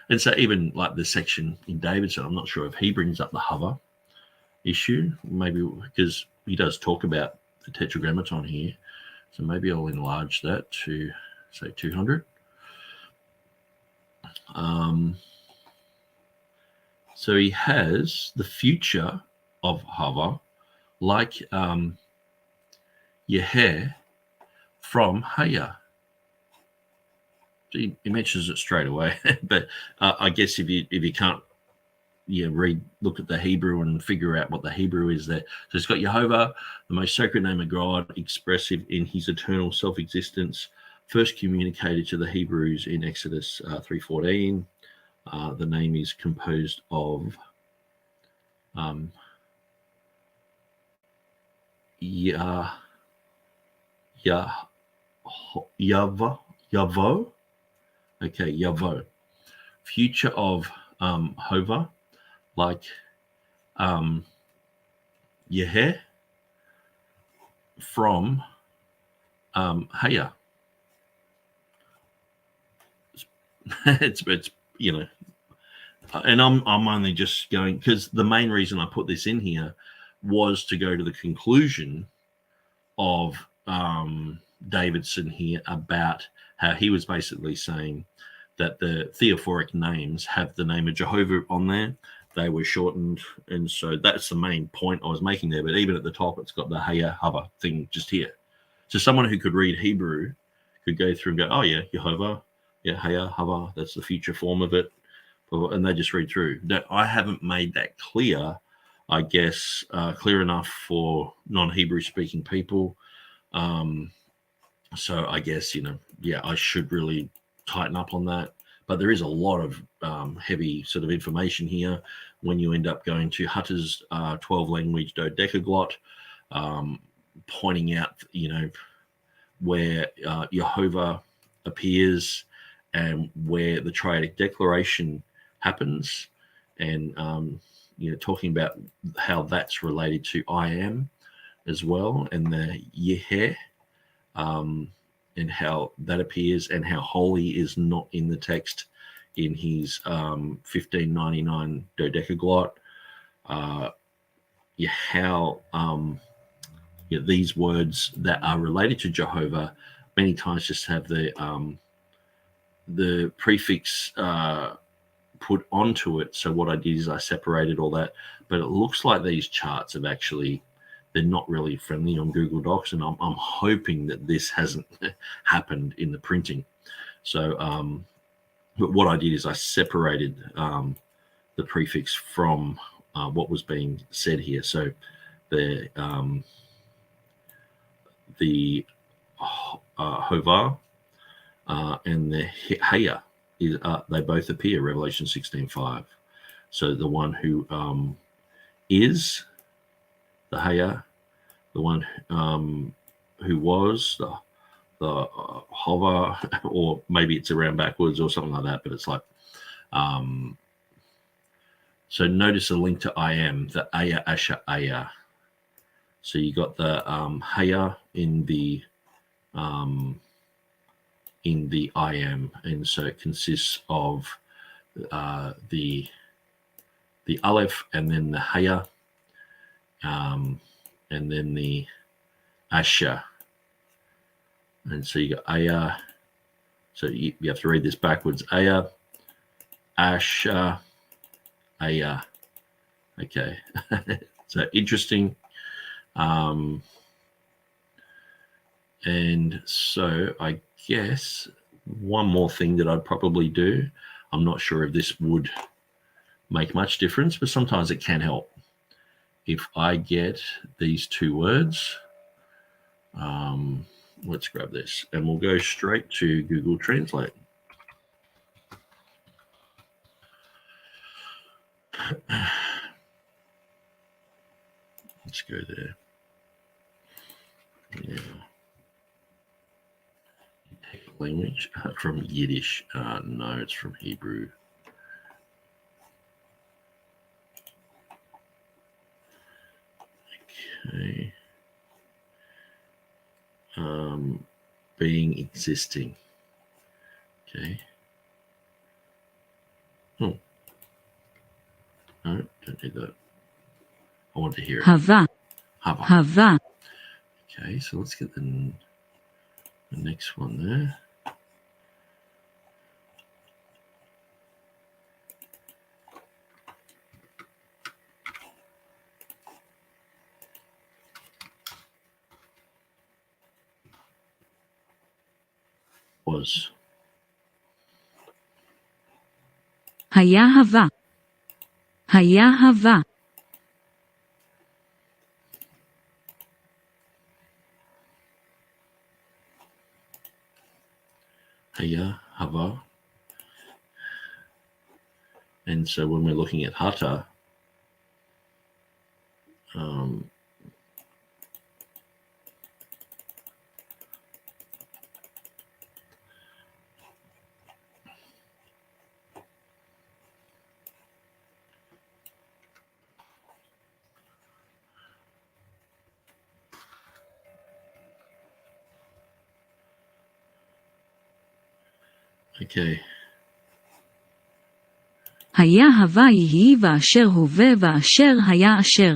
And so even like the section in Davidson, I'm not sure if he brings up the hover issue, maybe because he does talk about the tetragrammaton here. So maybe I'll enlarge that to say 200. So he has the future of hover like Yeheh from Haya. He mentions it straight away, but I guess if you can't look at the Hebrew and figure out what the Hebrew is there. So it's got Jehovah, the most sacred name of God, expressive in his eternal self-existence, first communicated to the Hebrews in Exodus 3:14. The name is composed of Yavo. Okay, Yavo. Future of Hova, like Yeheh from Haya. It's and I'm only just going because the main reason I put this in here was to go to the conclusion of Davidson here about how he was basically saying that the theophoric names have the name of Jehovah on there. They were shortened, and so that's the main point I was making there. But even at the top, it's got the Haya Hava thing just here. So someone who could read Hebrew could go through and go, oh yeah, Jehovah, yeah, Haya Hava, that's the future form of it, and they just read through. That I haven't made that clear, I guess, clear enough for non-Hebrew speaking people. So I guess, I should really tighten up on that. But there is a lot of heavy sort of information here when you end up going to Hutter's 12-language dodecaglot, pointing out, where Jehovah appears and where the triadic declaration happens, and, talking about how that's related to I am as well, and the Yeheh, and how that appears, and how holy is not in the text in his 1599 dodecaglot. How these words that are related to Jehovah many times just have the prefix put onto it. So what I did is I separated all that, but it looks like these charts have actually, they're not really friendly on Google Docs, and I'm hoping that this hasn't happened in the printing. So, but what I did is I separated the prefix from what was being said here. So the Hovah and the Haya, they both appear, Revelation 16:5. So the one who is the Haya, the one who was the Hova, or maybe it's around backwards or something like that, but it's like, so notice the link to I am, the Aya Asher Aya. So you got the Haya in the I am, and so it consists of the Aleph, and then the Haya, and then the Asher. And so you got Aya. So you have to read this backwards. Aya, Asher, Aya. Okay, so interesting. And so I guess one more thing that I'd probably do, I'm not sure if this would make much difference, but sometimes it can help. If I get these two words, let's grab this and we'll go straight to Google Translate. Let's go there. Yeah. Language from Yiddish. No, it's from Hebrew. Okay. Being existing. Okay. Oh. No, don't need that. I want to hear it.
Hava.
Hava.
Hava.
Okay, so let's get the next one there. Was.
Haya hava. Haya hava.
Haya, hava. And so when we're looking at hata, okay.
היה הווה יהי ואשר הווה ואשר היה אשר.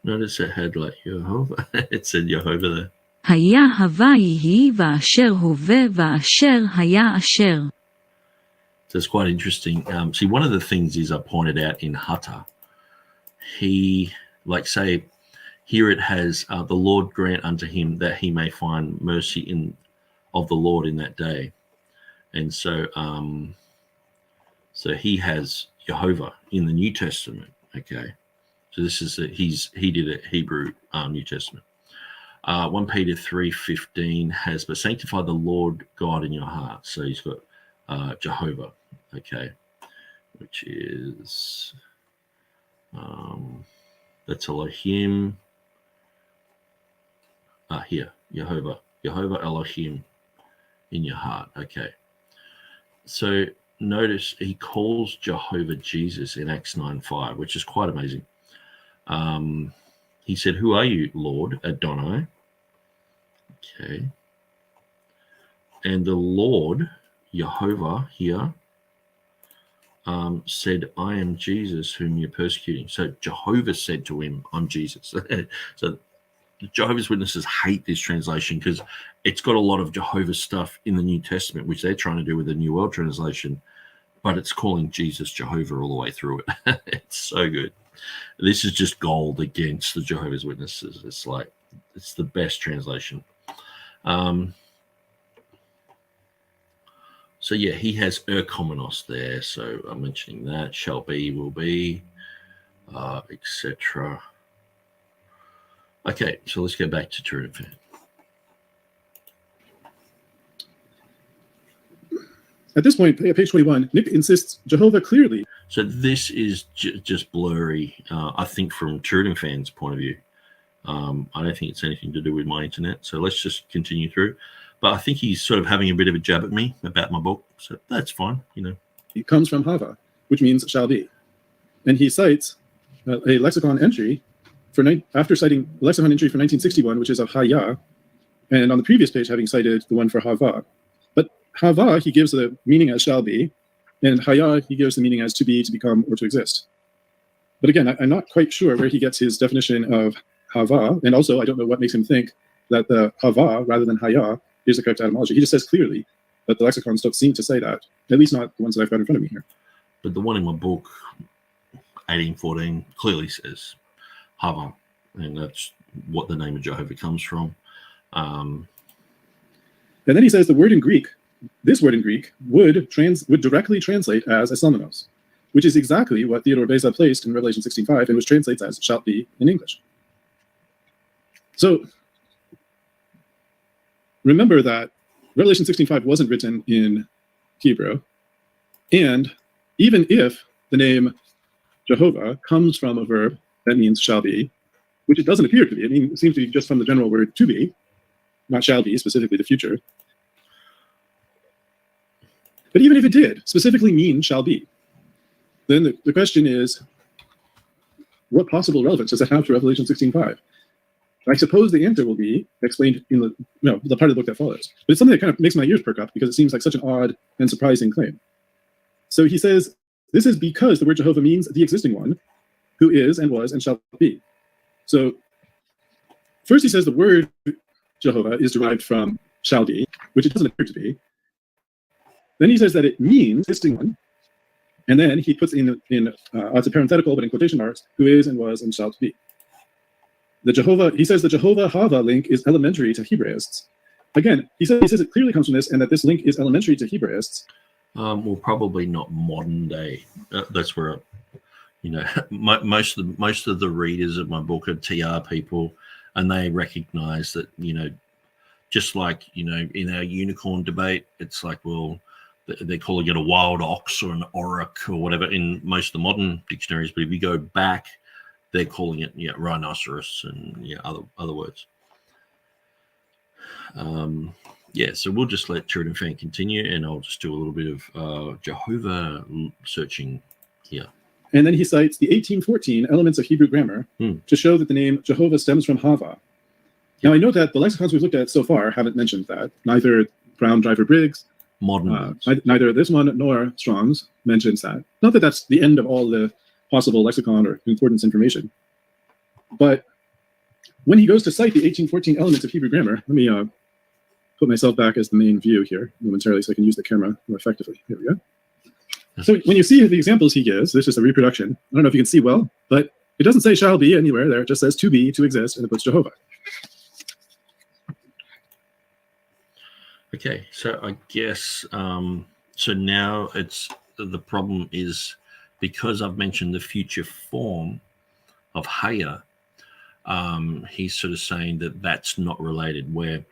Notice it had like Jehovah. It said Jehovah there.
היה הווה יהי ואשר הווה ואשר היה אשר.
So it's quite interesting. See, one of the things is I pointed out in Hata, he, like say, here it has the Lord grant unto him that he may find mercy of the Lord in that day. And so so he has Jehovah in the New Testament. Okay. So this is he did a Hebrew New Testament. 1 Peter 3:15 has, but sanctify the Lord God in your heart. So he's got Jehovah, okay, which is that's Elohim. Here, Jehovah Elohim in your heart. Okay. So notice he calls Jehovah Jesus in Acts 9:5, which is quite amazing. He said, "Who are you, Lord Adonai?" Okay. And the Lord, Jehovah here, said, "I am Jesus whom you're persecuting." So Jehovah said to him, "I'm Jesus." So Jehovah's Witnesses hate this translation because it's got a lot of Jehovah's stuff in the New Testament, which they're trying to do with the New World Translation, but it's calling Jesus Jehovah all the way through it. It's so good. This is just gold against the Jehovah's Witnesses. It's like, it's the best translation. So yeah, he has erkomenos there. So I'm mentioning that. Shall be, will be, etc. Okay, so let's go back to TurretinFan.
At this point, page 21, Nick insists Jehovah clearly.
So this is just blurry, I think, from TurretinFan's point of view. I don't think it's anything to do with my internet. So let's just continue through. But I think he's sort of having a bit of a jab at me about my book. So that's fine, you know.
It comes from Hava, which means shall be. And he cites a lexicon entry after citing a lexicon entry from 1961, which is of Haya, and on the previous page having cited the one for Hava. But Hava, he gives the meaning as shall be, and Haya, he gives the meaning as to be, to become, or to exist. But again, I'm not quite sure where he gets his definition of Hava, and also I don't know what makes him think that the Hava, rather than Haya, is the correct etymology. He just says clearly that the lexicons don't seem to say that, at least not the ones that I've got in front of me here.
But the one in my book, 1814 clearly says Hava, and that's what the name of Jehovah comes from.
And then he says the word in Greek, this word in Greek, would directly translate as esamenos, which is exactly what Theodore Beza placed in Revelation 16:5, and which translates as shall be in English. So remember that Revelation 16:5 wasn't written in Hebrew, and even if the name Jehovah comes from a verb that means shall be, which it doesn't appear to be. It seems to be just from the general word to be, not shall be, specifically the future. But even if it did specifically mean shall be, then the question is, what possible relevance does it have to Revelation 16:5? I suppose the answer will be explained in the part of the book that follows. But it's something that kind of makes my ears perk up because it seems like such an odd and surprising claim. So he says, this is because the word Jehovah means the existing one, who is and was and shall be. So first he says the word Jehovah is derived from shall be, which it doesn't appear to be. Then he says that it means existing one. And then he puts in it's a parenthetical, but in quotation marks, who is and was and shall be. He says the Jehovah Hava link is elementary to Hebraists. Again, he says it clearly comes from this, and that this link is elementary to Hebraists.
Well, probably not modern day. That's where, most of the readers of my book are TR people, and they recognize that, just like, in our unicorn debate, it's like, well, they're calling it a wild ox or an auroch or whatever in most of the modern dictionaries. But if you go back, they're calling it rhinoceros and other words. So we'll just let TurretinFan continue, and I'll just do a little bit of Jehovah searching here.
And then he cites the 1814 elements of Hebrew grammar to show that the name Jehovah stems from Hava. Now I know that the lexicons we've looked at so far haven't mentioned that. Neither Brown Driver Briggs, neither this one nor Strong's mentions that. Not that that's the end of all the possible lexicon or concordance information. But when he goes to cite the 1814 elements of Hebrew grammar, let me put myself back as the main view here momentarily so I can use the camera more effectively. Here we go. So when you see the examples he gives, this is a reproduction. I don't know if you can see well, but it doesn't say shall be anywhere there. It just says to be, to exist, and it puts Jehovah.
Okay, so I guess, so now the problem is, because I've mentioned the future form of Haya, he's sort of saying that that's not related, where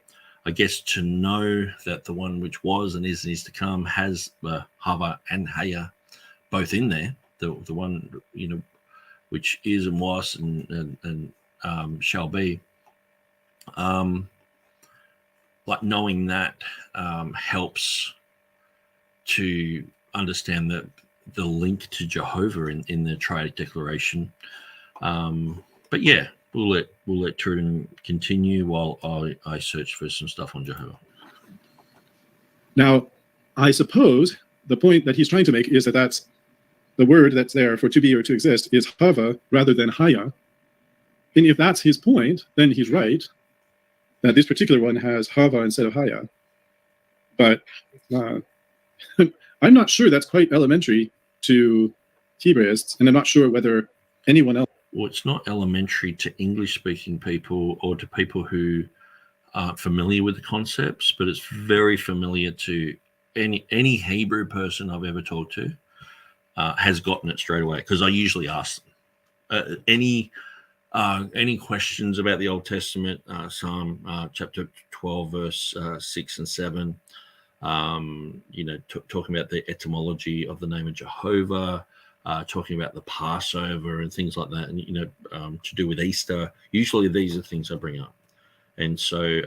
I guess to know that the one which was and is to come has Hava and Haya both in there, the one, which is and was and shall be. Like knowing that helps to understand the link to Jehovah in the Triadic Declaration. But yeah, we'll let Turretin continue while I search for some stuff on Jehovah.
Now, I suppose the point that he's trying to make is that that's the word that's there for to be or to exist is Hava rather than Haya. And if that's his point, then he's right, that this particular one has Hava instead of Haya. But I'm not sure that's quite elementary to Hebraists, and I'm not sure whether anyone else.
Well, it's not elementary to English-speaking people or to people who aren't familiar with the concepts, but it's very familiar to any Hebrew person I've ever talked to has gotten it straight away, because I usually ask them any questions about the Old Testament, Psalm chapter 12, verse 6 and 7, talking about the etymology of the name of Jehovah, talking about the Passover and things like that, and to do with Easter. Usually these are things I bring up. And so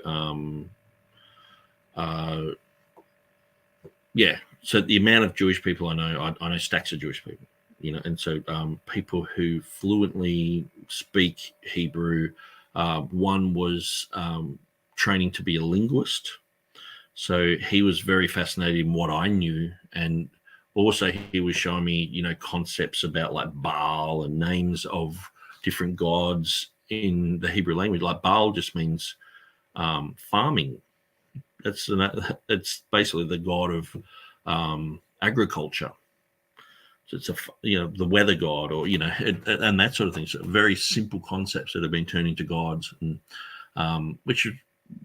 so the amount of Jewish people I know stacks of Jewish people, and so people who fluently speak Hebrew. One was training to be a linguist, so he was very fascinated in what I knew, and also he was showing me concepts about like Baal and names of different gods in the Hebrew language. Like Baal just means farming. It's basically the god of agriculture. it's the weather god, or and that sort of thing. So very simple concepts that have been turned into gods, and which is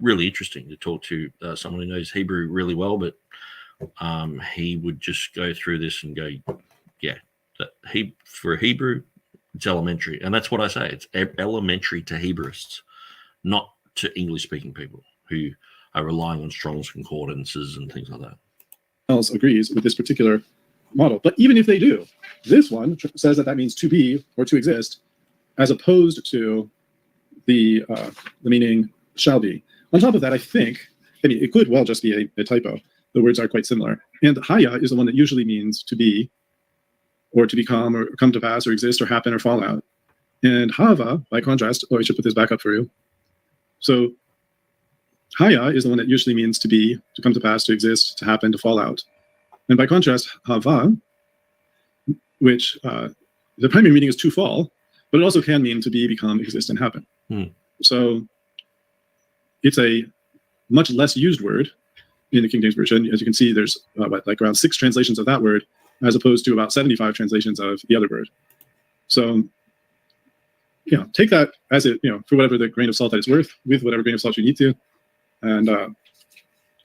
really interesting to talk to someone who knows Hebrew really well. But he would just go through this and go, yeah, for a Hebrew, it's elementary, and that's what I say. It's elementary to Hebrewists, not to English-speaking people who are relying on Strong's concordances and things like that.
Else agrees with this particular model, but even if they do, this one says that means to be or to exist, as opposed to the meaning shall be. On top of that, it could well just be a typo. The words are quite similar, and haya is the one that usually means to be, or to become, or come to pass, or exist, or happen, or fall out. And hava, by contrast, I should put this back up for you. So haya is the one that usually means to be, to come to pass, to exist, to happen, to fall out. And by contrast, hava, which the primary meaning is to fall, but it also can mean to be, become, exist, and happen. So it's a much less used word in the King James Version. As you can see, there's around 6 translations of that word, as opposed to about 75 translations of the other word. So, take that as it, for whatever the grain of salt that it's worth, with whatever grain of salt you need to, and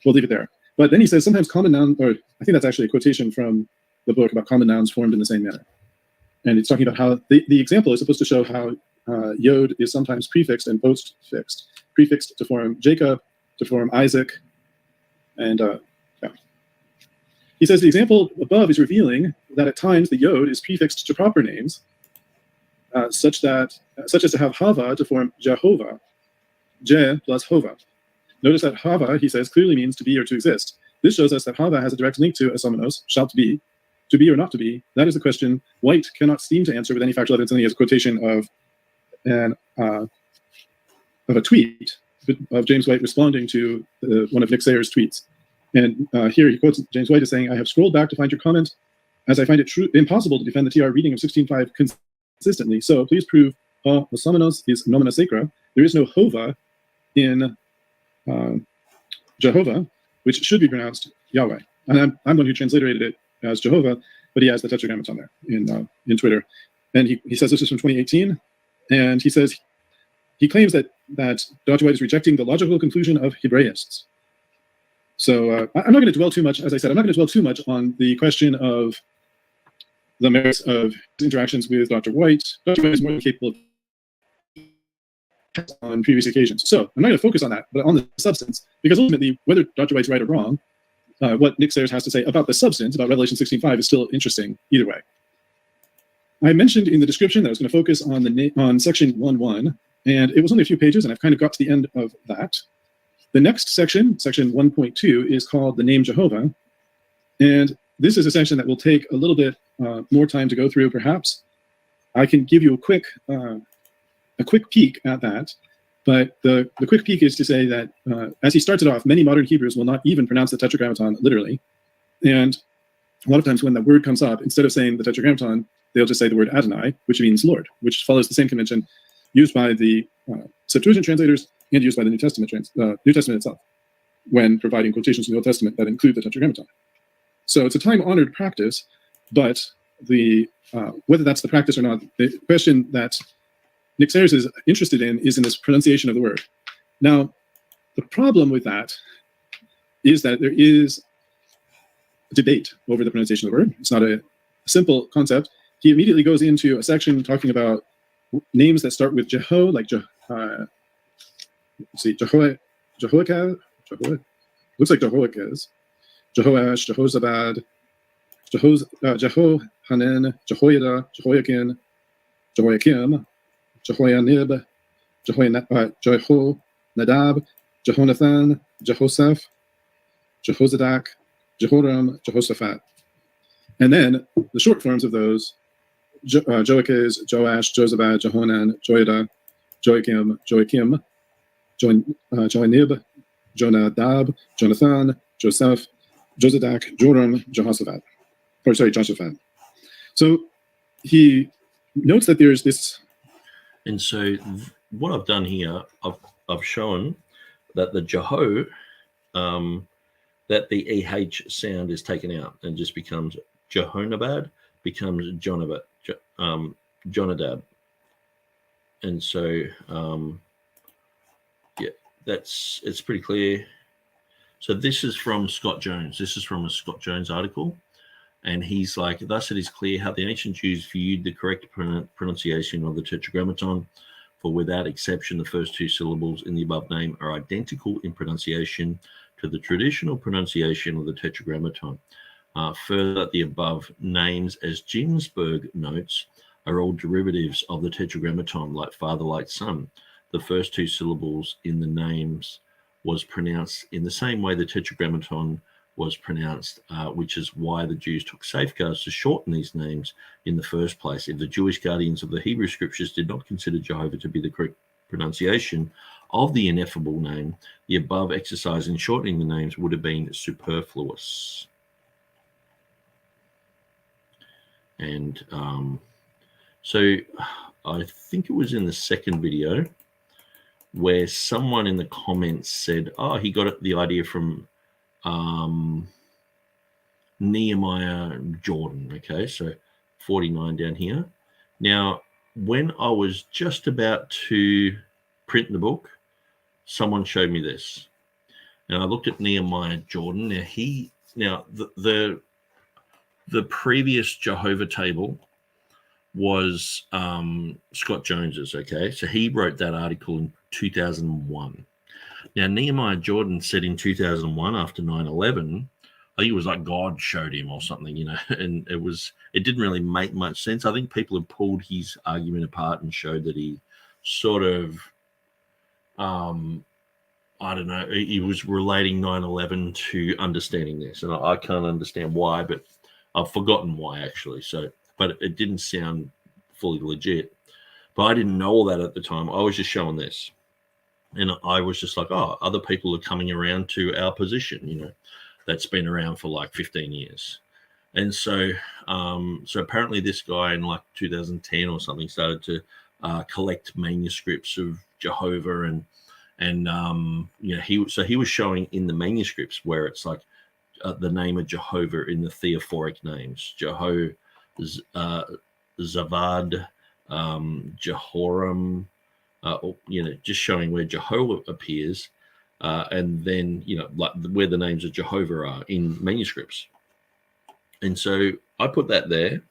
we'll leave it there. But then he says sometimes common noun, or I think that's actually a quotation from the book about common nouns formed in the same manner. And it's talking about how the example is supposed to show how yod is sometimes prefixed and postfixed. Prefixed to form Jacob, to form Isaac, and he says the example above is revealing that at times the yod is prefixed to proper names, such as to have hava to form Jehovah, Je plus hova. Notice that hava, he says, clearly means to be or to exist. This shows us that hava has a direct link to asomenos, shall to be or not to be. That is the question White cannot seem to answer with any factual evidence. And he has a quotation of a tweet of James White responding to one of Nick Sayers' tweets. And here he quotes James White as saying, I have scrolled back to find your comment, as I find it impossible to defend the TR reading of 16.5 consistently. So please prove asomenos is nomina sacra. There is no hova in Jehovah, which should be pronounced Yahweh. And I'm one who transliterated it as Jehovah, but he has the tetragrammaton there in Twitter. And he says this is from 2018, and he says he claims that Dr. White is rejecting the logical conclusion of Hebraists. So I'm not going to dwell too much, as I said, I'm not going to dwell too much on the question of the merits of interactions with Dr. White. Dr. White is more than capable of on previous occasions. So I'm not going to focus on that, but on the substance, because ultimately, whether Dr. White's right or wrong, what Nick Sayers has to say about the substance, about Revelation 16.5, is still interesting either way. I mentioned in the description that I was going to focus on section 1.1, and it was only a few pages, and I've kind of got to the end of that. The next section, section 1.2, is called the name Jehovah, and this is a section that will take a little bit more time to go through, perhaps. I can give you a quick peek at that, but the quick peek is to say that as he starts it off, many modern Hebrews will not even pronounce the tetragrammaton literally, and a lot of times when that word comes up, instead of saying the tetragrammaton, they'll just say the word Adonai, which means Lord, which follows the same convention used by the Septuagint translators and used by the New Testament itself when providing quotations from the Old Testament that include the tetragrammaton. So it's a time-honored practice, but whether that's the practice or not, the question that Nick Sayers is interested in is in this pronunciation of the word. Now, the problem with that is that there is debate over the pronunciation of the word. It's not a simple concept. He immediately goes into a section talking about names that start with Jeho, like Jehoiakaz, looks like Jehoiakaz, Jehoash, Jehozabad, Jehohanan, Jehoiada, Jehoiakin, Jehoiakim, Jehoianib, Jehonadab, Jehonathan, Jehosaph, Jehozadak, Jehoram, Jehoshaphat. And then the short forms of those, Joachaz, Joash, Josabad, Jehonan, Joiada, Joachim, Joachim, Joanib, Jonadab, Jonathan, Joseph, Josadak, Joram, Jehoshaphat. Joshaphat. So he notes that there's this.
And so what I've done here, I've shown that the Jeho, that the EH sound is taken out and just becomes Jehonabad, becomes Jonadab. And so, yeah, it's pretty clear. So this is from Scott Jones. This is from a Scott Jones article. And he's like, thus it is clear how the ancient Jews viewed the correct pronunciation of the Tetragrammaton, for without exception, the first two syllables in the above name are identical in pronunciation to the traditional pronunciation of the Tetragrammaton. Further, the above names, as Ginsburg notes, are all derivatives of the Tetragrammaton, like father, like son. The first two syllables in the names was pronounced in the same way the Tetragrammaton was pronounced, which is why the Jews took safeguards to shorten these names in the first place. If the Jewish guardians of the Hebrew scriptures did not consider Jehovah to be the correct pronunciation of the ineffable name, the above exercise in shortening the names would have been superfluous. And so I think it was in the second video where someone in the comments said, oh, he got the idea from Nehemiah Jordan. Okay, so 49 down here. Now, when I was just about to print the book, someone showed me this. And I looked at Nehemiah Jordan. Now, the previous Jehovah table was Scott Jones's, okay? So he wrote that article in 2001. Now, Nehemiah Jordan said in 2001, after 9/11, I think it was like God showed him or something, you know, and it didn't really make much sense. I think people have pulled his argument apart and showed that he sort of, I don't know, he was relating 9/11 to understanding this. And I can't understand why, but I've forgotten why actually. So, but it didn't sound fully legit. But I didn't know all that at the time. I was just showing this. And I was just like, oh, other people are coming around to our position, you know, that's been around for like 15 years. And so so apparently this guy in like 2010 or something started to collect manuscripts of Jehovah and you know, he was showing in the manuscripts where it's like the name of Jehovah in the theophoric names, Zavad, Jehoram, you know, just showing where Jehovah appears, and then, you know, like where the names of Jehovah are in manuscripts. And so I put that there,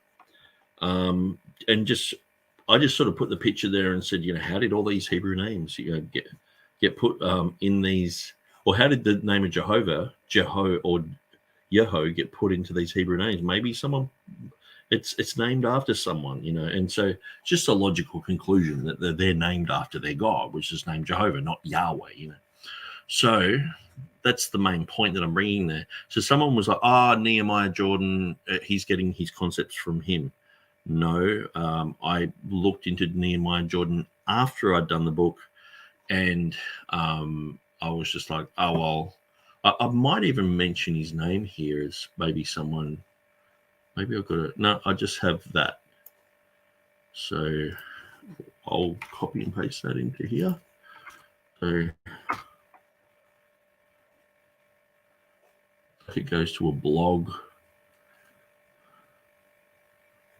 and I just sort of put the picture there and said, you know, how did all these Hebrew names, you know, get put in these, or how did the name of Jehovah, or Yeho, get put into these Hebrew names? Maybe someone. It's named after someone, you know, and so just a logical conclusion that they're named after their God, which is named Jehovah, not Yahweh, you know. So that's the main point that I'm bringing there. So someone was like, Nehemiah Jordan, he's getting his concepts from him. No, I looked into Nehemiah Jordan after I'd done the book, and I was just like, oh, well, I might even mention his name here as maybe someone. Maybe I've got it. No, I just have that. So I'll copy and paste that into here. So it goes to a blog.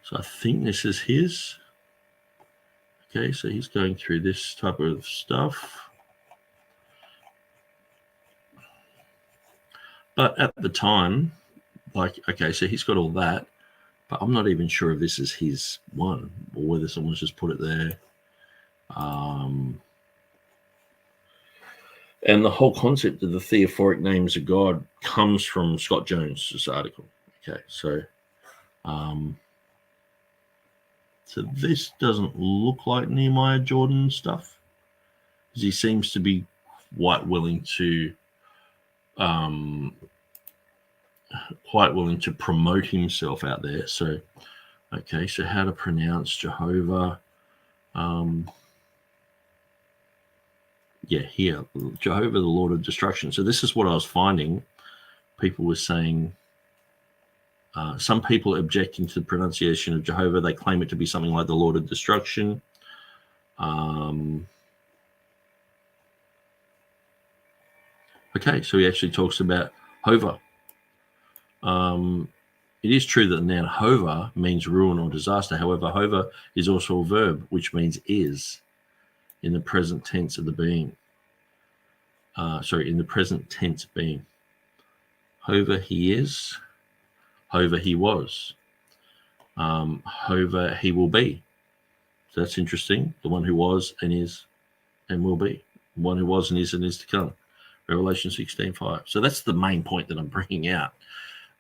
So I think this is his. Okay, so he's going through this type of stuff. But at the time, like, okay, so he's got all that, but I'm not even sure if this is his one or whether someone's just put it there. And the whole concept of the theophoric names of God comes from Scott Jones's article. Okay, so so this doesn't look like Nehemiah Jordan stuff, because he seems to be quite willing to promote himself out there. So, okay, so how to pronounce Jehovah? Yeah, here, Jehovah, the Lord of Destruction. So this is what I was finding. People were saying, some people objecting to the pronunciation of Jehovah, they claim it to be something like the Lord of Destruction. Okay, so he actually talks about Hova. it is true that the noun hover means ruin or disaster. However, hover is also a verb, which means is in the present tense of the being. In the present tense being. Hover he is, hover he was, hover he will be. So that's interesting. The one who was and is and will be. The one who was and is to come. Revelation 16:5. So that's the main point that I'm bringing out.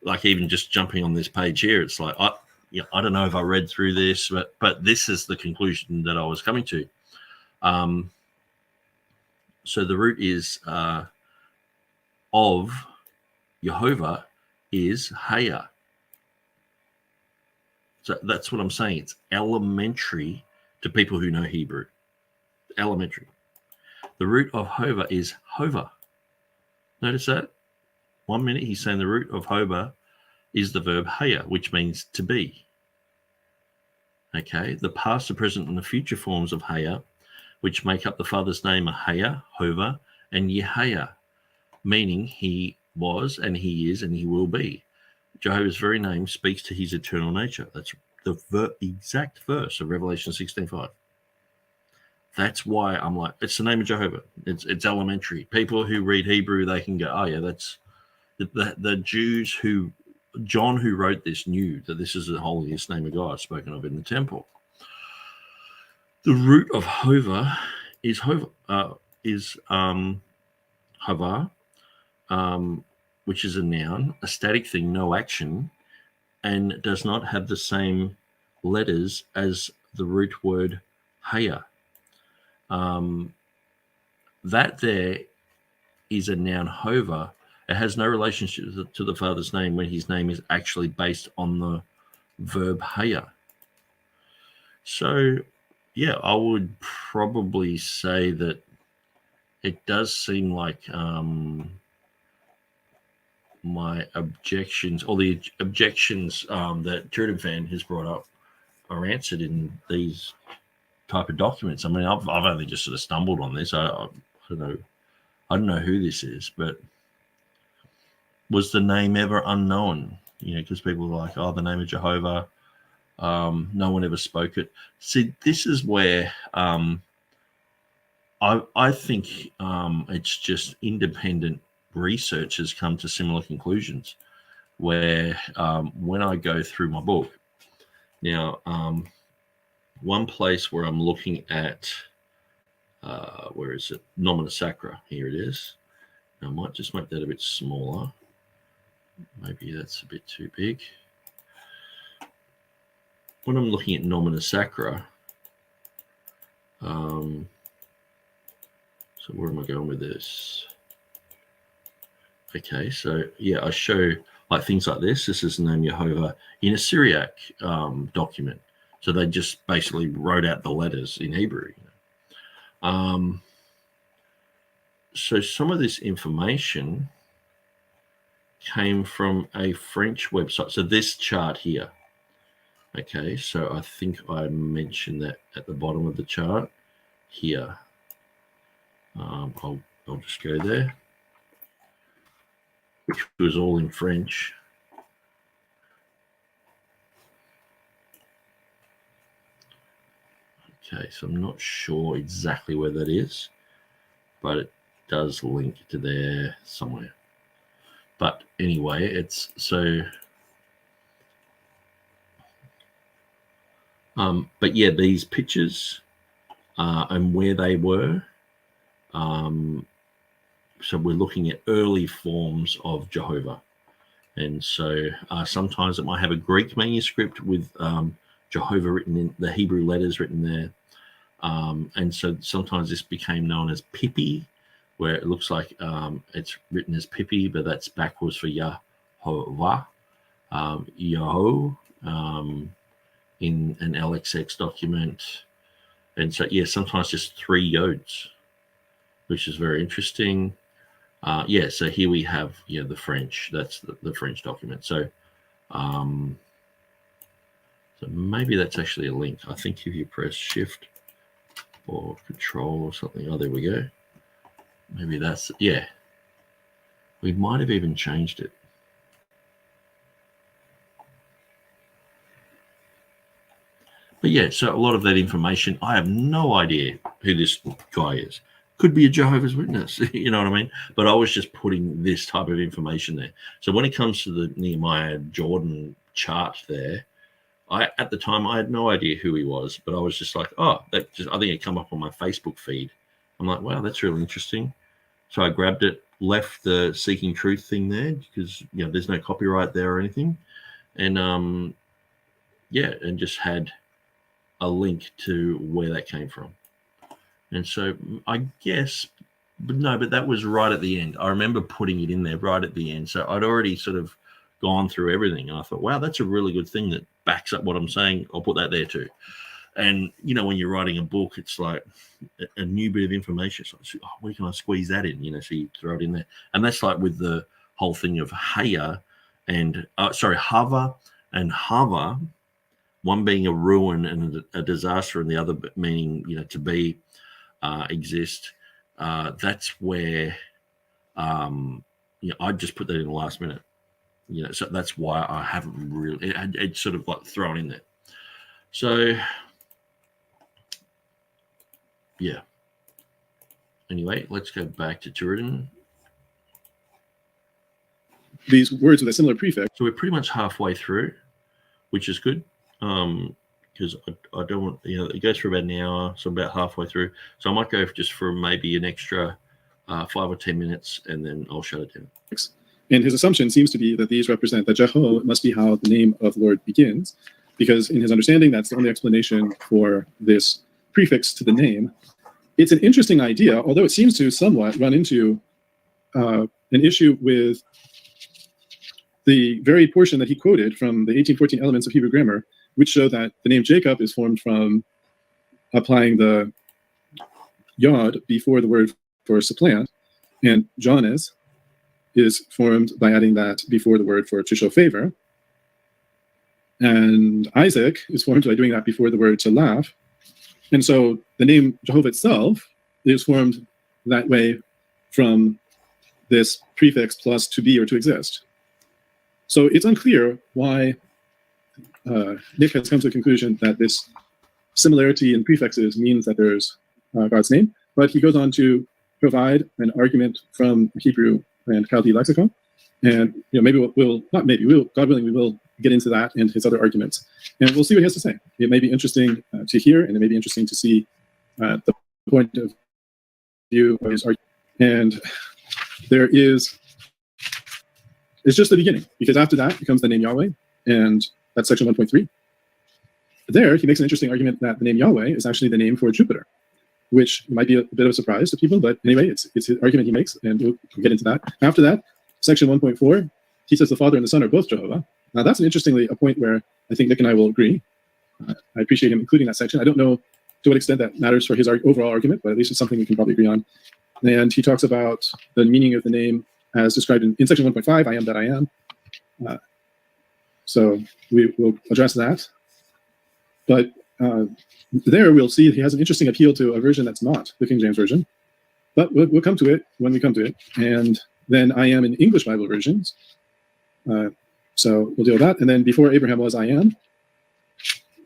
Like even just jumping on this page here, it's like, I don't know if I read through this, but this is the conclusion that I was coming to. So the root is of Jehovah is Haya. So that's what I'm saying. It's elementary to people who know Hebrew. Elementary. The root of Hova is Hova. Notice that? 1 minute he's saying the root of Hova is the verb Haya, which means to be. Okay, the past, the present, and the future forms of Haya, which make up the Father's name, are Haya, Hova, and Yehaya, meaning he was and he is and he will be. Jehovah's very name speaks to his eternal nature. That's the exact verse of Revelation 16:5. That's why I'm like, it's the name of Jehovah. It's elementary. People who read Hebrew, they can go, oh yeah, that's the Jews who, John who wrote this knew that this is the holiest name of God spoken of in the temple. The root of Hova is Hova, which is a noun, a static thing, no action, and does not have the same letters as the root word Haya. That there is a noun Hova. It has no relationship to the Father's name when his name is actually based on the verb Haya. So, yeah, I would probably say that it does seem like my objections, or the objections that TurretinFan has brought up, are answered in these type of documents. I mean, I've only just sort of stumbled on this. I don't know who this is, but was the name ever unknown? Because people are like, oh, the name of Jehovah. No one ever spoke it. See, this is where I think it's just independent research has come to similar conclusions, where when I go through my book, now one place where I'm looking at, where is it? Nomina Sacra. Here it is. I might just make that a bit smaller. Maybe that's a bit too big. When I'm looking at Nomina Sacra, so where am I going with this? Okay, so yeah, I show like things like this. This is the name Jehovah in a Syriac document. So they just basically wrote out the letters in Hebrew. So some of this information came from a French website. So this chart here. Okay, so I think I mentioned that at the bottom of the chart here. I'll just go there, which was all in French. Okay, so I'm not sure exactly where that is, but it does link to there somewhere. But anyway, it's so. But yeah, these pictures and where they were. So we're looking at early forms of Jehovah. And so sometimes it might have a Greek manuscript with Jehovah written in, the Hebrew letters written there. And so sometimes this became known as Pippi, where it looks like it's written as Pippi, but that's backwards for Yahovah, Yaho, in an LXX document. And so, yeah, sometimes just 3 yods, which is very interesting. Yeah, so here we have, the French. That's the French document. So, so maybe that's actually a link. I think if you press Shift or Control or something. Oh, there we go. Maybe that's, yeah. We might have even changed it. But yeah, so a lot of that information, I have no idea who this guy is. Could be a Jehovah's Witness, you know what I mean? But I was just putting this type of information there. So when it comes to the Nehemiah Jordan chart there, at the time I had no idea who he was, but I was just like, I think it come up on my Facebook feed. I'm like, wow, that's really interesting. So I grabbed it, left the Seeking Truth thing there because there's no copyright there or anything, and and just had a link to where that came from. And so I guess, but that was right at the end. I remember putting it in there right at the end. So I'd already sort of gone through everything. And I thought, wow, that's a really good thing that backs up what I'm saying. I'll put that there too. And, when you're writing a book, it's like a new bit of information. So where can I squeeze that in? So you throw it in there. And that's like with the whole thing of Hava and Hava, one being a ruin and a disaster and the other meaning, to be, exist. That's where I just put that in the last minute. So that's why I haven't really it's sort of like thrown in there. So yeah. Anyway, let's go back to Turretin.
These words with a similar prefix.
So we're pretty much halfway through, which is good. Because I don't want, it goes for about an hour, so about halfway through. So I might go just for maybe an extra 5 or 10 minutes, and then I'll shut it down.
And his assumption seems to be that these represent that Jeho must be how the name of Lord begins, because in his understanding, that's the only explanation for this prefix to the name. It's an interesting idea, although it seems to somewhat run into an issue with the very portion that he quoted from the 1814 Elements of Hebrew Grammar, which show that the name Jacob is formed from applying the yod before the word for supplant, and Jonas is formed by adding that before the word for to show favor, and Isaac is formed by doing that before the word to laugh. And so the name Jehovah itself is formed that way from this prefix plus to be or to exist. So it's unclear why Nick has come to the conclusion that this similarity in prefixes means that there's God's name, but he goes on to provide an argument from Hebrew and Chaldee lexicon, and maybe God willing, we will get into that and his other arguments, and we'll see what he has to say. It may be interesting to hear, and it may be interesting to see the point of view of his argument. And it's just the beginning, because after that becomes the name Yahweh, and that's section 1.3. There, he makes an interesting argument that the name Yahweh is actually the name for Jupiter, which might be a bit of a surprise to people, but anyway, it's his argument he makes, and we'll get into that. After that, section 1.4, he says the Father and the Son are both Jehovah. Now, that's a point where I think Nick and I will agree. I appreciate him including that section. I don't know to what extent that matters for his overall argument, but at least it's something we can probably agree on. And he talks about the meaning of the name as described in section 1.5, I am that I am. So we will address that. But there we'll see he has an interesting appeal to a version that's not the King James Version. But we'll come to it when we come to it. And then I am in English Bible versions. So we'll deal with that. And then before Abraham was I am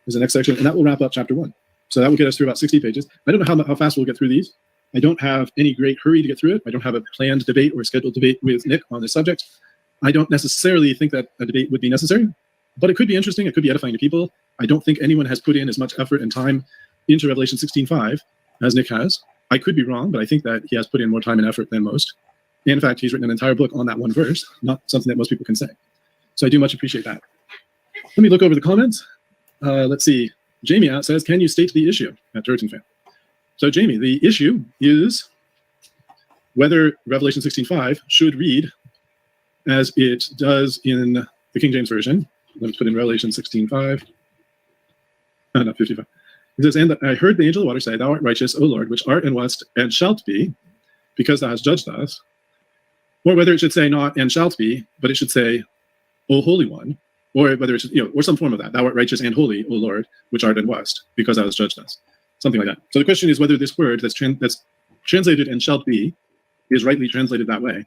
is the next section. And that will wrap up chapter 1. So that will get us through about 60 pages. I don't know how fast we'll get through these. I don't have any great hurry to get through it. I don't have a planned debate or scheduled debate with Nick on this subject. I don't necessarily think that a debate would be necessary, but it could be interesting. It could be edifying to people. I don't think anyone has put in as much effort and time into Revelation 16:5 as Nick has. I could be wrong, but I think that he has put in more time and effort than most. And in fact, he's written an entire book on that one verse, not something that most people can say. So I do much appreciate that. Let me look over the comments. Let's see. Jamie says, can you state the issue at TurretinFan? So Jamie, the issue is whether Revelation 16:5 should read as it does in the King James Version. Let me put in Revelation 16:5. Not 55. It says, and I heard the angel of the water say, thou art righteous, O Lord, which art and wast and shalt be, because thou hast judged us. Or whether it should say not and shalt be, but it should say, O Holy One, or whether it should, or some form of that. Thou art righteous and holy, O Lord, which art and wast, because thou hast judged us. Something like that. So the question is whether this word that's translated and shalt be is rightly translated that way.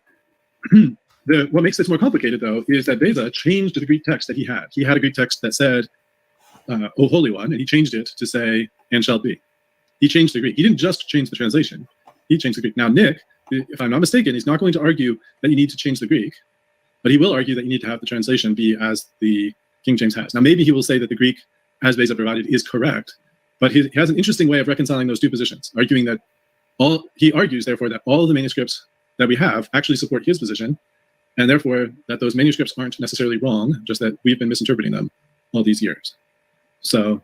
What makes this more complicated, though, is that Beza changed the Greek text that he had. He had a Greek text that said, O Holy One, and he changed it to say, and shall be. He changed the Greek. He didn't just change the translation. He changed the Greek. Now, Nick, if I'm not mistaken, he's not going to argue that you need to change the Greek, but he will argue that you need to have the translation be as the King James has. Now, maybe he will say that the Greek, as Beza provided, is correct, but he has an interesting way of reconciling those two positions, arguing that he argues, therefore, that all of the manuscripts that we have actually support his position, and therefore that those manuscripts aren't necessarily wrong, just that we've been misinterpreting them all these years. So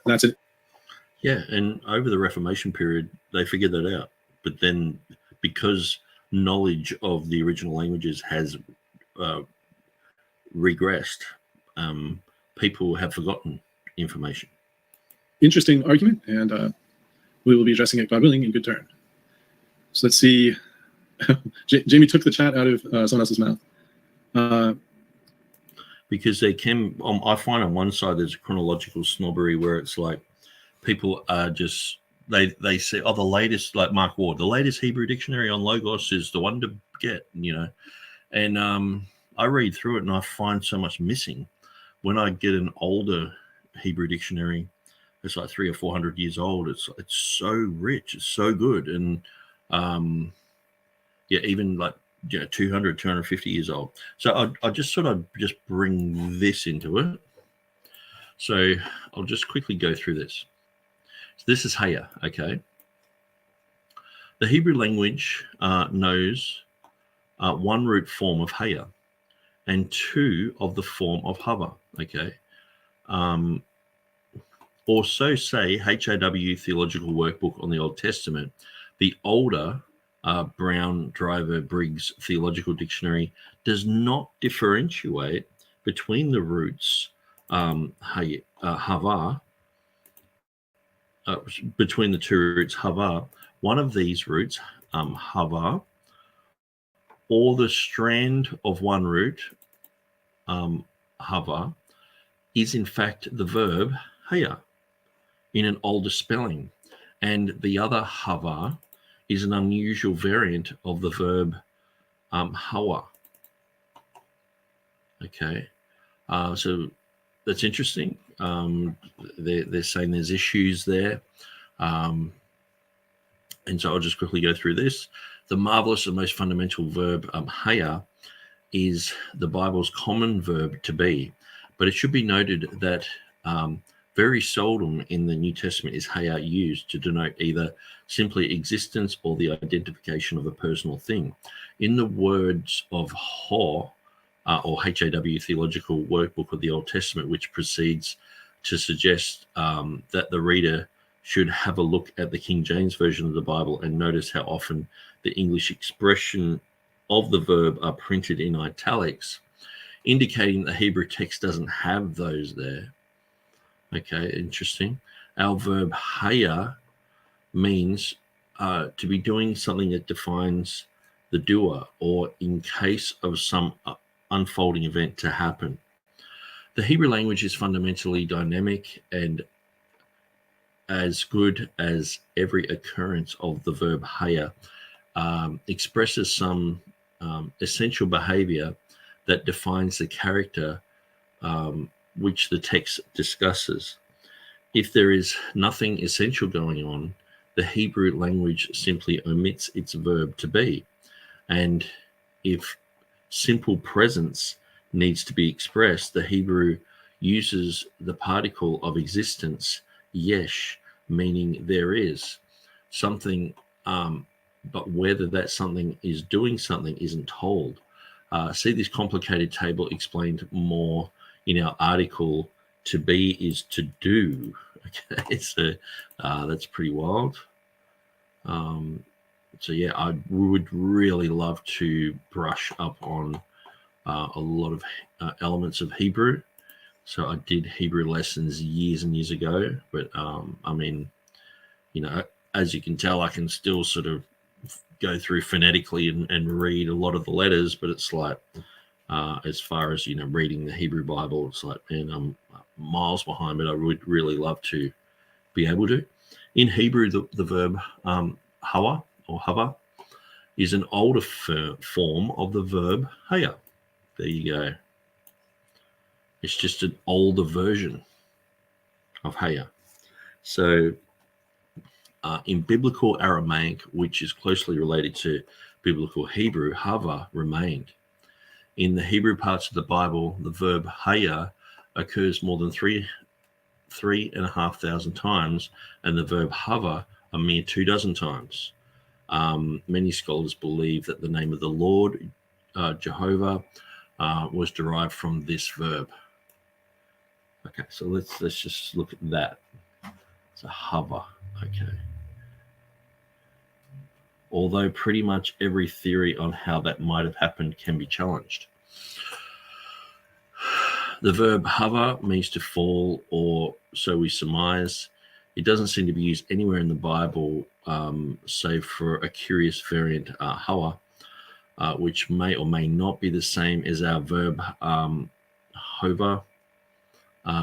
that's it.
Yeah, and over the Reformation period, they figured that out. But then, because knowledge of the original languages has regressed, people have forgotten information.
Interesting argument, and we will be addressing it, God willing, in good turn. So let's see. Jamie took the chat out of someone else's mouth.
Because they can, I find on one side there's a chronological snobbery where it's like people are just, they say, oh, the latest, like Mark Ward, the latest Hebrew dictionary on Logos is the one to get, you know. And I read through it and I find so much missing. When I get an older Hebrew dictionary, it's like 300 or 400 years old. It's so rich, it's so good, and yeah, even like 200, 250 years old. So I just sort of just bring this into it. So I'll just quickly go through this. So this is Haya, okay. The Hebrew language knows one root form of Haya and two of the form of Hava, okay. Or so say HAW Theological Workbook on the Old Testament. The older Brown Driver Briggs Theological Dictionary does not differentiate between the roots Hava, between the two roots Hava. One of these roots, Hava, or the strand of one root, Hava, is in fact the verb Haya in an older spelling, and the other Hava is an unusual variant of the verb Hawa. Okay, so that's interesting. They're saying there's issues there, and so I'll just quickly go through this. The marvelous and most fundamental verb Haya is the Bible's common verb to be, but it should be noted that very seldom in the New Testament is Haya used to denote either simply existence or the identification of a personal thing. In the words of Ho, or HAW Theological Workbook of the Old Testament, which proceeds to suggest that the reader should have a look at the King James Version of the Bible and notice how often the English expression of the verb are printed in italics, indicating the Hebrew text doesn't have those there. Okay, interesting. Our verb Haya means to be doing something that defines the doer, or in case of some unfolding event to happen. The Hebrew language is fundamentally dynamic, and as good as every occurrence of the verb Haya expresses some essential behavior that defines the character which the text discusses. If there is nothing essential going on, the Hebrew language simply omits its verb to be. And if simple presence needs to be expressed, the Hebrew uses the particle of existence, yesh, meaning there is something, but whether that something is doing something isn't told. See this complicated table explained more in our article. To be is to do. Okay, so that's pretty wild. So yeah, I would really love to brush up on a lot of elements of Hebrew. So I did Hebrew lessons years and years ago, but I mean, you know, as you can tell, I can still sort of go through phonetically and read a lot of the letters, but it's like, as far as, you know, reading the Hebrew Bible, it's like, man, I'm miles behind, but I would really love to be able to. In Hebrew, the verb hawa or hava is an older form of the verb haya. There you go. It's just an older version. of haya. So in biblical Aramaic, which is closely related to biblical Hebrew, hava remained. In the Hebrew parts of the Bible, the verb haya occurs more than 3,500 times, and the verb hava a mere 24 times. Many scholars believe that the name of the Lord, Jehovah, was derived from this verb. Okay, so let's just look at that. It's a hava. Okay. Although pretty much every theory on how that might have happened can be challenged. The verb hava means to fall, or so we surmise. It doesn't seem to be used anywhere in the Bible, save for a curious variant, hawa, which may or may not be the same as our verb hova.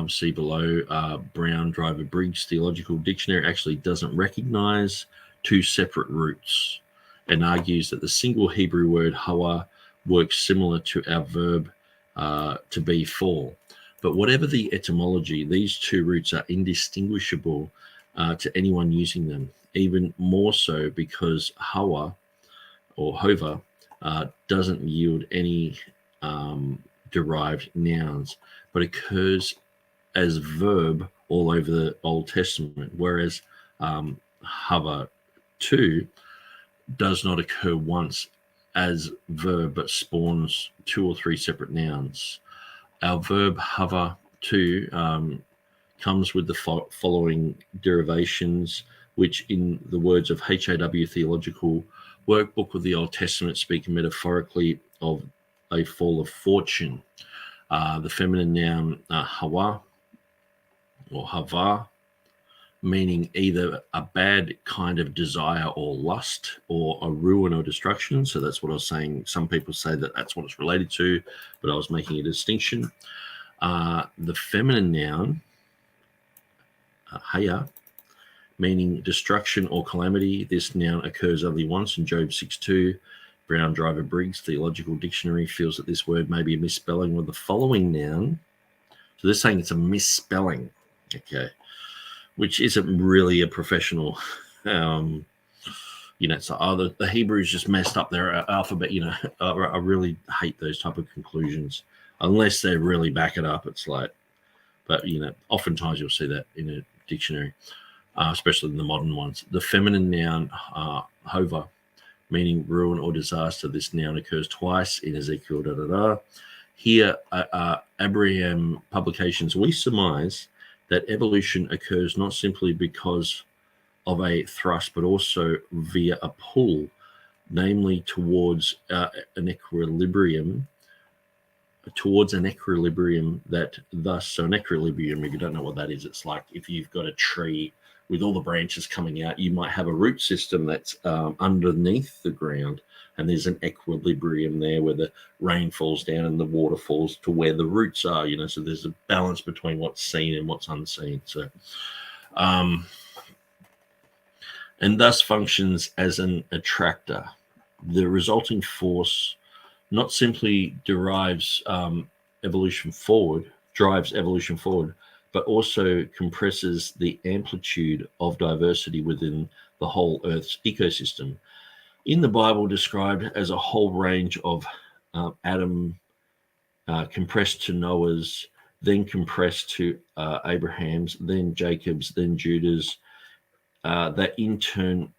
See below. Brown Driver Briggs Theological Dictionary actually doesn't recognize two separate roots and argues that the single Hebrew word hawa works similar to our verb to be fall. But whatever the etymology, these two roots are indistinguishable to anyone using them, even more so because hawa or hova doesn't yield any derived nouns, but occurs as verb all over the Old Testament, whereas hava too does not occur once as verb, but spawns 2 or 3 separate nouns. Our verb hava too comes with the following derivations, which in the words of HAW Theological Workbook of the Old Testament speak metaphorically of a fall of fortune. The feminine noun hawa or hava, meaning either a bad kind of desire or lust, or a ruin or destruction. So that's what I was saying. Some people say that that's what it's related to, but I was making a distinction. The feminine noun, haya, meaning destruction or calamity. This noun occurs only once in Job 6:2. Brown Driver Briggs Theological Dictionary feels that this word may be a misspelling of the following noun. So they're saying it's a misspelling, okay, which isn't really a professional, so the Hebrews just messed up their alphabet, I really hate those type of conclusions, unless they really back it up. It's like, but, oftentimes you'll see that in a dictionary, especially in the modern ones. The feminine noun, hova, meaning ruin or disaster. This noun occurs twice in Ezekiel, Here, Abraham Publications, we surmise that evolution occurs not simply because of a thrust, but also via a pull, namely towards an equilibrium. That thus, so an equilibrium, if you don't know what that is, it's like if you've got a tree with all the branches coming out, you might have a root system that's underneath the ground, and there's an equilibrium there where the rain falls down and the water falls to where the roots are, so there's a balance between what's seen and what's unseen. So, and thus functions as an attractor. The resulting force not simply drives evolution forward, but also compresses the amplitude of diversity within the whole Earth's ecosystem. In the Bible, described as a whole range of Adam compressed to Noah's, then compressed to Abraham's, then Jacob's, then Judah's. That in turn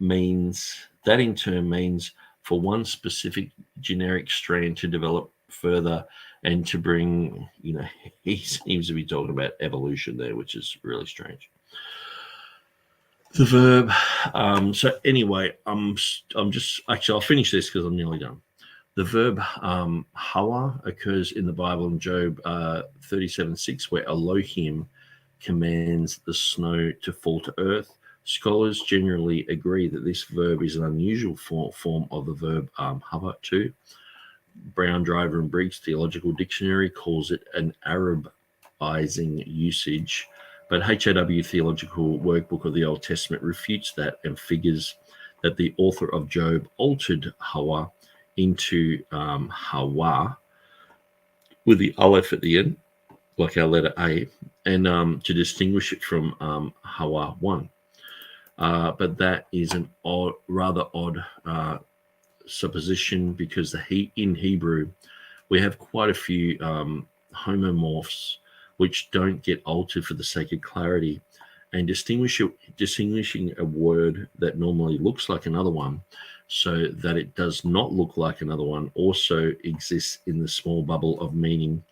means for one specific generic strand to develop further and to bring, he seems to be talking about evolution there, which is really strange. The verb. So anyway, I'll finish this because I'm nearly done. The verb hawa occurs in the Bible in Job 37:6, where Elohim commands the snow to fall to earth. Scholars generally agree that this verb is an unusual form of the verb hava too. Brown Driver and Briggs Theological Dictionary calls it an Arabizing usage, but HAW Theological Workbook of the Old Testament refutes that and figures that the author of Job altered hawa into hawa with the aleph at the end like our letter A, and to distinguish it from Hawa 1. But that is an rather odd supposition, because in Hebrew we have quite a few homomorphs which don't get altered for the sake of clarity, and distinguishing a word that normally looks like another one so that it does not look like another one also exists in the small bubble of meaning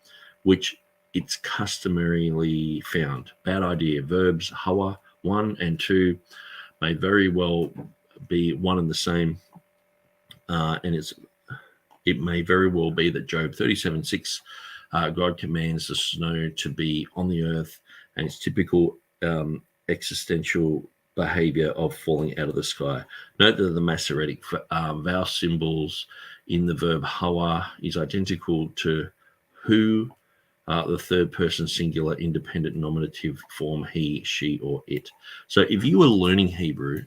which it's customarily found. Bad idea. Verbs Hawa 1 and 2 may very well be one and the same, and it may very well be that Job 37:6, God commands the snow to be on the earth, and it's typical existential behavior of falling out of the sky. Note that the Masoretic vowel symbols in the verb hawa is identical to who, the third person singular independent nominative form he, she, or it. So if you were learning Hebrew,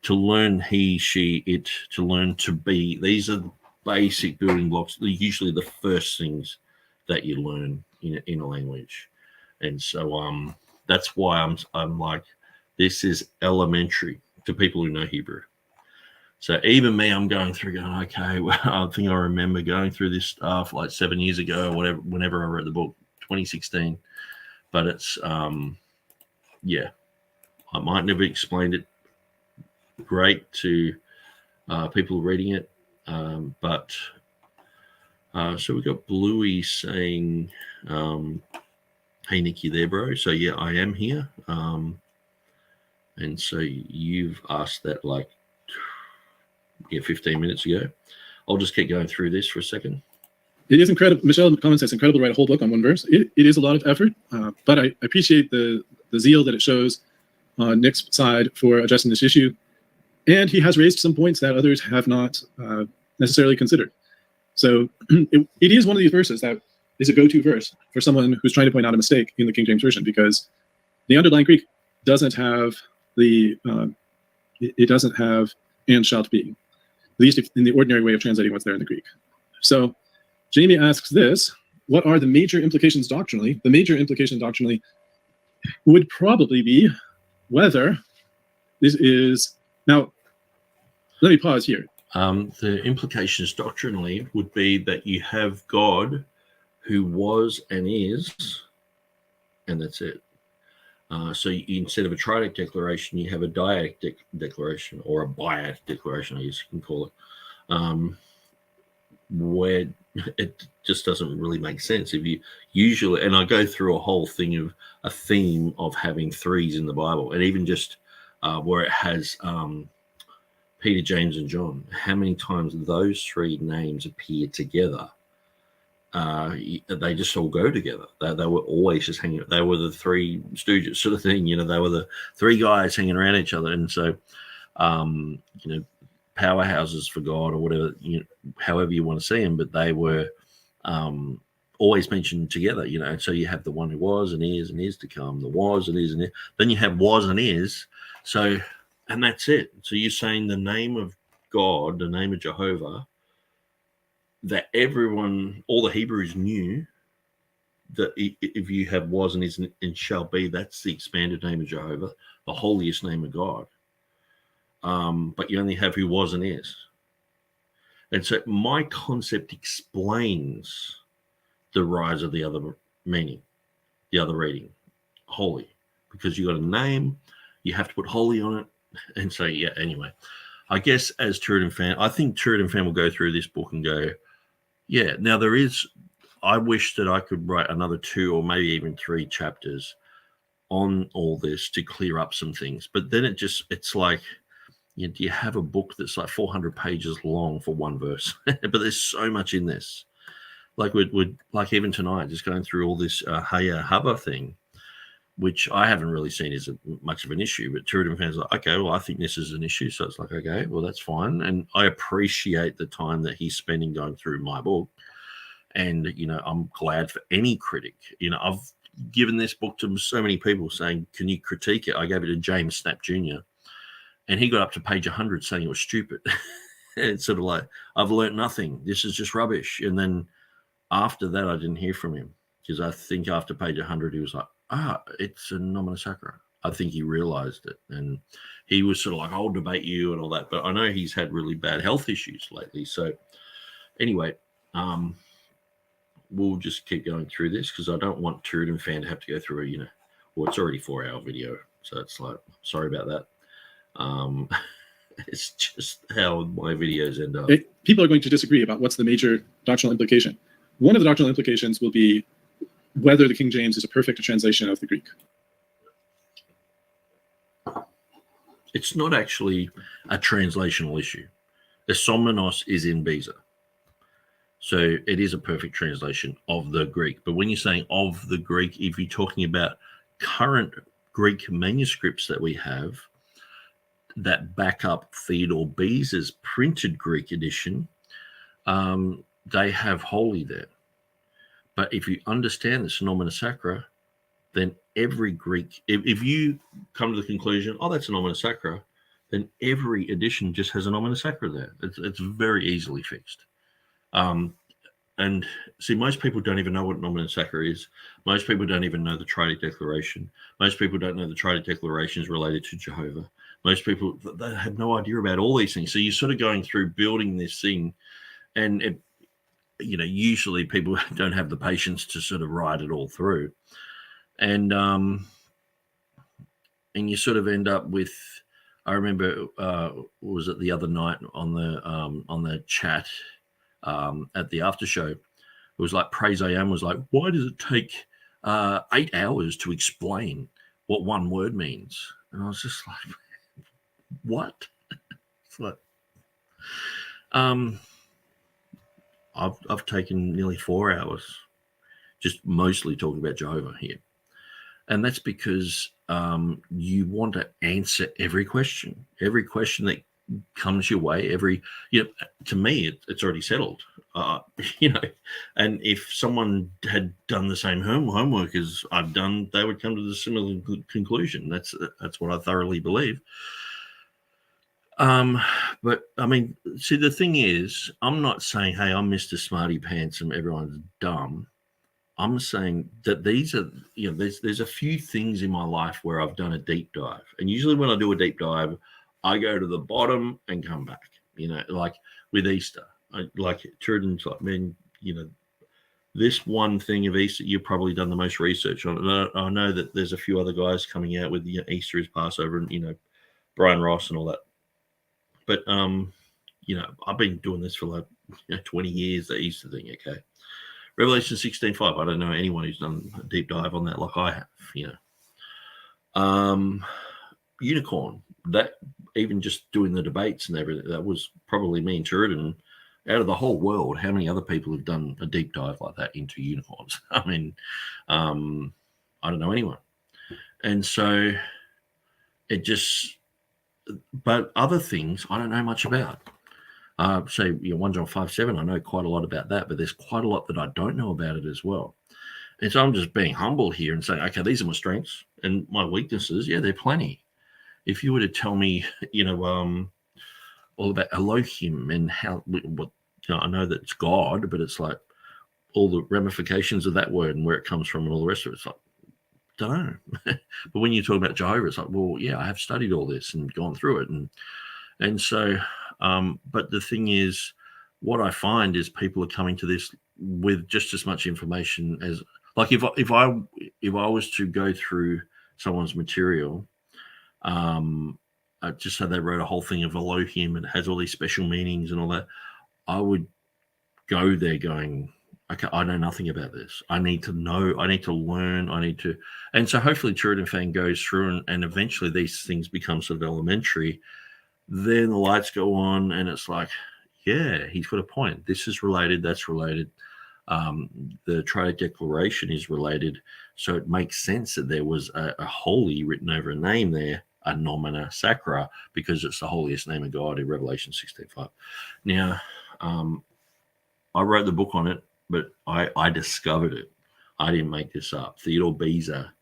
to learn he, she, it, to learn to be, these are basic building blocks, usually the first things that you learn in a language. And so that's why I'm like, this is elementary to people who know Hebrew. So even me, I'm going through going, okay, well, I think I remember going through this stuff like 7 years ago or whatever, whenever I wrote the book, 2016. But it's, yeah, I might never explained it great to people reading it. But so we got Bluey saying, hey, Nick, you there, bro? So, yeah, I am here. And so you've asked that like, 15 minutes ago. I'll just keep going through this for a second.
It is incredible. Michelle in the comments says, incredible to write a whole book on one verse. It is a lot of effort, but I appreciate the zeal that it shows on Nick's side for addressing this issue. And he has raised some points that others have not necessarily considered. So it is one of these verses that is a go-to verse for someone who's trying to point out a mistake in the King James Version, because the underlying Greek doesn't have it doesn't have and shalt be, at least in the ordinary way of translating what's there in the Greek. So Jamie asks this: what are the major implications doctrinally? The major implication doctrinally would probably be whether this is, now let me pause here.
The implications doctrinally would be that you have God who was and is, and that's it. So instead of a triadic declaration, you have a dyadic declaration, or a biadic declaration, I guess you can call it, where it just doesn't really make sense. If you usually, and I go through a whole thing of a theme of having threes in the Bible, and even just where it has Peter, James, and John, how many times those three names appear together? They just all go together. They were always just hanging. They were the three stooges sort of thing. They were the three guys hanging around each other. And so, powerhouses for God, or whatever, however you want to see them, but they were always mentioned together. So you have the one who was and is to come, the was and is and is. Then you have was and is. So, and that's it. So you're saying the name of God, the name of Jehovah, that everyone, all the Hebrews knew that if you have was and is and shall be, that's the expanded name of Jehovah, the holiest name of God. But you only have who was and is. And so my concept explains the rise of the other meaning, the other reading, holy, because you got a name, you have to put holy on it. And so, yeah, anyway, I guess as TurretinFan, I think TurretinFan will go through this book and go, yeah, now I wish that I could write another 2 or maybe even 3 chapters on all this to clear up some things. But then it's like, do you have a book that's like 400 pages long for one verse? But there's so much in this. Like like even tonight, just going through all this Haya Haba thing, which I haven't really seen as much of an issue. But TurretinFan's like, okay, well, I think this is an issue. So it's like, okay, well, that's fine. And I appreciate the time that he's spending going through my book. And, I'm glad for any critic. I've given this book to so many people saying, can you critique it? I gave it to James Snap Jr. And he got up to page 100 saying it was stupid. And it's sort of like, I've learned nothing. This is just rubbish. And then after that, I didn't hear from him. because I think after page 100, he was like, it's a nomina sacra. I think he realized it, and he was sort of like, I'll debate you and all that. But I know he's had really bad health issues lately. So anyway, we'll just keep going through this because I don't want TurretinFan to have to go through well, it's already 4-hour video. So it's like, sorry about that. It's just how my videos end up.
People are going to disagree about what's the major doctrinal implication. One of the doctrinal implications will be whether the King James is a perfect translation of the Greek.
It's not actually a translational issue. The Somenos is in Beza. So it is a perfect translation of the Greek. But when you're saying of the Greek, if you're talking about current Greek manuscripts that we have that back up Theodore Beza's printed Greek edition, they have holy there. But if you understand the nomina sacra, then every Greek, if you come to the conclusion, that's a nomina sacra, then every edition just has a nomina sacra there. It's very easily fixed. And see, most people don't even know what nomina sacra is. Most people don't even know the Triadic Declaration. Most people don't know the Triadic Declaration is related to Jehovah. Most people, they have no idea about all these things. So you're sort of going through building this thing, and usually people don't have the patience to sort of write it all through. And you sort of end up with, I remember, was it the other night on the chat at the after show, it was like Praise I Am was like, why does it take 8 hours to explain what one word means? And I was just like, what? It's like, I've taken nearly 4 hours just mostly talking about Jehovah here. And that's because you want to answer every question that comes your way. To me, it's already settled, and if someone had done the same homework as I've done, they would come to the similar conclusion. That's what I thoroughly believe. But I mean, see, the thing is, I'm not saying, hey, I'm Mr. Smarty Pants and everyone's dumb. I'm saying that these are, there's a few things in my life where I've done a deep dive. And usually when I do a deep dive, I go to the bottom and come back, like with Easter. Turretin's like, man, this one thing of Easter, you've probably done the most research on it. I know that there's a few other guys coming out with Easter is Passover and, Bryan Ross and all that. But, I've been doing this for like 20 years, the Easter thing, okay? Revelation 16:5, I don't know anyone who's done a deep dive on that like I have, Unicorn, that even just doing the debates and everything, that was probably me and Turretin. Out of the whole world, how many other people have done a deep dive like that into unicorns? I mean, I don't know anyone. And so it just, but other things I don't know much about. Say 1 John 5:7, I know quite a lot about that, but there's quite a lot that I don't know about it as well. And so I'm just being humble here and saying, okay, these are my strengths and my weaknesses. Yeah, they're plenty. If you were to tell me, all about Elohim and how, I know that it's God, but it's like all the ramifications of that word and where it comes from and all the rest of it, it's like, don't know. But when you talk about Jehovah, it's like, well, yeah, I have studied all this and gone through it. And so, but the thing is, what I find is people are coming to this with just as much information as, like, if I was to go through someone's material, just so they wrote a whole thing of Elohim and it has all these special meanings and all that, I would go there going, okay, I know nothing about this. I need to know, I need to learn, and so hopefully TurretinFan goes through and eventually these things become sort of elementary. Then the lights go on and it's like, yeah, he's got a point. This is related, that's related. The Triadic Declaration is related. So it makes sense that there was a holy written over a name there, a nomina sacra, because it's the holiest name of God in Revelation 16:5. Now, I wrote the book on it, but I discovered it. I didn't make this up. Theodore Beza,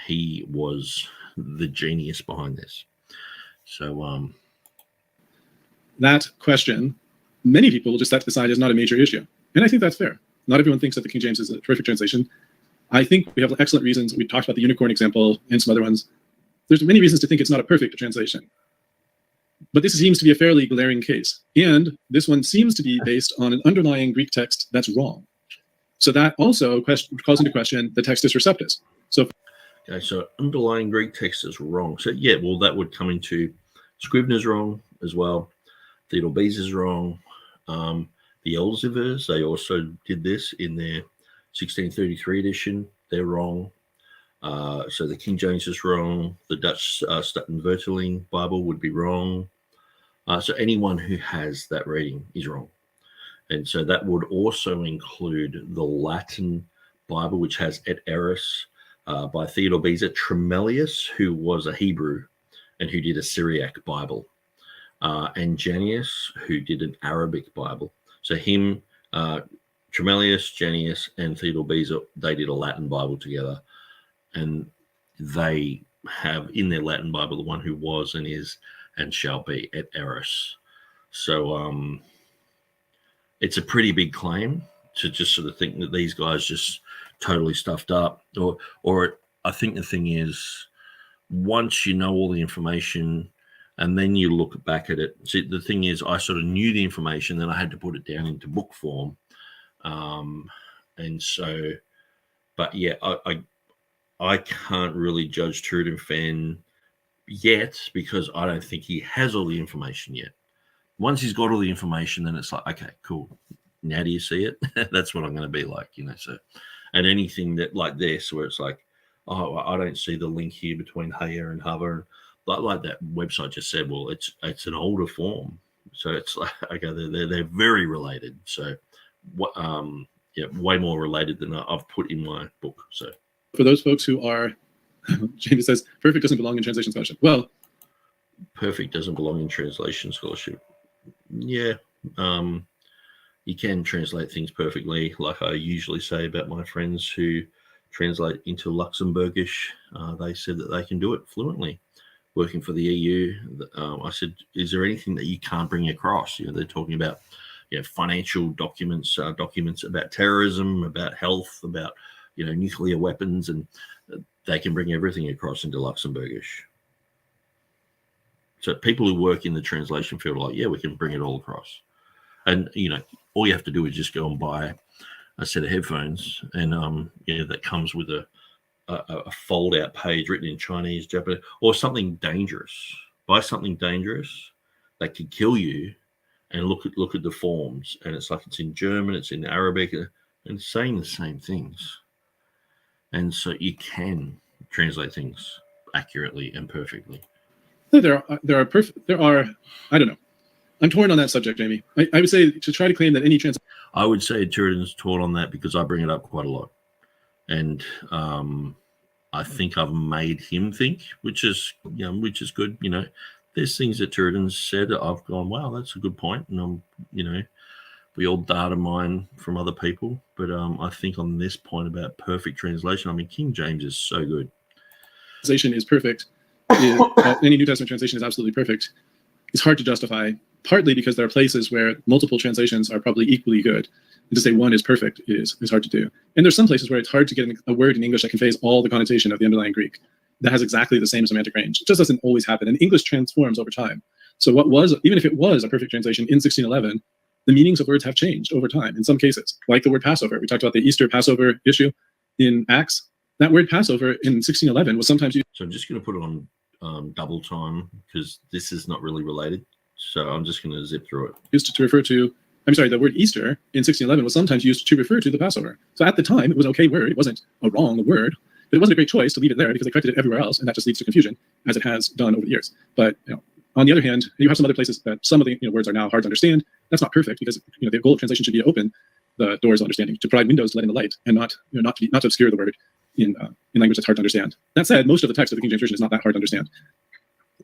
he was the genius behind this. So
that question, many people will just set aside as not a major issue. And I think that's fair. not everyone thinks that the King James is a terrific translation. I think we have excellent reasons. We talked about the unicorn example and some other ones. There's many reasons to think it's not a perfect translation. But this seems to be a fairly glaring case. And this one seems to be based on an underlying Greek text that's wrong. So that also calls into question the Textus Receptus. So,
okay, so underlying Greek text is wrong. So yeah, well, that would come into Scrivener's wrong as well. Theodore Beza is wrong. The Elzevers, they also did this in their 1633 edition. They're wrong. So the King James is wrong. The Dutch Statenvertaling Bible would be wrong. So anyone who has that reading is wrong. And so that would also include the Latin Bible, which has Et Eris by Theodore Beza, Tremellius, who was a Hebrew and who did a Syriac Bible, and Janius, who did an Arabic Bible. So him, Tremellius, Janius, and Theodore Beza, they did a Latin Bible together. And they have in their Latin Bible the one who was and is and shall be, Et Eris. So it's a pretty big claim to just sort of think that these guys just totally stuffed up. Or I think the thing is, once you know all the information and then you look back at it, see, the thing is, I sort of knew the information, then I had to put it down into book form. And so, but yeah, I can't really judge TurretinFan yet because I don't think he has all the information yet. Once he's got all the information, then it's like, okay, cool. Now do you see it? That's what I'm going to be like, you know. So, and anything that like this, where it's like, oh, I don't see the link here between Haya and Hover, like that website just said. Well, it's an older form, so it's like, okay, they're very related. So, what yeah, way more related than I've put in my book. So,
for those folks who are, James says, perfect doesn't belong in translation scholarship. Well,
perfect doesn't belong in translation scholarship. Yeah, you can translate things perfectly, like I usually say about my friends who translate into Luxembourgish. They said that they can do it fluently. Working for the EU, I said, is there anything that you can't bring across? You know, they're talking about, you know, financial documents, documents about terrorism, about health, about, you know, nuclear weapons, and they can bring everything across into Luxembourgish. So people who work in the translation field are like, yeah, we can bring it all across. And, you know, all you have to do is just go and buy a set of headphones, and, you know, that comes with a fold-out page written in Chinese, Japanese, or something dangerous. Buy something dangerous that could kill you, and look at the forms. And it's like it's in German, it's in Arabic, and it's saying the same things. And so you can translate things accurately and perfectly.
There are, I don't know. I'm torn on that subject, Jamie. I would say to try to claim that any
I would say Turretin's torn on that because I bring it up quite a lot. And I think I've made him think, which is good. You know, there's things that Turretin's said that I've gone, wow, that's a good point. And you know, we all data mine from other people. But I think on this point about perfect translation, I mean, King James is so good.
Translation is perfect. Any New Testament translation is absolutely perfect. It's hard to justify, partly because there are places where multiple translations are probably equally good. And to say one is perfect is hard to do. And there's some places where it's hard to get a word in English that conveys all the connotation of the underlying Greek, that has exactly the same semantic range. It just doesn't always happen. And English transforms over time. So even if it was a perfect translation in 1611, the meanings of words have changed over time in some cases, like the word Passover. We talked about the Easter Passover issue in Acts. That word Passover in 1611 was sometimes used.
So I'm just going to put it on double time because this is not really related. So I'm just going to zip through it.
Used to refer to, the word Easter in 1611 was sometimes used to refer to the Passover. So at the time, it was an okay word. It wasn't a wrong word, but it wasn't a great choice to leave it there because they corrected it everywhere else, and that just leads to confusion, as it has done over the years. But on the other hand, you have some other places that some of the words are now hard to understand. That's not perfect because the goal of translation should be to open the doors of understanding, to provide windows to let in the light, and not to obscure the word in language that's hard to understand. That said, most of the text of the King James Version is not that hard to understand.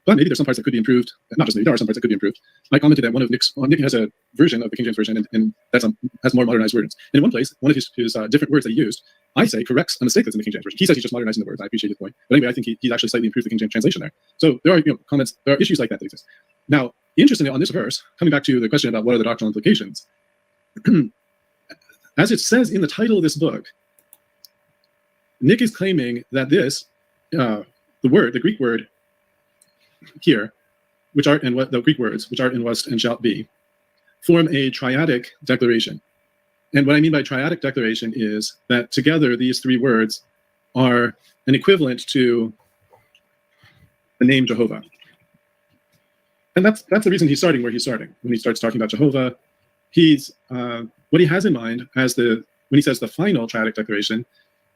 But maybe there's some parts that could be improved. Not just maybe, there are some parts that could be improved. I commented that one of Nick has a version of the King James Version, and that's has more modernized words. And in one place, one of his different words that he used, I say corrects a mistake that's in the King James Version. He says he's just modernizing the words. I appreciate his point. But anyway, I think he's actually slightly improved the King James translation there. So there are comments, there are issues like that exist. Now, interestingly, on this verse, coming back to the question about what are the doctrinal implications, as it says in the title of this book, Nick is claiming that this, the Greek word here, which are in what the Greek words, which are in was and shalt be, form a triadic declaration. And what I mean by triadic declaration is that together these three words are an equivalent to the name Jehovah. And that's the reason he's starting where he's starting. When he starts talking about Jehovah, he's what he has in mind as when he says the final triadic declaration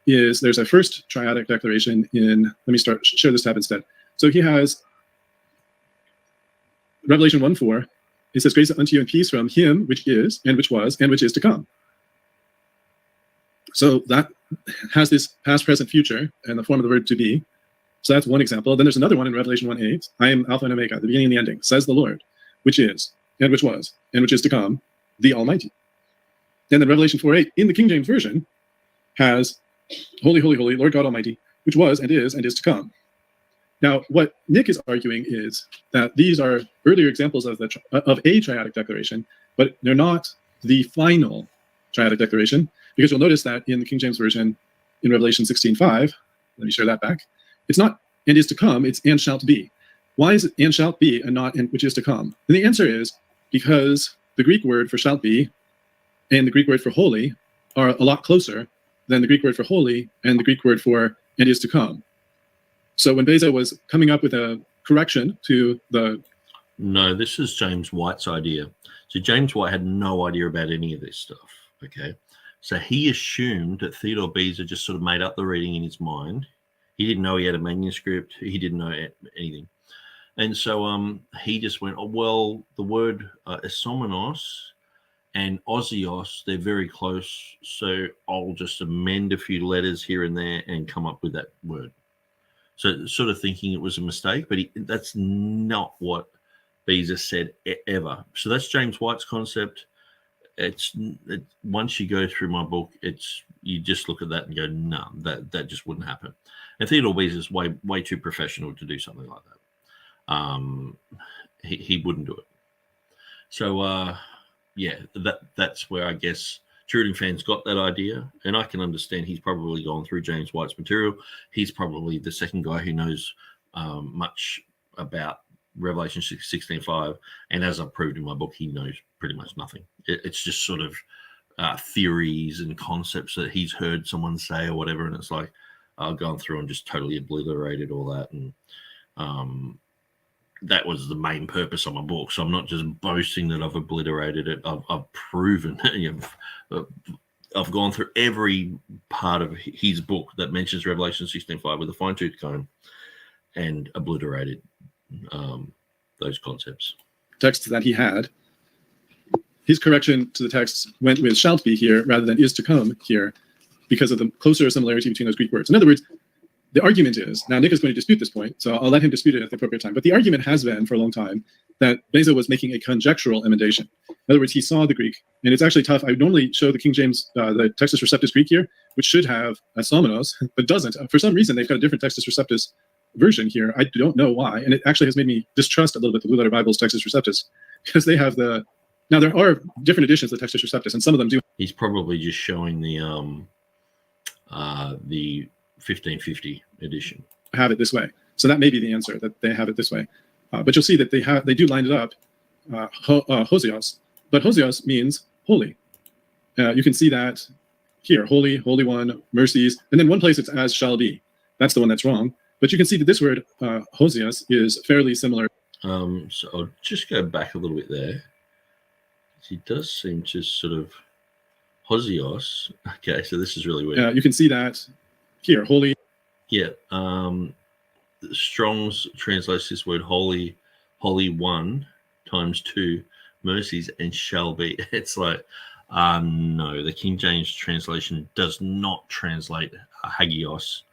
is there's a first triadic declaration in, let me share this tab instead. So he has Revelation 1:4. It says, grace unto you and peace from him which is, and which was, and which is to come. So that has this past, present, future in the form of the word to be. So that's one example. Then there's another one in Revelation 1:8. I am Alpha and Omega, the beginning and the ending, says the Lord, which is, and which was, and which is to come, the Almighty. And then Revelation 4:8 in the King James Version has, holy, holy, holy, Lord God Almighty, which was and is to come. Now, what Nick is arguing is that these are earlier examples of a triadic declaration, but they're not the final triadic declaration, because you'll notice that in the King James Version, in Revelation 16:5, let me share that back, it's not and is to come, it's and shalt be. Why is it and shalt be and not and which is to come? And the answer is because the Greek word for shalt be and the Greek word for holy are a lot closer than the Greek word for holy and the Greek word for and is to come. So when Beza was coming up with a correction to the...
No, this is James White's idea. So James White had no idea about any of this stuff, okay? So he assumed that Theodore Beza just sort of made up the reading in his mind. He didn't know he had a manuscript. He didn't know anything. And so he just went, oh, well, the word esomenos and osios, they're very close. So I'll just amend a few letters here and there and come up with that word. So sort of thinking it was a mistake, but that's not what Beza said ever. So that's James White's concept. Once you go through my book, you just look at that and go, no, that just wouldn't happen. And Theodore Beza is way too professional to do something like that. He wouldn't do it. So yeah, that's where I guess TurretinFan's got that idea, and I can understand he's probably gone through James White's material. He's probably the second guy who knows much about Revelation 16:5, and as I've proved in my book, he knows pretty much nothing. It's just sort of theories and concepts that he's heard someone say or whatever, and it's like I've gone through and just totally obliterated all that, and that was the main purpose of my book. So I'm not just boasting that I've obliterated it. I've proven it. I've gone through every part of his book that mentions Revelation 16:5 with a fine-tooth comb and obliterated those concepts.
Text that he had, his correction to the text went with shalt be here rather than is to come here because of the closer similarity between those Greek words. In other words, the argument is, now Nick is going to dispute this point, so I'll let him dispute it at the appropriate time, but the argument has been for a long time that Beza was making a conjectural emendation. In other words, he saw the Greek, and it's actually tough. I would normally show the King James, the Textus Receptus Greek here, which should have esomenos, but doesn't. For some reason, they've got a different Textus Receptus version here. I don't know why, and it actually has made me distrust a little bit the Blue Letter Bible's Textus Receptus, because they have now there are different editions of Textus Receptus, and some of them do.
He's probably just showing the 1550 edition.
Have it this way. So that may be the answer, that they have it this way. But you'll see that they do line it up, Hosios, but Hosios means holy. You can see that here, holy, holy one, mercies, and then one place it's as shall be. That's the one that's wrong. But you can see that this word, Hosios, is fairly similar.
So I'll just go back a little bit there. He does seem to sort of Hosios. Okay, so this is really weird.
You can see that here, holy.
Yeah. Strong's translates this word holy one times 2 mercies and shall be. It's like, no, the King James translation does not translate hagios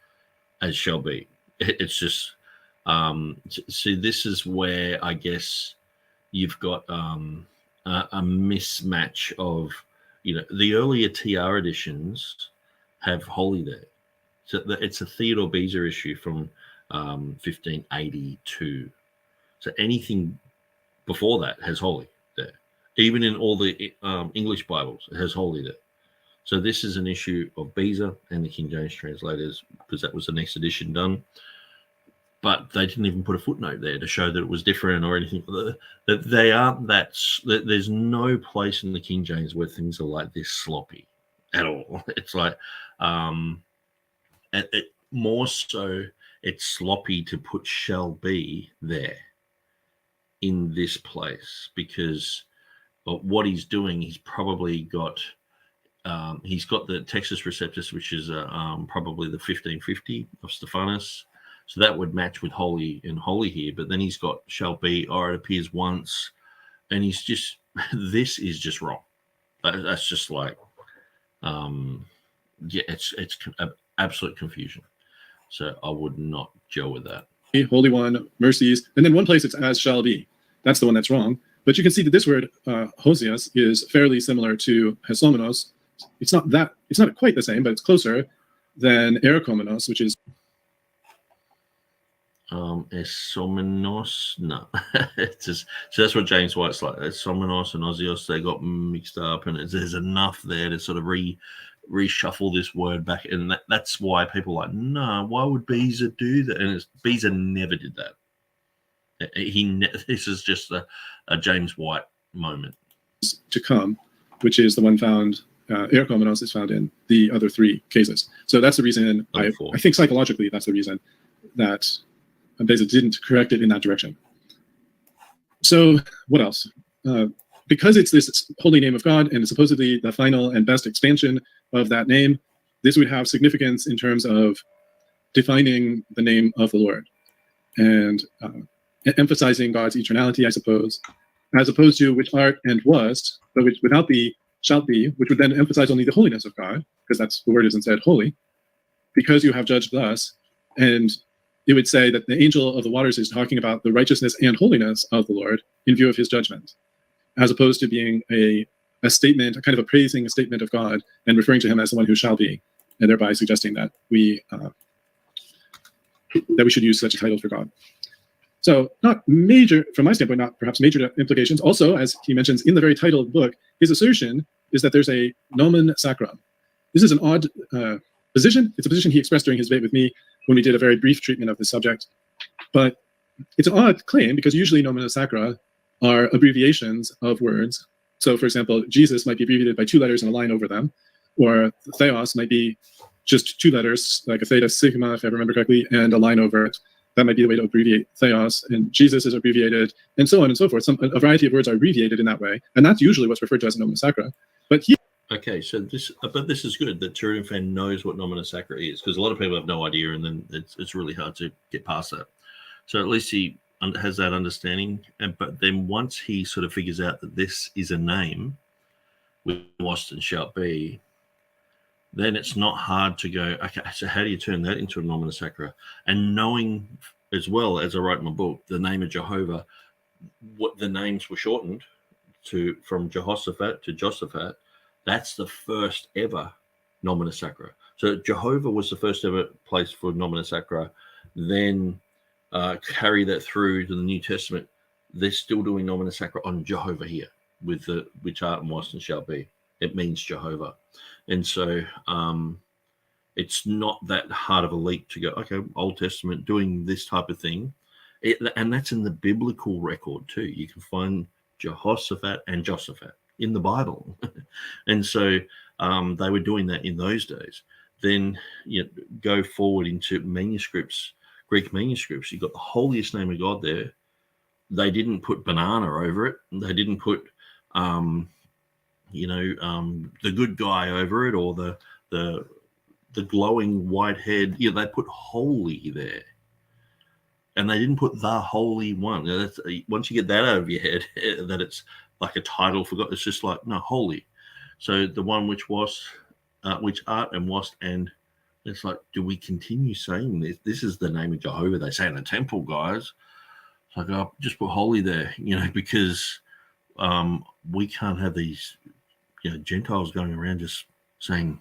as shall be. It's just, see, this is where I guess you've got a mismatch of, the earlier TR editions have holy there. So it's a Theodore Beza issue from 1582. So anything before that has holy there. Even in all the English Bibles, it has holy there. So this is an issue of Beezer and the King James translators, because that was the next edition done. But they didn't even put a footnote there to show that it was different or anything. That they aren't that. There's no place in the King James where things are like this sloppy at all. It's like, more so, it's sloppy to put shall be there in this place, because what he's doing, he's probably got. He's got the Textus Receptus, which is probably the 1550 of Stephanus. So that would match with holy and holy here. But then he's got shall be, or it appears once. And he's just, this is just wrong. That's just like, it's absolute confusion. So I would not gel with that.
Holy One, mercies. And then one place it's as shall be. That's the one that's wrong. But you can see that this word, hosias, is fairly similar to hesomenos. It's not quite the same, but it's closer than erokomenos, which is
esomenos. No, it's just, so that's what James White's like. Esomenos and osios, they got mixed up, and there's enough there to sort of reshuffle this word back, and that's why people are like, no, why would Beezer do that? And Beezer never did that. This is just a James White moment.
To come, which is the one found. Erokomenos is found in the other three cases. So that's the reason, I think psychologically, that's the reason that Beezer didn't correct it in that direction. So what else? Because it's this holy name of God, and it's supposedly the final and best expansion of that name, this would have significance in terms of defining the name of the Lord and emphasizing God's eternality, I suppose, as opposed to which art and was, but which without the shall be, which would then emphasize only the holiness of God, because that's the word is instead holy, because you have judged thus. And it would say that the angel of the waters is talking about the righteousness and holiness of the Lord in view of his judgment, as opposed to being a statement, a kind of a praising statement of God and referring to him as the one who shall be, and thereby suggesting that we should use such a title for God. So not major, from my standpoint, not perhaps major implications. Also, as he mentions in the very title of the book, his assertion is that there's a nomen sacrum. This is an odd position. It's a position he expressed during his debate with me when we did a very brief treatment of this subject. But it's an odd claim because usually nomina sacra are abbreviations of words. So for example, Jesus might be abbreviated by 2 letters and a line over them, or theos might be just 2 letters, like a theta sigma, if I remember correctly, and a line over it. That might be the way to abbreviate theos, and Jesus is abbreviated, and so on and so forth. A variety of words are abbreviated in that way, and that's usually what's referred to as a nomina sacra. But here,
okay, so this is good that TurretinFan knows what nomina sacra is, because a lot of people have no idea, and then it's really hard to get past that. So at least he has that understanding, but then once he sort of figures out that this is a name, with was and shall be, then it's not hard to go, okay, so how do you turn that into a nomina sacra? And knowing as well, as I write in my book, the name of Jehovah, what the names were shortened to from Jehoshaphat to Josaphat, that's the first ever nomina sacra. So Jehovah was the first ever place for nomina sacra. Then carry that through to the New Testament. They're still doing nomina sacra on Jehovah here with the which art and was and shall be. It means Jehovah. And so it's not that hard of a leap to go, okay, Old Testament doing this type of thing. And that's in the biblical record too. You can find Jehoshaphat and Josaphat in the Bible. And so they were doing that in those days. Then you go forward into manuscripts, Greek manuscripts. You've got the holiest name of God there. They didn't put banana over it. They didn't put the good guy over it, or the glowing white head. Yeah, they put holy there, and they didn't put the Holy One. That's, once you get that out of your head, that it's like a title for God, it's just like, no, holy. So the one which was, which art and was, and it's like, do we continue saying this? This is the name of Jehovah. They say in the temple, guys. It's like, oh, just put holy there, because we can't have these, Gentiles going around just saying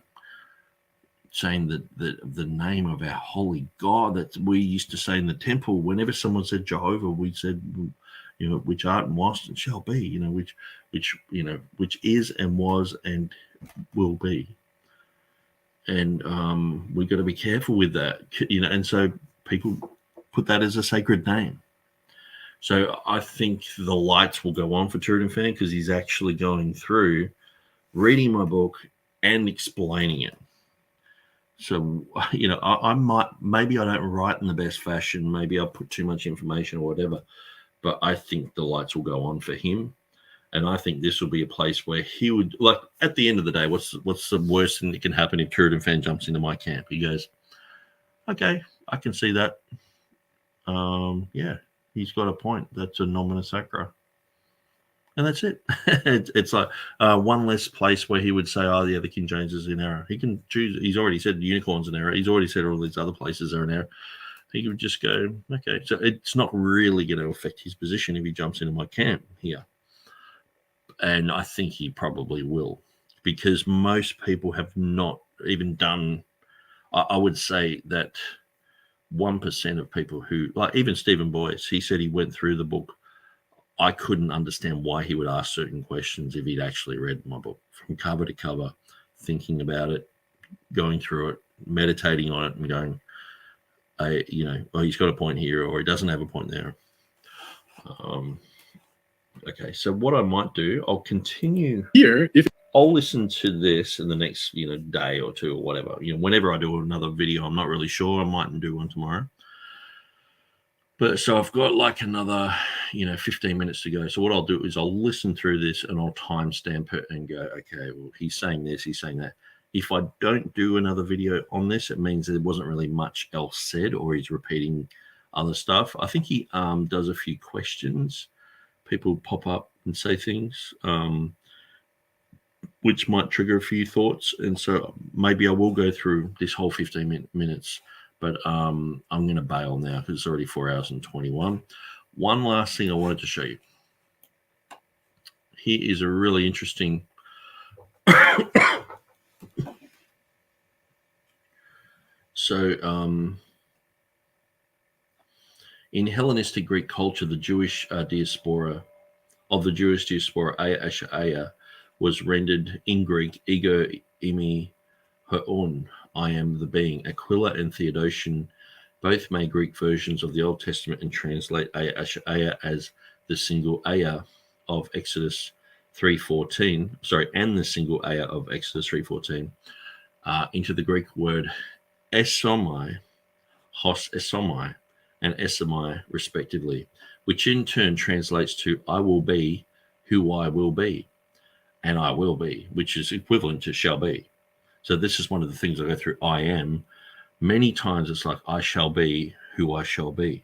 that the name of our holy God that we used to say in the temple. Whenever someone said Jehovah, we said, which art and was and shall be, which is and was and will be. And we've got to be careful with that, and so people put that as a sacred name. So I think the lights will go on for TurretinFan because he's actually going through, reading my book and explaining it. So, I might, maybe I don't write in the best fashion. Maybe I put too much information or whatever, but I think the lights will go on for him. And I think this will be a place where he would, like, at the end of the day, what's the worst thing that can happen if TurretinFan jumps into my camp? He goes, okay, I can see that. Yeah, he's got a point. That's a nomina sacra. And that's it. It's like one less place where he would say, oh, yeah, the King James is in error. He can choose. He's already said the unicorn's in error. He's already said all these other places are in error. He could just go, okay. So it's not really going to affect his position if he jumps into my camp here. And I think he probably will, because most people have not even done, I would say that 1% of people who, like even Stephen Boyce, he said he went through the book. I couldn't understand why he would ask certain questions if he'd actually read my book from cover to cover, thinking about it, going through it, meditating on it and going, oh, he's got a point here or he doesn't have a point there. Okay, so what I might do, I'll continue
Here, if
I'll listen to this in the next, day or two or whatever. Whenever I do another video, I'm not really sure. I mightn't do one tomorrow. But so I've got like another, 15 minutes to go. So what I'll do is I'll listen through this and I'll timestamp it and go, okay, well, he's saying this, he's saying that. If I don't do another video on this, it means there wasn't really much else said or he's repeating other stuff. I think he does a few questions. People pop up and say things, which might trigger a few thoughts. And so maybe I will go through this whole 15 minutes, but I'm going to bail now because it's already 4 hours and 21. One last thing I wanted to show you. Here is a really interesting So in Hellenistic Greek culture, the Jewish diaspora Aya was rendered in Greek ego imi hoon, I am the being. Aquila and Theodotion both made Greek versions of the Old Testament and translate Aya as the single Aya of Exodus 3:14. And the single Aya of Exodus 3:14 into the Greek word esomai, hos esomai, and esomai respectively, which in turn translates to I will be who I will be, and I will be, which is equivalent to shall be. So this is one of the things I go through. I am. Many times it's like I shall be who I shall be.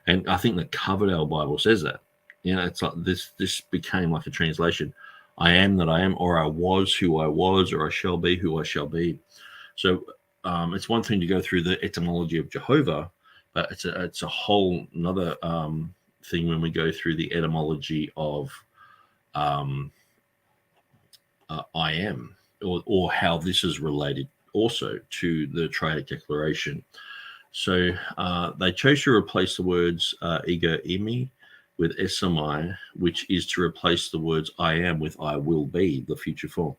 And I think the Coverdale Bible says that. It's like this became like a translation. I am that I am, or I was who I was, or I shall be who I shall be. So it's one thing to go through the etymology of Jehovah, but it's a whole another thing when we go through the etymology of I am, or how this is related also to the Triadic Declaration. So they chose to replace the words ego imi with esomai, which is to replace the words I am with I will be, the future form.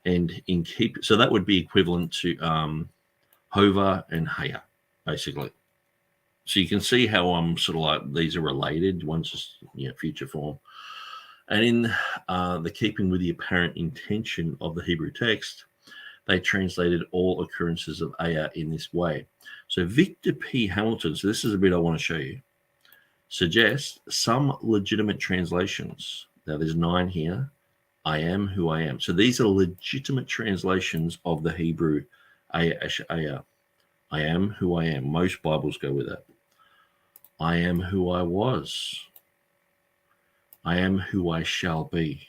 And so that would be equivalent to Hova and Haya, basically. So you can see how I'm sort of like these are related. One's just future form. And in the keeping with the apparent intention of the Hebrew text, they translated all occurrences of Aya in this way. So Victor P. Hamilton, so this is a bit I want to show you, suggests some legitimate translations. Now there's 9 here. I am who I am. So these are legitimate translations of the Hebrew Aya. I am who I am. Most Bibles go with that. I am who I was. I am who I shall be.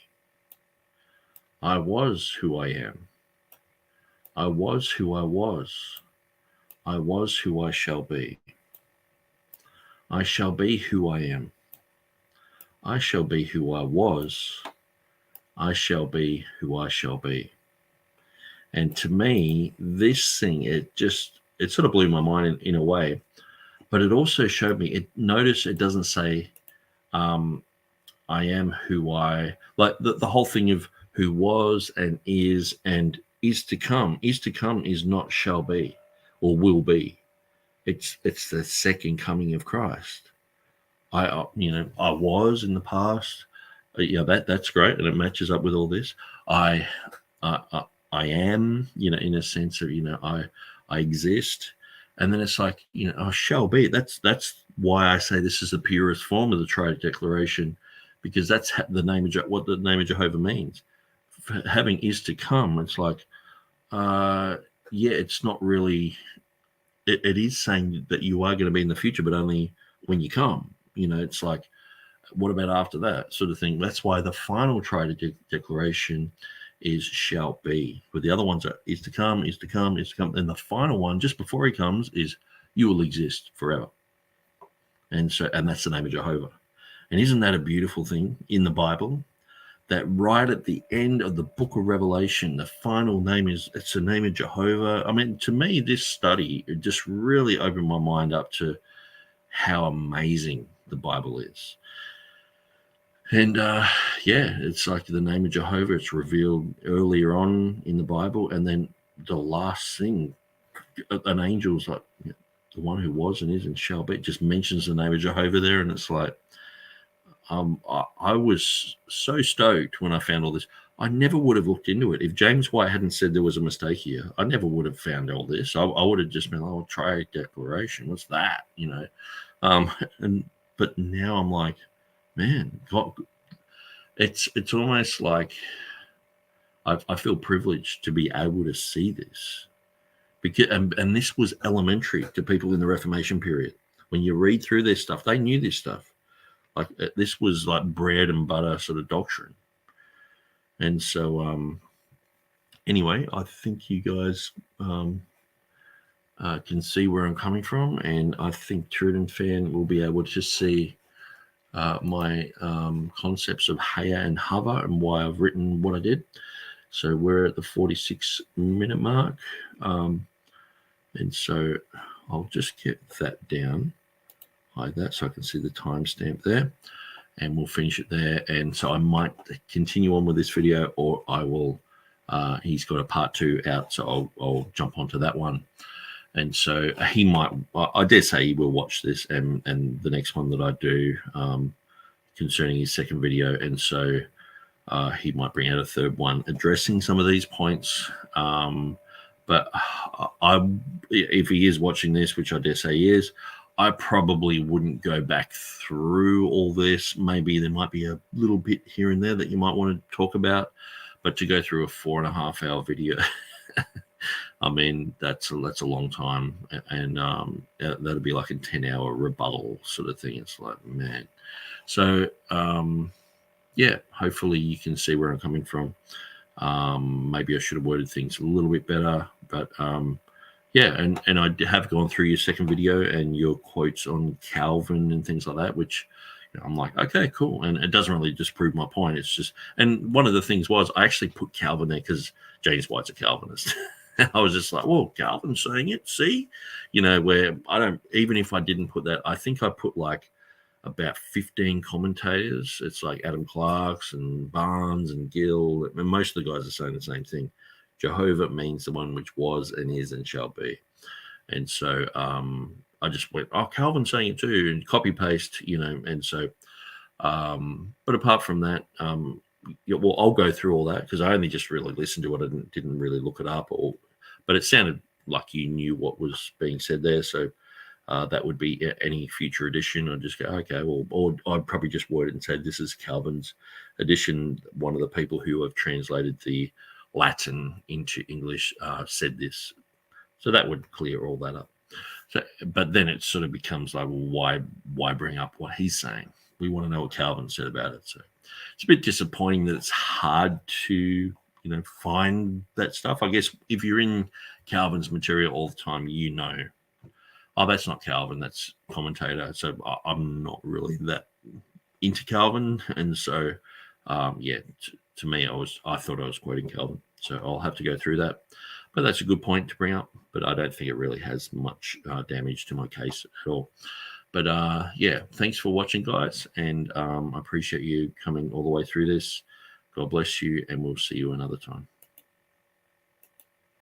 I was who I am. I was who I was. I was who I shall be. I shall be who I am. I shall be who I was. I shall be who I shall be. And to me, this thing, it sort of blew my mind in a way, but it also showed me, notice it doesn't say, I am who I, like the whole thing of who was and is and is to come. Is to come is not shall be or will be. It's the second coming of Christ. I was in the past. That's great, and it matches up with all this. I am, in a sense of, I exist, and then it's like, I shall be. That's why I say this is the purest form of the Triad Declaration, because that's the name of what the name of Jehovah means. Having is to come. It's like, it's not really. It is saying that you are going to be in the future, but only when you come. It's like, what about after that sort of thing? That's why the final Triad Declaration is shall be. But the other ones are is to come, is to come, is to come. And the final one, just before he comes, is you will exist forever. And that's the name of Jehovah. And isn't that a beautiful thing in the Bible? That right at the end of the book of Revelation, the final name it's the name of Jehovah. I mean, to me, this study, it just really opened my mind up to how amazing the Bible is. And it's like the name of Jehovah. It's revealed earlier on in the Bible, and then the last thing, an angel's like, the one who was and is and shall be, just mentions the name of Jehovah there, and it's like, I was so stoked when I found all this. I never would have looked into it if James White hadn't said there was a mistake here. I never would have found all this. I would have just been, Triad Declaration. What's that? But now I'm like, man, God, it's almost like I feel privileged to be able to see this, because and this was elementary to people in the Reformation period. When you read through their stuff, they knew this stuff. Like this was like bread and butter sort of doctrine. And so anyway, I think you guys can see where I'm coming from, and I think TurretinFan will be able to see my concepts of Haya and Hava and why I've written what I did. So we're at the 46-minute mark, and so I'll just get that down. Hide that so I can see the timestamp there, and we'll finish it there. And so I might continue on with this video, or I will he's got a part 2 out, so I'll jump onto that one. And so he might, I dare say he will watch this and the next one that I do concerning his second video, and so he might bring out a third one addressing some of these points. But if he is watching this, which I dare say he is, I probably wouldn't go back through all this. Maybe there might be a little bit here and there that you might want to talk about, but to go through a 4.5-hour video, I mean, that's a long time, and that'll be like a 10-hour rebuttal sort of thing. It's like, man. So, hopefully you can see where I'm coming from. Maybe I should have worded things a little bit better, but and I have gone through your second video and your quotes on Calvin and things like that, which I'm like, okay, cool. And it doesn't really disprove my point. It's just, and one of the things was I actually put Calvin there because James White's a Calvinist. I was just like, well, Calvin's saying it, see? Where I don't, even if I didn't put that, I think I put like about 15 commentators. It's like Adam Clark's and Barnes and Gill, and most of the guys are saying the same thing. Jehovah means the one which was and is and shall be. And so I just went, Calvin's saying it too, and copy paste, and so, but apart from that, I'll go through all that because I only just really listened to it and didn't really look it up, but it sounded like you knew what was being said there. So that would be any future edition. I'd just go, okay, well, or I'd probably just word it and say, this is Calvin's edition. One of the people who have translated the Latin into English said this. So that would clear all that up. So, but then it sort of becomes like, well, why bring up what he's saying? We want to know what Calvin said about it. So it's a bit disappointing that it's hard to, find that stuff. I guess if you're in Calvin's material all the time, that's not Calvin, that's commentator. So I'm not really that into Calvin. And so, to me, I thought I was quoting Calvin. So I'll have to go through that. But that's a good point to bring up. But I don't think it really has much damage to my case at all. But thanks for watching, guys. And I appreciate you coming all the way through this. God bless you, and we'll see you another time.